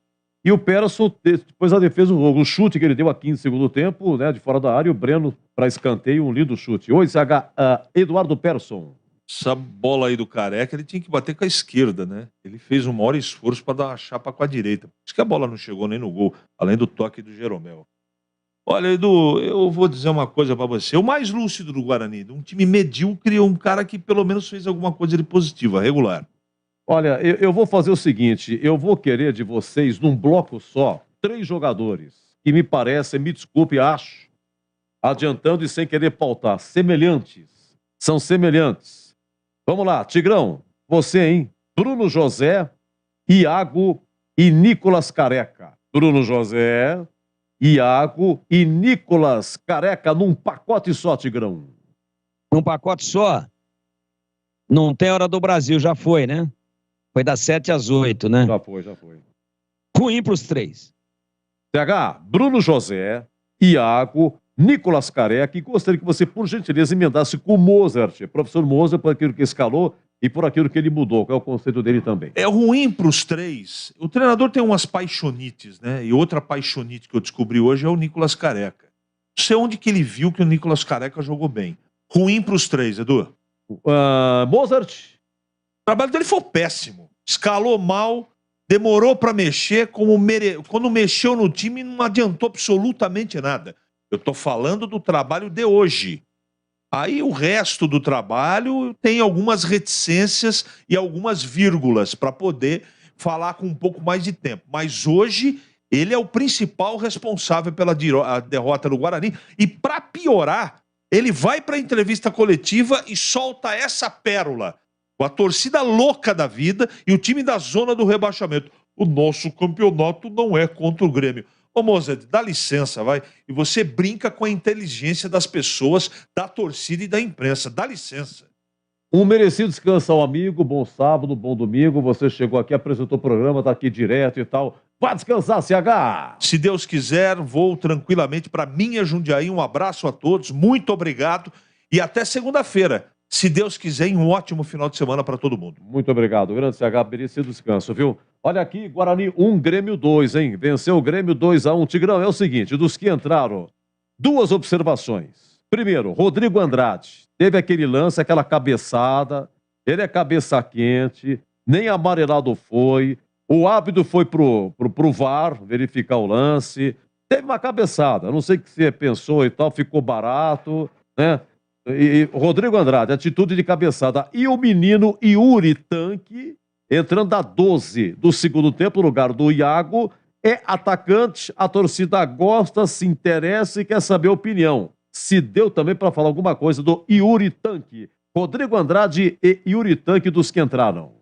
E o Persson, depois da defesa, o chute que ele deu aqui no segundo tempo, né, de fora da área, o Breno para escanteio, um lindo chute. Oi, CH, Eduardo Persson. Essa bola aí do Careca, ele tinha que bater com a esquerda, né? Ele fez um maior esforço para dar uma chapa com a direita. Por isso que a bola não chegou nem no gol, além do toque do Jeromel. Olha, Edu, eu vou dizer uma coisa para você. O mais lúcido do Guarani, um time medíocre, um cara que pelo menos fez alguma coisa de positiva, regular. Olha, eu vou fazer o seguinte, eu vou querer de vocês, num bloco só, 3 jogadores que me parecem, me desculpe, acho, adiantando e sem querer pautar, semelhantes. São semelhantes. Vamos lá, Tigrão, você, hein? Bruno José, Iago e Nicolas Careca. Bruno José, Iago e Nicolas Careca num pacote só, Tigrão. Num pacote só? Não tem hora do Brasil, já foi, né? Foi das 7 às 8, né? Já foi. Ruim pros 3. CH, Bruno José, Iago, Nicolas Careca, e gostaria que você, por gentileza, emendasse com o Mozart, professor Mozart, por aquilo que escalou e por aquilo que ele mudou, qual é o conceito dele também. É ruim pros 3. O treinador tem umas paixonites, né? E outra paixonite que eu descobri hoje é o Nicolas Careca. Não sei onde que ele viu que o Nicolas Careca jogou bem. Ruim pros 3, Edu. Mozart? O trabalho dele foi péssimo. Escalou mal, demorou para mexer, quando mexeu no time não adiantou absolutamente nada. Eu tô falando do trabalho de hoje. Aí o resto do trabalho tem algumas reticências e algumas vírgulas para poder falar com um pouco mais de tempo. Mas hoje ele é o principal responsável pela derrota do Guarani. E para piorar, ele vai para a entrevista coletiva e solta essa pérola. Com a torcida louca da vida e o time da zona do rebaixamento. O nosso campeonato não é contra o Grêmio. Ô, Mozart, dá licença, vai. E você brinca com a inteligência das pessoas, da torcida e da imprensa. Dá licença. Um merecido descanso ao amigo. Bom sábado, bom domingo. Você chegou aqui, apresentou o programa, tá aqui direto e tal. Vá descansar, CH! Se Deus quiser, vou tranquilamente para minha Jundiaí. Um abraço a todos, muito obrigado e até segunda-feira. Se Deus quiser, um ótimo final de semana para todo mundo. Muito obrigado. Grande CH, merecido descanso, viu? Olha aqui, Guarani 1, Grêmio 2, hein? Venceu o Grêmio 2-1. Tigrão, é o seguinte, dos que entraram, 2 observações. Primeiro, Rodrigo Andrade. Teve aquele lance, aquela cabeçada. Ele é cabeça quente, nem amarelado foi. O árbitro foi pro VAR verificar o lance. Teve uma cabeçada, não sei o que você pensou e tal, ficou barato, né? E Rodrigo Andrade, atitude de cabeçada. E o menino Yuri Tanque, entrando a 12 do segundo tempo, no lugar do Iago. É atacante, a torcida gosta, se interessa e quer saber a opinião. Se deu também para falar alguma coisa do Yuri Tanque. Rodrigo Andrade e Yuri Tanque dos que entraram.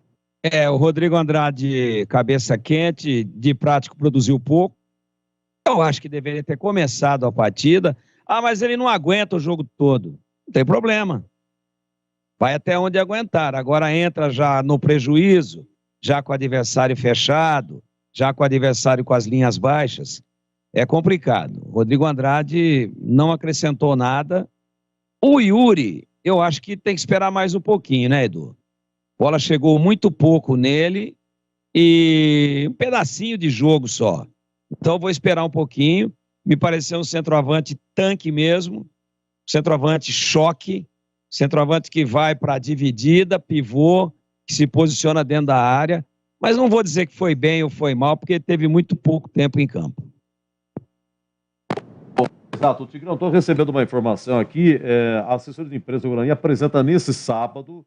O Rodrigo Andrade, cabeça quente, de prático produziu pouco. Eu acho que deveria ter começado a partida. Mas ele não aguenta o jogo todo. Não tem problema. Vai até onde aguentar. Agora entra já no prejuízo, já com o adversário fechado, já com o adversário com as linhas baixas. É complicado. O Rodrigo Andrade não acrescentou nada. O Yuri, eu acho que tem que esperar mais um pouquinho, né, Edu? A bola chegou muito pouco nele e um pedacinho de jogo só. Então vou esperar um pouquinho. Me pareceu um centroavante tanque mesmo, centroavante choque, centroavante que vai para a dividida, pivô, que se posiciona dentro da área. Mas não vou dizer que foi bem ou foi mal, porque teve muito pouco tempo em campo. Exato, Tigrão, estou recebendo uma informação aqui, a assessoria de imprensa do Guarani apresenta nesse sábado,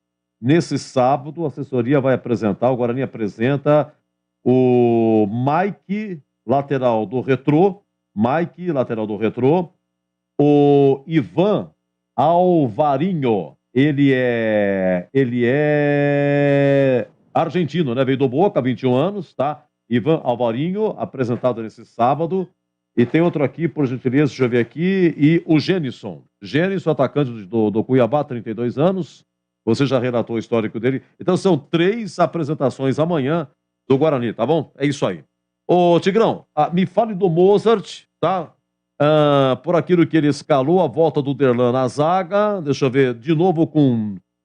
a assessoria vai apresentar, o Guarani apresenta o Mike, lateral do Retrô, o Ivan Alvarinho, ele é argentino, né? Veio do Boca, 21 anos, tá? Ivan Alvarinho, apresentado nesse sábado. E tem outro aqui, por gentileza, deixa eu ver aqui, e o Genison, atacante do Cuiabá, 32 anos. Você já relatou o histórico dele. Então são 3 apresentações amanhã do Guarani, tá bom? É isso aí. Ô, Tigrão, me fale do Mozart, tá? Por aquilo que ele escalou, a volta do Derlan na zaga. Deixa eu ver, de novo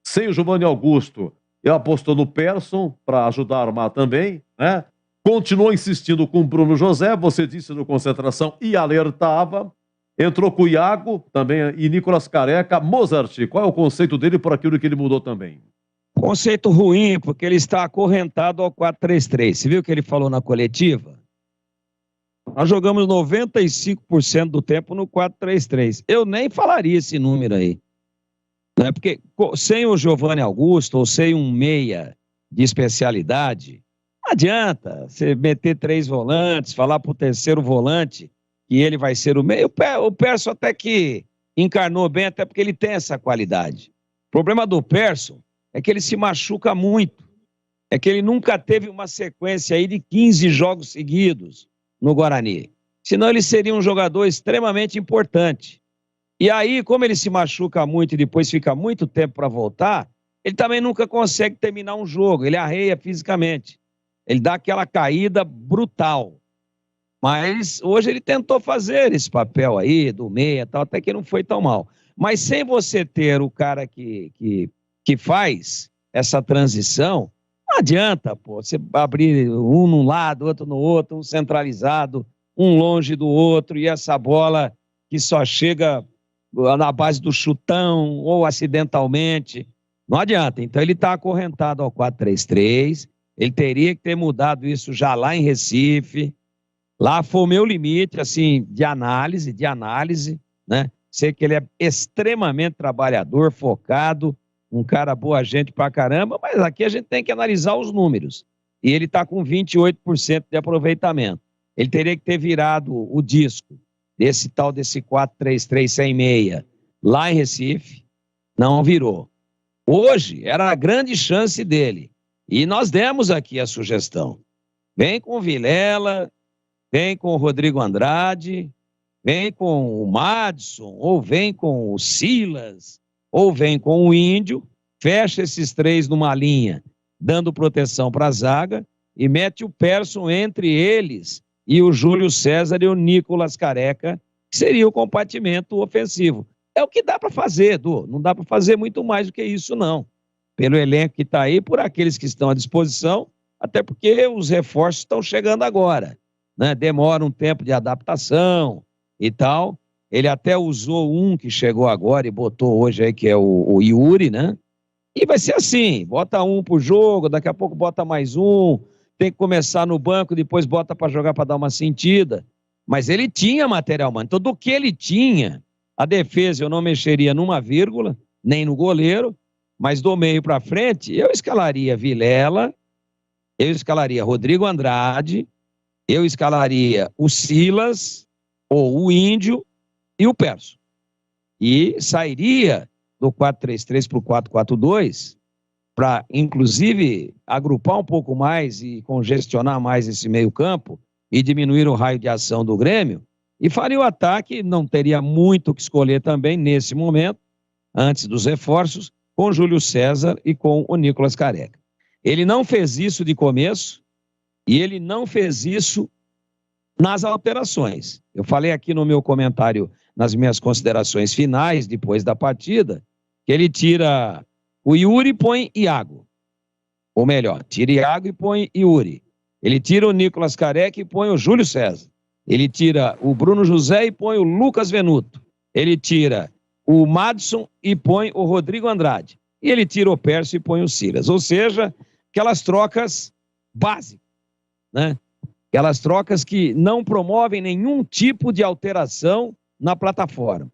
sem o Giovanni Augusto. Ele apostou no Persson para ajudar a armar também, né? Continuou insistindo com o Bruno José, você disse no Concentração e alertava. Entrou com o Iago também e Nicolas Careca. Mozart, qual é o conceito dele por aquilo que ele mudou também? Conceito ruim, porque ele está acorrentado ao 4-3-3. Você viu o que ele falou na coletiva? Nós jogamos 95% do tempo no 4-3-3. Eu nem falaria esse número aí. Né? Porque sem o Giovanni Augusto ou sem um meia de especialidade, não adianta você meter 3 volantes, falar para o terceiro volante que ele vai ser o meio. O Persson até que encarnou bem, até porque ele tem essa qualidade. O problema do Persson é que ele se machuca muito. É que ele nunca teve uma sequência aí de 15 jogos seguidos no Guarani. Senão ele seria um jogador extremamente importante. E aí, como ele se machuca muito e depois fica muito tempo para voltar, ele também nunca consegue terminar um jogo. Ele arreia fisicamente. Ele dá aquela caída brutal. Mas hoje ele tentou fazer esse papel aí, do meia e tal, até que não foi tão mal. Mas sem você ter o cara que faz essa transição, não adianta, pô, você abrir um num lado, outro no outro, um centralizado, um longe do outro, e essa bola que só chega na base do chutão ou acidentalmente. Não adianta. Então ele está acorrentado ao 4-3-3, ele teria que ter mudado isso já lá em Recife. Lá foi o meu limite, assim, de análise, né? Sei que ele é extremamente trabalhador, focado, um cara boa gente pra caramba, mas aqui a gente tem que analisar os números. E ele tá com 28% de aproveitamento. Ele teria que ter virado o disco desse 4-3-3 sem meia lá em Recife, não virou. Hoje era a grande chance dele. E nós demos aqui a sugestão. Vem com o Vilela, vem com o Rodrigo Andrade, vem com o Madison, ou vem com o Silas, ou vem com o Índio, fecha esses 3 numa linha, dando proteção para a zaga, e mete o Persson entre eles e o Júlio César e o Nicolas Careca, que seria o compartimento ofensivo. É o que dá para fazer, Edu. Não dá para fazer muito mais do que isso, não. Pelo elenco que está aí, por aqueles que estão à disposição, até porque os reforços estão chegando agora. Né? Demora um tempo de adaptação e tal. Ele até usou um que chegou agora e botou hoje aí, que é o Yuri, né? E vai ser assim, bota um pro jogo, daqui a pouco bota mais um, tem que começar no banco, depois bota para jogar para dar uma sentida. Mas ele tinha material, mano. Então, do que ele tinha, a defesa eu não mexeria numa vírgula, nem no goleiro, mas do meio para frente, eu escalaria Vilela, eu escalaria Rodrigo Andrade, eu escalaria o Silas, ou o Índio e o Persson. E sairia do 4-3-3 para o 4-4-2, para, inclusive, agrupar um pouco mais e congestionar mais esse meio-campo e diminuir o raio de ação do Grêmio, e faria o ataque, não teria muito o que escolher também nesse momento, antes dos reforços, com o Júlio César e com o Nicolas Careca. Ele não fez isso de começo e ele não fez isso nas alterações. Eu falei aqui no meu comentário, nas minhas considerações finais, depois da partida, que ele tira o Yuri e põe Iago. Ou melhor, tira Iago e põe Yuri. Ele tira o Nicolas Careca e põe o Júlio César. Ele tira o Bruno José e põe o Lucas Venuto. Ele tira o Madison e põe o Rodrigo Andrade. E ele tira o Persson e põe o Silas. Ou seja, aquelas trocas básicas, né? Aquelas trocas que não promovem nenhum tipo de alteração na plataforma,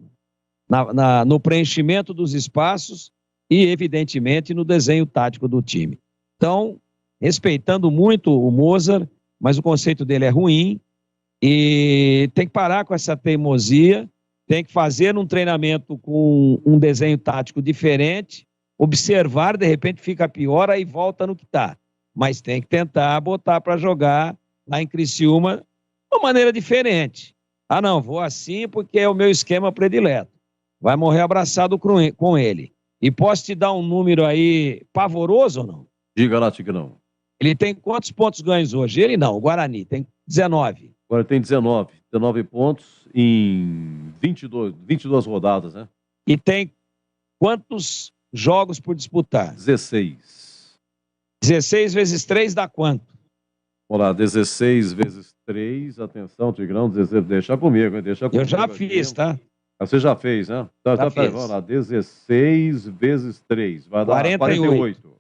no preenchimento dos espaços e, evidentemente, no desenho tático do time. Então, respeitando muito o Mozart, mas o conceito dele é ruim e tem que parar com essa teimosia, tem que fazer um treinamento com um desenho tático diferente, observar, de repente fica pior, aí volta no que está. Mas tem que tentar botar para jogar lá em Criciúma de uma maneira diferente. Ah, não, vou assim porque é o meu esquema predileto. Vai morrer abraçado com ele. E posso te dar um número aí pavoroso ou não? Diga lá, Tigrão. Ele tem quantos pontos ganhos hoje? Ele não, o Guarani tem 19. Agora tem 19 pontos em 22 rodadas, né? E tem quantos jogos por disputar? 16. 16 vezes 3 dá quanto? Vamos lá, 16 vezes 3, atenção, Tigrão, 16, deixa comigo, hein? Deixa comigo. Eu já fiz, tá? Você já fez, né? Tá, fiz. Vamos lá, 16 vezes 3, vai dar 48.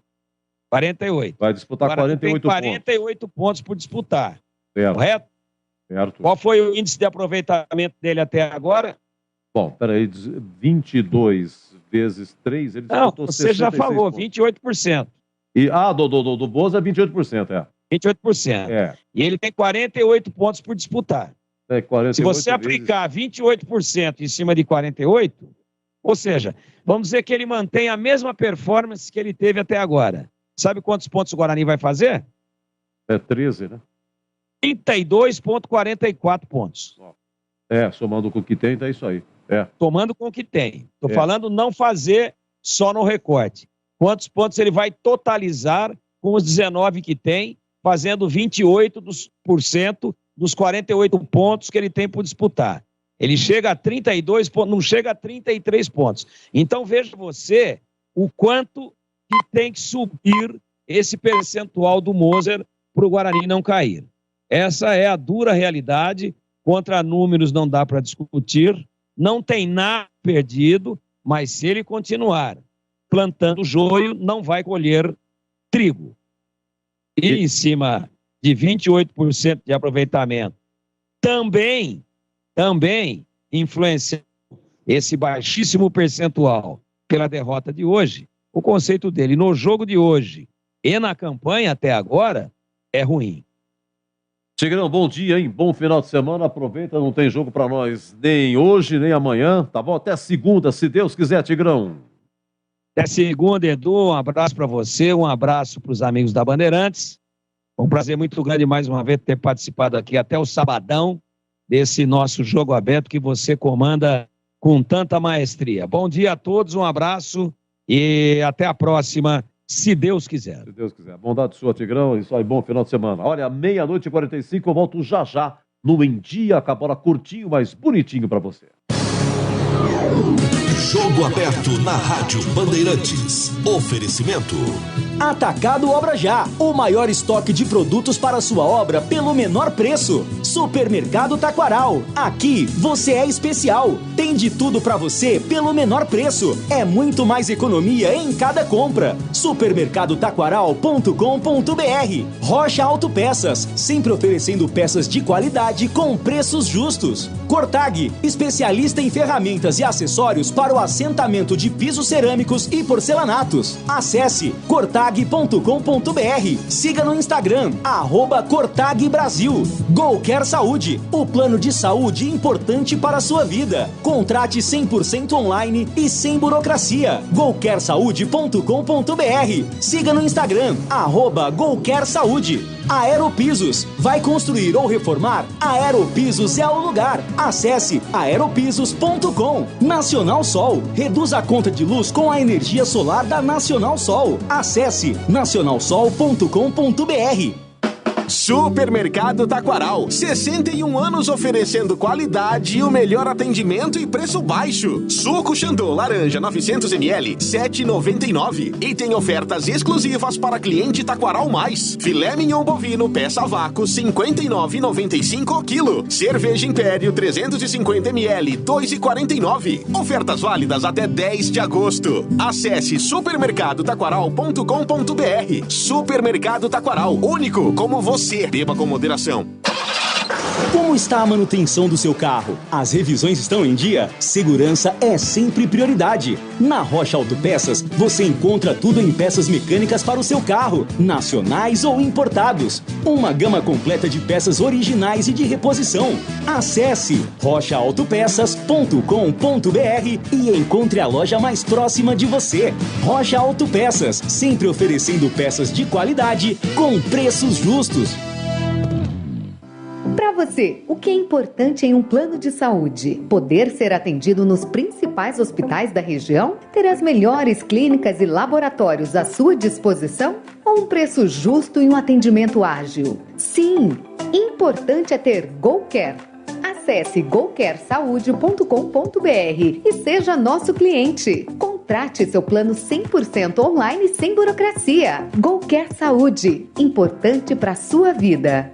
48. Vai disputar 48 pontos. 48 pontos por disputar. Certo. Correto? Certo. Qual foi o índice de aproveitamento dele até agora? Bom, peraí, 22 vezes 3, ele não, você já falou, pontos. 28%. E, do Boza é 28%, é. 28%. É. E ele tem 48 pontos por disputar. É, 48 Se você aplicar 28% em cima de 48%, ou seja, vamos dizer que ele mantém a mesma performance que ele teve até agora. Sabe quantos pontos o Guarani vai fazer? É 13, né? 32,44 pontos. É, somando com o que tem, tá isso aí. É. Tomando com o que tem. Estou falando não fazer só no recorte. Quantos pontos ele vai totalizar com os 19 que tem, fazendo 28% dos 48 pontos que ele tem por disputar. Ele chega a 32 pontos, não chega a 33 pontos. Então veja você o quanto que tem que subir esse percentual do Mozart para o Guarani não cair. Essa é a dura realidade, contra números não dá para discutir, não tem nada perdido, mas se ele continuar plantando joio, não vai colher trigo. E em cima de 28% de aproveitamento, também influencia esse baixíssimo percentual pela derrota de hoje. O conceito dele no jogo de hoje e na campanha até agora é ruim. Tigrão, bom dia, hein? Bom final de semana. Aproveita, não tem jogo pra nós nem hoje, nem amanhã, tá bom? Até segunda, se Deus quiser, Tigrão. Até segunda, Edu. Um abraço pra você, um abraço pros amigos da Bandeirantes. Um prazer muito grande mais uma vez ter participado aqui até o sabadão desse nosso jogo aberto que você comanda com tanta maestria. Bom dia a todos, um abraço e até a próxima, se Deus quiser. Se Deus quiser. Bondade sua, Tigrão. Isso aí, bom final de semana. Olha, 00:45, eu volto já no Em Dia, com a bola curtinho, mas bonitinho pra você. Jogo aberto na Rádio Bandeirantes. Oferecimento. Atacado Obra Já, o maior estoque de produtos para sua obra pelo menor preço. Supermercado Taquaral, aqui você é especial. Tem de tudo para você pelo menor preço. É muito mais economia em cada compra. Supermercadotaquaral.com.br. Rocha Autopeças, sempre oferecendo peças de qualidade com preços justos. Cortag, especialista em ferramentas e acessórios para o assentamento de pisos cerâmicos e porcelanatos. Acesse cortag.com.br. cortag.com.br. Siga no Instagram, @cortagbrasil. Golcare Saúde, o plano de saúde importante para a sua vida. Contrate 100% online e sem burocracia. golcaresaude.com.br. Siga no Instagram, @Golcare Saúde. Aeropisos, vai construir ou reformar? Aeropisos é o lugar. Acesse aeropisos.com. Nacional Sol, reduza a conta de luz com a energia solar da Nacional Sol. Acesse nacionalsol.com.br. Supermercado Taquaral, 61 anos oferecendo qualidade e o melhor atendimento e preço baixo. Suco Xandô laranja 900 ml, 7,99. E tem ofertas exclusivas para cliente Taquaral Mais. Filé mignon bovino peça a vácuo, 59,95 o quilo. Cerveja Império 350 ml, 2,49. Ofertas válidas até 10 de agosto. Acesse supermercadotaquaral.com.br. Supermercado Taquaral, único como você. Beba com moderação. Como está a manutenção do seu carro? As revisões estão em dia? Segurança é sempre prioridade. Na Rocha Autopeças, você encontra tudo em peças mecânicas para o seu carro, nacionais ou importados. Uma gama completa de peças originais e de reposição. Acesse rochaautopeças.com.br e encontre a loja mais próxima de você. Rocha Autopeças, sempre oferecendo peças de qualidade com preços justos. Para você, o que é importante em um plano de saúde? Poder ser atendido nos principais hospitais da região? Ter as melhores clínicas e laboratórios à sua disposição? Ou um preço justo e um atendimento ágil? Sim, importante é ter Golcare. Acesse golcaresaude.com.br e seja nosso cliente. Contrate seu plano 100% online sem burocracia. Golcare Saúde, importante para a sua vida.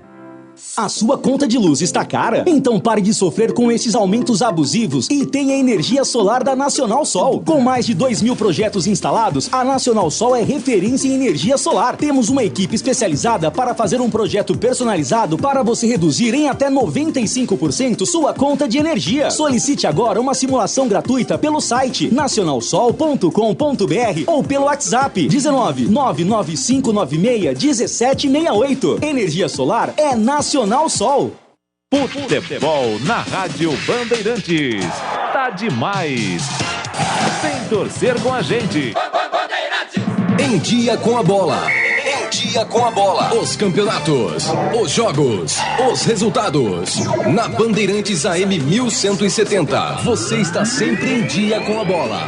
A sua conta de luz está cara? Então pare de sofrer com esses aumentos abusivos e tenha energia solar da Nacional Sol. Com mais de 2.000 projetos instalados, a Nacional Sol é referência em energia solar. Temos uma equipe especializada para fazer um projeto personalizado para você reduzir em até 95% sua conta de energia. Solicite agora uma simulação gratuita pelo site nacionalsol.com.br ou pelo WhatsApp 19 99596 1768. Energia solar é Nacional Sol. Futebol na Rádio Bandeirantes. Tá demais. Vem torcer com a gente. Em dia com a bola. Em dia com a bola. Os campeonatos, os jogos, os resultados. Na Bandeirantes AM 1170. Você está sempre em dia com a bola.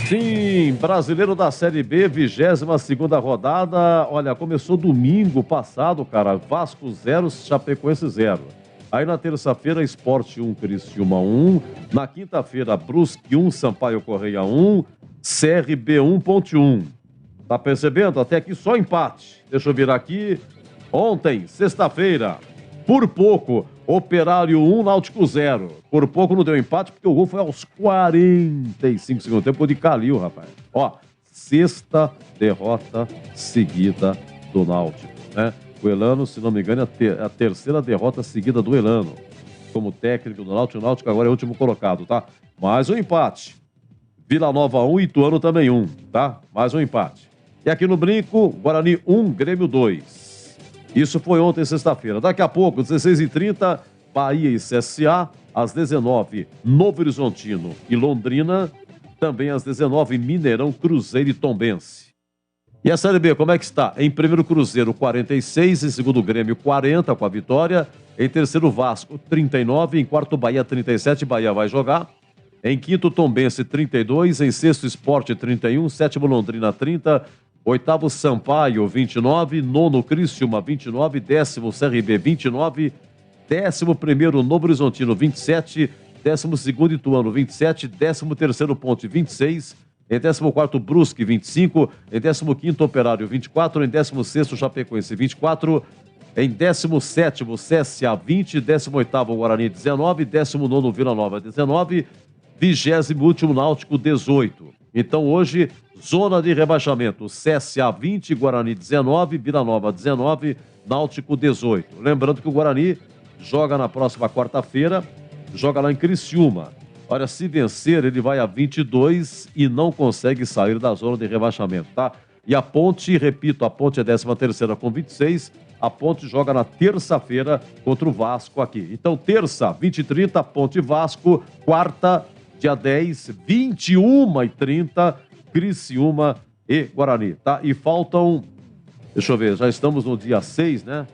Sim, Brasileiro da Série B, 22ª rodada. Olha, começou domingo passado, cara. Vasco 0, Chapecoense 0. Aí na terça-feira, Sport 1, Criciúma 1. Na quinta-feira, Brusque 1, Sampaio Correia 1. CRB 1.1. Tá percebendo? Até aqui só empate. Deixa eu virar aqui. Ontem, sexta-feira, por pouco, Operário 1, Náutico 0. Por pouco não deu empate, porque o gol foi aos 45 segundos tempo de Calil, rapaz. Ó, sexta derrota seguida do Náutico, né? O Elano, se não me engano, é a terceira derrota seguida do Elano. Como técnico do Náutico, o Náutico agora é o último colocado, tá? Mais um empate. Vila Nova 1, Ituano também 1, tá? Mais um empate. E aqui no Brinco, Guarani 1, Grêmio 2. Isso foi ontem, sexta-feira. Daqui a pouco, 16h30, Bahia e CSA. Às 19h, Novo Horizontino e Londrina. Também às 19h, Mineirão, Cruzeiro e Tombense. E a Série B, como é que está? Em primeiro, Cruzeiro, 46. Em segundo, Grêmio, 40 com a vitória. Em terceiro, Vasco, 39. Em quarto, Bahia, 37. Bahia vai jogar. Em quinto, Tombense, 32. Em sexto, Sport, 31. Sétimo, Londrina, 30. Oitavo, Sampaio, 29. Nono, Criciúma, 29. Décimo, CRB, 29. 11º, Novo Horizontino, 27. 12º, Ituano, 27. 13º, Ponte, 26. Em 14º, Brusque, 25. Em 15º, Operário, 24. Em 16º, Chapecoense, 24. Em 17º, CSA, 20. 18º, Guarani, 19. 19º, Vila Nova, 19. 20º, Náutico, 18. Então, hoje, zona de rebaixamento, CSA 20, Guarani 19, Vila Nova 19, Náutico 18. Lembrando que o Guarani joga na próxima quarta-feira, joga lá em Criciúma. Olha, se vencer, ele vai a 22 e não consegue sair da zona de rebaixamento, tá? E a Ponte, repito, a Ponte é 13ª com 26. A Ponte joga na terça-feira contra o Vasco aqui. Então, terça, 20h30, Ponte e Vasco. Quarta, dia 10, 21h30, Criciúma e Guarani, tá? E faltam, deixa eu ver, já estamos no dia 6, né?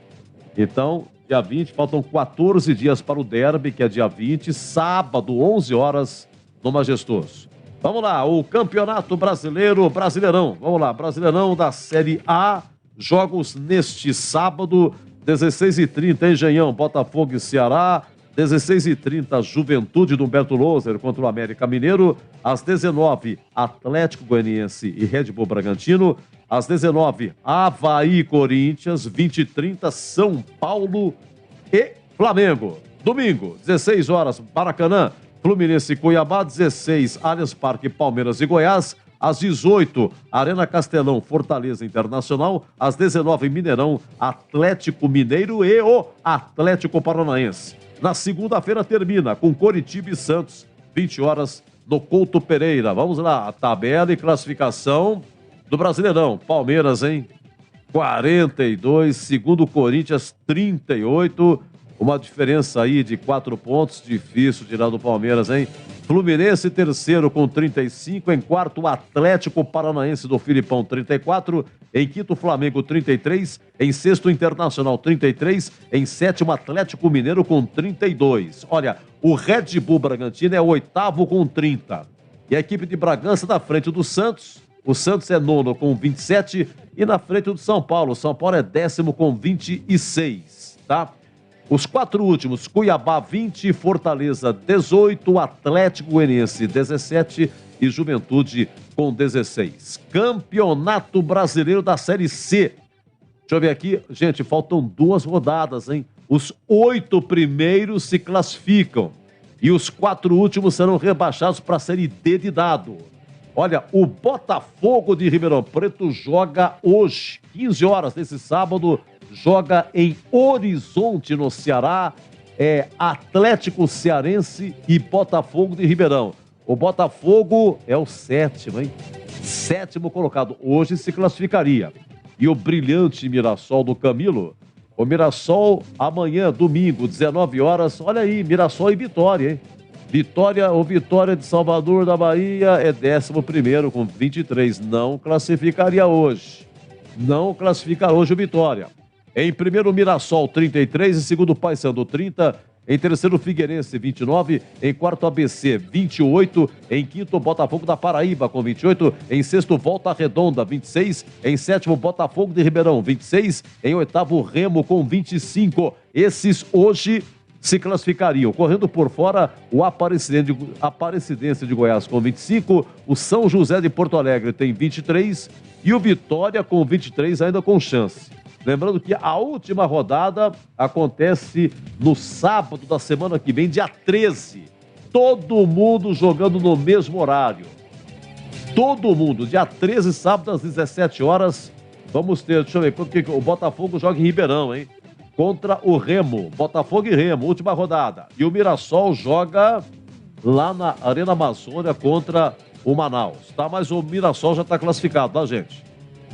Então, dia 20, faltam 14 dias para o derby, que é dia 20, sábado, 11 horas, no Majestoso. Vamos lá, o Campeonato Brasileiro, Brasileirão. Vamos lá, Brasileirão da Série A. Jogos neste sábado, 16h30, Engenhão, Botafogo e Ceará. 16h30, Juventude do Humberto Loser contra o América Mineiro. Às 19h, Atlético Goianiense e Red Bull Bragantino. Às 19h, Avaí e Corinthians. 20h30, São Paulo e Flamengo. Domingo, 16 horas, Maracanã, Fluminense e Cuiabá. 16, Allianz Parque, Palmeiras e Goiás. Às 18, Arena Castelão, Fortaleza Internacional. Às 19, Mineirão, Atlético Mineiro e o Atlético Paranaense. Na segunda-feira termina com Coritiba e Santos, 20 horas, no Couto Pereira. Vamos lá, a tabela e classificação do Brasileirão. Palmeiras, hein? 42, segundo Corinthians, 38. Uma diferença aí de 4 pontos, difícil tirar do Palmeiras, hein? Fluminense, terceiro com 35. Em quarto, Atlético Paranaense do Filipão, 34. Em quinto, Flamengo, 33. Em sexto, Internacional, 33. Em sétimo, Atlético Mineiro com 32. Olha, o Red Bull Bragantino é o oitavo com 30. E a equipe de Bragança na frente do Santos. O Santos é nono com 27. E na frente do São Paulo. O São Paulo é décimo com 26, tá? Os 4 últimos, Cuiabá 20, Fortaleza 18, Atlético Goianiense 17 e Juventude com 16. Campeonato Brasileiro da Série C. Deixa eu ver aqui, gente, faltam 2 rodadas, hein? Os 8 primeiros se classificam e os 4 últimos serão rebaixados para a Série D de dado. Olha, o Botafogo de Ribeirão Preto joga hoje, 15 horas nesse sábado, joga em Horizonte, no Ceará, Atlético Cearense e Botafogo de Ribeirão. O Botafogo é o 7º, hein? 7º colocado. Hoje se classificaria. E o brilhante Mirassol do Camilo, o Mirassol amanhã, domingo, 19 horas, olha aí, Mirassol e Vitória, hein? Vitória de Salvador da Bahia é 11º com 23. Não classificaria hoje. Não classifica hoje o Vitória. Em primeiro, Mirassol, 33. Em segundo, Paysandu, 30. Em terceiro, Figueirense, 29. Em quarto, ABC, 28. Em quinto, Botafogo da Paraíba, com 28. Em sexto, Volta Redonda, 26. Em sétimo, Botafogo de Ribeirão, 26. Em oitavo, Remo, com 25. Esses hoje se classificariam. Correndo por fora, o Aparecidense de Goiás, com 25. O São José de Porto Alegre tem 23. E o Vitória, com 23, ainda com chance. Lembrando que a última rodada acontece no sábado da semana que vem, dia 13. Todo mundo jogando no mesmo horário. Todo mundo. Dia 13, sábado, às 17 horas. Vamos ter, deixa eu ver, porque o Botafogo joga em Ribeirão, hein? Contra o Remo. Botafogo e Remo, última rodada. E o Mirassol joga lá na Arena Amazônia contra o Manaus, tá? Mas o Mirassol já está classificado, tá, gente?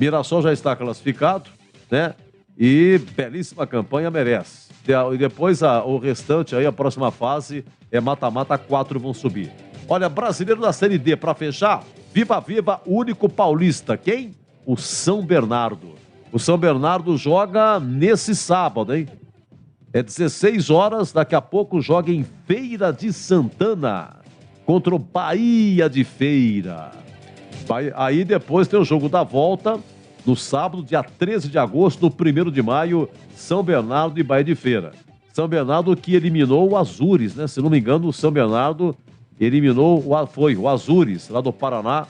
Mirassol já está classificado, né? E belíssima campanha merece. E depois o restante aí, a próxima fase é mata-mata, 4 vão subir. Olha, brasileiro da Série D, para fechar, viva, viva, único paulista. Quem? O São Bernardo. O São Bernardo joga nesse sábado, hein? É 16 horas, daqui a pouco joga em Feira de Santana contra o Bahia de Feira. Aí depois tem o jogo da volta, no sábado, dia 13 de agosto, no 1º de maio, São Bernardo e Bahia de Feira. São Bernardo que eliminou o Azures, né? Se não me engano, o São Bernardo eliminou o Azures, lá do Paraná.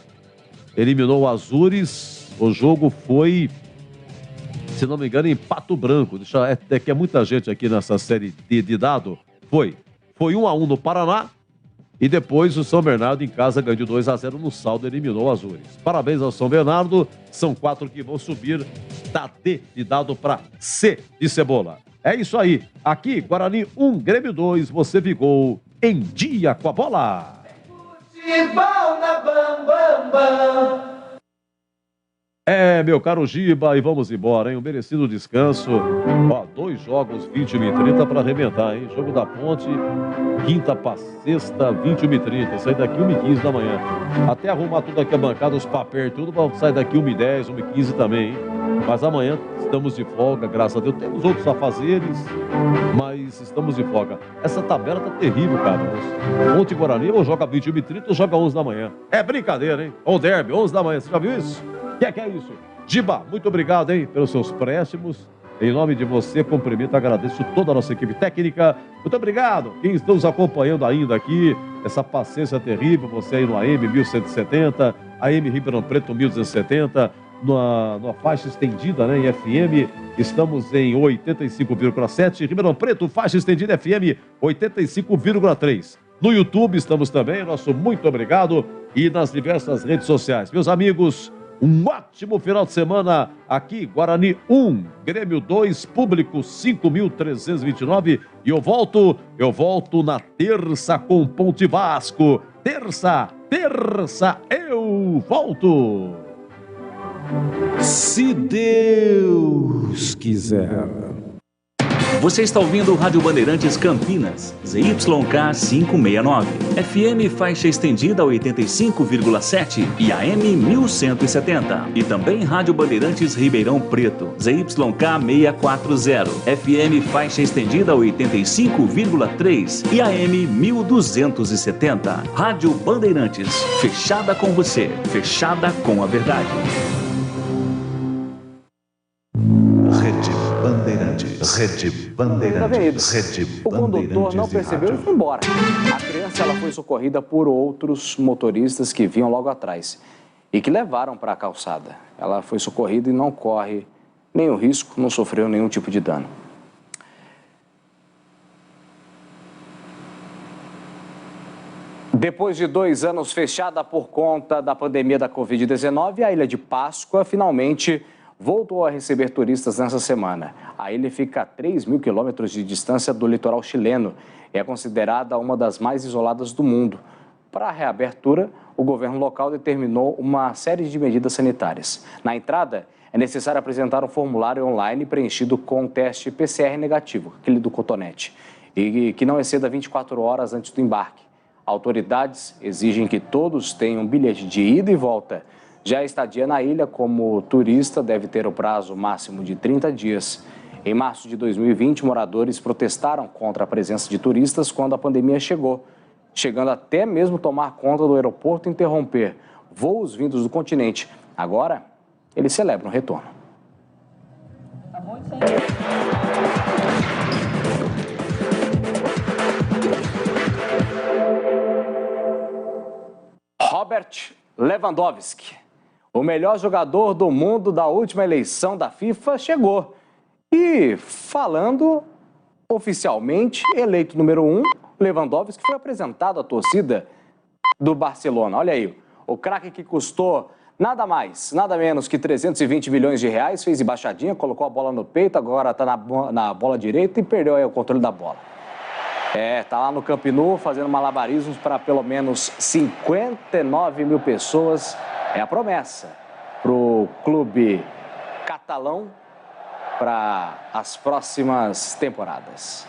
Eliminou o Azures. O jogo foi, se não me engano, em Pato Branco. É que é muita gente aqui nessa série de dado. Foi 1-1 no Paraná. E depois o São Bernardo em casa ganhou de 2-0 no saldo, eliminou o Azures. Parabéns ao São Bernardo, são 4 que vão subir da D de dado para C de cebola. É isso aí, aqui Guarani 1, Grêmio 2, você ficou em dia com a bola. Futebol na Bam Bam Bam. Meu caro Giba, e vamos embora, hein? Um merecido descanso. Ó, 2 jogos, 21h30 para arrebentar, hein? Jogo da Ponte, quinta para sexta, 21h30. Sai daqui 1h15 da manhã. Até arrumar tudo aqui a bancada, os papéis, tudo, sai daqui 1h10, 1h15 também, hein? Mas amanhã estamos de folga, graças a Deus. Temos outros afazeres, mas estamos de folga. Essa tabela tá terrível, cara. Ponte Guarani ou joga 21h30 ou joga 11 da manhã. É brincadeira, hein? Ou derby, 11 da manhã. Você já viu isso? O que é isso? Giba, muito obrigado, hein, pelos seus préstimos. Em nome de você, cumprimento, agradeço toda a nossa equipe técnica. Muito obrigado. Quem está nos acompanhando ainda aqui, essa paciência terrível, você aí no AM 1170, AM Ribeirão Preto 1270, na faixa estendida, né, em FM, estamos em 85,7, Ribeirão Preto, faixa estendida FM 85,3. No YouTube estamos também, nosso muito obrigado, e nas diversas redes sociais. Meus amigos, um ótimo final de semana aqui, Guarani 1, Grêmio 2, Público 5.329, e eu volto na terça com Ponte Vasco. Terça, eu volto. Se Deus quiser. Você está ouvindo o Rádio Bandeirantes Campinas, ZYK 569, FM faixa estendida 85,7 e AM 1170. E também Rádio Bandeirantes Ribeirão Preto, ZYK 640, FM faixa estendida 85,3 e AM 1270. Rádio Bandeirantes, fechada com você, fechada com a verdade. Rede Bandeirantes. O condutor não percebeu e foi embora. A criança ela foi socorrida por outros motoristas que vinham logo atrás e que levaram para a calçada. Ela foi socorrida e não corre nenhum risco, não sofreu nenhum tipo de dano. Depois de 2 anos fechada por conta da pandemia da Covid-19, a Ilha de Páscoa finalmente voltou a receber turistas nessa semana. A ilha fica a 3.000 quilômetros de distância do litoral chileno e é considerada uma das mais isoladas do mundo. Para a reabertura, o governo local determinou uma série de medidas sanitárias. Na entrada, é necessário apresentar um formulário online preenchido com um teste PCR negativo, aquele do cotonete, e que não exceda 24 horas antes do embarque. Autoridades exigem que todos tenham bilhete de ida e volta. Já a estadia na ilha como turista deve ter o prazo máximo de 30 dias. Em março de 2020, moradores protestaram contra a presença de turistas quando a pandemia chegou, chegando até mesmo tomar conta do aeroporto e interromper voos vindos do continente. Agora, eles celebram o retorno. Robert Lewandowski, o melhor jogador do mundo da última eleição da FIFA, chegou. E falando oficialmente, eleito número 1, Lewandowski foi apresentado à torcida do Barcelona. Olha aí, o craque que custou nada mais, nada menos que 320 milhões de reais, fez embaixadinha, colocou a bola no peito, agora está na bola direita e perdeu aí o controle da bola. Tá lá no Camp Nou fazendo malabarismos para pelo menos 59 mil pessoas. É a promessa para o clube catalão para as próximas temporadas.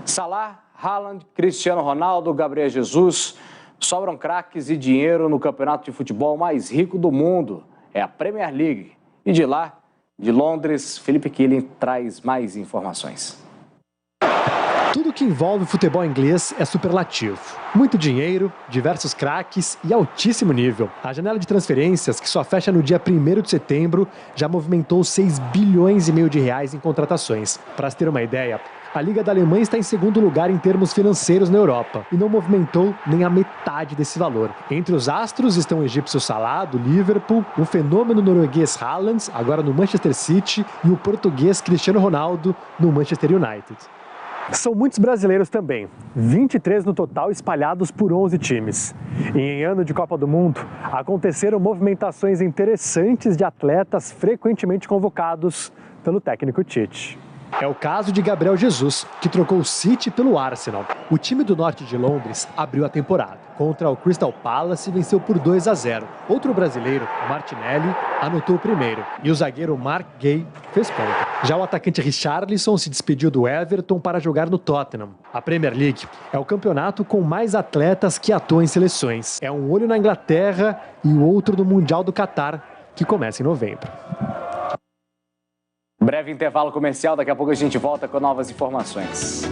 Salah, Haaland, Cristiano Ronaldo, Gabriel Jesus, sobram craques e dinheiro no campeonato de futebol mais rico do mundo. É a Premier League. E de lá, de Londres, Felipe Killing traz mais informações. Tudo que envolve futebol inglês é superlativo. Muito dinheiro, diversos craques e altíssimo nível. A janela de transferências, que só fecha no dia 1º de setembro, já movimentou 6 bilhões e meio de reais em contratações. Para se ter uma ideia, a Liga da Alemanha está em segundo lugar em termos financeiros na Europa e não movimentou nem a metade desse valor. Entre os astros estão o egípcio Salah, do Liverpool, o fenômeno norueguês Haaland, agora no Manchester City, e o português Cristiano Ronaldo, no Manchester United. São muitos brasileiros também, 23 no total, espalhados por 11 times. E em ano de Copa do Mundo, aconteceram movimentações interessantes de atletas frequentemente convocados pelo técnico Tite. É o caso de Gabriel Jesus, que trocou o City pelo Arsenal. O time do norte de Londres abriu a temporada. Contra o Crystal Palace, venceu por 2-0. Outro brasileiro, Martinelli, anotou o primeiro. E o zagueiro Mark Gay fez ponta. Já o atacante Richarlison se despediu do Everton para jogar no Tottenham. A Premier League é o campeonato com mais atletas que atuam em seleções. É um olho na Inglaterra e o outro no Mundial do Catar, que começa em novembro. Breve intervalo comercial, daqui a pouco a gente volta com novas informações.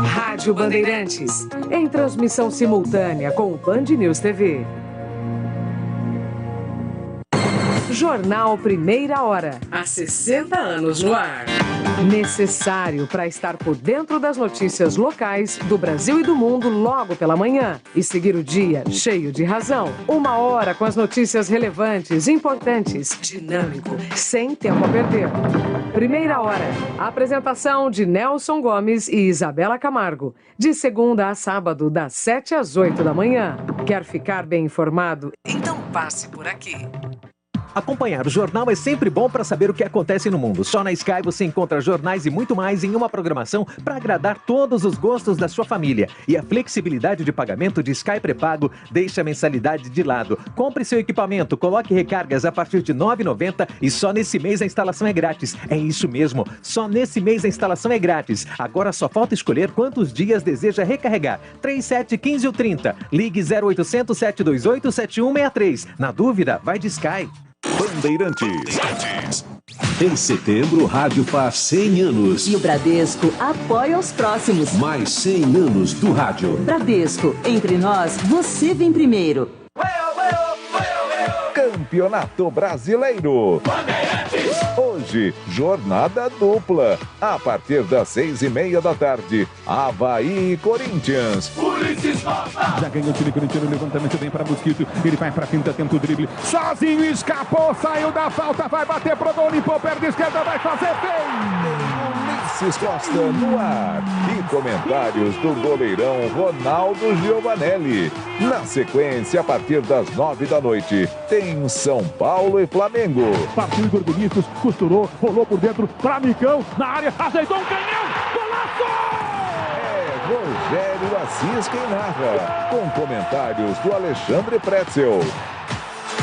Rádio Bandeirantes, em transmissão simultânea com o Band News TV. Jornal Primeira Hora, há 60 anos no ar. Necessário para estar por dentro das notícias locais do Brasil e do mundo logo pela manhã e seguir o dia cheio de razão. 1 hora com as notícias relevantes, importantes, dinâmico, sem tempo a perder. Primeira Hora, a apresentação de Nelson Gomes e Isabela Camargo, de segunda a sábado, das 7 às 8 da manhã. Quer ficar bem informado? Então passe por aqui. Acompanhar o jornal é sempre bom para saber o que acontece no mundo. Só na Sky você encontra jornais e muito mais em uma programação para agradar todos os gostos da sua família. E a flexibilidade de pagamento de Sky pré-pago deixa a mensalidade de lado. Compre seu equipamento, coloque recargas a partir de R$ 9,90 e só nesse mês a instalação é grátis. É isso mesmo, só nesse mês a instalação é grátis. Agora só falta escolher quantos dias deseja recarregar. 3715 ou 30. Ligue 0800 728 7163. Na dúvida, vai de Sky. Bandeirantes. Em setembro, o rádio faz 100 anos. E o Bradesco apoia os próximos. Mais 100 anos do rádio. Bradesco, entre nós, você vem primeiro. Campeonato Brasileiro. Hoje, jornada dupla. A partir das 6:30 da tarde, Avaí e Corinthians. Já ganhou o time corintiano, levantamento bem para Mosquito. Ele vai para finta, tenta o drible. Sozinho, escapou, saiu da falta, vai bater pro gol, limpou, perna esquerda, vai fazer bem. Ulisses Costa no ar. E comentários do goleirão Ronaldo Giovanelli. Na sequência, a partir das 9 da noite, tem São Paulo e Flamengo. Partiu Igor Vinícius, costurou, rolou por dentro, pra Micão, na área, ajeitou um canhão, golaço! Rogério Assis quem narra, com comentários do Alexandre Pretzel.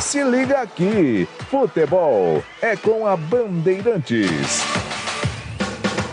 Se liga aqui, futebol é com a Bandeirantes.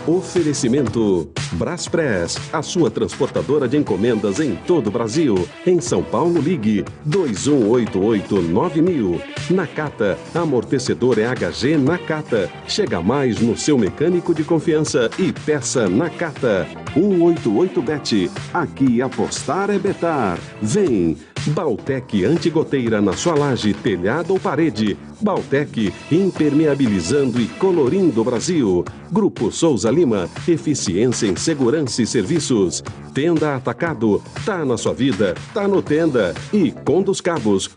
Oferecimento Braspress, a sua transportadora de encomendas em todo o Brasil. Em São Paulo, ligue 2188-9000. Nakata, amortecedor EHG Nakata. Chega mais no seu mecânico de confiança e peça Nakata. 188bet, aqui apostar é betar. Vem! Baltec antigoteira na sua laje, telhado ou parede. Baltec, impermeabilizando e colorindo o Brasil. Grupo Souza Lima, eficiência em segurança e serviços. Tenda Atacado, tá na sua vida, tá no Tenda. E Condus Cabos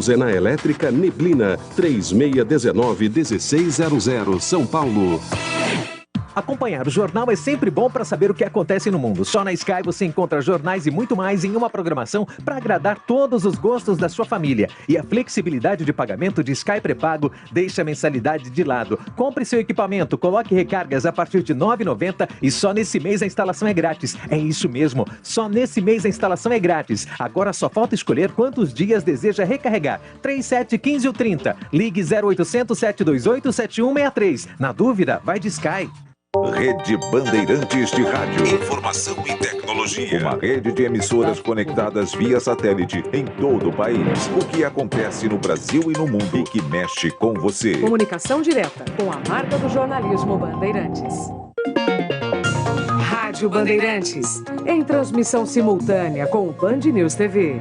é na Elétrica Neblina, 3619-1600, São Paulo. Acompanhar o jornal é sempre bom para saber o que acontece no mundo. Só na Sky você encontra jornais e muito mais em uma programação para agradar todos os gostos da sua família. E a flexibilidade de pagamento de Sky pré-pago deixa a mensalidade de lado. Compre seu equipamento, coloque recargas a partir de R$ 9,90 e só nesse mês a instalação é grátis. É isso mesmo, só nesse mês a instalação é grátis. Agora só falta escolher quantos dias deseja recarregar. 3715 ou 30. Ligue 0800 728 7163. Na dúvida, vai de Sky. Rede Bandeirantes de Rádio. Informação e tecnologia. Uma rede de emissoras conectadas via satélite em todo o país. O que acontece no Brasil e no mundo e que mexe com você. Comunicação direta com a marca do jornalismo Bandeirantes. Rádio Bandeirantes, em transmissão simultânea com o Band News TV.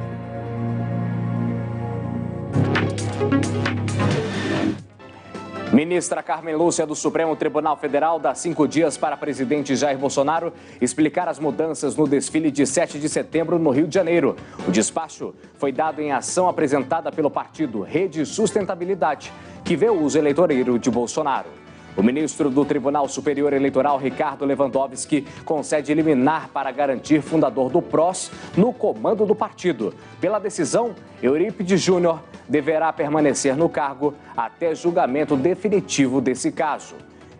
Ministra Carmen Lúcia do Supremo Tribunal Federal dá 5 dias para presidente Jair Bolsonaro explicar as mudanças no desfile de 7 de setembro no Rio de Janeiro. O despacho foi dado em ação apresentada pelo partido Rede Sustentabilidade, que vê o uso eleitoreiro de Bolsonaro. O ministro do Tribunal Superior Eleitoral, Ricardo Lewandowski, concede liminar para garantir fundador do PROS no comando do partido. Pela decisão, Eurípides Júnior deverá permanecer no cargo até julgamento definitivo desse caso.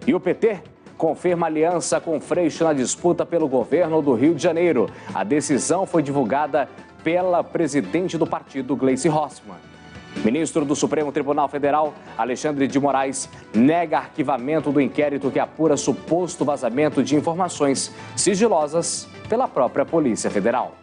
E o PT confirma aliança com Freixo na disputa pelo governo do Rio de Janeiro. A decisão foi divulgada pela presidente do partido, Gleice Hoffmann. Ministro do Supremo Tribunal Federal, Alexandre de Moraes, nega arquivamento do inquérito que apura suposto vazamento de informações sigilosas pela própria Polícia Federal.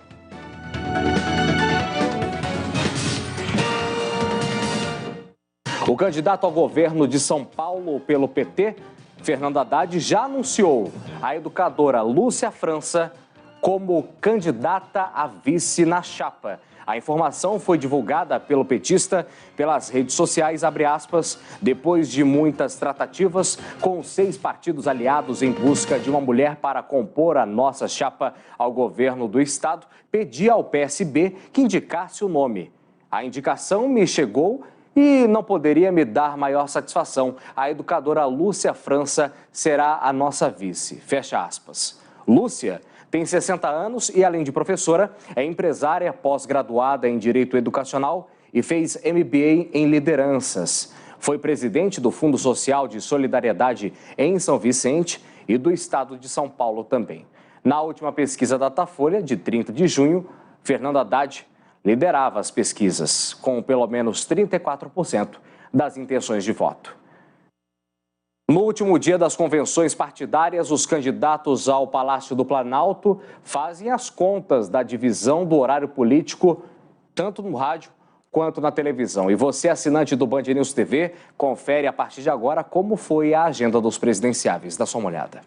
O candidato ao governo de São Paulo pelo PT, Fernando Haddad, já anunciou a educadora Lúcia França como candidata a vice na chapa. A informação foi divulgada pelo petista pelas redes sociais, depois de muitas tratativas com 6 partidos aliados em busca de uma mulher para compor a nossa chapa ao governo do estado, pedi ao PSB que indicasse o nome. A indicação me chegou e não poderia me dar maior satisfação. A educadora Lúcia França será a nossa vice. Fecha aspas. Lúcia tem 60 anos e, além de professora, é empresária pós-graduada em Direito Educacional e fez MBA em Lideranças. Foi presidente do Fundo Social de Solidariedade em São Vicente e do Estado de São Paulo também. Na última pesquisa Datafolha, de 30 de junho, Fernando Haddad liderava as pesquisas, com pelo menos 34% das intenções de voto. No último dia das convenções partidárias, os candidatos ao Palácio do Planalto fazem as contas da divisão do horário político, tanto no rádio quanto na televisão. E você, assinante do Band News TV, confere a partir de agora como foi a agenda dos presidenciáveis. Dá só uma olhada.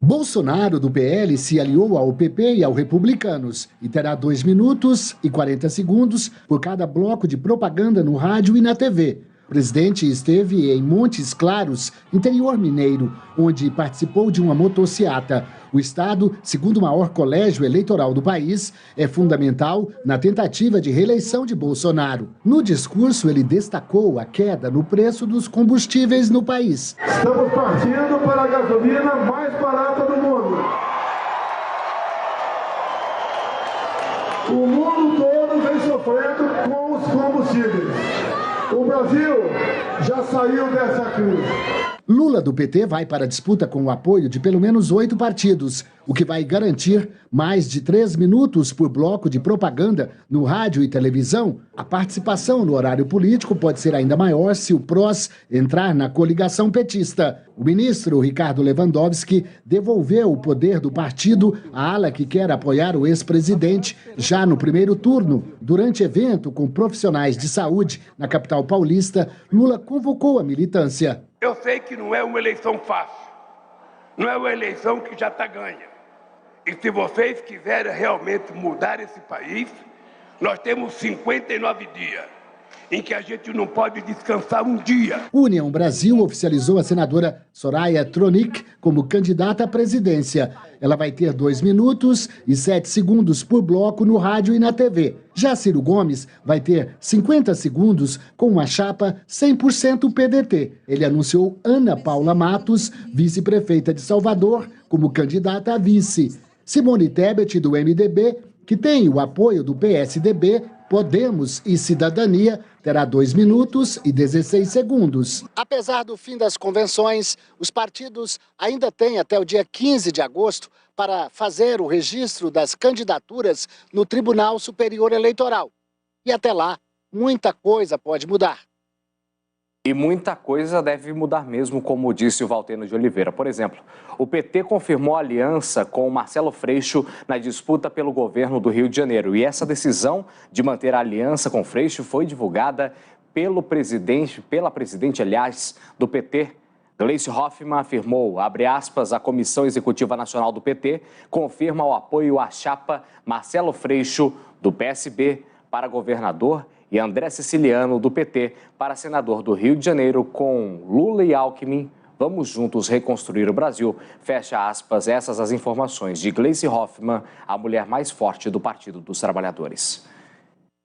Bolsonaro, do PL, se aliou ao PP e aos republicanos e terá 2 minutos e 40 segundos por cada bloco de propaganda no rádio e na TV. O presidente esteve em Montes Claros, interior mineiro, onde participou de uma motociata. O estado, segundo o maior colégio eleitoral do país, é fundamental na tentativa de reeleição de Bolsonaro. No discurso, ele destacou a queda no preço dos combustíveis no país. Estamos partindo para a gasolina mais barata do mundo. O mundo todo vem sofrendo com os combustíveis. O Brasil já saiu dessa crise. Lula, do PT, vai para a disputa com o apoio de pelo menos 8 partidos, o que vai garantir mais de 3 minutos por bloco de propaganda no rádio e televisão. A participação no horário político pode ser ainda maior se o PROS entrar na coligação petista. O ministro Ricardo Lewandowski devolveu o poder do partido à ala que quer apoiar o ex-presidente já no primeiro turno. Durante evento com profissionais de saúde na capital paulista, Lula convocou a militância. Eu sei que não é uma eleição fácil, não é uma eleição que já está ganha. E se vocês quiserem realmente mudar esse país, nós temos 59 dias em que a gente não pode descansar um dia. União Brasil oficializou a senadora Soraya Tronic como candidata à presidência. Ela vai ter 2 minutos e 7 segundos por bloco no rádio e na TV. Já Ciro Gomes vai ter 50 segundos com uma chapa 100% PDT. Ele anunciou Ana Paula Matos, vice-prefeita de Salvador, como candidata a vice. Simone Tebet, do MDB, que tem o apoio do PSDB, Podemos e Cidadania, terá 2 minutos e 16 segundos. Apesar do fim das convenções, os partidos ainda têm até o dia 15 de agosto para fazer o registro das candidaturas no Tribunal Superior Eleitoral. E até lá, muita coisa pode mudar. E muita coisa deve mudar mesmo, como disse o Valteno de Oliveira. Por exemplo, o PT confirmou a aliança com o Marcelo Freixo na disputa pelo governo do Rio de Janeiro. E essa decisão de manter a aliança com Freixo foi divulgada pela presidente, do PT. Gleice Hoffmann afirmou, abre aspas, a Comissão Executiva Nacional do PT confirma o apoio à chapa Marcelo Freixo, do PSB, para governador, e André Siciliano, do PT, para senador do Rio de Janeiro, com Lula e Alckmin. Vamos juntos reconstruir o Brasil. Fecha aspas, essas as informações de Gleice Hoffmann, a mulher mais forte do Partido dos Trabalhadores.